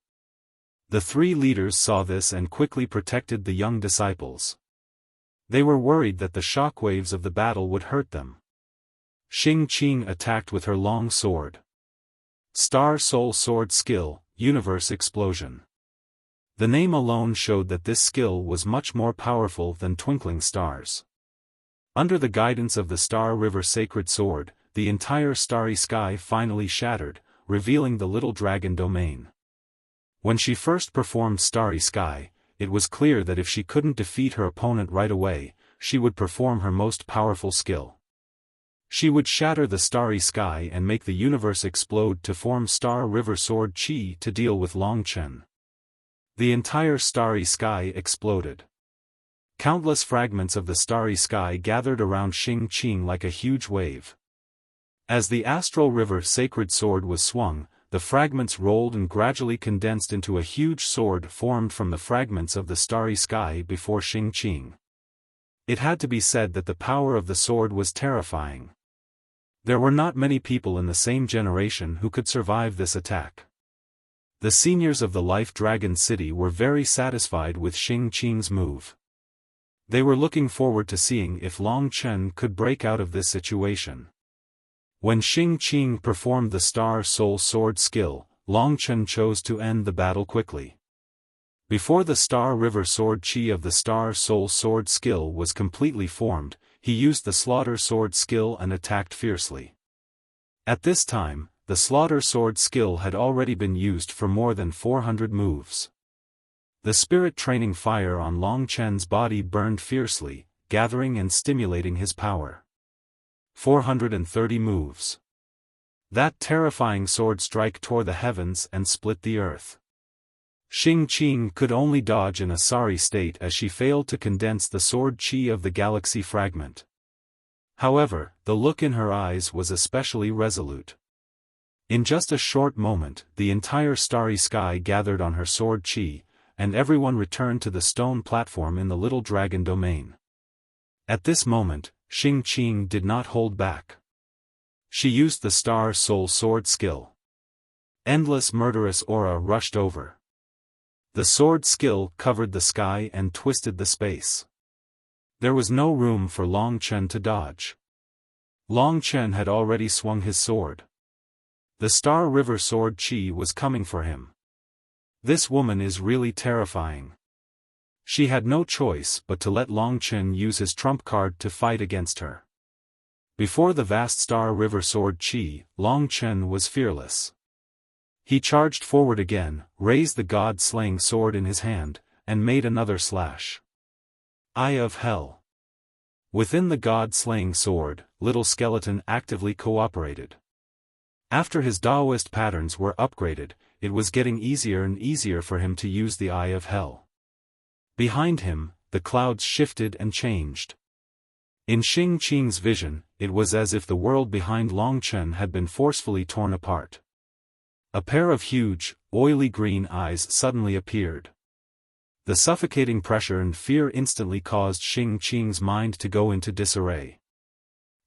The 3 leaders saw this and quickly protected the young disciples. They were worried that the shockwaves of the battle would hurt them. Xing Qing attacked with her long sword. Star Soul Sword Skill, Universe Explosion. The name alone showed that this skill was much more powerful than twinkling stars. Under the guidance of the Star River Sacred Sword, the entire starry sky finally shattered, revealing the little dragon domain. When she first performed Starry Sky, it was clear that if she couldn't defeat her opponent right away, she would perform her most powerful skill. She would shatter the starry sky and make the universe explode to form Star River Sword Chi to deal with Long Chen. The entire starry sky exploded. Countless fragments of the starry sky gathered around Xing Qing like a huge wave. As the astral river sacred sword was swung, the fragments rolled and gradually condensed into a huge sword formed from the fragments of the starry sky before Xing Qing. It had to be said that the power of the sword was terrifying. There were not many people in the same generation who could survive this attack. The seniors of the Life Dragon City were very satisfied with Xing Qing's move. They were looking forward to seeing if Long Chen could break out of this situation. When Xing Qing performed the Star Soul Sword skill, Long Chen chose to end the battle quickly. Before the Star River Sword Chi of the Star Soul Sword skill was completely formed, he used the Slaughter Sword skill and attacked fiercely. At this time, the Slaughter Sword skill had already been used for more than 400 moves. The spirit training fire on Long Chen's body burned fiercely, gathering and stimulating his power. 430 moves. That terrifying sword strike tore the heavens and split the earth. Xing Qing could only dodge in a sorry state as she failed to condense the sword chi of the galaxy fragment. However, the look in her eyes was especially resolute. In just a short moment, the entire starry sky gathered on her sword chi, and everyone returned to the stone platform in the Little Dragon domain. At this moment, Xing Qing did not hold back. She used the Star Soul Sword skill. Endless murderous aura rushed over. The sword skill covered the sky and twisted the space. There was no room for Long Chen to dodge. Long Chen had already swung his sword. The Star River Sword Chi was coming for him. This woman is really terrifying. She had no choice but to let Long Chen use his trump card to fight against her. Before the vast Star River Sword Chi, Long Chen was fearless. He charged forward again, raised the god-slaying sword in his hand, and made another slash. Eye of Hell. Within the god-slaying sword, Little Skeleton actively cooperated. After his Daoist patterns were upgraded, it was getting easier and easier for him to use the Eye of Hell. Behind him, the clouds shifted and changed. In Xing Qing's vision, it was as if the world behind Long Chen had been forcefully torn apart. A pair of huge, oily green eyes suddenly appeared. The suffocating pressure and fear instantly caused Xing Qing's mind to go into disarray.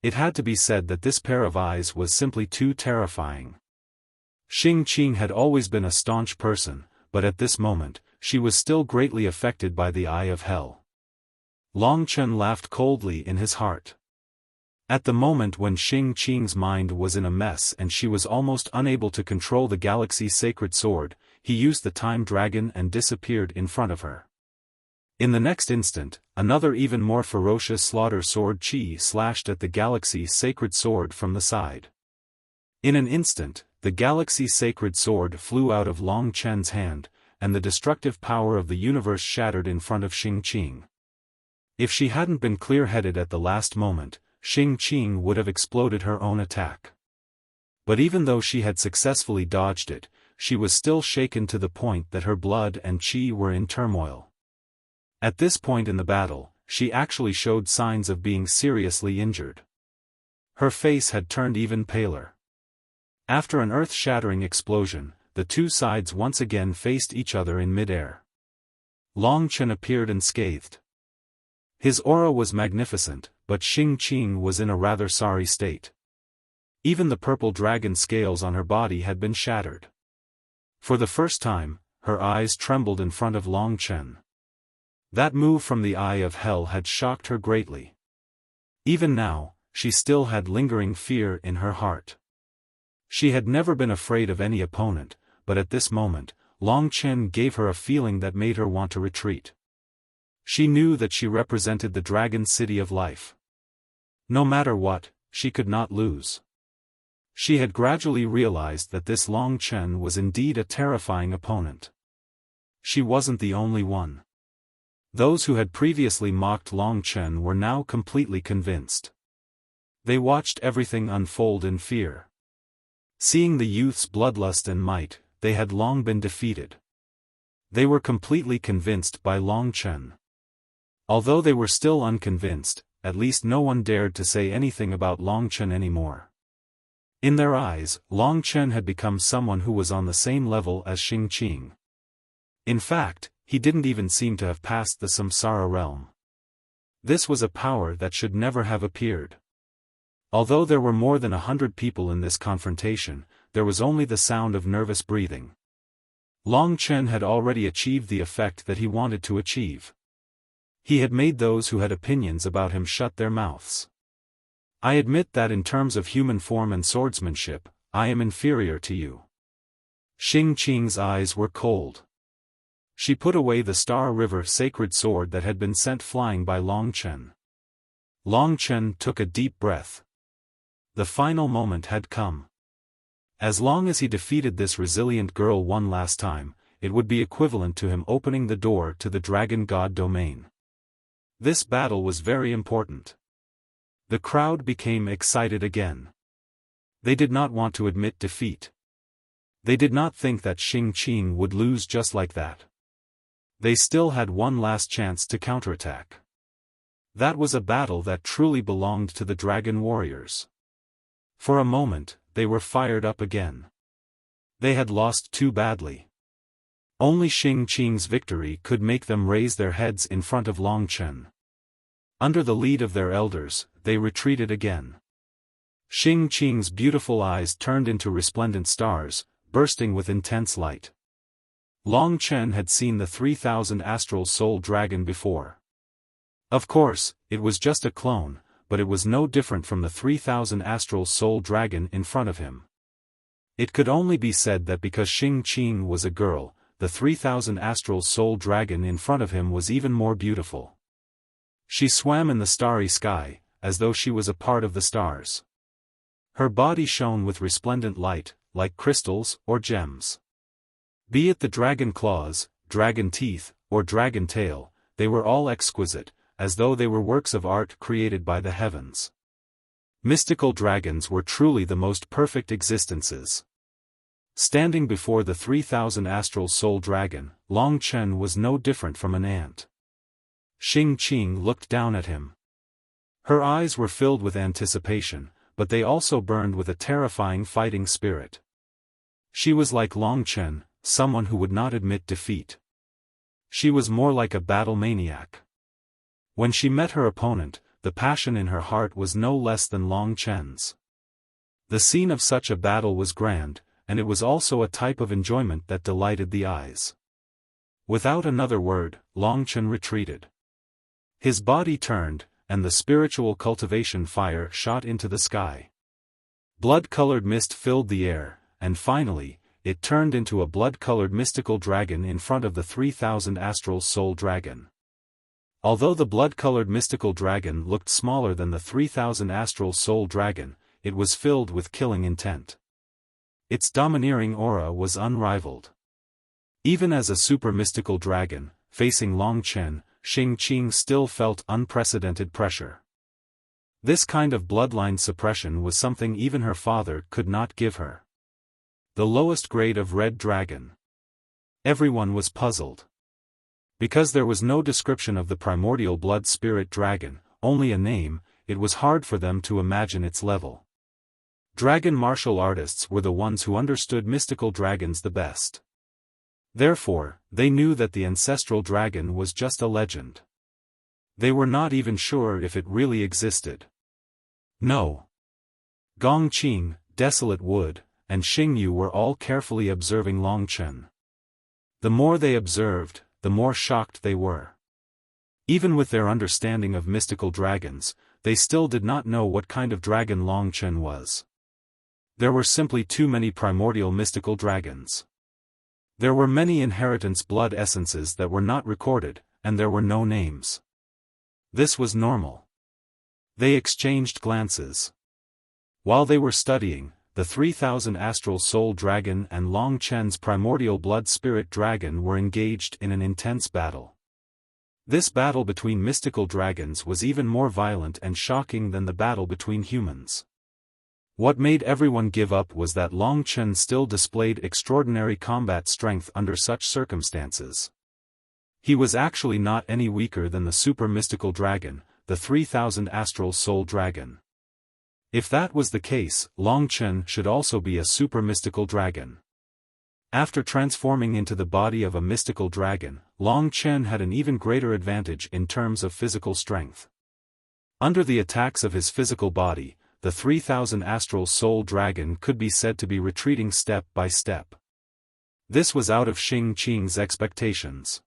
It had to be said that this pair of eyes was simply too terrifying. Xing Qing had always been a staunch person, but at this moment, she was still greatly affected by the Eye of Hell. Long Chen laughed coldly in his heart. At the moment when Xing Qing's mind was in a mess and she was almost unable to control the galaxy's sacred sword, he used the Time Dragon and disappeared in front of her. In the next instant, another even more ferocious Slaughter Sword Chi slashed at the galaxy's sacred sword from the side. In an instant, the galaxy's sacred sword flew out of Long Chen's hand, and the destructive power of the universe shattered in front of Xing Qing. If she hadn't been clear-headed at the last moment, Xing Qing would have exploded her own attack. But even though she had successfully dodged it, she was still shaken to the point that her blood and chi were in turmoil. At this point in the battle, she actually showed signs of being seriously injured. Her face had turned even paler. After an earth-shattering explosion, the two sides once again faced each other in mid-air. Long Chen appeared unscathed. His aura was magnificent, but Xing Qing was in a rather sorry state. Even the purple dragon scales on her body had been shattered. For the first time, her eyes trembled in front of Long Chen. That move from the Eye of Hell had shocked her greatly. Even now, she still had lingering fear in her heart. She had never been afraid of any opponent, but at this moment, Long Chen gave her a feeling that made her want to retreat. She knew that she represented the Dragon City of Life. No matter what, she could not lose. She had gradually realized that this Long Chen was indeed a terrifying opponent. She wasn't the only one. Those who had previously mocked Long Chen were now completely convinced. They watched everything unfold in fear. Seeing the youth's bloodlust and might, they had long been defeated. They were completely convinced by Long Chen. Although they were still unconvinced, at least no one dared to say anything about Long Chen anymore. In their eyes, Long Chen had become someone who was on the same level as Xing Qing. In fact, he didn't even seem to have passed the Samsara realm. This was a power that should never have appeared. Although there were more than 100 people in this confrontation, there was only the sound of nervous breathing. Long Chen had already achieved the effect that he wanted to achieve. He had made those who had opinions about him shut their mouths. I admit that in terms of human form and swordsmanship, I am inferior to you. Xing Qing's eyes were cold. She put away the Star River sacred sword that had been sent flying by Long Chen. Long Chen took a deep breath. The final moment had come. As long as he defeated this resilient girl one last time, it would be equivalent to him opening the door to the Dragon God domain. This battle was very important. The crowd became excited again. They did not want to admit defeat. They did not think that Xing Qing would lose just like that. They still had one last chance to counterattack. That was a battle that truly belonged to the dragon warriors. For a moment, they were fired up again. They had lost too badly. Only Xing Qing's victory could make them raise their heads in front of Long Chen. Under the lead of their elders, they retreated again. Xing Qing's beautiful eyes turned into resplendent stars, bursting with intense light. Long Chen had seen the 3,000 astral soul dragon before. Of course, it was just a clone, but it was no different from the 3,000 astral soul dragon in front of him. It could only be said that because Xing Qing was a girl, the 3,000 astral soul dragon in front of him was even more beautiful. She swam in the starry sky, as though she was a part of the stars. Her body shone with resplendent light, like crystals or gems. Be it the dragon claws, dragon teeth, or dragon tail, they were all exquisite, as though they were works of art created by the heavens. Mystical dragons were truly the most perfect existences. Standing before the 3,000 astral soul dragon, Long Chen was no different from an ant. Xing Qing looked down at him. Her eyes were filled with anticipation, but they also burned with a terrifying fighting spirit. She was like Long Chen, someone who would not admit defeat. She was more like a battle maniac. When she met her opponent, the passion in her heart was no less than Long Chen's. The scene of such a battle was grand, and it was also a type of enjoyment that delighted the eyes. Without another word, Long Chen retreated. His body turned, and the spiritual cultivation fire shot into the sky. Blood-colored mist filled the air, and finally, it turned into a blood-colored mystical dragon in front of the 3,000 astral soul dragon. Although the blood-colored mystical dragon looked smaller than the 3,000 astral soul dragon, it was filled with killing intent. Its domineering aura was unrivaled. Even as a super-mystical dragon, facing Long Chen, Xing Qing still felt unprecedented pressure. This kind of bloodline suppression was something even her father could not give her. The lowest grade of red dragon. Everyone was puzzled. Because there was no description of the primordial blood spirit dragon, only a name, it was hard for them to imagine its level. Dragon martial artists were the ones who understood mystical dragons the best. Therefore, they knew that the ancestral dragon was just a legend. They were not even sure if it really existed. No. Gong Qing, Desolate Wood, and Xing Yu were all carefully observing Long Chen. The more they observed, the more shocked they were. Even with their understanding of mystical dragons, they still did not know what kind of dragon Long Chen was. There were simply too many primordial mystical dragons. There were many inheritance blood essences that were not recorded, and there were no names. This was normal. They exchanged glances. While they were studying, the 3,000 astral soul dragon and Long Chen's primordial blood spirit dragon were engaged in an intense battle. This battle between mystical dragons was even more violent and shocking than the battle between humans. What made everyone give up was that Long Chen still displayed extraordinary combat strength under such circumstances. He was actually not any weaker than the super mystical dragon, the 3,000 astral soul dragon. If that was the case, Long Chen should also be a super mystical dragon. After transforming into the body of a mystical dragon, Long Chen had an even greater advantage in terms of physical strength. Under the attacks of his physical body, the 3,000 astral soul dragon could be said to be retreating step by step. This was out of Xing Qing's expectations.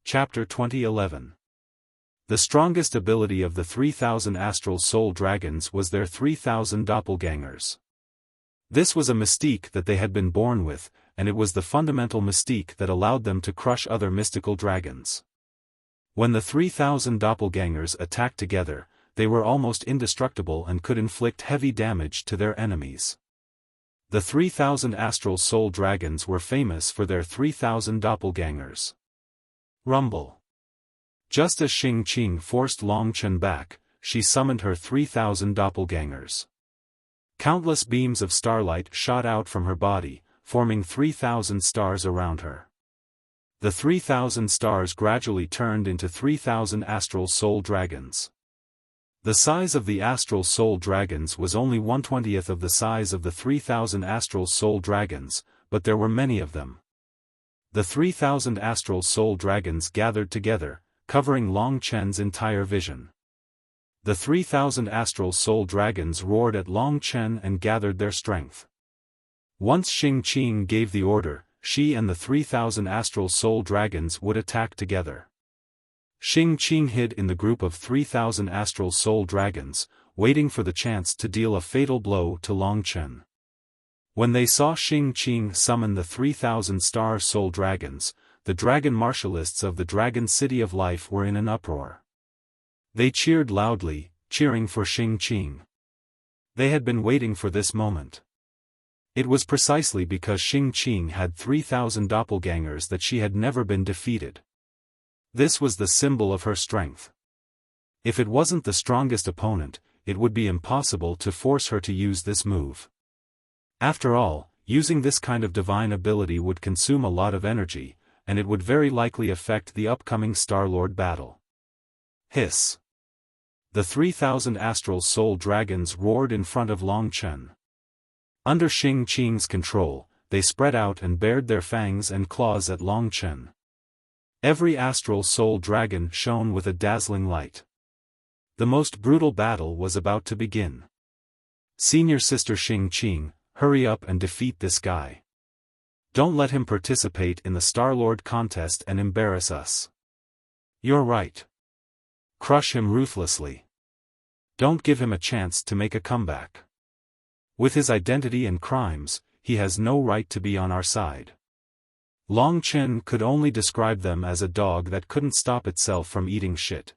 Chapter 2011. The strongest ability of the 3,000 astral soul dragons was their 3,000 doppelgangers. This was a mystique that they had been born with, and it was the fundamental mystique that allowed them to crush other mystical dragons. When the 3,000 doppelgangers attacked together, they were almost indestructible and could inflict heavy damage to their enemies. The 3,000 astral soul dragons were famous for their 3,000 doppelgangers. Rumble. Just as Xing Qing forced Long Chen back, she summoned her 3,000 doppelgangers. Countless beams of starlight shot out from her body, forming 3,000 stars around her. The 3,000 stars gradually turned into 3,000 astral soul dragons. The size of the astral soul dragons was only 1/20th of the size of the 3,000 astral soul dragons, but there were many of them. The 3,000 astral soul dragons gathered together, covering Long Chen's entire vision. The 3,000 astral soul dragons roared at Long Chen and gathered their strength. Once Xing Qing gave the order, she and the 3,000 astral soul dragons would attack together. Xing Qing hid in the group of 3,000 astral soul dragons, waiting for the chance to deal a fatal blow to Long Chen. When they saw Xing Qing summon the 3,000 star soul dragons, the dragon martialists of the Dragon City of Life were in an uproar. They cheered loudly, cheering for Xing Qing. They had been waiting for this moment. It was precisely because Xing Qing had 3,000 doppelgangers that she had never been defeated. This was the symbol of her strength. If it wasn't the strongest opponent, it would be impossible to force her to use this move. After all, using this kind of divine ability would consume a lot of energy, and it would very likely affect the upcoming Star-Lord battle. Hiss. The 3,000 astral soul dragons roared in front of Long Chen. Under Xing Qing's control, they spread out and bared their fangs and claws at Long Chen. Every astral soul dragon shone with a dazzling light. The most brutal battle was about to begin. Senior Sister Xing Qing, hurry up and defeat this guy. Don't let him participate in the Star-Lord contest and embarrass us. You're right. Crush him ruthlessly. Don't give him a chance to make a comeback. With his identity and crimes, he has no right to be on our side. Long Chen could only describe them as a dog that couldn't stop itself from eating shit.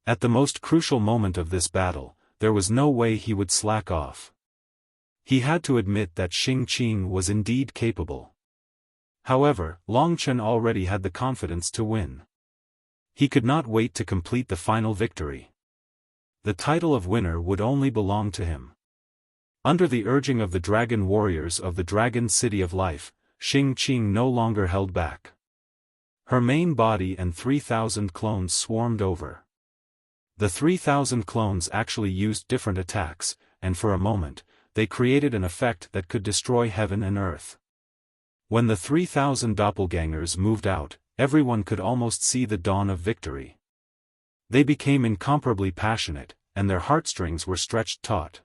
At the most crucial moment of this battle, there was no way he would slack off. He had to admit that Xing Qing was indeed capable. However, Long Chen already had the confidence to win. He could not wait to complete the final victory. The title of winner would only belong to him. Under the urging of the dragon warriors of the Dragon City of Life, Xing Qing no longer held back. Her main body and 3,000 clones swarmed over. The 3,000 clones actually used different attacks, and for a moment, they created an effect that could destroy heaven and earth. When the 3,000 doppelgangers moved out, everyone could almost see the dawn of victory. They became incomparably passionate, and their heartstrings were stretched taut.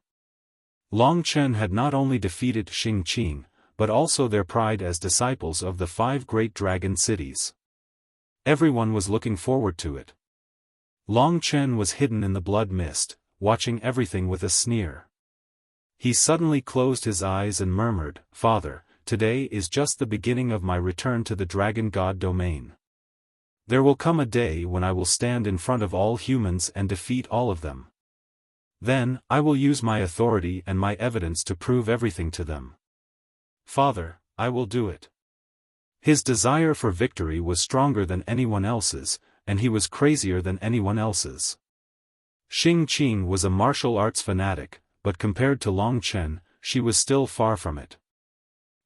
Long Chen had not only defeated Xing Qing, but also their pride as disciples of the 5 great dragon cities. Everyone was looking forward to it. Long Chen was hidden in the blood mist, watching everything with a sneer. He suddenly closed his eyes and murmured, "Father, today is just the beginning of my return to the Dragon God domain. There will come a day when I will stand in front of all humans and defeat all of them. Then, I will use my authority and my evidence to prove everything to them. Father, I will do it." His desire for victory was stronger than anyone else's, and he was crazier than anyone else's. Xing Qing was a martial arts fanatic, but compared to Long Chen, she was still far from it.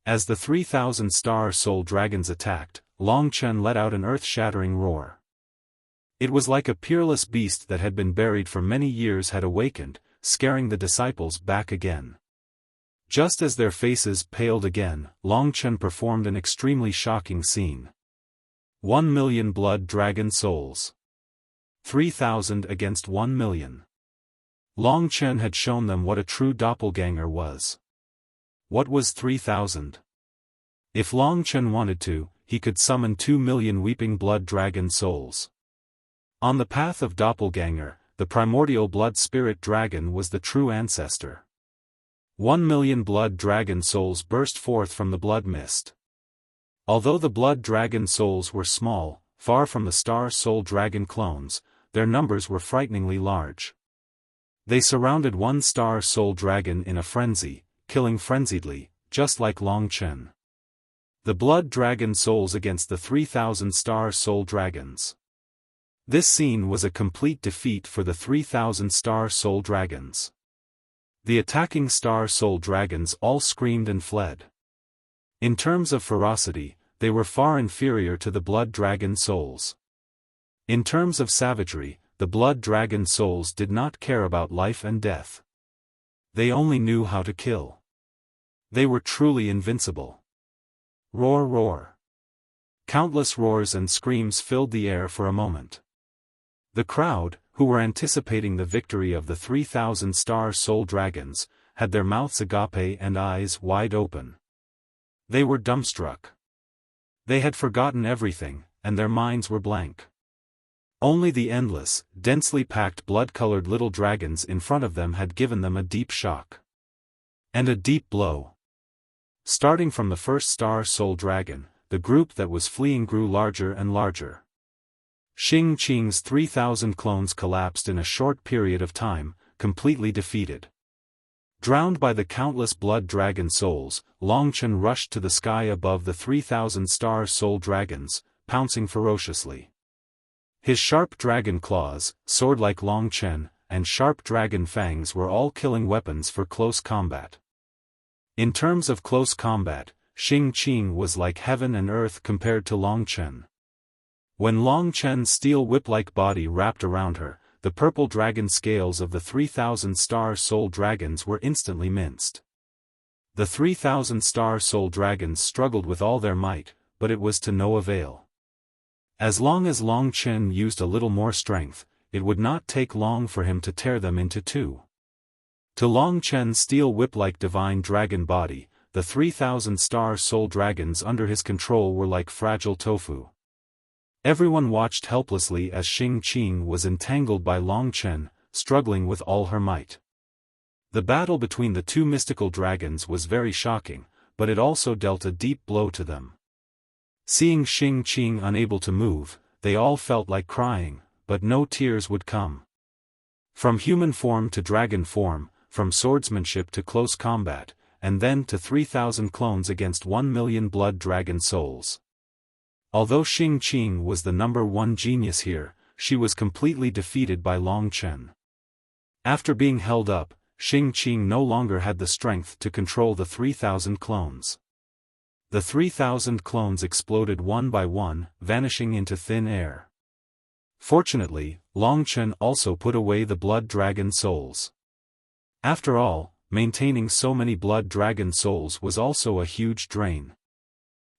As the 3,000 star soul dragons attacked, Long Chen let out an earth-shattering roar. It was like a peerless beast that had been buried for many years had awakened, scaring the disciples back again. Just as their faces paled again, Long Chen performed an extremely shocking scene. 1,000,000 blood dragon souls. 3,000 against 1,000,000. Long Chen had shown them what a true doppelganger was. What was 3,000? If Long Chen wanted to, he could summon 2,000,000 weeping blood dragon souls. On the path of doppelganger, the primordial blood spirit dragon was the true ancestor. 1,000,000 blood dragon souls burst forth from the blood mist. Although the blood dragon souls were small, far from the star soul dragon clones, their numbers were frighteningly large. They surrounded one star soul dragon in a frenzy, killing frenziedly, just like Long Chen. The blood dragon souls against the 3,000 star soul dragons. This scene was a complete defeat for the 3,000 star soul dragons. The attacking star soul dragons all screamed and fled. In terms of ferocity, they were far inferior to the blood dragon souls. In terms of savagery, the blood dragon souls did not care about life and death. They only knew how to kill. They were truly invincible. Roar, roar. Countless roars and screams filled the air for a moment. The crowd, who were anticipating the victory of the 3,000 star soul dragons, had their mouths agape and eyes wide open. They were dumbstruck. They had forgotten everything, and their minds were blank. Only the endless, densely packed blood-colored little dragons in front of them had given them a deep shock. And a deep blow. Starting from the first star soul dragon, the group that was fleeing grew larger and larger. Xing Qing's 3,000 clones collapsed in a short period of time, completely defeated. Drowned by the countless blood dragon souls, Long Chen rushed to the sky above the 3,000 star soul dragons, pouncing ferociously. His sharp dragon claws, sword like Long Chen, and sharp dragon fangs were all killing weapons for close combat. In terms of close combat, Xing Qing was like heaven and earth compared to Long Chen. When Long Chen's steel whip-like body wrapped around her, the purple dragon scales of the 3,000 star soul dragons were instantly minced. The 3,000 star soul dragons struggled with all their might, but it was to no avail. As long as Long Chen used a little more strength, it would not take long for him to tear them into two. To Long Chen's steel whip-like divine dragon body, the 3,000 star soul dragons under his control were like fragile tofu. Everyone watched helplessly as Xing Qing was entangled by Long Chen, struggling with all her might. The battle between the two mystical dragons was very shocking, but it also dealt a deep blow to them. Seeing Xing Qing unable to move, they all felt like crying, but no tears would come. From human form to dragon form, from swordsmanship to close combat, and then to 3,000 clones against 1,000,000 blood dragon souls. Although Xing Qing was the #1 genius here, she was completely defeated by Long Chen. After being held up, Xing Qing no longer had the strength to control the 3,000 clones. The 3,000 clones exploded one by one, vanishing into thin air. Fortunately, Long Chen also put away the blood dragon souls. After all, maintaining so many blood dragon souls was also a huge drain.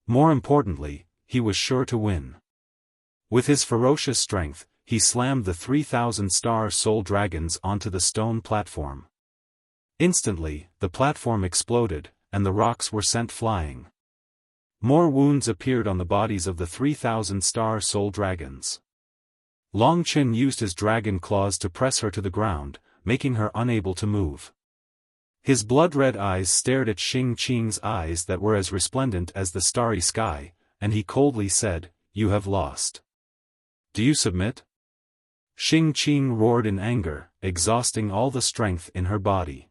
More importantly, he was sure to win. With his ferocious strength, he slammed the 3,000 star soul dragons onto the stone platform. Instantly, the platform exploded, and the rocks were sent flying. More wounds appeared on the bodies of the 3,000 star soul dragons. Long Chen used his dragon claws to press her to the ground, making her unable to move. His blood-red eyes stared at Xing Qing's eyes that were as resplendent as the starry sky, and he coldly said, "You have lost. Do you submit?" Xing Qing roared in anger, exhausting all the strength in her body.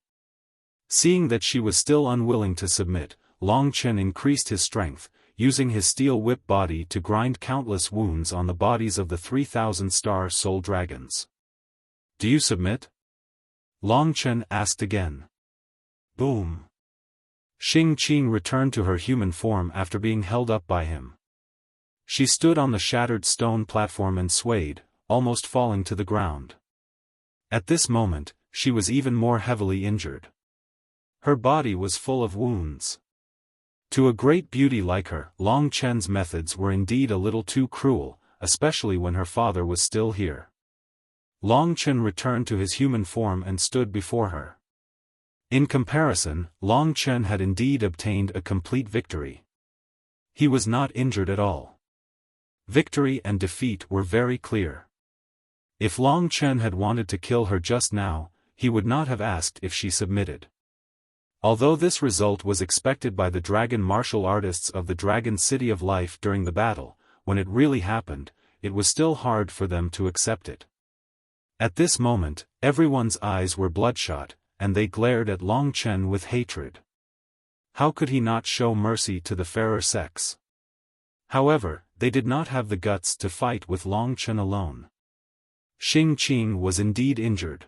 Seeing that she was still unwilling to submit, Long Chen increased his strength, using his steel whip body to grind countless wounds on the bodies of the 3,000 star soul dragons. "Do you submit?" Long Chen asked again. Boom. Xing Qing returned to her human form after being held up by him. She stood on the shattered stone platform and swayed, almost falling to the ground. At this moment, she was even more heavily injured. Her body was full of wounds. To a great beauty like her, Long Chen's methods were indeed a little too cruel, especially when her father was still here. Long Chen returned to his human form and stood before her. In comparison, Long Chen had indeed obtained a complete victory. He was not injured at all. Victory and defeat were very clear. If Long Chen had wanted to kill her just now, he would not have asked if she submitted. Although this result was expected by the dragon martial artists of the Dragon City of Life during the battle, when it really happened, it was still hard for them to accept it. At this moment, everyone's eyes were bloodshot, and they glared at Long Chen with hatred. How could he not show mercy to the fairer sex? However, they did not have the guts to fight with Long Chen alone. Xing Qing was indeed injured.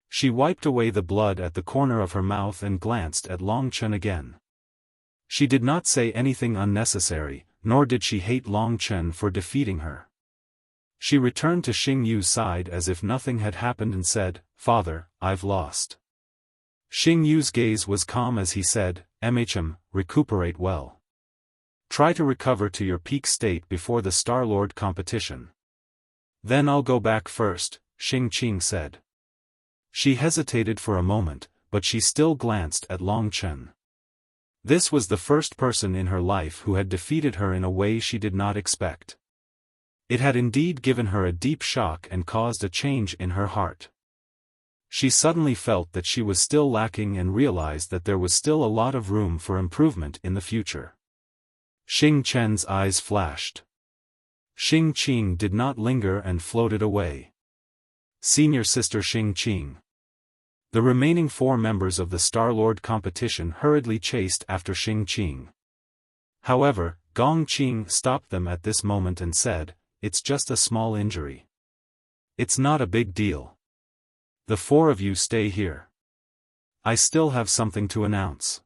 She wiped away the blood at the corner of her mouth and glanced at Long Chen again. She did not say anything unnecessary, nor did she hate Long Chen for defeating her. She returned to Xing Yu's side as if nothing had happened and said, "Father, I've lost." Xing Yu's gaze was calm as he said, recuperate well. Try to recover to your peak state before the Star-Lord competition. Then I'll go back first, Xing Qing said. She hesitated for a moment, but she still glanced at Long Chen. This was the first person in her life who had defeated her in a way she did not expect. It had indeed given her a deep shock and caused a change in her heart. She suddenly felt that she was still lacking and realized that there was still a lot of room for improvement in the future. Xing Chen's eyes flashed. Xing Qing did not linger and floated away. Senior sister Xing Qing. The remaining 4 members of the Star-Lord competition hurriedly chased after Xing Qing. However, Gong Qing stopped them at this moment and said, "It's just a small injury. It's not a big deal. The 4 of you stay here. I still have something to announce."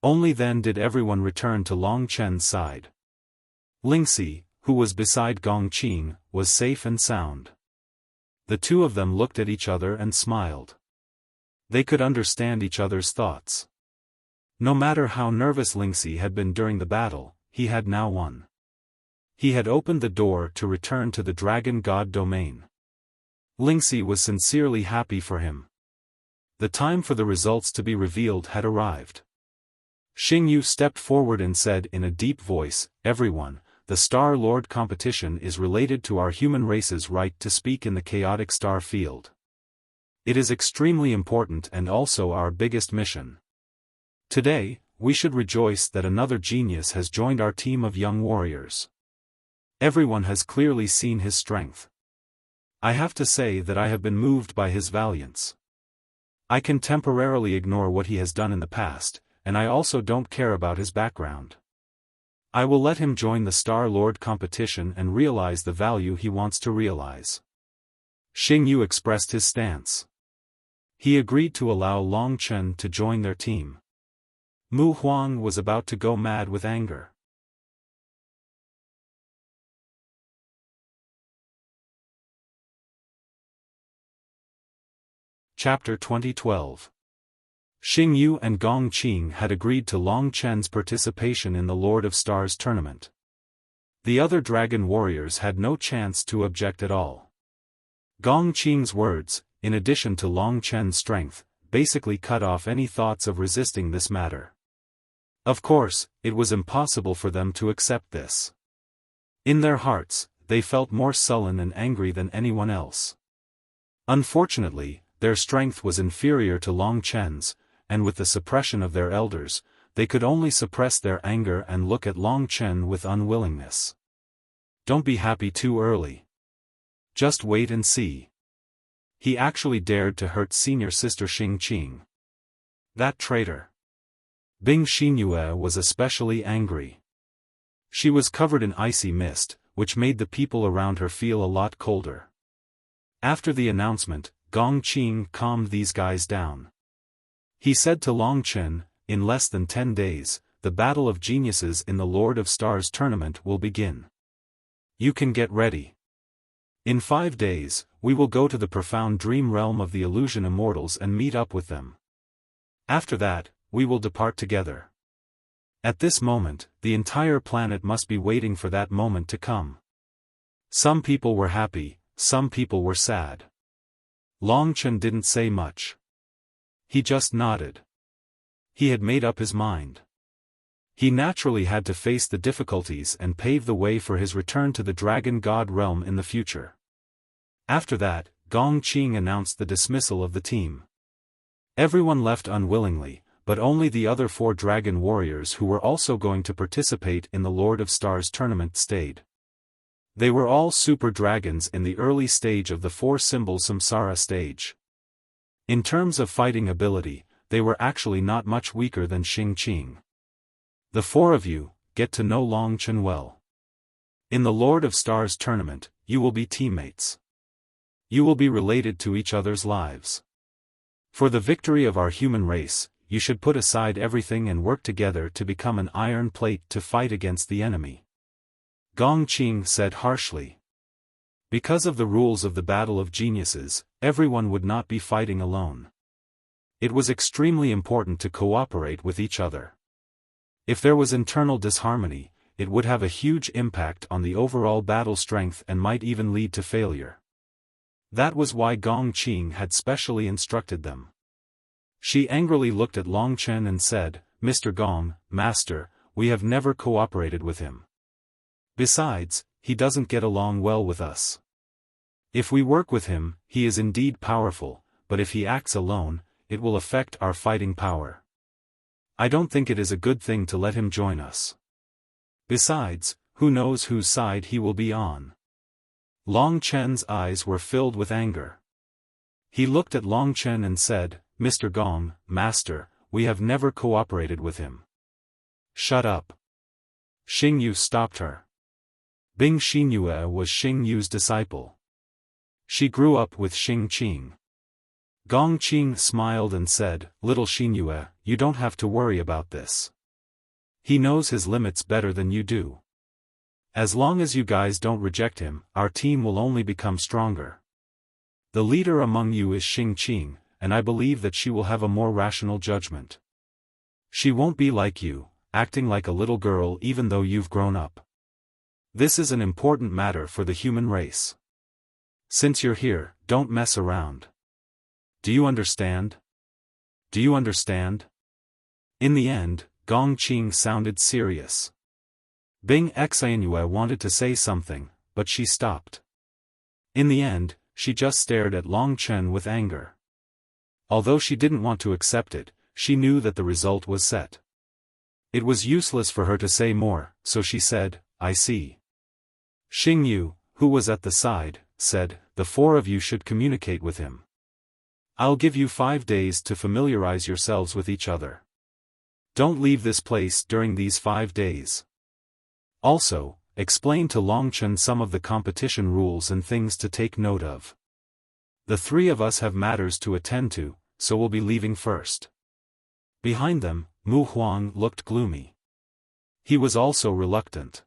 Only then did everyone return to Long Chen's side. Lingxi, who was beside Gong Qing, was safe and sound. The 2 of them looked at each other and smiled. They could understand each other's thoughts. No matter how nervous Lingxi had been during the battle, he had now won. He had opened the door to return to the Dragon God domain. Lingxi was sincerely happy for him. The time for the results to be revealed had arrived. Xing Yu stepped forward and said in a deep voice, "Everyone, the Star-Lord competition is related to our human race's right to speak in the chaotic star field. It is extremely important and also our biggest mission. Today, we should rejoice that another genius has joined our team of young warriors. Everyone has clearly seen his strength. I have to say that I have been moved by his valiance. I can temporarily ignore what he has done in the past, and I also don't care about his background. I will let him join the Star-Lord competition and realize the value he wants to realize." Xing Yu expressed his stance. He agreed to allow Long Chen to join their team. Mu Huang was about to go mad with anger. Chapter 2012. Xing Yu and Gong Qing had agreed to Long Chen's participation in the Lord of Stars tournament. The other dragon warriors had no chance to object at all. Gong Qing's words, in addition to Long Chen's strength, basically cut off any thoughts of resisting this matter. Of course, it was impossible for them to accept this. In their hearts, they felt more sullen and angry than anyone else. Unfortunately, their strength was inferior to Long Chen's, and with the suppression of their elders, they could only suppress their anger and look at Long Chen with unwillingness. Don't be happy too early. Just wait and see. He actually dared to hurt senior sister Xing Qing. That traitor. Bing Xinyue was especially angry. She was covered in icy mist, which made the people around her feel a lot colder. After the announcement, Gong Qing calmed these guys down. He said to Long Chen, "In less than 10 days, the battle of geniuses in the Lord of Stars tournament will begin. You can get ready. In 5 days, we will go to the profound dream realm of the illusion immortals and meet up with them. After that, we will depart together. At this moment, the entire planet must be waiting for that moment to come. Some people were happy, some people were sad. Long Chen didn't say much. He just nodded. He had made up his mind. He naturally had to face the difficulties and pave the way for his return to the Dragon God realm in the future. After that, Gong Qing announced the dismissal of the team. Everyone left unwillingly, but only the other 4 dragon warriors who were also going to participate in the Lord of Stars tournament stayed. They were all super dragons in the early stage of the 4-symbol Samsara stage. In terms of fighting ability, they were actually not much weaker than Xing Qing. The 4 of you, get to know Long Chen well. In the Lord of Stars tournament, you will be teammates. You will be related to each other's lives. For the victory of our human race, you should put aside everything and work together to become an iron plate to fight against the enemy. Gong Qing said harshly. Because of the rules of the Battle of Geniuses, everyone would not be fighting alone. It was extremely important to cooperate with each other. If there was internal disharmony, it would have a huge impact on the overall battle strength and might even lead to failure. That was why Gong Qing had specially instructed them. She angrily looked at Long Chen and said, "Mr. Gong, Master, we have never cooperated with him. Besides, he doesn't get along well with us. If we work with him, he is indeed powerful, but if he acts alone, it will affect our fighting power. I don't think it is a good thing to let him join us. Besides, who knows whose side he will be on." Long Chen's eyes were filled with anger. He looked at Long Chen and said, "Mr. Gong, Master, we have never cooperated with him." "Shut up." Xing Yu stopped her. Bing Xinyue was Xing Yu's disciple. She grew up with Xing Qing. Gong Qing smiled and said, "Little Xinyue, you don't have to worry about this. He knows his limits better than you do. As long as you guys don't reject him, our team will only become stronger. The leader among you is Xing Qing, and I believe that she will have a more rational judgment. She won't be like you, acting like a little girl even though you've grown up. This is an important matter for the human race. Since you're here, don't mess around. Do you understand? Do you understand?" In the end, Gong Qing sounded serious. Bing Xinyue wanted to say something, but she stopped. In the end, she just stared at Long Chen with anger. Although she didn't want to accept it, she knew that the result was set. It was useless for her to say more, so she said, "I see." Xing Yu, who was at the side, said, "The 4 of you should communicate with him. I'll give you 5 days to familiarize yourselves with each other. Don't leave this place during these 5 days. Also, explain to Long Chen some of the competition rules and things to take note of. The 3 of us have matters to attend to, so we'll be leaving first." Behind them, Mu Huang looked gloomy. He was also reluctant.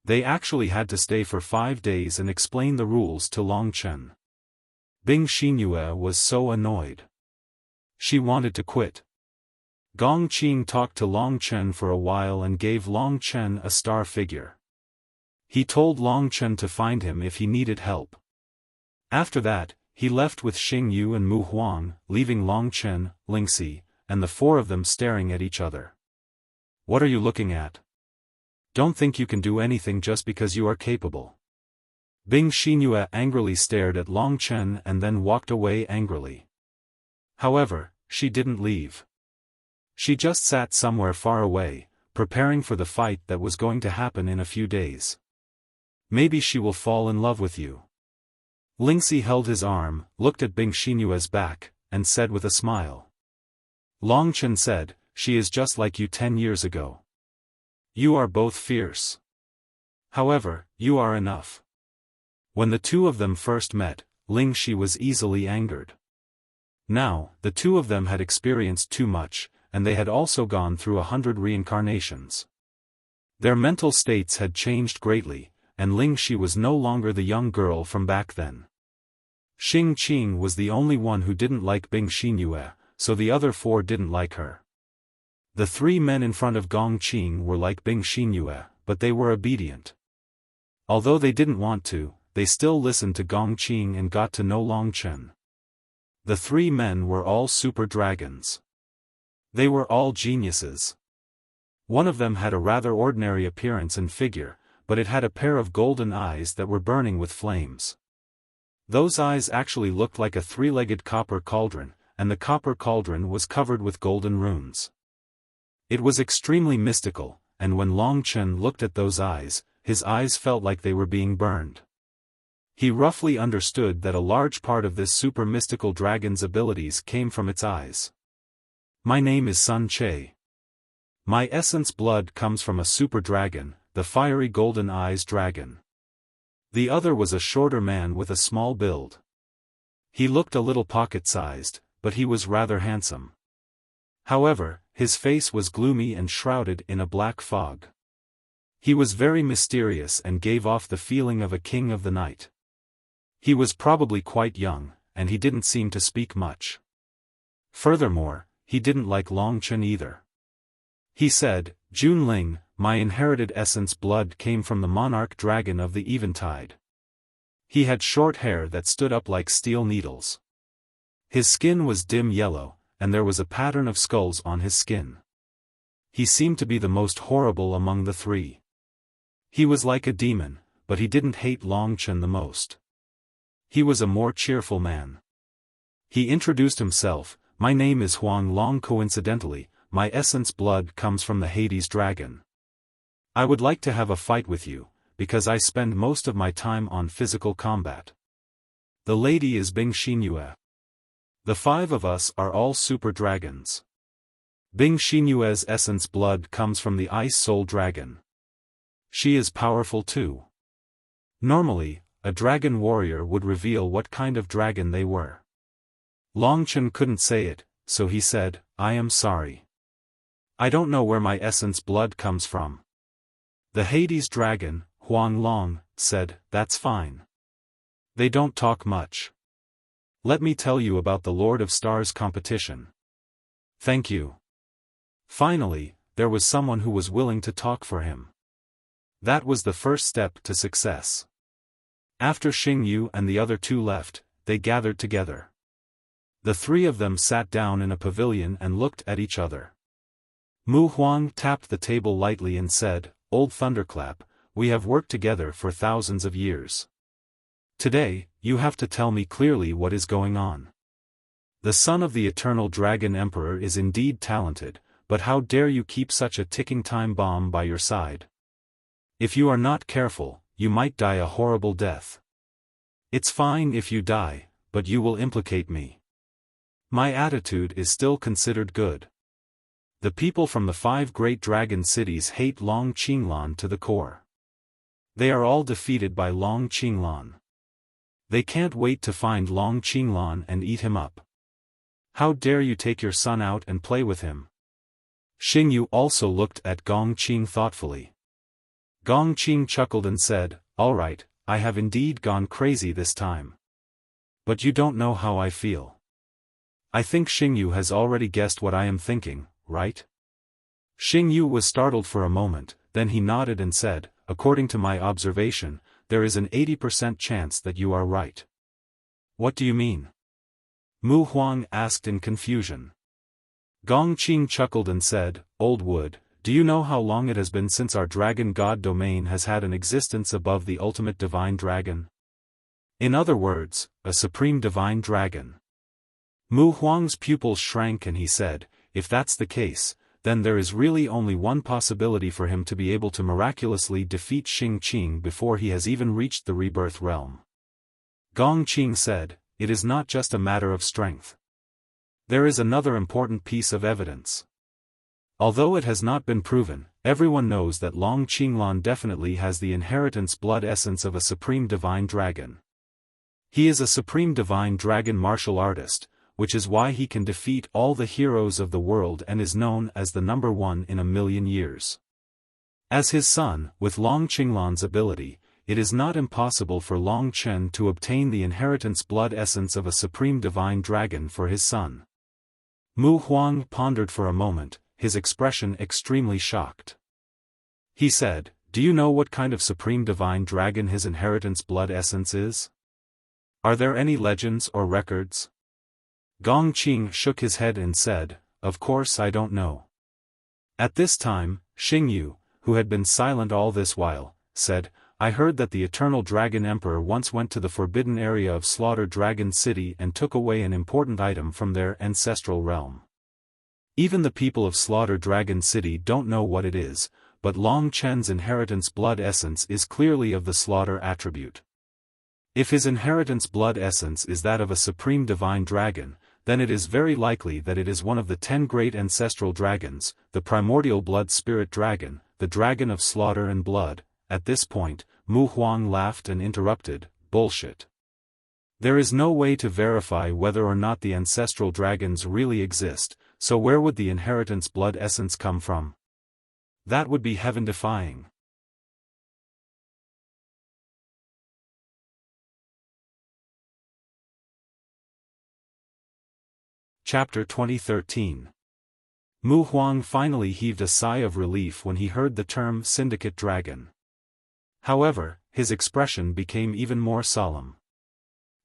They actually had to stay for 5 days and explain the rules to Long Chen. Bing Xinyue was so annoyed. She wanted to quit. Gong Qing talked to Long Chen for a while and gave Long Chen a star figure. He told Long Chen to find him if he needed help. After that, he left with Xing Yu and Mu Huang, leaving Long Chen, Lingxi, and the 4 of them staring at each other. "What are you looking at? Don't think you can do anything just because you are capable." Bing Xinyue angrily stared at Long Chen and then walked away angrily. However, she didn't leave. She just sat somewhere far away, preparing for the fight that was going to happen in a few days. "Maybe she will fall in love with you." Lingxi held his arm, looked at Bing Xinyue's back, and said with a smile. Long Chen said, "She is just like you 10 years ago. You are both fierce. However, you are enough." When the 2 of them first met, Lingxi was easily angered. Now, the 2 of them had experienced too much, and they had also gone through 100 reincarnations. Their mental states had changed greatly, and Lingxi was no longer the young girl from back then. Xing Qing was the only one who didn't like Bing Xinyue, so the other 4 didn't like her. The 3 men in front of Gong Qing were like Bing Xinyue, but they were obedient. Although they didn't want to, they still listened to Gong Qing and got to know Long Chen. The 3 men were all super dragons. They were all geniuses. One of them had a rather ordinary appearance and figure, but it had a pair of golden eyes that were burning with flames. Those eyes actually looked like a 3-legged copper cauldron, and the copper cauldron was covered with golden runes. It was extremely mystical, and when Long Chen looked at those eyes, his eyes felt like they were being burned. He roughly understood that a large part of this super mystical dragon's abilities came from its eyes. My name is Sun Che. My essence blood comes from a super dragon, the fiery golden eyes dragon. The other was a shorter man with a small build. He looked a little pocket-sized, but he was rather handsome. However, his face was gloomy and shrouded in a black fog. He was very mysterious and gave off the feeling of a king of the night. He was probably quite young, and he didn't seem to speak much. Furthermore, he didn't like Long Chen either. He said, Junling, my inherited essence blood came from the monarch dragon of the Eventide. He had short hair that stood up like steel needles. His skin was dim yellow, and there was a pattern of skulls on his skin. He seemed to be the most horrible among the 3. He was like a demon, but he didn't hate Long Chen the most. He was a more cheerful man. He introduced himself, my name is Huang Long. Coincidentally, my essence blood comes from the Hades dragon. I would like to have a fight with you, because I spend most of my time on physical combat. The lady is Bing Xinyue. The 5 of us are all super dragons. Bing Xinyue's essence blood comes from the Ice Soul Dragon. She is powerful too. Normally, a dragon warrior would reveal what kind of dragon they were. Long Chen couldn't say it, so he said, I am sorry. I don't know where my essence blood comes from. The Hades dragon, Huang Long, said, that's fine. They don't talk much. Let me tell you about the Lord of Stars competition. Thank you. Finally, there was someone who was willing to talk for him. That was the first step to success. After Xing Yu and the other 2 left, they gathered together. The 3 of them sat down in a pavilion and looked at each other. Mu Huang tapped the table lightly and said, Old Thunderclap, we have worked together for thousands of years. Today, you have to tell me clearly what is going on. The son of the eternal dragon emperor is indeed talented, but how dare you keep such a ticking time bomb by your side? If you are not careful, you might die a horrible death. It's fine if you die, but you will implicate me. My attitude is still considered good. The people from the 5 great dragon cities hate Long Qinglan to the core. They are all defeated by Long Qinglan. They can't wait to find Long Qinglan and eat him up. How dare you take your son out and play with him? Xing Yu also looked at Gong Qing thoughtfully. Gong Qing chuckled and said, all right, I have indeed gone crazy this time. But you don't know how I feel. I think Xing Yu has already guessed what I am thinking, right? Xing Yu was startled for a moment, then he nodded and said, according to my observation, there is an 80% chance that you are right. What do you mean? Mu Huang asked in confusion. Gong Qing chuckled and said, Old Wood, do you know how long it has been since our dragon god domain has had an existence above the ultimate divine dragon? In other words, a supreme divine dragon. Mu Huang's pupils shrank and he said, if that's the case, then there is really only one possibility for him to be able to miraculously defeat Xing Qing before he has even reached the rebirth realm. Gong Qing said, it is not just a matter of strength. There is another important piece of evidence. Although it has not been proven, everyone knows that Long Qinglan definitely has the inheritance blood essence of a supreme divine dragon. He is a supreme divine dragon martial artist, which is why he can defeat all the heroes of the world and is known as the number 1 in a million years. As his son, with Long Qinglan's ability, it is not impossible for Long Chen to obtain the inheritance blood essence of a supreme divine dragon for his son. Mu Huang pondered for a moment, his expression extremely shocked. He said, "Do you know what kind of supreme divine dragon his inheritance blood essence is? Are there any legends or records?" Gong Qing shook his head and said, "Of course I don't know." At this time, Xingyu, who had been silent all this while, said, "I heard that the Eternal Dragon Emperor once went to the forbidden area of Slaughter Dragon City and took away an important item from their ancestral realm. Even the people of Slaughter Dragon City don't know what it is, but Long Chen's inheritance blood essence is clearly of the Slaughter attribute. If his inheritance blood essence is that of a supreme divine dragon, then it is very likely that it is one of the 10 great ancestral dragons, the primordial blood spirit dragon, the dragon of slaughter and blood." At this point, Mu Huang laughed and interrupted, "Bullshit. There is no way to verify whether or not the ancestral dragons really exist, so where would the inheritance blood essence come from? That would be heaven-defying." Chapter 2013. Mu Huang finally heaved a sigh of relief when he heard the term Syndicate Dragon. However, his expression became even more solemn.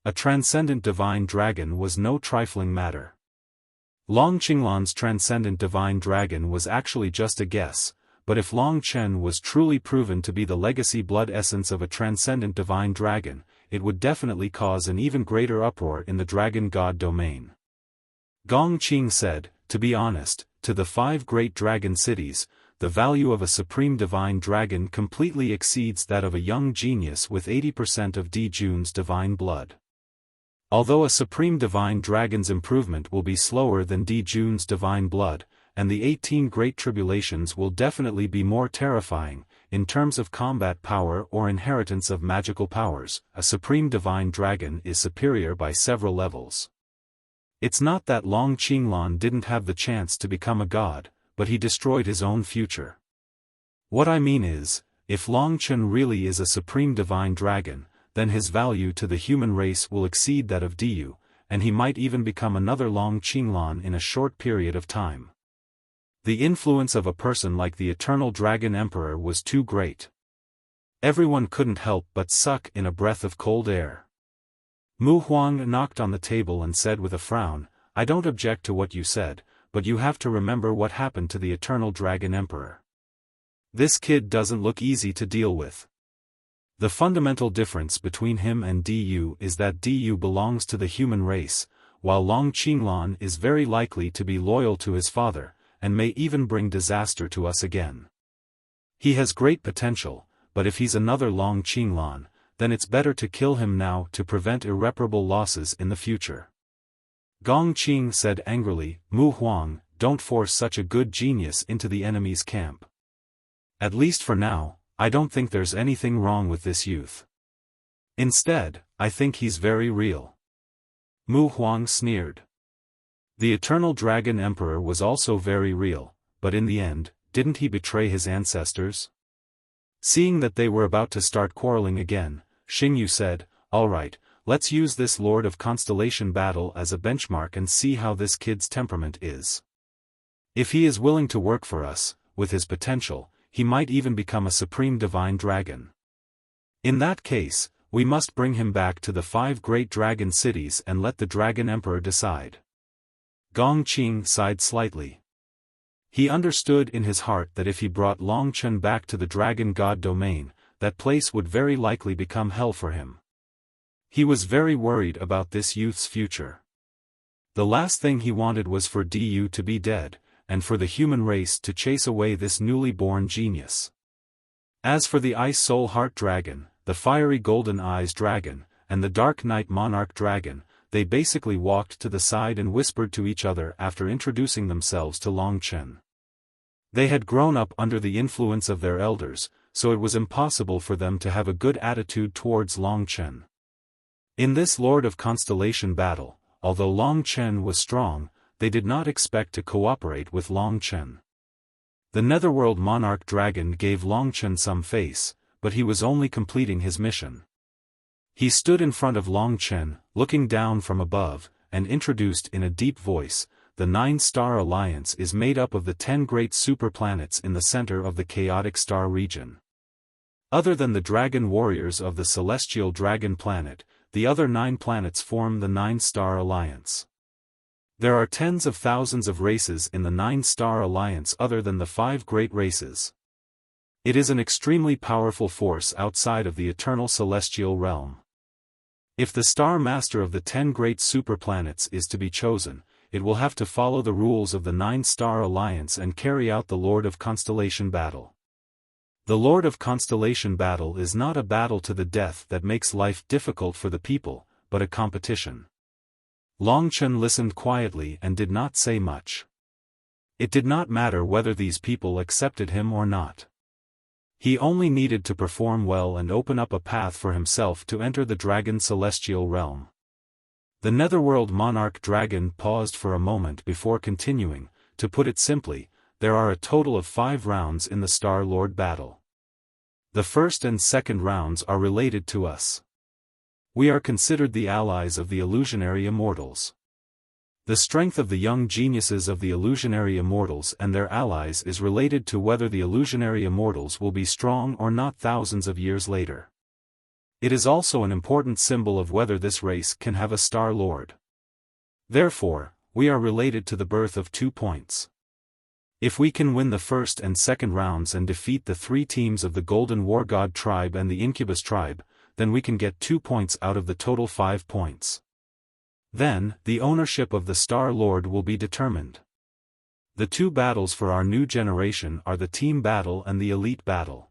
A transcendent divine dragon was no trifling matter. Long Qinglan's transcendent divine dragon was actually just a guess, but if Long Chen was truly proven to be the legacy blood essence of a transcendent divine dragon, it would definitely cause an even greater uproar in the dragon god domain. Gong Qing said, "To be honest, to the 5 great dragon cities, the value of a supreme divine dragon completely exceeds that of a young genius with 80% of Di Jun's divine blood. Although a supreme divine dragon's improvement will be slower than Di Jun's divine blood, and the 18 great tribulations will definitely be more terrifying, in terms of combat power or inheritance of magical powers, a supreme divine dragon is superior by several levels. It's not that Long Qinglan didn't have the chance to become a god, but he destroyed his own future. What I mean is, if Long Chen really is a supreme divine dragon, then his value to the human race will exceed that of Diyu, and he might even become another Long Qinglan in a short period of time. The influence of a person like the Eternal Dragon Emperor was too great. Everyone couldn't help but suck in a breath of cold air. Mu Huang knocked on the table and said with a frown, "I don't object to what you said, but you have to remember what happened to the Eternal Dragon Emperor. This kid doesn't look easy to deal with. The fundamental difference between him and Diyu is that Diyu belongs to the human race, while Long Qinglan is very likely to be loyal to his father, and may even bring disaster to us again. He has great potential, but if he's another Long Qinglan, then it's better to kill him now to prevent irreparable losses in the future." Gong Qing said angrily, "Mu Huang, don't force such a good genius into the enemy's camp. At least for now, I don't think there's anything wrong with this youth. Instead, I think he's very real." Mu Huang sneered. The Eternal Dragon Emperor was also very real, but in the end, didn't he betray his ancestors? Seeing that they were about to start quarreling again, Xingyu said, "All right, let's use this Lord of Constellation battle as a benchmark and see how this kid's temperament is. If he is willing to work for us, with his potential, he might even become a supreme divine dragon. In that case, we must bring him back to the 5 great dragon cities and let the Dragon Emperor decide." Gong Qing sighed slightly. He understood in his heart that if he brought Long Chen back to the dragon god domain, that place would very likely become hell for him. He was very worried about this youth's future. The last thing he wanted was for Diyu to be dead, and for the human race to chase away this newly born genius. As for the Ice Soul Heart Dragon, the Fiery Golden Eyes Dragon, and the Dark Night Monarch Dragon, they basically walked to the side and whispered to each other after introducing themselves to Long Chen. They had grown up under the influence of their elders, so it was impossible for them to have a good attitude towards Long Chen. In this Lord of Constellation battle, although Long Chen was strong, they did not expect to cooperate with Long Chen. The Netherworld Monarch Dragon gave Long Chen some face, but he was only completing his mission. He stood in front of Long Chen, looking down from above, and introduced in a deep voice, the 9-star alliance is made up of the 10 great superplanets in the center of the chaotic star region. Other than the dragon warriors of the celestial dragon planet, the other 9 planets form the 9-star alliance. There are tens of thousands of races in the 9-star alliance other than the 5 great races. It is an extremely powerful force outside of the eternal celestial realm. If the star master of the 10 great superplanets is to be chosen, it will have to follow the rules of the 9-star alliance and carry out the Lord of Constellation battle. The Lord of Constellation battle is not a battle to the death that makes life difficult for the people, but a competition. Long Chen listened quietly and did not say much. It did not matter whether these people accepted him or not. He only needed to perform well and open up a path for himself to enter the dragon celestial realm. The Netherworld monarch dragon paused for a moment before continuing. To put it simply, there are a total of 5 rounds in the Star Lord battle. The first and second rounds are related to us. We are considered the allies of the illusionary immortals. The strength of the young geniuses of the illusionary immortals and their allies is related to whether the illusionary immortals will be strong or not thousands of years later. It is also an important symbol of whether this race can have a Star Lord. Therefore, we are related to the birth of 2 points. If we can win the first and second rounds and defeat the 3 teams of the Golden War God tribe and the Incubus tribe, then we can get 2 points out of the total 5 points. Then, the ownership of the Star Lord will be determined. The 2 battles for our new generation are the team battle and the elite battle.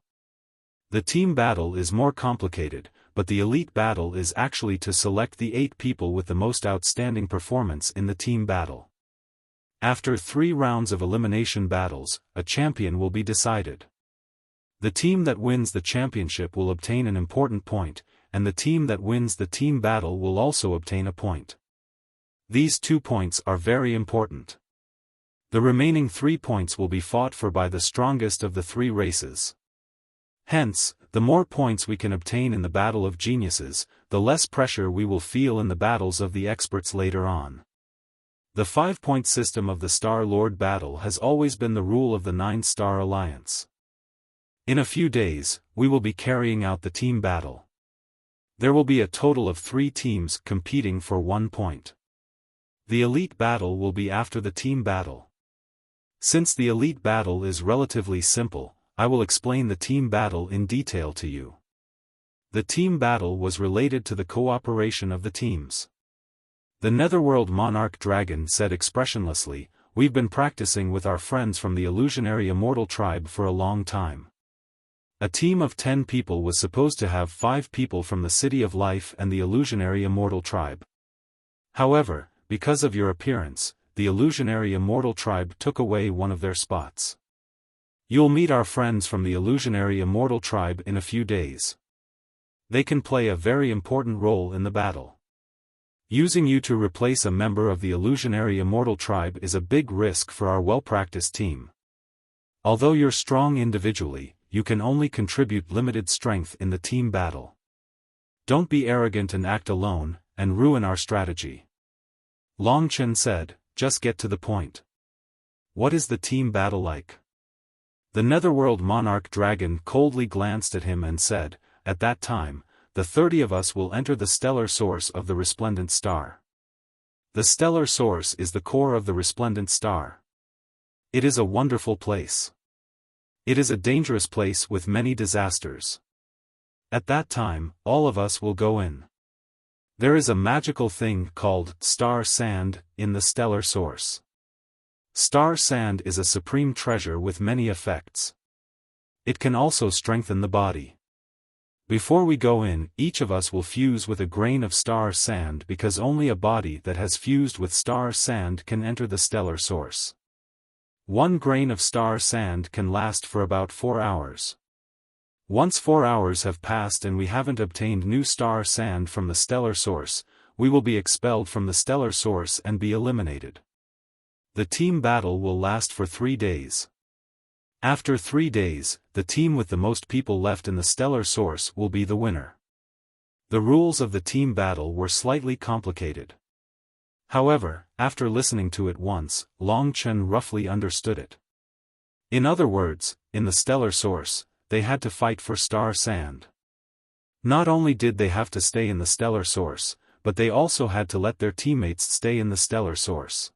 The team battle is more complicated, but the elite battle is actually to select the 8 people with the most outstanding performance in the team battle. After 3 rounds of elimination battles, a champion will be decided. The team that wins the championship will obtain an important point, and the team that wins the team battle will also obtain a point. These 2 points are very important. The remaining 3 points will be fought for by the strongest of the 3 races. Hence, the more points we can obtain in the battle of geniuses, the less pressure we will feel in the battles of the experts later on. The 5-point system of the Star Lord battle has always been the rule of the 9-star alliance. In a few days, we will be carrying out the team battle. There will be a total of 3 teams competing for 1 point. The elite battle will be after the team battle. Since the elite battle is relatively simple, I will explain the team battle in detail to you. The team battle was related to the cooperation of the teams. The Netherworld monarch dragon said expressionlessly, "We've been practicing with our friends from the illusionary immortal tribe for a long time." A team of 10 people was supposed to have 5 people from the City of Life and the illusionary immortal tribe. However, because of your appearance, the illusionary immortal tribe took away one of their spots. You'll meet our friends from the illusionary immortal tribe in a few days. They can play a very important role in the battle. Using you to replace a member of the illusionary immortal tribe is a big risk for our well-practiced team. Although you're strong individually, you can only contribute limited strength in the team battle. Don't be arrogant and act alone, and ruin our strategy. Long Chen said, "Just get to the point. What is the team battle like?" The Netherworld monarch dragon coldly glanced at him and said, "At that time, the 30 of us will enter the stellar source of the resplendent star. The stellar source is the core of the resplendent star. It is a wonderful place. It is a dangerous place with many disasters. At that time, all of us will go in. There is a magical thing called star sand in the stellar source. Star sand is a supreme treasure with many effects. It can also strengthen the body. Before we go in, each of us will fuse with a grain of star sand because only a body that has fused with star sand can enter the stellar source. 1 grain of star sand can last for about 4 hours. Once 4 hours have passed and we haven't obtained new star sand from the stellar source, we will be expelled from the stellar source and be eliminated. The team battle will last for 3 days. After 3 days, the team with the most people left in the stellar source will be the winner. The rules of the team battle were slightly complicated. However, after listening to it once, Long Chen roughly understood it. In other words, in the stellar source, they had to fight for star sand. Not only did they have to stay in the stellar source, but they also had to let their teammates stay in the stellar source.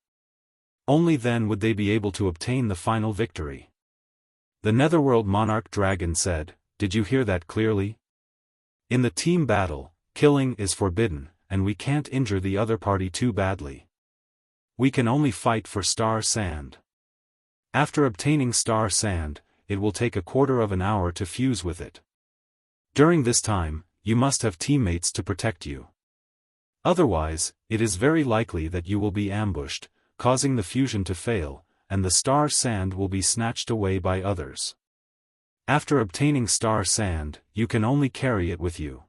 Only then would they be able to obtain the final victory. The Netherworld Monarch Dragon said, "Did you hear that clearly? In the team battle, killing is forbidden, and we can't injure the other party too badly. We can only fight for star sand. After obtaining star sand, it will take a quarter of an hour to fuse with it. During this time, you must have teammates to protect you. Otherwise, it is very likely that you will be ambushed, causing the fusion to fail, and the star sand will be snatched away by others. After obtaining star sand, you can only carry it with you.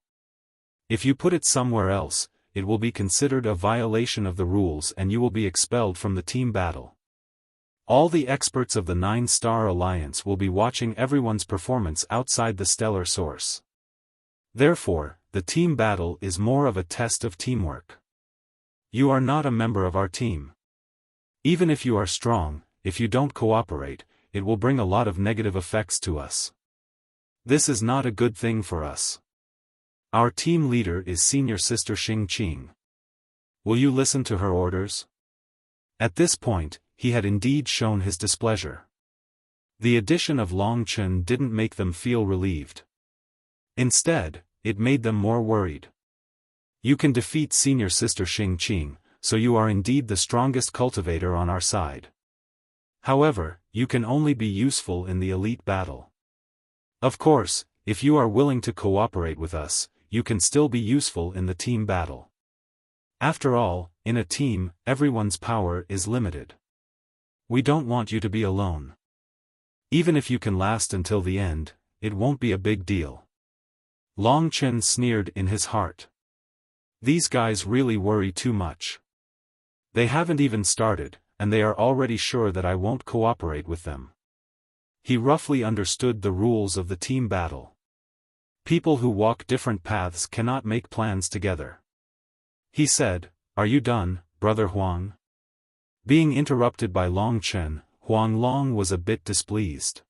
If you put it somewhere else, it will be considered a violation of the rules and you will be expelled from the team battle. All the experts of the 9-Star Alliance will be watching everyone's performance outside the stellar source. Therefore, the team battle is more of a test of teamwork. You are not a member of our team. Even if you are strong, if you don't cooperate, it will bring a lot of negative effects to us. This is not a good thing for us. Our team leader is Senior Sister Xingqing. Will you listen to her orders?" At this point, he had indeed shown his displeasure. The addition of Long Chen didn't make them feel relieved. Instead, it made them more worried. "You can defeat Senior Sister Xingqing, so you are indeed the strongest cultivator on our side. However, you can only be useful in the elite battle. Of course, if you are willing to cooperate with us, you can still be useful in the team battle. After all, in a team, everyone's power is limited. We don't want you to be alone. Even if you can last until the end, it won't be a big deal." Long Chen sneered in his heart. These guys really worry too much. They haven't even started, and they are already sure that I won't cooperate with them. He roughly understood the rules of the team battle. People who walk different paths cannot make plans together. He said, "Are you done, Brother Huang?" Being interrupted by Long Chen, Huang Long was a bit displeased.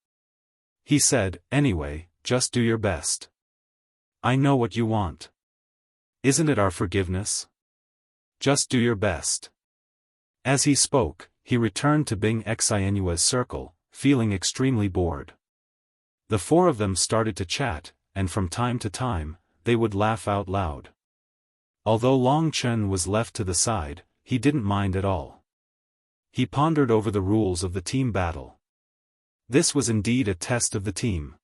He said, "Anyway, just do your best. I know what you want. Isn't it our forgiveness? Just do your best." As he spoke, he returned to Bing Xianua's circle, feeling extremely bored. The four of them started to chat, and from time to time, they would laugh out loud. Although Long Chen was left to the side, he didn't mind at all. He pondered over the rules of the team battle. This was indeed a test of the team.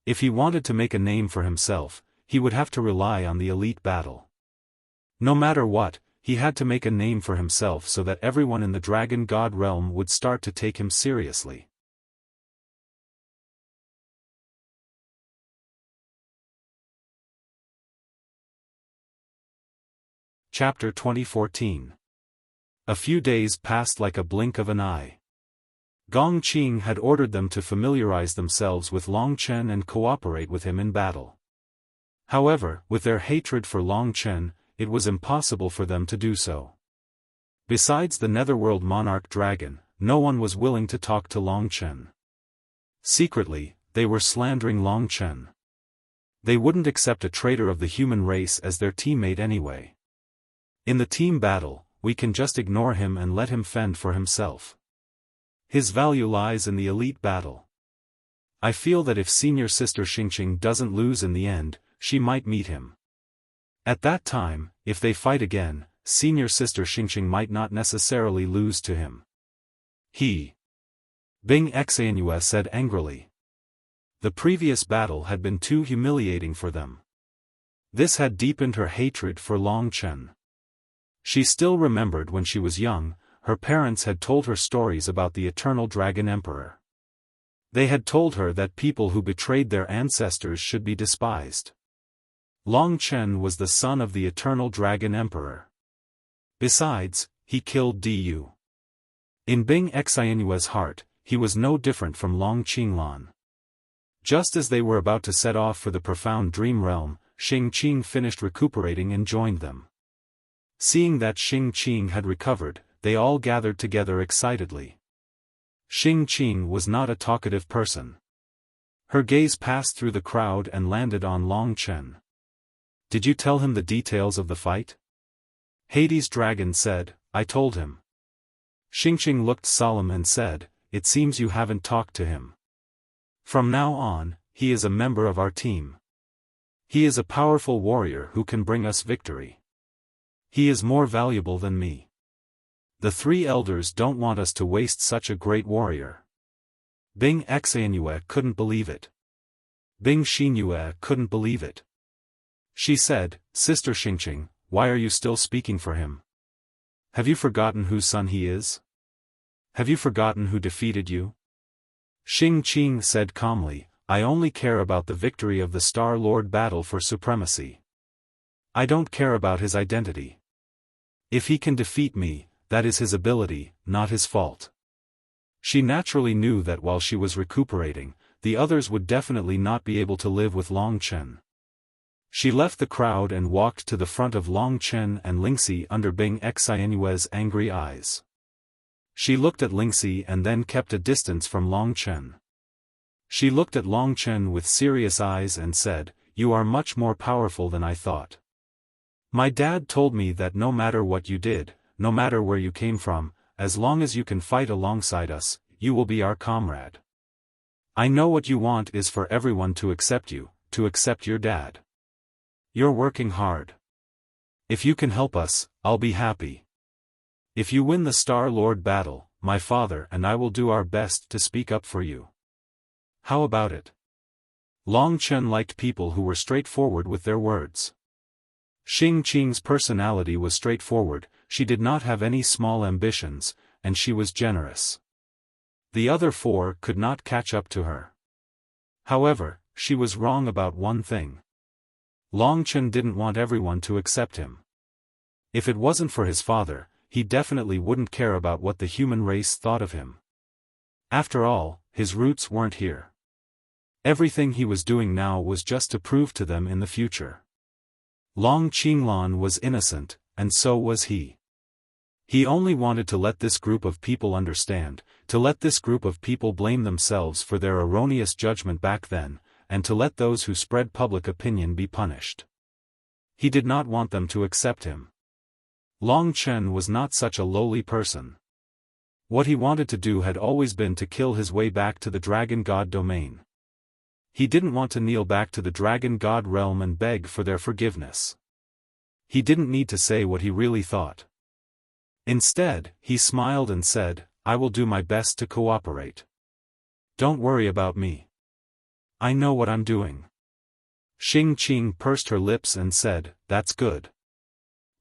If he wanted to make a name for himself, he would have to rely on the elite battle. No matter what, he had to make a name for himself so that everyone in the Dragon God realm would start to take him seriously. Chapter 2014. A few days passed like a blink of an eye. Gong Qing had ordered them to familiarize themselves with Long Chen and cooperate with him in battle. However, with their hatred for Long Chen, it was impossible for them to do so. Besides the Netherworld Monarch Dragon, no one was willing to talk to Long Chen. Secretly, they were slandering Long Chen. They wouldn't accept a traitor of the human race as their teammate anyway. In the team battle, we can just ignore him and let him fend for himself. His value lies in the elite battle. I feel that if Senior Sister Xingqing doesn't lose in the end, she might meet him. At that time, if they fight again, Senior Sister Xingqing might not necessarily lose to him. Bing Xianue said angrily. The previous battle had been too humiliating for them. This had deepened her hatred for Long Chen. She still remembered when she was young, her parents had told her stories about the Eternal Dragon Emperor. They had told her that people who betrayed their ancestors should be despised. Long Chen was the son of the Eternal Dragon Emperor. Besides, he killed Du. In Bing Xianue's heart, he was no different from Long Qinglan. Just as they were about to set off for the profound dream realm, Xingqing finished recuperating and joined them. Seeing that Xing Qing had recovered, they all gathered together excitedly. Xing Qing was not a talkative person. Her gaze passed through the crowd and landed on Long Chen. "Did you tell him the details of the fight?" Hades' dragon said, "I told him." Xing Qing looked solemn and said, "It seems you haven't talked to him. From now on, he is a member of our team. He is a powerful warrior who can bring us victory. He is more valuable than me. The three elders don't want us to waste such a great warrior." Bing Xianyue couldn't believe it. Bing Xinyue couldn't believe it. She said, "Sister Xingqing, why are you still speaking for him? Have you forgotten whose son he is? Have you forgotten who defeated you?" Xing Qing said calmly, "I only care about the victory of the Star Lord battle for supremacy. I don't care about his identity. If he can defeat me, that is his ability, not his fault." She naturally knew that while she was recuperating, the others would definitely not be able to live with Long Chen. She left the crowd and walked to the front of Long Chen and Lingxi under Bing Xianyue's angry eyes. She looked at Lingxi and then kept a distance from Long Chen. She looked at Long Chen with serious eyes and said, "You are much more powerful than I thought. My dad told me that no matter what you did, no matter where you came from, as long as you can fight alongside us, you will be our comrade. I know what you want is for everyone to accept you, to accept your dad. You're working hard. If you can help us, I'll be happy. If you win the Star Lord battle, my father and I will do our best to speak up for you. How about it?" Long Chen liked people who were straightforward with their words. Xing Qing's personality was straightforward, she did not have any small ambitions, and she was generous. The other four could not catch up to her. However, she was wrong about one thing. Long Chen didn't want everyone to accept him. If it wasn't for his father, he definitely wouldn't care about what the human race thought of him. After all, his roots weren't here. Everything he was doing now was just to prove to them in the future. Long Qinglan was innocent, and so was he. He only wanted to let this group of people understand, to let this group of people blame themselves for their erroneous judgment back then, and to let those who spread public opinion be punished. He did not want them to accept him. Long Chen was not such a lowly person. What he wanted to do had always been to kill his way back to the Dragon God domain. He didn't want to kneel back to the Dragon God realm and beg for their forgiveness. He didn't need to say what he really thought. Instead, he smiled and said, "I will do my best to cooperate. Don't worry about me. I know what I'm doing." Xing Qing pursed her lips and said, "That's good.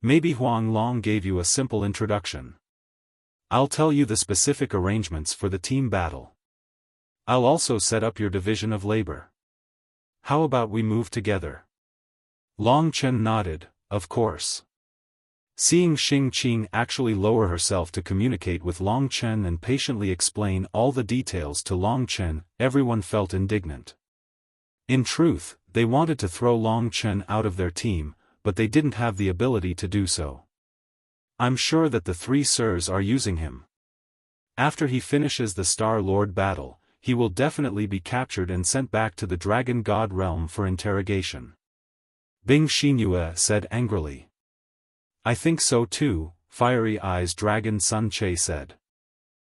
Maybe Huang Long gave you a simple introduction. I'll tell you the specific arrangements for the team battle. I'll also set up your division of labor. How about we move together?" Long Chen nodded, "Of course." Seeing Xing Qing actually lower herself to communicate with Long Chen and patiently explain all the details to Long Chen, everyone felt indignant. In truth, they wanted to throw Long Chen out of their team, but they didn't have the ability to do so. "I'm sure that the three sirs are using him. After he finishes the Star Lord battle, he will definitely be captured and sent back to the Dragon God realm for interrogation." Bing Xinyue said angrily. "I think so too," Fiery Eyes Dragon Sun Che said.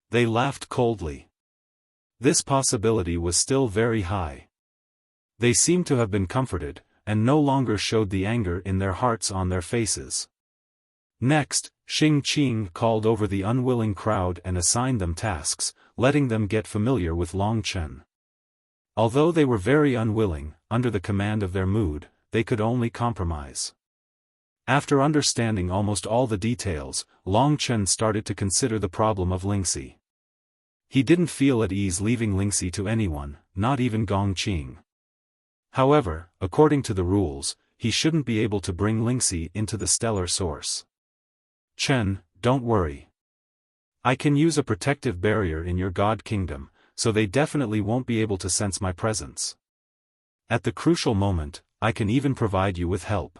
They laughed coldly. This possibility was still very high. They seemed to have been comforted, and no longer showed the anger in their hearts on their faces. Next, Xing Qing called over the unwilling crowd and assigned them tasks, letting them get familiar with Long Chen. Although they were very unwilling, under the command of their mood, they could only compromise. After understanding almost all the details, Long Chen started to consider the problem of Lingxi. He didn't feel at ease leaving Lingxi to anyone, not even Gong Qing. However, according to the rules, he shouldn't be able to bring Lingxi into the stellar source. "Chen, don't worry. I can use a protective barrier in your God Kingdom, so they definitely won't be able to sense my presence. At the crucial moment, I can even provide you with help."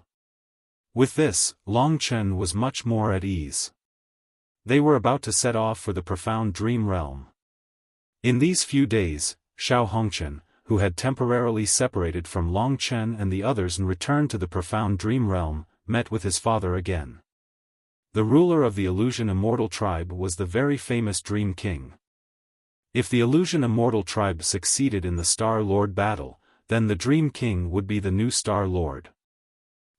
With this, Long Chen was much more at ease. They were about to set off for the profound dream realm. In these few days, Xiao Hongchen, who had temporarily separated from Long Chen and the others and returned to the profound dream realm, met with his father again. The ruler of the Illusion Immortal tribe was the very famous Dream King. If the Illusion Immortal tribe succeeded in the Star Lord battle, then the Dream King would be the new Star Lord.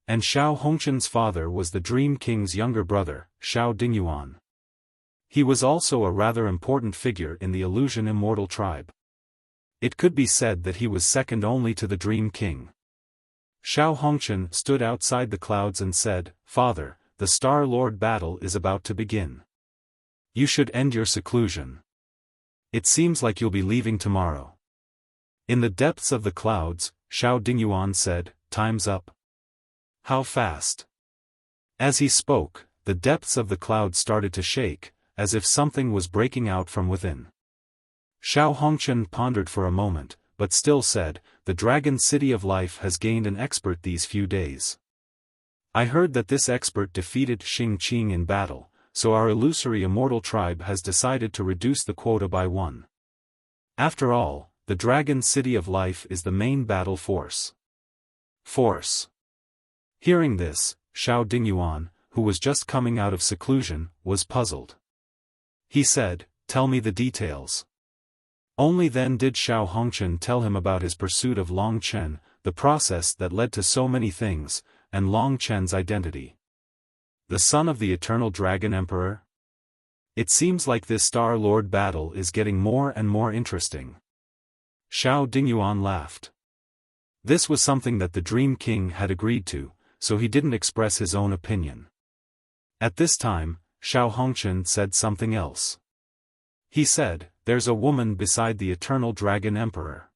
And Xiao Hongchen's father was the Dream King's younger brother, Xiao Dingyuan. He was also a rather important figure in the Illusion Immortal tribe. It could be said that he was second only to the Dream King. Xiao Hongchen stood outside the clouds and said, "Father, the Star Lord battle is about to begin. You should end your seclusion. It seems like you'll be leaving tomorrow." In the depths of the clouds, Xiao Dingyuan said, "Time's up." "How fast?" As he spoke, the depths of the clouds started to shake, as if something was breaking out from within. Xiao Hongchen pondered for a moment, but still said, "The Dragon City of Life has gained an expert these few days. I heard that this expert defeated Xing Qing in battle, so our illusory immortal tribe has decided to reduce the quota by 1. After all, the Dragon City of Life is the main battle force." Hearing this, Xiao Dingyuan, who was just coming out of seclusion, was puzzled. He said, "Tell me the details." Only then did Xiao Hongchen tell him about his pursuit of Long Chen, the process that led to so many things, and Long Chen's identity. The son of the Eternal Dragon Emperor? It seems like this Star Lord battle is getting more and more interesting. Xiao Dingyuan laughed. This was something that the Dream King had agreed to, so he didn't express his own opinion. At this time, Xiao Hongchen said something else. He said, "There's a woman beside the Eternal Dragon Emperor.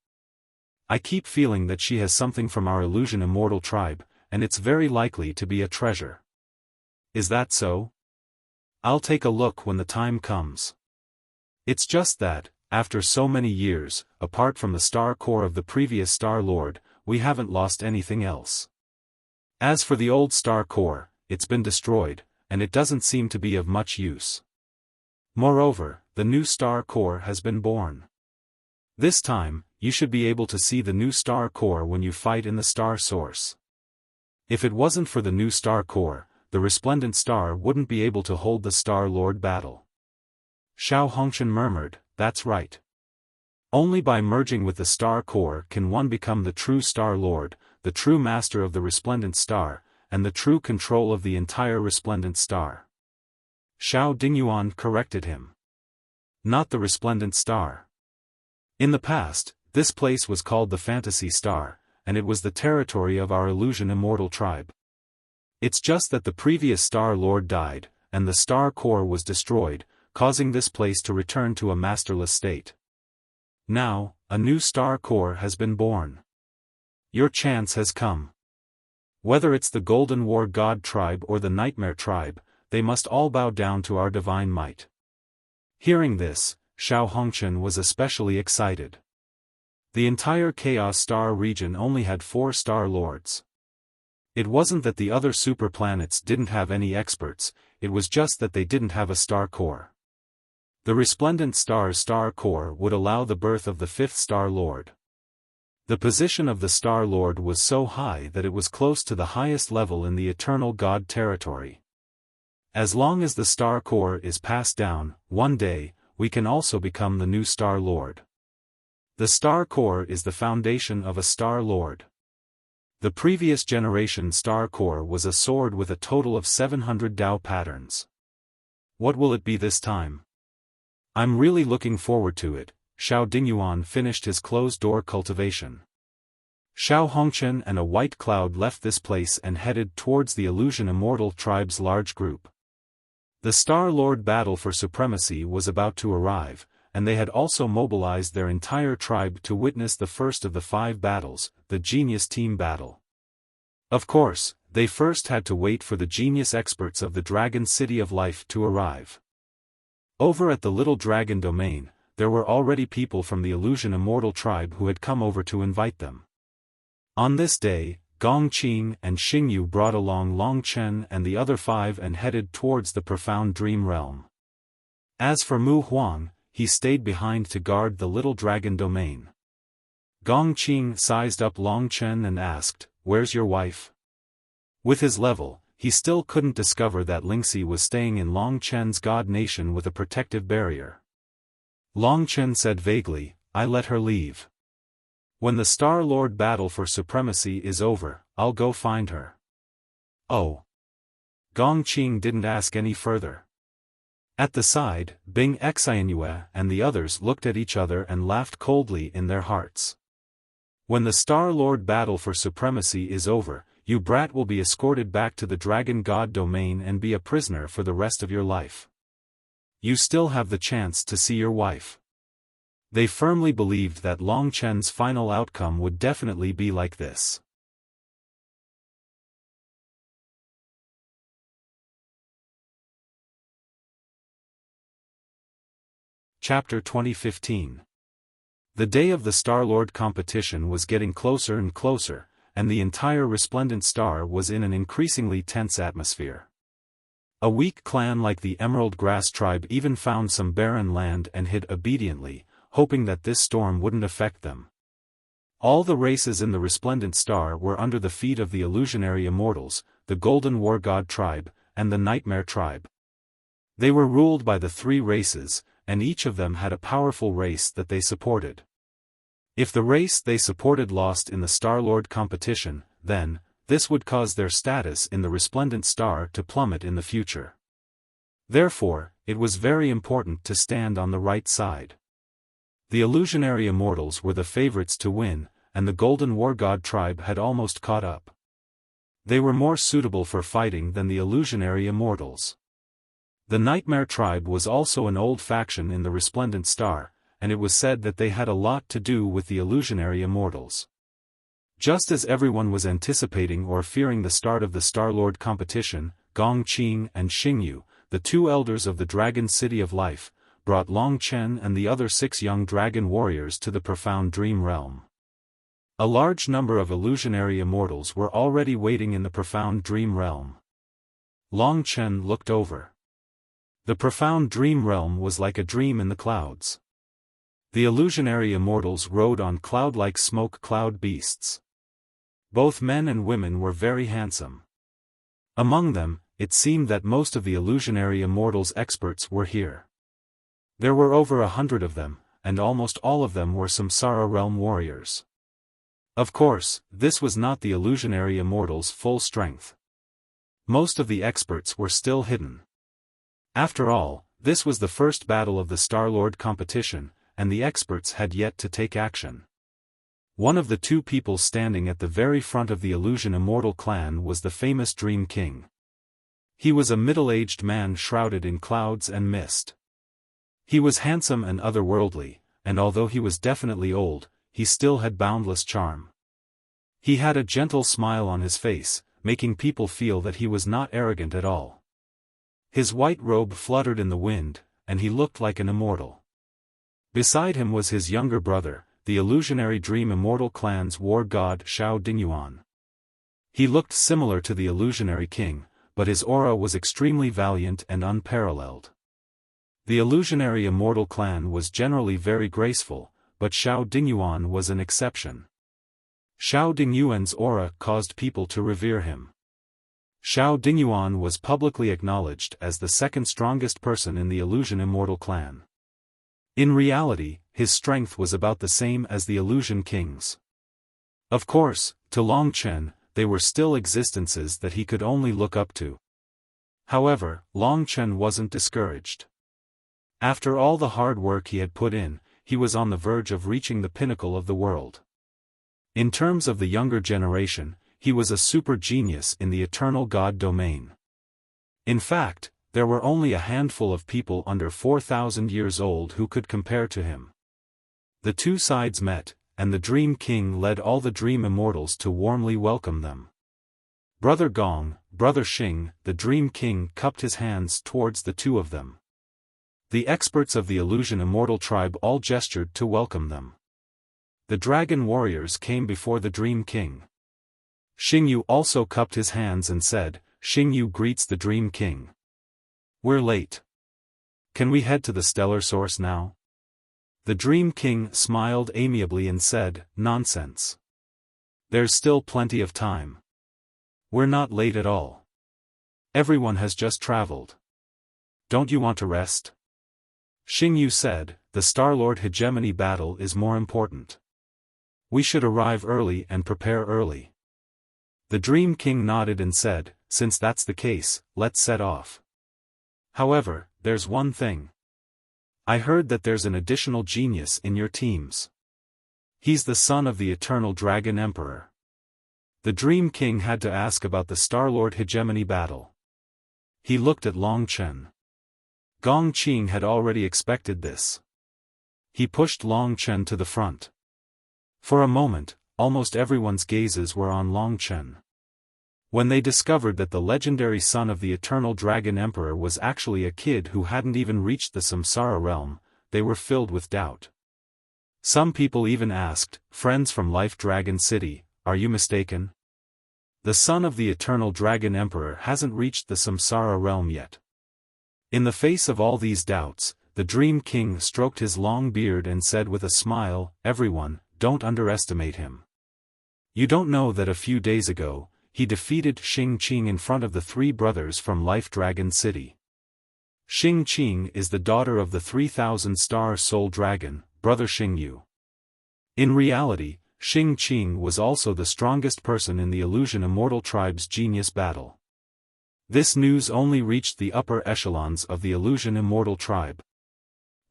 I keep feeling that she has something from our Illusion Immortal tribe, and it's very likely to be a treasure. Is that so? I'll take a look when the time comes. It's just that, after so many years, apart from the star core of the previous Star Lord, we haven't lost anything else. As for the old star core, it's been destroyed, and it doesn't seem to be of much use. Moreover, the new star core has been born. This time, you should be able to see the new star core when you fight in the star source. If it wasn't for the new star core, the resplendent star wouldn't be able to hold the Star Lord battle." Xiao Hongchen murmured, "That's right. Only by merging with the star core can one become the true Star Lord, the true master of the resplendent star, and the true control of the entire resplendent star." Xiao Dingyuan corrected him. "Not the resplendent star. In the past, this place was called the Fantasy Star, and it was the territory of our Illusion Immortal tribe. It's just that the previous Star Lord died, and the star core was destroyed, causing this place to return to a masterless state. Now, a new star core has been born. Your chance has come. Whether it's the Golden War God tribe or the Nightmare tribe, they must all bow down to our divine might." Hearing this, Xiao Hongchen was especially excited. The entire Chaos Star region only had 4 Star Lords. It wasn't that the other super planets didn't have any experts, it was just that they didn't have a star core. The resplendent star's star core would allow the birth of the 5th Star Lord. The position of the Star Lord was so high that it was close to the highest level in the Eternal God territory. As long as the star core is passed down, one day, we can also become the new Star Lord. The star core is the foundation of a Star Lord. The previous generation star core was a sword with a total of 700 Dao patterns. What will it be this time? I'm really looking forward to it. Xiao Dingyuan finished his closed-door cultivation. Xiao Hongchen and a white cloud left this place and headed towards the Illusion Immortal tribe's large group. The Star Lord battle for supremacy was about to arrive, and they had also mobilized their entire tribe to witness the first of the 5 battles, the Genius Team battle. Of course, they first had to wait for the genius experts of the Dragon City of Life to arrive. Over at the Little Dragon domain, there were already people from the Illusion Immortal tribe who had come over to invite them. On this day, Gong Qing and Xingyu brought along Long Chen and the other 5 and headed towards the profound dream realm. As for Mu Huang, he stayed behind to guard the little dragon domain. Gong Qing sized up Long Chen and asked, "Where's your wife?" With his level, he still couldn't discover that Lingxi was staying in Long Chen's god nation with a protective barrier. Long Chen said vaguely, "I let her leave. When the Star Lord battle for supremacy is over, I'll go find her." Oh. Gong Qing didn't ask any further. At the side, Bing Xianyue and the others looked at each other and laughed coldly in their hearts. When the Star Lord battle for supremacy is over, you brat will be escorted back to the Dragon God domain and be a prisoner for the rest of your life. You still have the chance to see your wife. They firmly believed that Long Chen's final outcome would definitely be like this. Chapter 2015. The day of the Star-Lord competition was getting closer and closer, and the entire Resplendent Star was in an increasingly tense atmosphere. A weak clan like the Emerald Grass Tribe even found some barren land and hid obediently, hoping that this storm wouldn't affect them. All the races in the Resplendent Star were under the feet of the illusionary immortals, the Golden War God Tribe, and the Nightmare Tribe. They were ruled by the 3 races, and each of them had a powerful race that they supported. If the race they supported lost in the Star-Lord competition, then, this would cause their status in the Resplendent Star to plummet in the future. Therefore, it was very important to stand on the right side. The illusionary immortals were the favorites to win, and the Golden War God Tribe had almost caught up. They were more suitable for fighting than the illusionary immortals. The Nightmare Tribe was also an old faction in the Resplendent Star, and it was said that they had a lot to do with the illusionary immortals. Just as everyone was anticipating or fearing the start of the Star-Lord competition, Gong Qing and Xingyu, the 2 elders of the Dragon City of Life, brought Long Chen and the other 6 young dragon warriors to the profound dream realm. A large number of illusionary immortals were already waiting in the profound dream realm. Long Chen looked over. The profound dream realm was like a dream in the clouds. The illusionary immortals rode on cloud-like smoke cloud beasts. Both men and women were very handsome. Among them, it seemed that most of the illusionary immortals' experts were here. There were over 100 of them, and almost all of them were Samsara realm warriors. Of course, this was not the illusionary immortals' full strength. Most of the experts were still hidden. After all, this was the first battle of the Star-Lord competition, and the experts had yet to take action. One of the 2 people standing at the very front of the Illusion Immortal clan was the famous Dream King. He was a middle-aged man shrouded in clouds and mist. He was handsome and otherworldly, and although he was definitely old, he still had boundless charm. He had a gentle smile on his face, making people feel that he was not arrogant at all. His white robe fluttered in the wind, and he looked like an immortal. Beside him was his younger brother, the illusionary Dream Immortal clan's war god Xiao Dingyuan. He looked similar to the illusionary king, but his aura was extremely valiant and unparalleled. The illusionary immortal clan was generally very graceful, but Xiao Dingyuan was an exception. Xiao Dingyuan's aura caused people to revere him. Xiao Dingyuan was publicly acknowledged as the 2nd strongest person in the Illusion Immortal clan. In reality, his strength was about the same as the Illusion King's. Of course, to Long Chen, they were still existences that he could only look up to. However, Long Chen wasn't discouraged. After all the hard work he had put in, he was on the verge of reaching the pinnacle of the world. In terms of the younger generation, he was a super genius in the eternal god domain. In fact, there were only a handful of people under 4,000 years old who could compare to him. The 2 sides met, and the Dream King led all the Dream Immortals to warmly welcome them. Brother Gong, Brother Xing, the Dream King cupped his hands towards the 2 of them. The experts of the Illusion Immortal tribe all gestured to welcome them. The dragon warriors came before the Dream King. Xingyu also cupped his hands and said, Xingyu greets the Dream King. We're late. Can we head to the stellar source now? The Dream King smiled amiably and said, Nonsense. There's still plenty of time. We're not late at all. Everyone has just traveled. Don't you want to rest? Xingyu said, the Star-Lord hegemony battle is more important. We should arrive early and prepare early. The Dream King nodded and said, since that's the case, let's set off. However, there's one thing. I heard that there's an additional genius in your teams. He's the son of the Eternal Dragon Emperor. The Dream King had to ask about the Star-Lord hegemony battle. He looked at Long Chen. Gong Qing had already expected this. He pushed Long Chen to the front. For a moment, almost everyone's gazes were on Long Chen. When they discovered that the legendary son of the Eternal Dragon Emperor was actually a kid who hadn't even reached the Samsara realm, they were filled with doubt. Some people even asked, friends from Life Dragon City, are you mistaken? The son of the Eternal Dragon Emperor hasn't reached the Samsara realm yet. In the face of all these doubts, the Dream King stroked his long beard and said with a smile, everyone, don't underestimate him. You don't know that a few days ago, he defeated Xing Qing in front of the three brothers from Life Dragon City. Xing Qing is the daughter of the 3,000-star soul dragon, brother Xingyu. In reality, Xing Qing was also the strongest person in the Illusion Immortal Tribe's genius battle. This news only reached the upper echelons of the Illusion Immortal Tribe.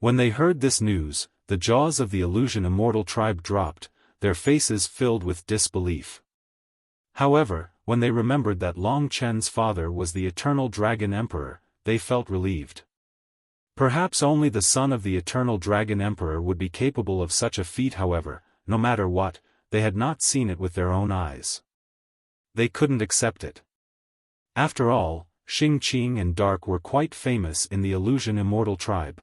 When they heard this news, the jaws of the Illusion Immortal Tribe dropped, their faces filled with disbelief. However, when they remembered that Long Chen's father was the Eternal Dragon Emperor, they felt relieved. Perhaps only the son of the Eternal Dragon Emperor would be capable of such a feat. However, no matter what, they had not seen it with their own eyes. They couldn't accept it. After all, Xing Qing and Dark were quite famous in the Illusion Immortal Tribe.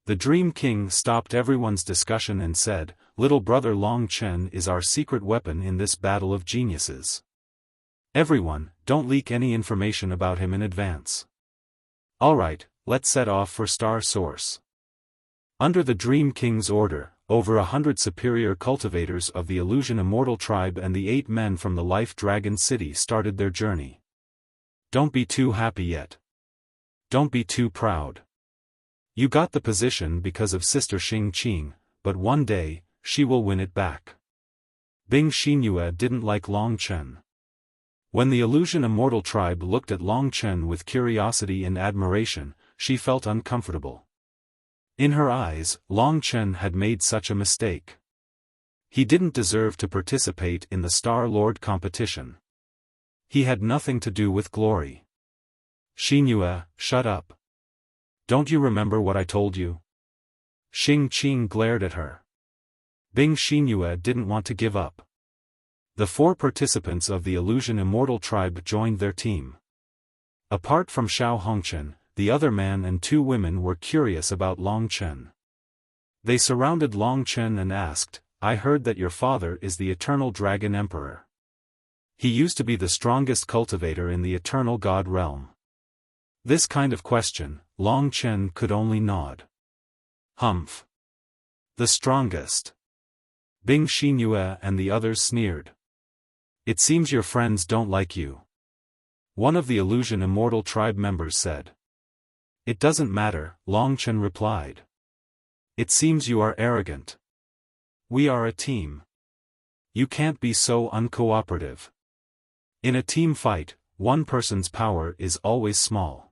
The Dream King stopped everyone's discussion and said, little brother Long Chen is our secret weapon in this battle of geniuses. Everyone, don't leak any information about him in advance. Alright, let's set off for Star Source. Under the Dream King's order, over 100 superior cultivators of the Illusion Immortal Tribe and the 8 men from the Life Dragon City started their journey. Don't be too happy yet. Don't be too proud. You got the position because of Sister Xing Qing, but one day, she will win it back. Bing Xinyue didn't like Long Chen. When the Illusion Immortal Tribe looked at Long Chen with curiosity and admiration, she felt uncomfortable. In her eyes, Long Chen had made such a mistake. He didn't deserve to participate in the Star-Lord competition. He had nothing to do with glory. Xinyue, shut up. Don't you remember what I told you? Xing Qing glared at her. Bing Xinyue didn't want to give up. The 4 participants of the Illusion Immortal Tribe joined their team. Apart from Xiao Hongchen, the other man and 2 women were curious about Long Chen. They surrounded Long Chen and asked, I heard that your father is the Eternal Dragon Emperor. He used to be the strongest cultivator in the Eternal God realm. This kind of question, Long Chen could only nod. Humph. The strongest. Bing Xinyue and the others sneered. It seems your friends don't like you. One of the Illusion Immortal Tribe members said. It doesn't matter, Long Chen replied. It seems you are arrogant. We are a team. You can't be so uncooperative. In a team fight, one person's power is always small.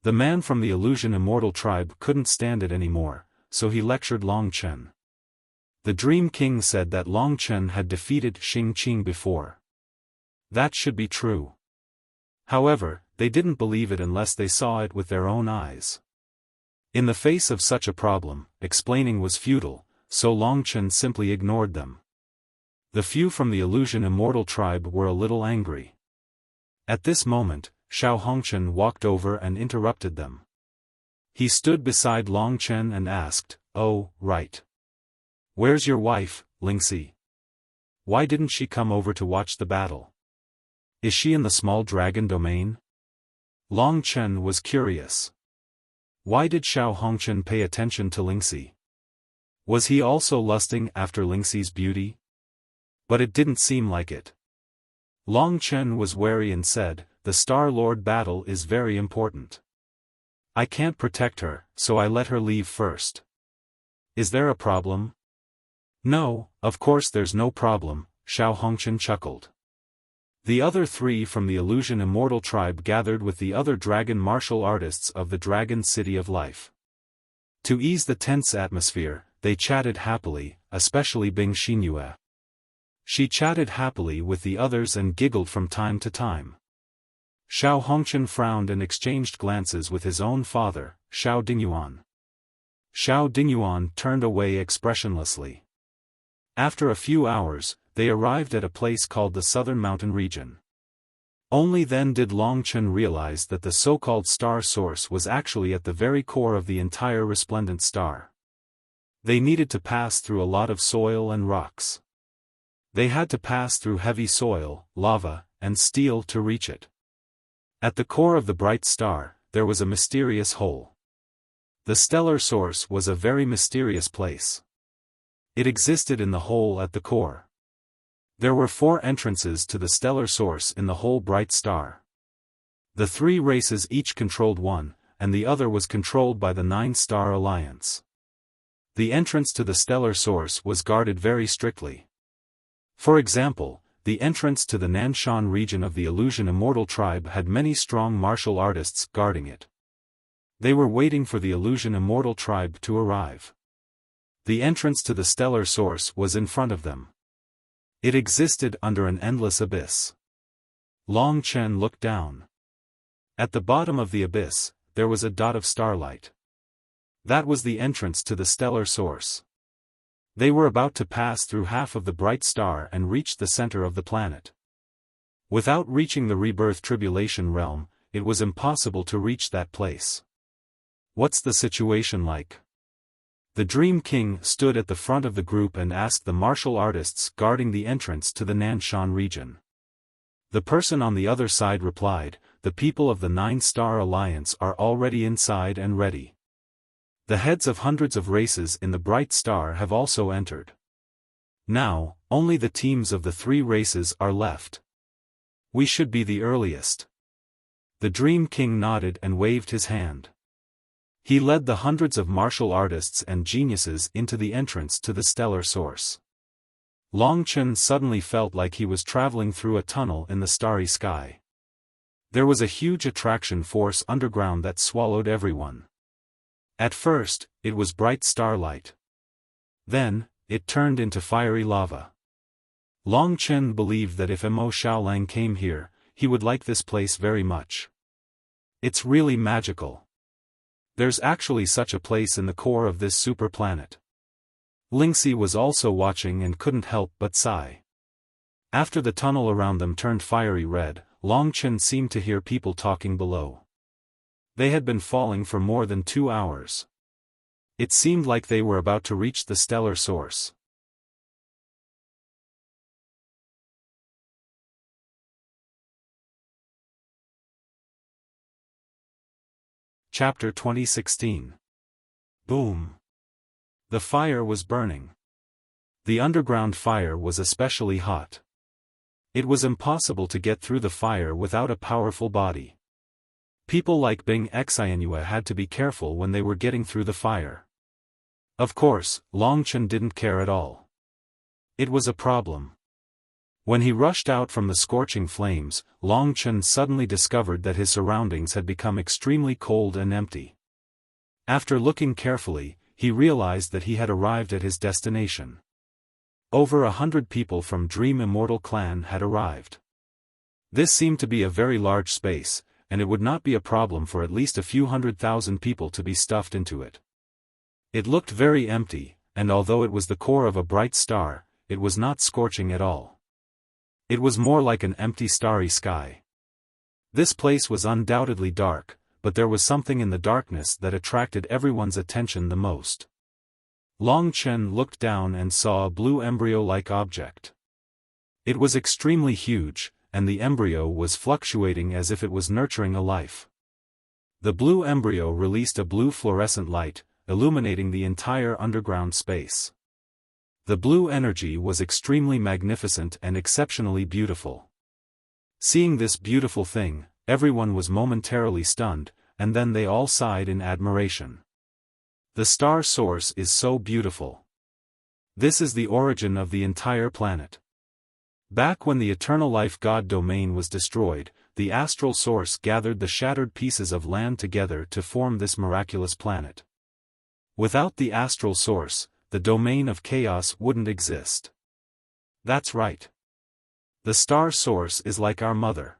The man from the Illusion Immortal Tribe couldn't stand it anymore, so he lectured Long Chen. The Dream King said that Long Chen had defeated Xing Qing before. That should be true. However, they didn't believe it unless they saw it with their own eyes. In the face of such a problem, explaining was futile, so Long Chen simply ignored them. The few from the Illusion Immortal Tribe were a little angry. At this moment, Xiao Hongchen walked over and interrupted them. He stood beside Long Chen and asked, Oh, right. Where's your wife, Lingxi? Why didn't she come over to watch the battle? Is she in the small dragon domain? Long Chen was curious. Why did Xiao Hongchen pay attention to Lingxi? Was he also lusting after Lingxi's beauty? But it didn't seem like it. Long Chen was wary and said, "The Star Lord battle is very important. I can't protect her, so I let her leave first. Is there a problem?" "No, of course there's no problem," Xiao Hongchen chuckled. The other three from the Illusion Immortal tribe gathered with the other dragon martial artists of the Dragon City of Life. To ease the tense atmosphere, they chatted happily, especially Bing Xinyue. She chatted happily with the others and giggled from time to time. Xiao Hongchen frowned and exchanged glances with his own father, Xiao Dingyuan. Xiao Dingyuan turned away expressionlessly. After a few hours, they arrived at a place called the Southern Mountain Region. Only then did Long Chen realize that the so-called star source was actually at the very core of the entire resplendent star. They needed to pass through a lot of soil and rocks. They had to pass through heavy soil, lava, and steel to reach it. At the core of the bright star, there was a mysterious hole. The stellar source was a very mysterious place. It existed in the hole at the core. There were 4 entrances to the stellar source in the whole bright star. The 3 races each controlled one, and the other was controlled by the 9-star alliance. The entrance to the stellar source was guarded very strictly. For example, the entrance to the Nanshan region of the Illusion Immortal tribe had many strong martial artists guarding it. They were waiting for the Illusion Immortal tribe to arrive. The entrance to the stellar source was in front of them. It existed under an endless abyss. Long Chen looked down. At the bottom of the abyss, there was a dot of starlight. That was the entrance to the stellar source. They were about to pass through half of the bright star and reach the center of the planet. Without reaching the rebirth tribulation realm, it was impossible to reach that place. What's the situation like? The Dream King stood at the front of the group and asked the martial artists guarding the entrance to the Nanshan region. The person on the other side replied, "The people of the 9-star alliance are already inside and ready. The heads of hundreds of races in the bright star have also entered. Now, only the teams of the 3 races are left. We should be the earliest." The Dream King nodded and waved his hand. He led the hundreds of martial artists and geniuses into the entrance to the stellar source. Long Chen suddenly felt like he was traveling through a tunnel in the starry sky. There was a huge attraction force underground that swallowed everyone. At first, it was bright starlight. Then, it turned into fiery lava. Long Chen believed that if Mo Xiaolang came here, he would like this place very much. It's really magical. There's actually such a place in the core of this super planet. Lingxi was also watching and couldn't help but sigh. After the tunnel around them turned fiery red, Long Chen seemed to hear people talking below. They had been falling for more than 2 hours. It seemed like they were about to reach the stellar source. Chapter 2016. Boom. The fire was burning. The underground fire was especially hot. It was impossible to get through the fire without a powerful body. People like Bing Xianyue had to be careful when they were getting through the fire. Of course, Long Chen didn't care at all. It was a problem. When he rushed out from the scorching flames, Long Chen suddenly discovered that his surroundings had become extremely cold and empty. After looking carefully, he realized that he had arrived at his destination. Over 100 people from Dream Immortal Clan had arrived. This seemed to be a very large space, and it would not be a problem for at least a few 100,000 people to be stuffed into it. It looked very empty, and although it was the core of a bright star, it was not scorching at all. It was more like an empty starry sky. This place was undoubtedly dark, but there was something in the darkness that attracted everyone's attention the most. Long Chen looked down and saw a blue embryo-like object. It was extremely huge, and the embryo was fluctuating as if it was nurturing a life. The blue embryo released a blue fluorescent light, illuminating the entire underground space. The blue energy was extremely magnificent and exceptionally beautiful. Seeing this beautiful thing, everyone was momentarily stunned, and then they all sighed in admiration. The star source is so beautiful. This is the origin of the entire planet. Back when the eternal life God domain was destroyed, the astral source gathered the shattered pieces of land together to form this miraculous planet. Without the astral source, the domain of chaos wouldn't exist. That's right. The star source is like our mother.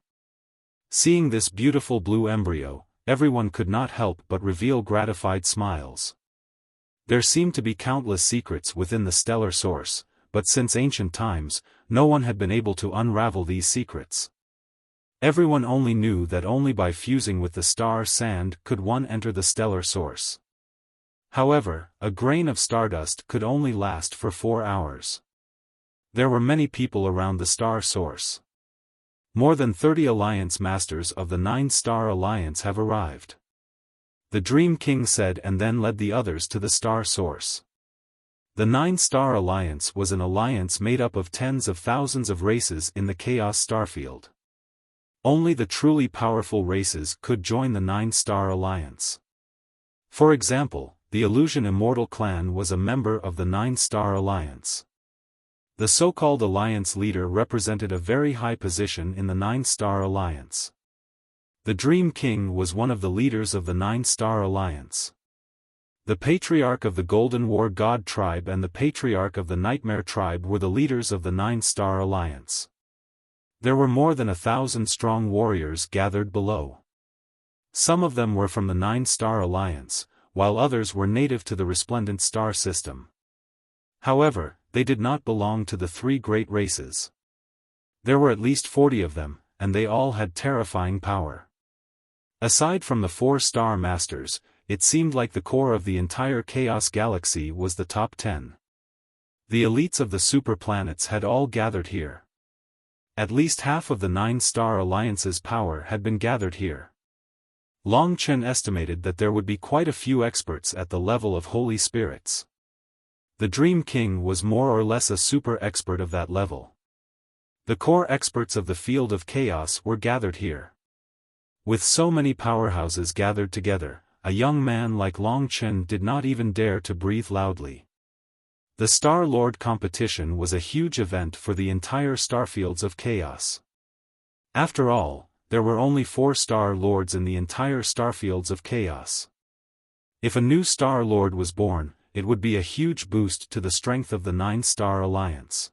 Seeing this beautiful blue embryo, everyone could not help but reveal gratified smiles. There seemed to be countless secrets within the stellar source, but since ancient times, no one had been able to unravel these secrets. Everyone only knew that only by fusing with the star sand could one enter the stellar source. However, a grain of stardust could only last for 4 hours. There were many people around the star source. More than 30 alliance masters of the 9-star alliance have arrived. The Dream King said, and then led the others to the star source. The 9-star alliance was an alliance made up of tens of thousands of races in the Chaos Starfield. Only the truly powerful races could join the 9-star alliance. For example, the Illusion Immortal clan was a member of the 9-star alliance. The so-called alliance leader represented a very high position in the 9-star alliance. The Dream King was one of the leaders of the 9-star alliance. The Patriarch of the Golden War God tribe and the Patriarch of the Nightmare tribe were the leaders of the 9-star alliance. There were more than 1,000 strong warriors gathered below. Some of them were from the 9-star alliance, while others were native to the Resplendent Star system. However, they did not belong to the 3 great races. There were at least 40 of them, and they all had terrifying power. Aside from the 4-star masters, it seemed like the core of the entire Chaos Galaxy was the top 10. The elites of the super planets had all gathered here. At least half of the 9-star alliance's power had been gathered here. Long Chen estimated that there would be quite a few experts at the level of holy spirits. The Dream King was more or less a super expert of that level. The core experts of the field of chaos were gathered here. With so many powerhouses gathered together, a young man like Long Chen did not even dare to breathe loudly. The Star Lord competition was a huge event for the entire starfields of chaos. After all, there were only 4 Star Lords in the entire starfields of chaos. If a new Star Lord was born, it would be a huge boost to the strength of the 9-star alliance.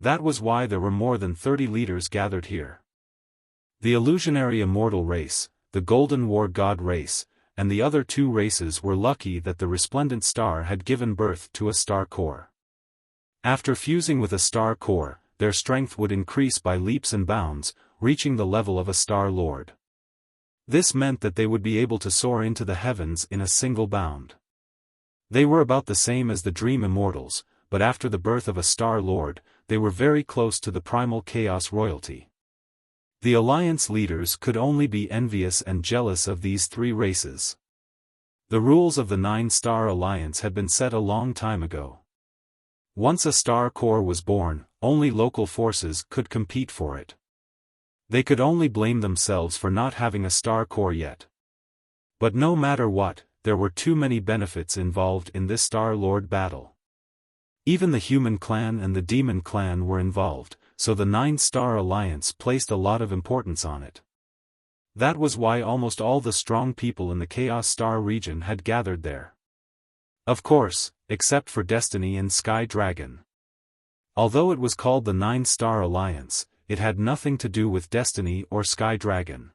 That was why there were more than 30 leaders gathered here. The illusionary immortal race, the Golden War God race, and the other 2 races were lucky that the Resplendent Star had given birth to a star core. After fusing with a star core, their strength would increase by leaps and bounds, reaching the level of a Star Lord. This meant that they would be able to soar into the heavens in a single bound. They were about the same as the Dream Immortals, but after the birth of a Star Lord, they were very close to the primal chaos royalty. The alliance leaders could only be envious and jealous of these 3 races. The rules of the 9-star alliance had been set a long time ago. Once a star core was born, only local forces could compete for it. They could only blame themselves for not having a star core yet. But no matter what, there were too many benefits involved in this Star Lord battle. Even the Human Clan and the Demon Clan were involved, so the 9-star alliance placed a lot of importance on it. That was why almost all the strong people in the Chaos Star region had gathered there. Of course, except for Destiny and Sky Dragon. Although it was called the 9-star alliance, it had nothing to do with Destiny or Sky Dragon.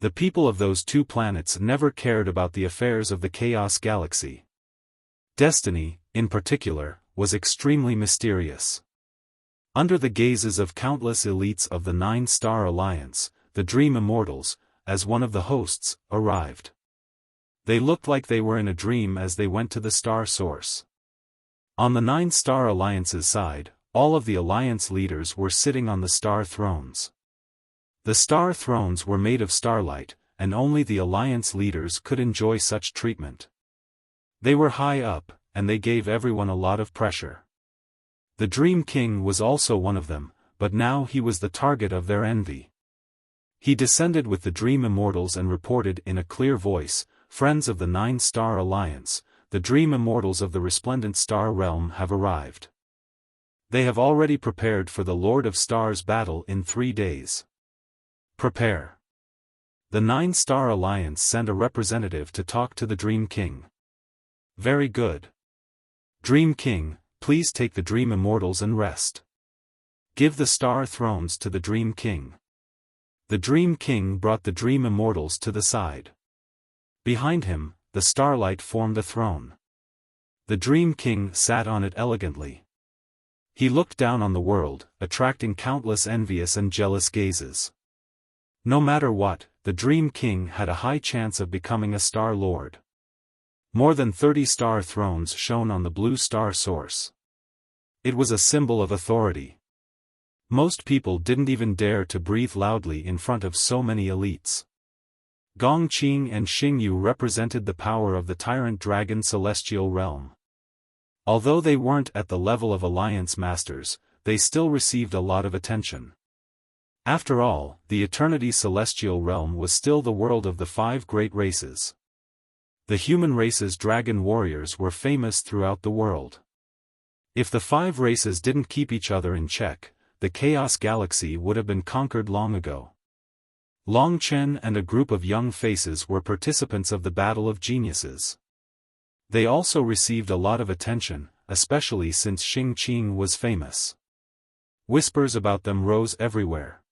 The people of those 2 planets never cared about the affairs of the Chaos Galaxy. Destiny, in particular, was extremely mysterious. Under the gazes of countless elites of the 9-star alliance, the Dream Immortals, as one of the hosts, arrived. They looked like they were in a dream as they went to the star source. On the 9-star alliance's side, all of the Alliance leaders were sitting on the star thrones. The star thrones were made of starlight, and only the Alliance leaders could enjoy such treatment. They were high up, and they gave everyone a lot of pressure. The Dream King was also one of them, but now he was the target of their envy. He descended with the Dream Immortals and reported in a clear voice, "Friends of the Nine-Star Alliance, the Dream Immortals of the Resplendent Star Realm have arrived. They have already prepared for the Lord of Stars battle in 3 days. Prepare." The Nine-Star Alliance sent a representative to talk to the Dream King. "Very good. Dream King, please take the Dream Immortals and rest. Give the Star Thrones to the Dream King." The Dream King brought the Dream Immortals to the side. Behind him, the starlight formed a throne. The Dream King sat on it elegantly. He looked down on the world, attracting countless envious and jealous gazes. No matter what, the Dream King had a high chance of becoming a Star Lord. More than 30 star thrones shone on the blue star source. It was a symbol of authority. Most people didn't even dare to breathe loudly in front of so many elites. Gongqing and Xingyu represented the power of the tyrant dragon celestial realm. Although they weren't at the level of Alliance Masters, they still received a lot of attention. After all, the Eternity Celestial Realm was still the world of the 5 great races. The human race's dragon warriors were famous throughout the world. If the 5 races didn't keep each other in check, the Chaos Galaxy would have been conquered long ago. Long Chen and a group of young faces were participants of the Battle of Geniuses. They also received a lot of attention, especially since Xing Qing was famous. Whispers about them rose everywhere.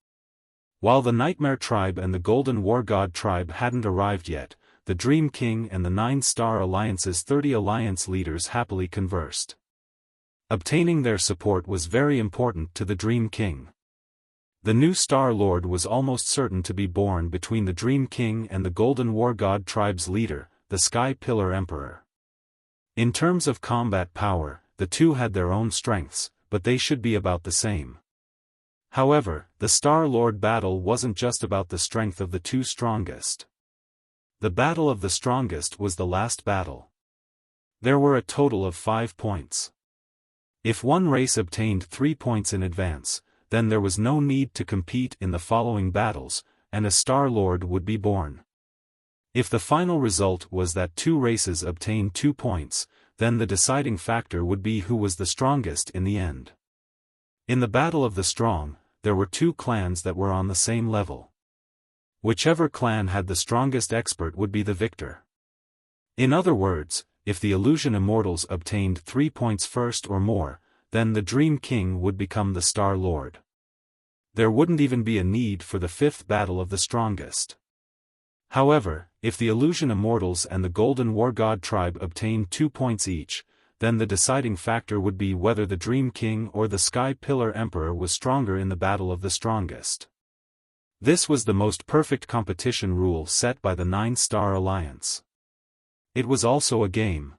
While the Nightmare Tribe and the Golden War God Tribe hadn't arrived yet, the Dream King and the 9-Star Alliance's 30 alliance leaders happily conversed. Obtaining their support was very important to the Dream King. The new Star Lord was almost certain to be born between the Dream King and the Golden War God Tribe's leader, the Sky Pillar Emperor. In terms of combat power, the two had their own strengths, but they should be about the same. However, the Star Lord battle wasn't just about the strength of the two strongest. The battle of the strongest was the last battle. There were a total of 5 points. If one race obtained 3 points in advance, then there was no need to compete in the following battles, and a Star Lord would be born. If the final result was that 2 races obtained 2 points, then the deciding factor would be who was the strongest in the end. In the Battle of the Strong, there were 2 clans that were on the same level. Whichever clan had the strongest expert would be the victor. In other words, if the Illusion Immortals obtained 3 points first or more, then the Dream King would become the Star Lord. There wouldn't even be a need for the 5th Battle of the Strongest. However, if the Illusion Immortals and the Golden War God Tribe obtained 2 points each, then the deciding factor would be whether the Dream King or the Sky Pillar Emperor was stronger in the Battle of the Strongest. This was the most perfect competition rule set by the 9-Star Alliance. It was also a game.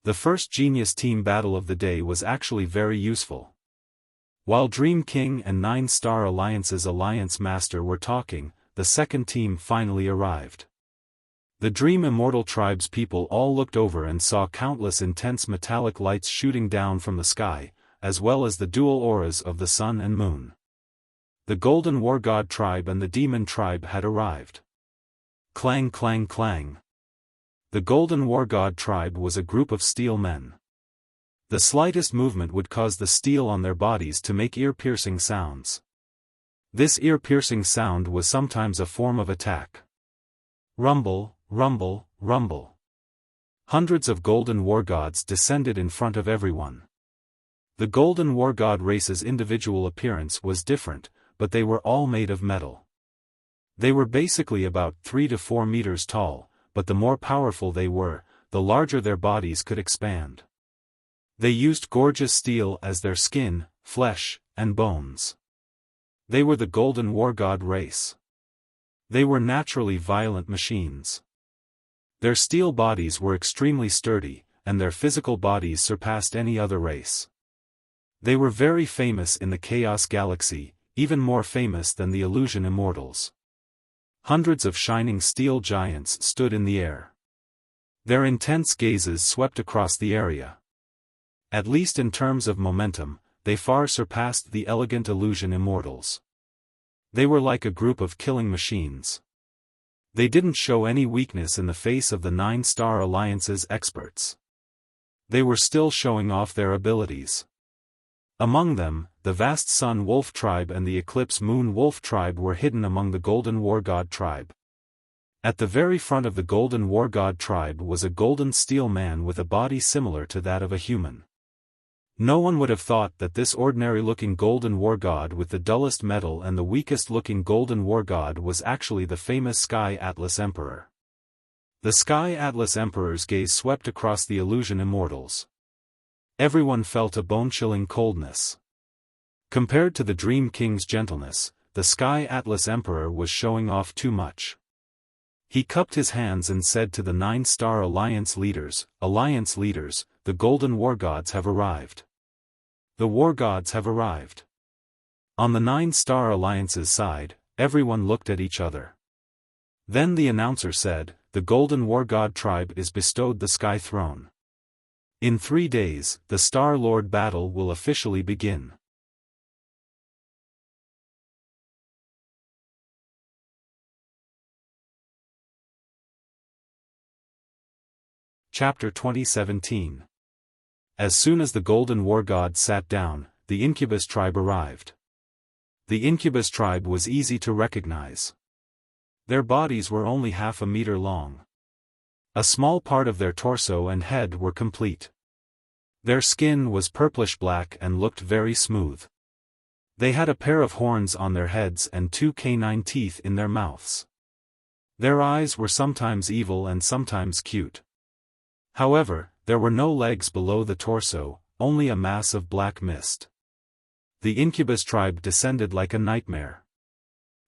The first Genius Team battle of the day was actually very useful. While Dream King and 9-Star Alliance's Alliance Master were talking, the second team finally arrived. The Dream Immortal Tribe's people all looked over and saw countless intense metallic lights shooting down from the sky, as well as the dual auras of the sun and moon. The Golden War God Tribe and the Demon Tribe had arrived. Clang clang clang. The Golden War God Tribe was a group of steel men. The slightest movement would cause the steel on their bodies to make ear-piercing sounds. This ear-piercing sound was sometimes a form of attack. Rumble, rumble, rumble. Hundreds of Golden War Gods descended in front of everyone. The Golden War God race's individual appearance was different, but they were all made of metal. They were basically about 3 to 4 meters tall, but the more powerful they were, the larger their bodies could expand. They used gorgeous steel as their skin, flesh, and bones. They were the Golden War God race. They were naturally violent machines. Their steel bodies were extremely sturdy, and their physical bodies surpassed any other race. They were very famous in the Chaos Galaxy, even more famous than the Illusion Immortals. Hundreds of shining steel giants stood in the air. Their intense gazes swept across the area. At least in terms of momentum, they far surpassed the elegant Illusion Immortals. They were like a group of killing machines. They didn't show any weakness in the face of the Nine-Star Alliance's experts. They were still showing off their abilities. Among them, the vast Sun Wolf tribe and the Eclipse Moon Wolf tribe were hidden among the Golden War God tribe. At the very front of the Golden War God tribe was a golden steel man with a body similar to that of a human. No one would have thought that this ordinary-looking Golden War God with the dullest metal and the weakest-looking Golden War God was actually the famous Sky Atlas Emperor. The Sky Atlas Emperor's gaze swept across the Illusion Immortals. Everyone felt a bone-chilling coldness. Compared to the Dream King's gentleness, the Sky Atlas Emperor was showing off too much. He cupped his hands and said to the Nine-Star Alliance leaders, the Golden War Gods have arrived. The War Gods have arrived. On the Nine-Star Alliance's side, everyone looked at each other. Then the announcer said, the Golden War God tribe is bestowed the Sky Throne. In 3 days, the Star Lord battle will officially begin. Chapter 2017. As soon as the Golden War God sat down, the Incubus tribe arrived. The Incubus tribe was easy to recognize. Their bodies were only half a meter long. A small part of their torso and head were complete. Their skin was purplish-black and looked very smooth. They had a pair of horns on their heads and 2 canine teeth in their mouths. Their eyes were sometimes evil and sometimes cute. However, there were no legs below the torso, only a mass of black mist. The Incubus tribe descended like a nightmare.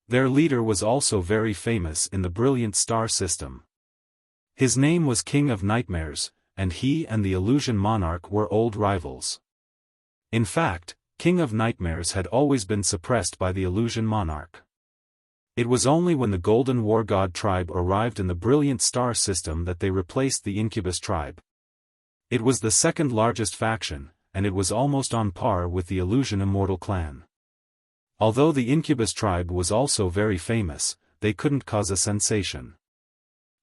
Their leader was also very famous in the brilliant star system. His name was King of Nightmares, and he and the Illusion Monarch were old rivals. In fact, King of Nightmares had always been suppressed by the Illusion Monarch. It was only when the Golden War God tribe arrived in the brilliant star system that they replaced the Incubus tribe. It was the second largest faction, and it was almost on par with the Illusion Immortal clan. Although the Incubus tribe was also very famous, they couldn't cause a sensation.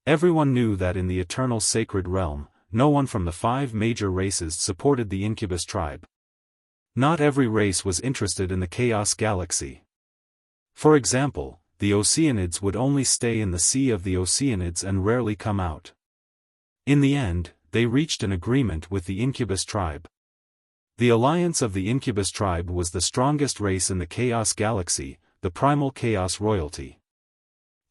Everyone knew that in the Eternal Sacred Realm, no one from the 5 major races supported the Incubus tribe. Not every race was interested in the Chaos Galaxy. For example, the Oceanids would only stay in the Sea of the Oceanids and rarely come out. In the end, they reached an agreement with the Incubus tribe. The alliance of the Incubus tribe was the strongest race in the Chaos Galaxy, the Primal Chaos Royalty.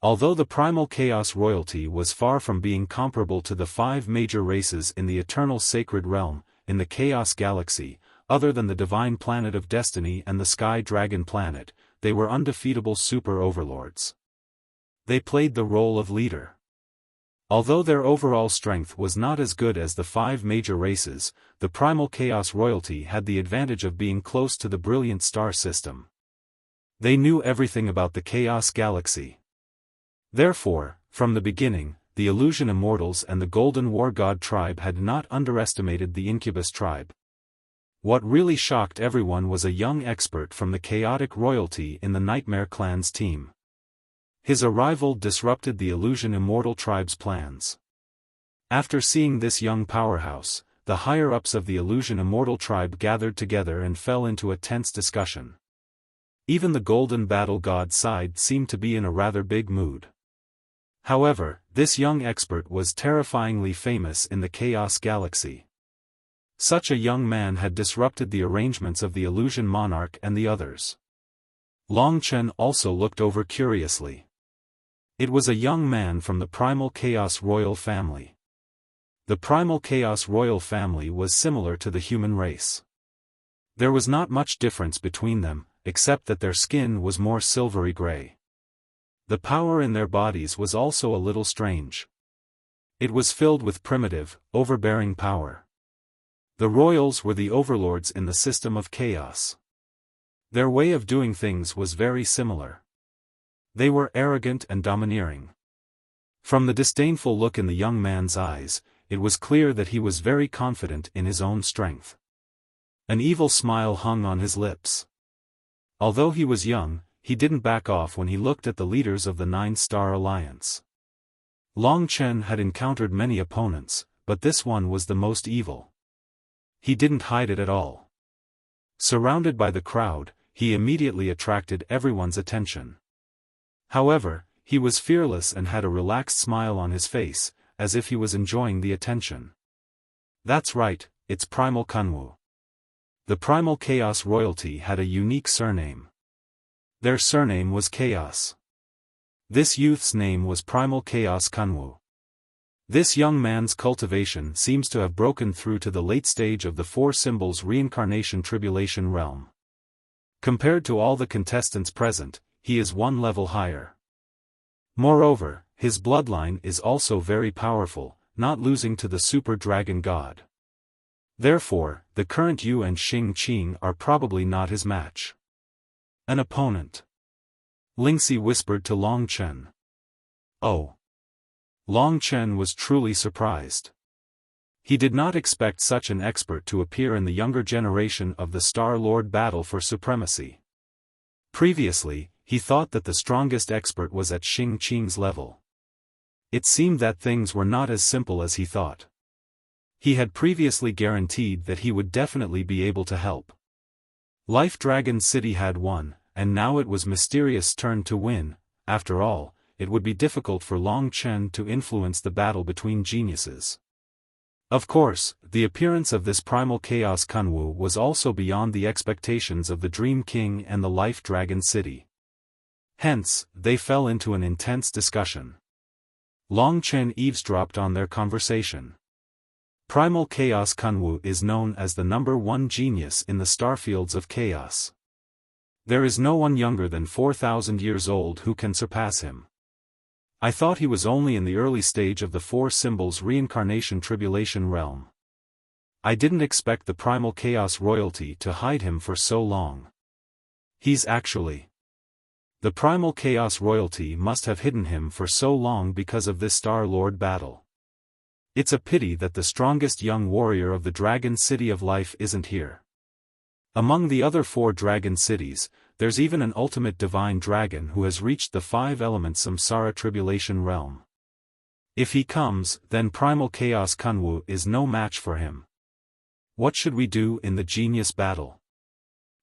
Although the Primal Chaos Royalty was far from being comparable to the 5 major races in the Eternal Sacred Realm, in the Chaos Galaxy, other than the Divine Planet of Destiny and the Sky Dragon Planet, they were undefeatable super overlords. They played the role of leader. Although their overall strength was not as good as the 5 major races, the Primal Chaos Royalty had the advantage of being close to the brilliant star system. They knew everything about the Chaos Galaxy. Therefore, from the beginning, the Illusion Immortals and the Golden War God tribe had not underestimated the Incubus tribe. What really shocked everyone was a young expert from the Chaotic Royalty in the Nightmare Clan's team. His arrival disrupted the Illusion Immortal tribe's plans. After seeing this young powerhouse, the higher-ups of the Illusion Immortal tribe gathered together and fell into a tense discussion. Even the Golden Battle God side seemed to be in a rather big mood. However, this young expert was terrifyingly famous in the Chaos Galaxy. Such a young man had disrupted the arrangements of the Illusion Monarch and the others. Long Chen also looked over curiously. It was a young man from the Primal Chaos Royal family. The Primal Chaos Royal family was similar to the human race. There was not much difference between them, except that their skin was more silvery gray. The power in their bodies was also a little strange. It was filled with primitive, overbearing power. The royals were the overlords in the system of chaos. Their way of doing things was very similar. They were arrogant and domineering. From the disdainful look in the young man's eyes, it was clear that he was very confident in his own strength. An evil smile hung on his lips. Although he was young, he didn't back off when he looked at the leaders of the Nine-Star Alliance. Long Chen had encountered many opponents, but this one was the most evil. He didn't hide it at all. Surrounded by the crowd, he immediately attracted everyone's attention. However, he was fearless and had a relaxed smile on his face, as if he was enjoying the attention. That's right, it's Primal Kunwu. The Primal Chaos royalty had a unique surname. Their surname was Chaos. This youth's name was Primal Chaos Kunwu. This young man's cultivation seems to have broken through to the late stage of the Four Symbols Reincarnation Tribulation realm. Compared to all the contestants present, he is one level higher. Moreover, his bloodline is also very powerful, not losing to the Super Dragon God. Therefore, the current Yu and Xing Qing are probably not his match. An opponent. Lingxi whispered to Long Chen. Oh. Long Chen was truly surprised. He did not expect such an expert to appear in the younger generation of the Star Lord battle for supremacy. Previously, he thought that the strongest expert was at Xing Qing's level. It seemed that things were not as simple as he thought. He had previously guaranteed that he would definitely be able to help. Life Dragon City had won, and now it was Mysterious' turn to win. After all, it would be difficult for Long Chen to influence the battle between geniuses. Of course, the appearance of this Primal Chaos Kunwu was also beyond the expectations of the Dream King and the Life Dragon City. Hence, they fell into an intense discussion. Long Chen eavesdropped on their conversation. Primal Chaos Kunwu is known as the #1 genius in the starfields of chaos. There is no one younger than 4,000 years old who can surpass him. I thought he was only in the early stage of the Four Symbols Reincarnation Tribulation realm. I didn't expect the Primal Chaos royalty to hide him for so long. He's actually... The Primal Chaos royalty must have hidden him for so long because of this Star Lord battle. It's a pity that the strongest young warrior of the Dragon City of Life isn't here. Among the other 4 dragon cities, there's even an ultimate divine dragon who has reached the 5 elements Samsara Tribulation realm. If he comes, then Primal Chaos Kunwu is no match for him. What should we do in the genius battle?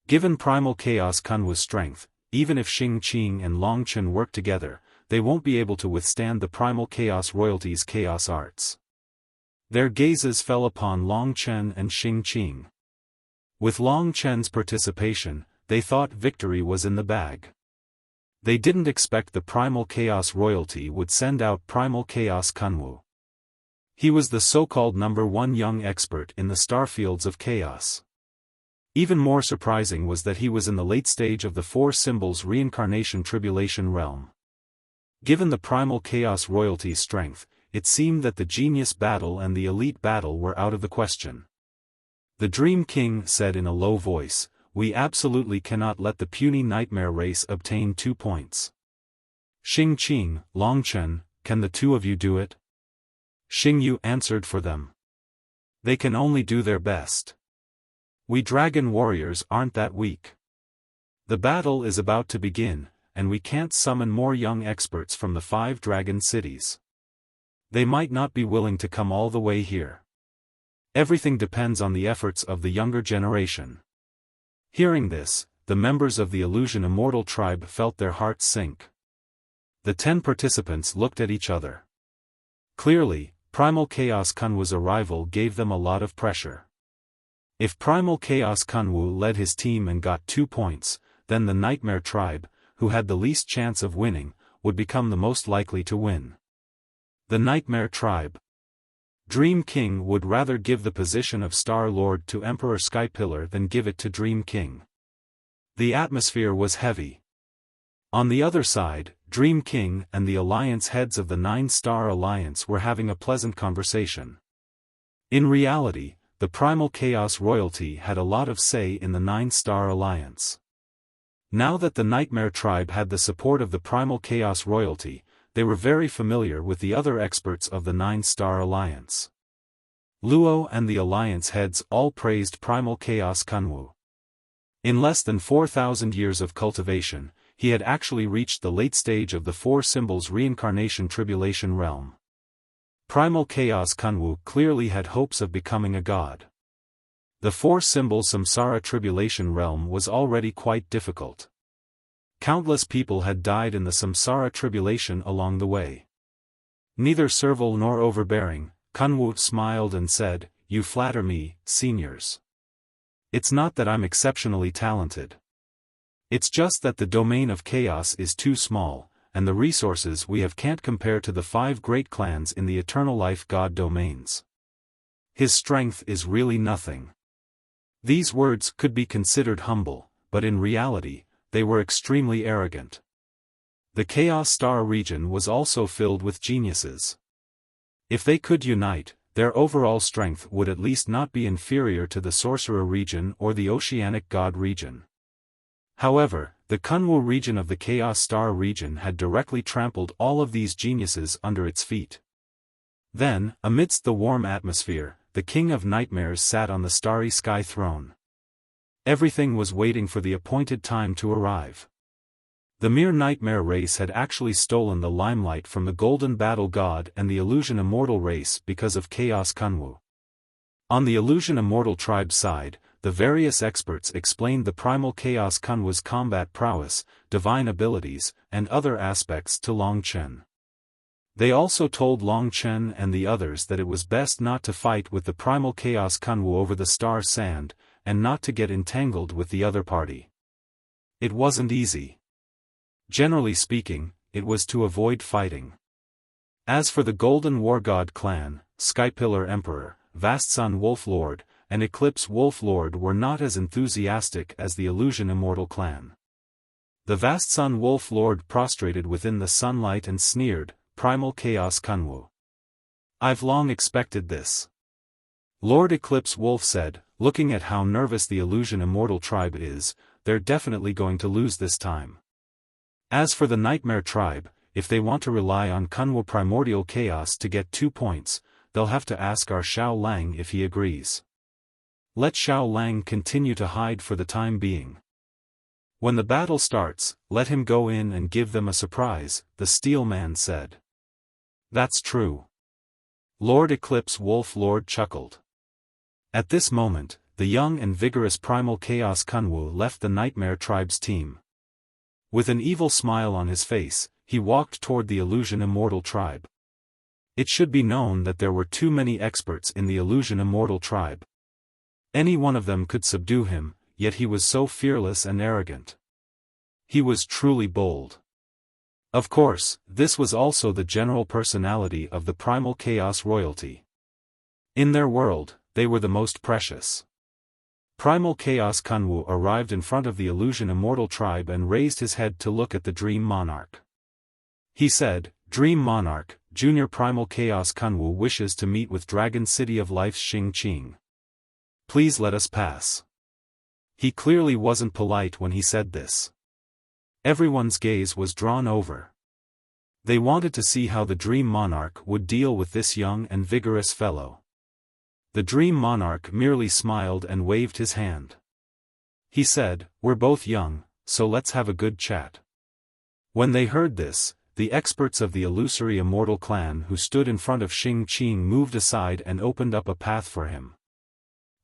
Given Primal Chaos Kunwu's strength, even if Xing Qing and Long Chen work together, they won't be able to withstand the Primal Chaos royalty's chaos arts. Their gazes fell upon Long Chen and Xing Qing. With Long Chen's participation, they thought victory was in the bag. They didn't expect the Primal Chaos royalty would send out Primal Chaos Kunwu. He was the so-called #1 young expert in the starfields of chaos. Even more surprising was that he was in the late stage of the Four Symbols Reincarnation Tribulation realm. Given the Primal Chaos royalty's strength, it seemed that the genius battle and the elite battle were out of the question. The Dream King said in a low voice, "We absolutely cannot let the puny nightmare race obtain 2 points. Xing Qing, Long Chen, can the 2 of you do it?" Xing Yu answered for them. "They can only do their best. We dragon warriors aren't that weak. The battle is about to begin, and we can't summon more young experts from the 5 dragon cities. They might not be willing to come all the way here. Everything depends on the efforts of the younger generation." Hearing this, the members of the Illusion Immortal tribe felt their hearts sink. The 10 participants looked at each other. Clearly, Primal Chaos Kunwu's arrival gave them a lot of pressure. If Primal Chaos Kunwu led his team and got 2 points, then the Nightmare tribe, who had the least chance of winning, would become the most likely to win. The Nightmare tribe. Dream King would rather give the position of Star Lord to Emperor Skypillar than give it to Dream King. The atmosphere was heavy. On the other side, Dream King and the alliance heads of the 9-Star Alliance were having a pleasant conversation. In reality, the Primal Chaos royalty had a lot of say in the Nine-Star Alliance. Now that the Nightmare tribe had the support of the Primal Chaos royalty, they were very familiar with the other experts of the Nine-Star Alliance. Luo and the Alliance heads all praised Primal Chaos Kunwu. In less than 4,000 years of cultivation, he had actually reached the late stage of the Four Symbols Reincarnation Tribulation realm. Primal Chaos Kunwu clearly had hopes of becoming a god. The Four Symbols Samsara Tribulation realm was already quite difficult. Countless people had died in the Samsara Tribulation along the way. Neither servile nor overbearing, Kunwu smiled and said, "You flatter me, seniors. It's not that I'm exceptionally talented. It's just that the domain of chaos is too small, and the resources we have can't compare to the 5 great clans in the Eternal Life God domains. His strength is really nothing." These words could be considered humble, but in reality, they were extremely arrogant. The Chaos Star region was also filled with geniuses. If they could unite, their overall strength would at least not be inferior to the Sorcerer region or the Oceanic God region. However, the Kunwu region of the Chaos Star region had directly trampled all of these geniuses under its feet. Then, amidst the warm atmosphere, the King of Nightmares sat on the starry sky throne. Everything was waiting for the appointed time to arrive. The mere Nightmare race had actually stolen the limelight from the Golden Battle God and the Illusion Immortal race because of Chaos Kunwu. On the Illusion Immortal tribe's side, the various experts explained the Primal Chaos Kunwu's combat prowess, divine abilities, and other aspects to Long Chen. They also told Long Chen and the others that it was best not to fight with the Primal Chaos Kunwu over the star sand, and not to get entangled with the other party. It wasn't easy. Generally speaking, it was to avoid fighting. As for the Golden War God clan, Skypillar Emperor, Vast Sun Wolf Lord, and Eclipse Wolf Lord were not as enthusiastic as the Illusion Immortal clan. The Vast Sun Wolf Lord prostrated within the sunlight and sneered, "Primal Chaos Kunwu. I've long expected this." Lord Eclipse Wolf said, "Looking at how nervous the Illusion Immortal tribe is, they're definitely going to lose this time. As for the Nightmare tribe, if they want to rely on Kunwu Primordial Chaos to get 2 points, they'll have to ask our Xiao Lang if he agrees. Let Xiao Lang continue to hide for the time being. When the battle starts, let him go in and give them a surprise," the Steel Man said. "That's true." Lord Eclipse Wolf Lord chuckled. At this moment, the young and vigorous Primal Chaos Kunwu left the Nightmare tribe's team. With an evil smile on his face, he walked toward the Illusion Immortal tribe. It should be known that there were too many experts in the Illusion Immortal tribe. Any one of them could subdue him, yet he was so fearless and arrogant. He was truly bold. Of course, this was also the general personality of the Primal Chaos royalty. In their world, they were the most precious. Primal Chaos Kunwu arrived in front of the Illusion Immortal tribe and raised his head to look at the Dream Monarch. He said, "Dream Monarch, Junior Primal Chaos Kunwu wishes to meet with Dragon City of Life's Xing Qing. Please let us pass." He clearly wasn't polite when he said this. Everyone's gaze was drawn over. They wanted to see how the Dream Monarch would deal with this young and vigorous fellow. The Dream Monarch merely smiled and waved his hand. He said, "We're both young, so let's have a good chat." When they heard this, the experts of the Illusory Immortal clan who stood in front of Xing Qing moved aside and opened up a path for him.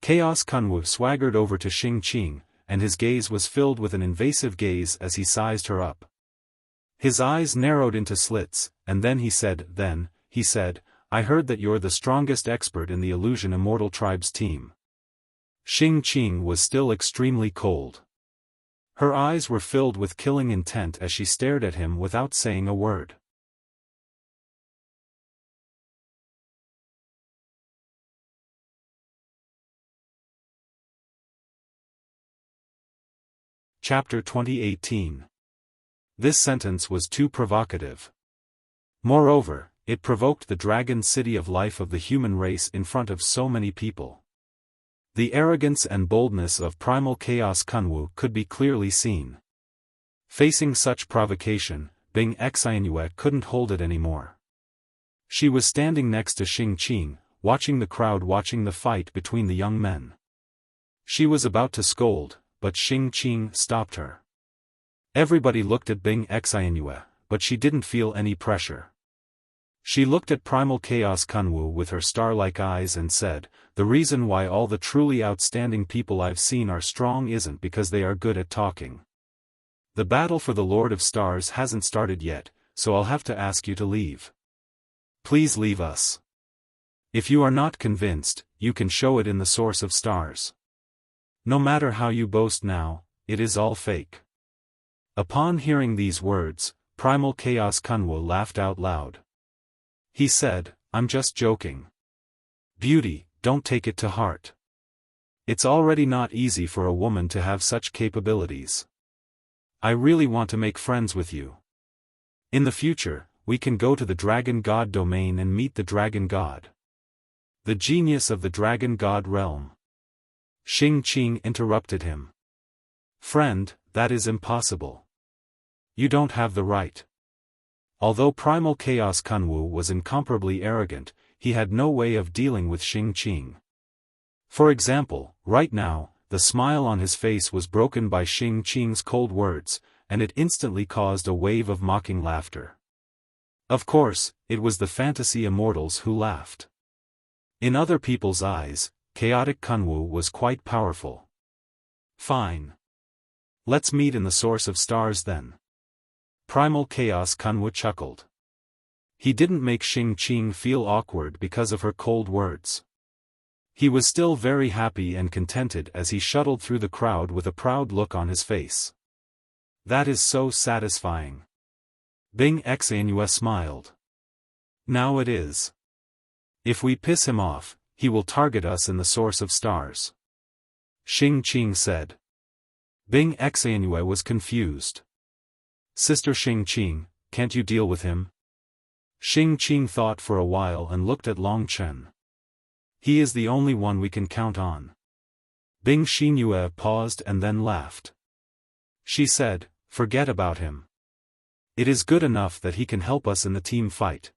Chaos Kunwu swaggered over to Xing Qing, and his gaze was filled with an invasive gaze as he sized her up. His eyes narrowed into slits, and then he said, "I heard that you're the strongest expert in the Illusion Immortal tribe's team." Xing Qing was still extremely cold. Her eyes were filled with killing intent as she stared at him without saying a word. Chapter 2018. This sentence was too provocative. Moreover, it provoked the Dragon City of Life of the human race in front of so many people. The arrogance and boldness of primal chaos Kunwu could be clearly seen. Facing such provocation, Bing Xianyue couldn't hold it anymore. She was standing next to Xing Qing, watching the crowd watching the fight between the young men. She was about to scold, but Xing Qing stopped her. Everybody looked at Bing Xianyue, but she didn't feel any pressure. She looked at primal chaos Kunwu with her star-like eyes and said, "The reason why all the truly outstanding people I've seen are strong isn't because they are good at talking. The battle for the Lord of Stars hasn't started yet, so I'll have to ask you to leave. Please leave us. If you are not convinced, you can show it in the source of stars. No matter how you boast now, it is all fake." Upon hearing these words, primal chaos Kunwu laughed out loud. He said, "I'm just joking. Beauty, don't take it to heart. It's already not easy for a woman to have such capabilities. I really want to make friends with you. In the future, we can go to the Dragon God domain and meet the Dragon God. The genius of the Dragon God realm." Xing Qing interrupted him. "Friend, that is impossible. You don't have the right." Although primal chaos Kunwu was incomparably arrogant, he had no way of dealing with Xing Qing. For example, right now, the smile on his face was broken by Xing Qing's cold words, and it instantly caused a wave of mocking laughter. Of course, it was the fantasy immortals who laughed. In other people's eyes, chaotic Kunwu was quite powerful. "Fine. Let's meet in the source of stars then." Primal chaos Kunwu chuckled. He didn't make Xing Qing feel awkward because of her cold words. He was still very happy and contented as he shuttled through the crowd with a proud look on his face. "That is so satisfying." Bing Xianyue smiled. "Now it is. If we piss him off, he will target us in the source of stars," Xing Qing said. Bing Xianyue was confused. "Sister Xing Qing, can't you deal with him?" Xing Qing thought for a while and looked at Long Chen. "He is the only one we can count on." Bing Xianyue paused and then laughed. She said, "Forget about him. It is good enough that he can help us in the team fight.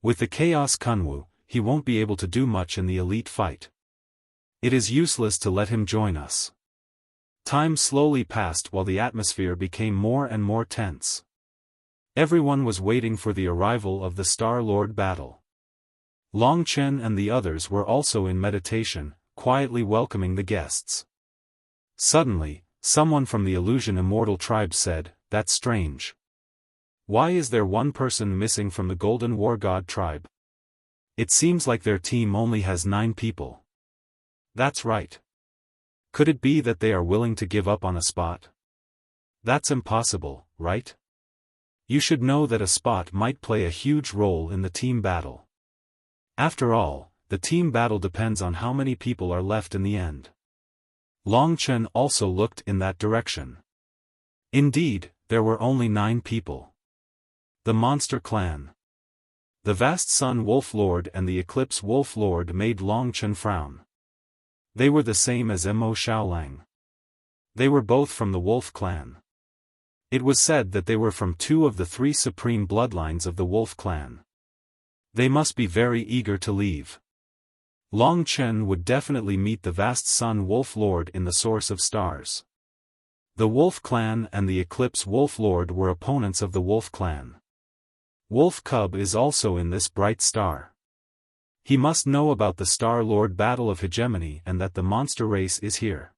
With the Chaos Kunwu, he won't be able to do much in the elite fight. It is useless to let him join us." Time slowly passed while the atmosphere became more and more tense. Everyone was waiting for the arrival of the Star Lord battle. Long Chen and the others were also in meditation, quietly welcoming the guests. Suddenly, someone from the Illusion Immortal tribe said, "That's strange. Why is there one person missing from the Golden War God tribe? It seems like their team only has 9 people." "That's right. Could it be that they are willing to give up on a spot?" "That's impossible, right? You should know that a spot might play a huge role in the team battle. After all, the team battle depends on how many people are left in the end." Long Chen also looked in that direction. Indeed, there were only 9 people. The Monster Clan. The Vast Sun Wolf Lord and the Eclipse Wolf Lord made Long Chen frown. They were the same as Mo Xiaolang. They were both from the Wolf Clan. It was said that they were from 2 of the 3 supreme bloodlines of the Wolf Clan. They must be very eager to leave. Long Chen would definitely meet the Vast Sun Wolf Lord in the source of stars. The Wolf Clan and the Eclipse Wolf Lord were opponents of the Wolf Clan. Wolf Cub is also in this bright star. He must know about the Star Lord Battle of Hegemony and that the monster race is here.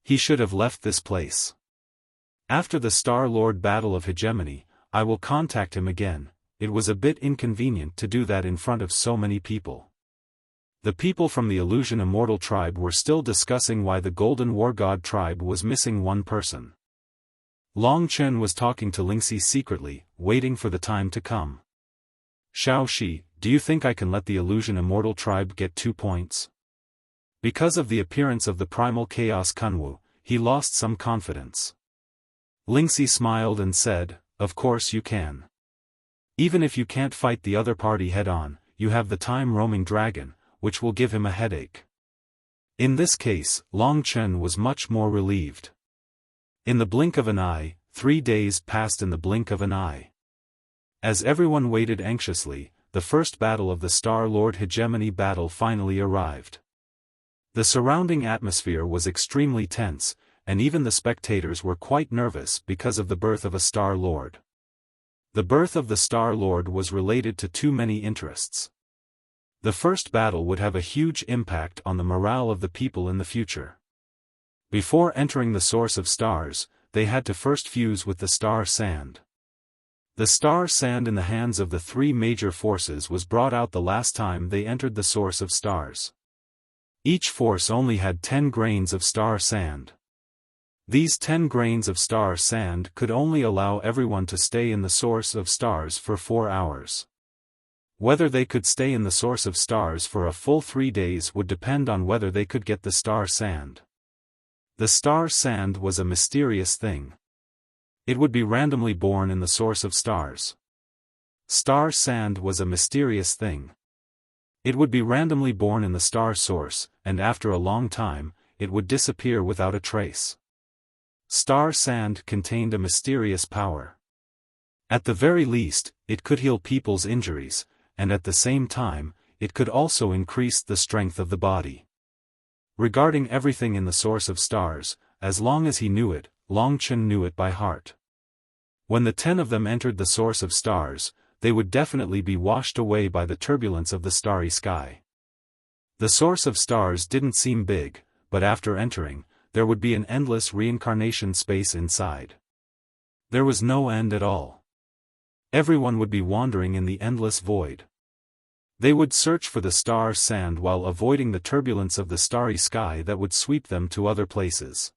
He should have left this place. After the Star Lord Battle of Hegemony, I will contact him again. It was a bit inconvenient to do that in front of so many people. The people from the Illusion Immortal tribe were still discussing why the Golden War God tribe was missing one person. Long Chen was talking to Lingxi secretly, waiting for the time to come. "Xiao Shi, do you think I can let the Illusion Immortal tribe get 2 points?" Because of the appearance of the primal chaos Kunwu, he lost some confidence. Lingxi smiled and said, "Of course you can. Even if you can't fight the other party head-on, you have the time-roaming dragon, which will give him a headache. In this case, Long Chen was much more relieved. In the blink of an eye, 3 days passed in the blink of an eye. As everyone waited anxiously, the first battle of the Star Lord Hegemony battle finally arrived. The surrounding atmosphere was extremely tense, and even the spectators were quite nervous because of the birth of a Star Lord. The birth of the Star Lord was related to too many interests. The first battle would have a huge impact on the morale of the people in the future. Before entering the source of stars, they had to first fuse with the star sand. The star sand in the hands of the 3 major forces was brought out the last time they entered the source of stars. Each force only had 10 grains of star sand. These 10 grains of star sand could only allow everyone to stay in the source of stars for 4 hours. Whether they could stay in the source of stars for a full 3 days would depend on whether they could get the star sand. The star sand was a mysterious thing. It would be randomly born in the source of stars. Star sand was a mysterious thing. It would be randomly born in the star source, and after a long time, it would disappear without a trace. Star sand contained a mysterious power. At the very least, it could heal people's injuries, and at the same time, it could also increase the strength of the body. Regarding everything in the source of stars, as long as he knew it, Long Chen knew it by heart. When the 10 of them entered the source of stars, they would definitely be washed away by the turbulence of the starry sky. The source of stars didn't seem big, but after entering, there would be an endless reincarnation space inside. There was no end at all. Everyone would be wandering in the endless void. They would search for the star sand while avoiding the turbulence of the starry sky that would sweep them to other places.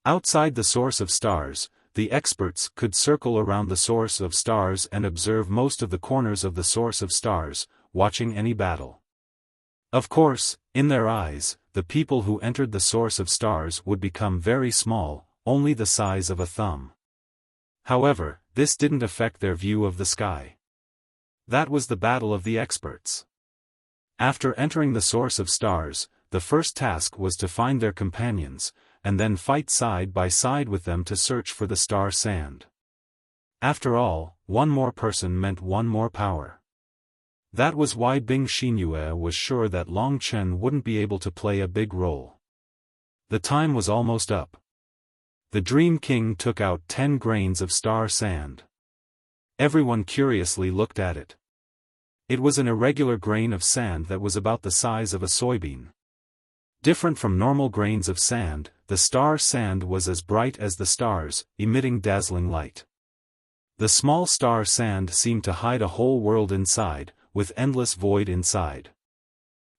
Outside the source of stars, the experts could circle around the source of stars and observe most of the corners of the source of stars, watching any battle. Of course, in their eyes, the people who entered the source of stars would become very small, only the size of a thumb. However, this didn't affect their view of the sky. That was the battle of the experts. After entering the source of stars, the first task was to find their companions, and then fight side by side with them to search for the star sand. After all, one more person meant one more power. That was why Bing Xinyue was sure that Long Chen wouldn't be able to play a big role. The time was almost up. The Dream King took out 10 grains of star sand. Everyone curiously looked at it. It was an irregular grain of sand that was about the size of a soybean. Different from normal grains of sand, the star sand was as bright as the stars, emitting dazzling light. The small star sand seemed to hide a whole world inside, with endless void inside.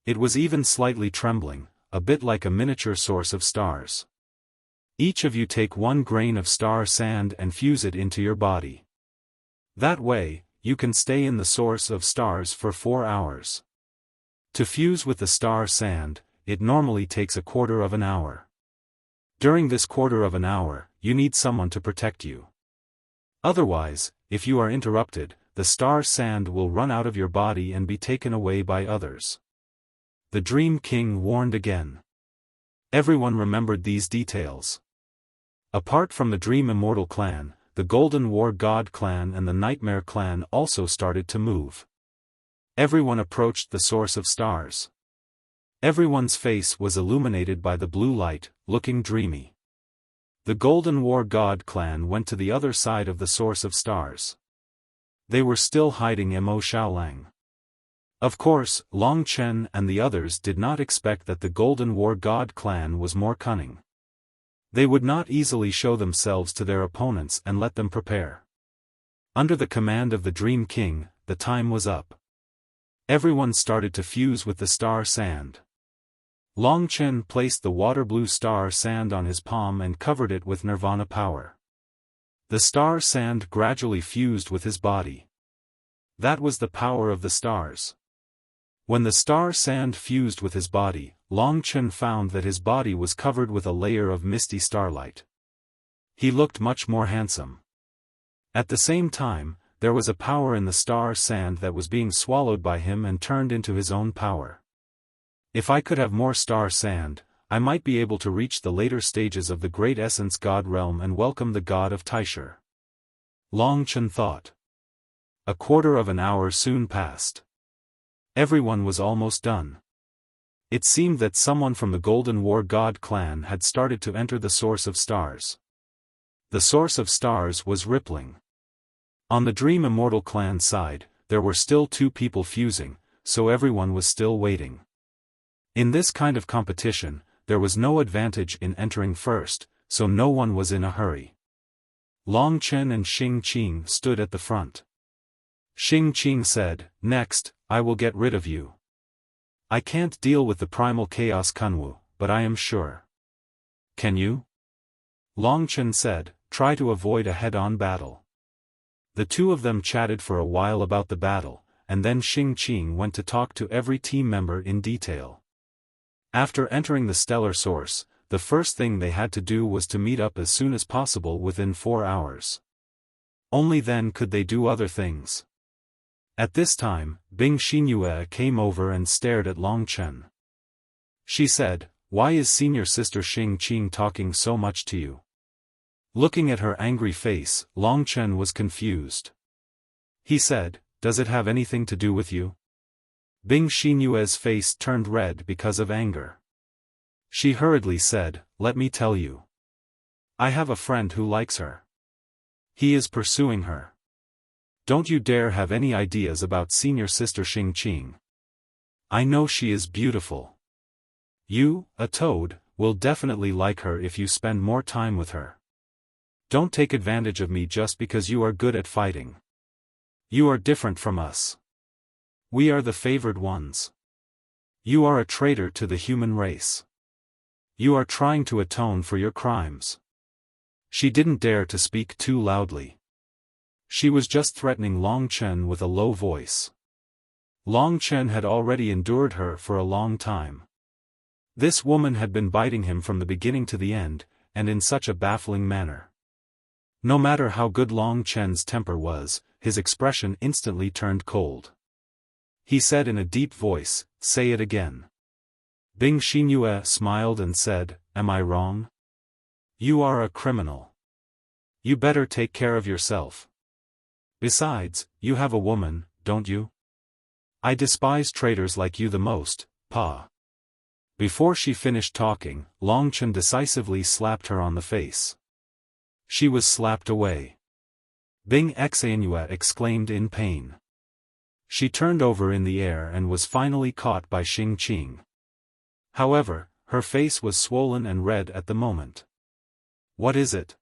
It was even slightly trembling, a bit like a miniature source of stars. Each of you take 1 grain of star sand and fuse it into your body. That way, you can stay in the source of stars for 4 hours. To fuse with the star sand, it normally takes a quarter of an hour. During this quarter of an hour, you need someone to protect you. Otherwise, if you are interrupted, the star sand will run out of your body and be taken away by others. The Dream King warned again. Everyone remembered these details. Apart from the Dream Immortal clan, the Golden War God clan and the Nightmare clan also started to move. Everyone approached the source of stars. Everyone's face was illuminated by the blue light, looking dreamy. The Golden War God clan went to the other side of the source of stars. They were still hiding Mo Xiaolang. Of course, Long Chen and the others did not expect that the Golden War God clan was more cunning. They would not easily show themselves to their opponents and let them prepare. Under the command of the Dream King, the time was up. Everyone started to fuse with the star sand. Long Chen placed the water blue star sand on his palm and covered it with nirvana power. The star sand gradually fused with his body. That was the power of the stars. When the star sand fused with his body, Long Chen found that his body was covered with a layer of misty starlight. He looked much more handsome. At the same time, there was a power in the star sand that was being swallowed by him and turned into his own power. If I could have more star sand, I might be able to reach the later stages of the great essence god realm and welcome the god of Taisher. Long Chen thought. A quarter of an hour soon passed. Everyone was almost done. It seemed that someone from the Golden War God clan had started to enter the source of stars. The source of stars was rippling. On the Dream Immortal clan side, there were still 2 people fusing, so everyone was still waiting. In this kind of competition, there was no advantage in entering first, so no one was in a hurry. Long Chen and Xing Qing stood at the front. Xing Qing said, "Next, I will get rid of you. I can't deal with the primal chaos Kunwu, but I am sure." "Can you?" Long Chen said, "Try to avoid a head-on battle." The 2 of them chatted for a while about the battle, and then Xing Qing went to talk to every team member in detail. After entering the stellar source, the first thing they had to do was to meet up as soon as possible within 4 hours. Only then could they do other things. At this time, Bing Xinyue came over and stared at Long Chen. She said, "Why is senior sister Xing Qing talking so much to you?" Looking at her angry face, Long Chen was confused. He said, "Does it have anything to do with you?" Bing Xinyue's face turned red because of anger. She hurriedly said, "Let me tell you. I have a friend who likes her. He is pursuing her. Don't you dare have any ideas about senior sister Xing Qing. I know she is beautiful. You, a toad, will definitely like her if you spend more time with her. Don't take advantage of me just because you are good at fighting. You are different from us. We are the favored ones. You are a traitor to the human race. You are trying to atone for your crimes." She didn't dare to speak too loudly. She was just threatening Long Chen with a low voice. Long Chen had already endured her for a long time. This woman had been biting him from the beginning to the end, and in such a baffling manner. No matter how good Long Chen's temper was, his expression instantly turned cold. He said in a deep voice, "Say it again." Bing Xinyue smiled and said, "Am I wrong? You are a criminal. You better take care of yourself. Besides, you have a woman, don't you? I despise traitors like you the most, Pa." Before she finished talking, Long Chen decisively slapped her on the face. She was slapped away. Bing Xinyue exclaimed in pain. She turned over in the air and was finally caught by Xing Qing. However, her face was swollen and red at the moment. "What is it?"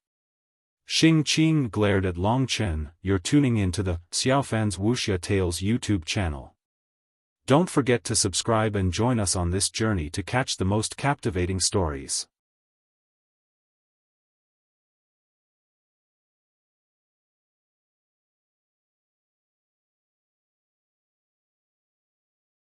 Xing Qing glared at Long Chen. "You're tuning into the Xiaofan's Wuxia Tales YouTube channel. Don't forget to subscribe and join us on this journey to catch the most captivating stories.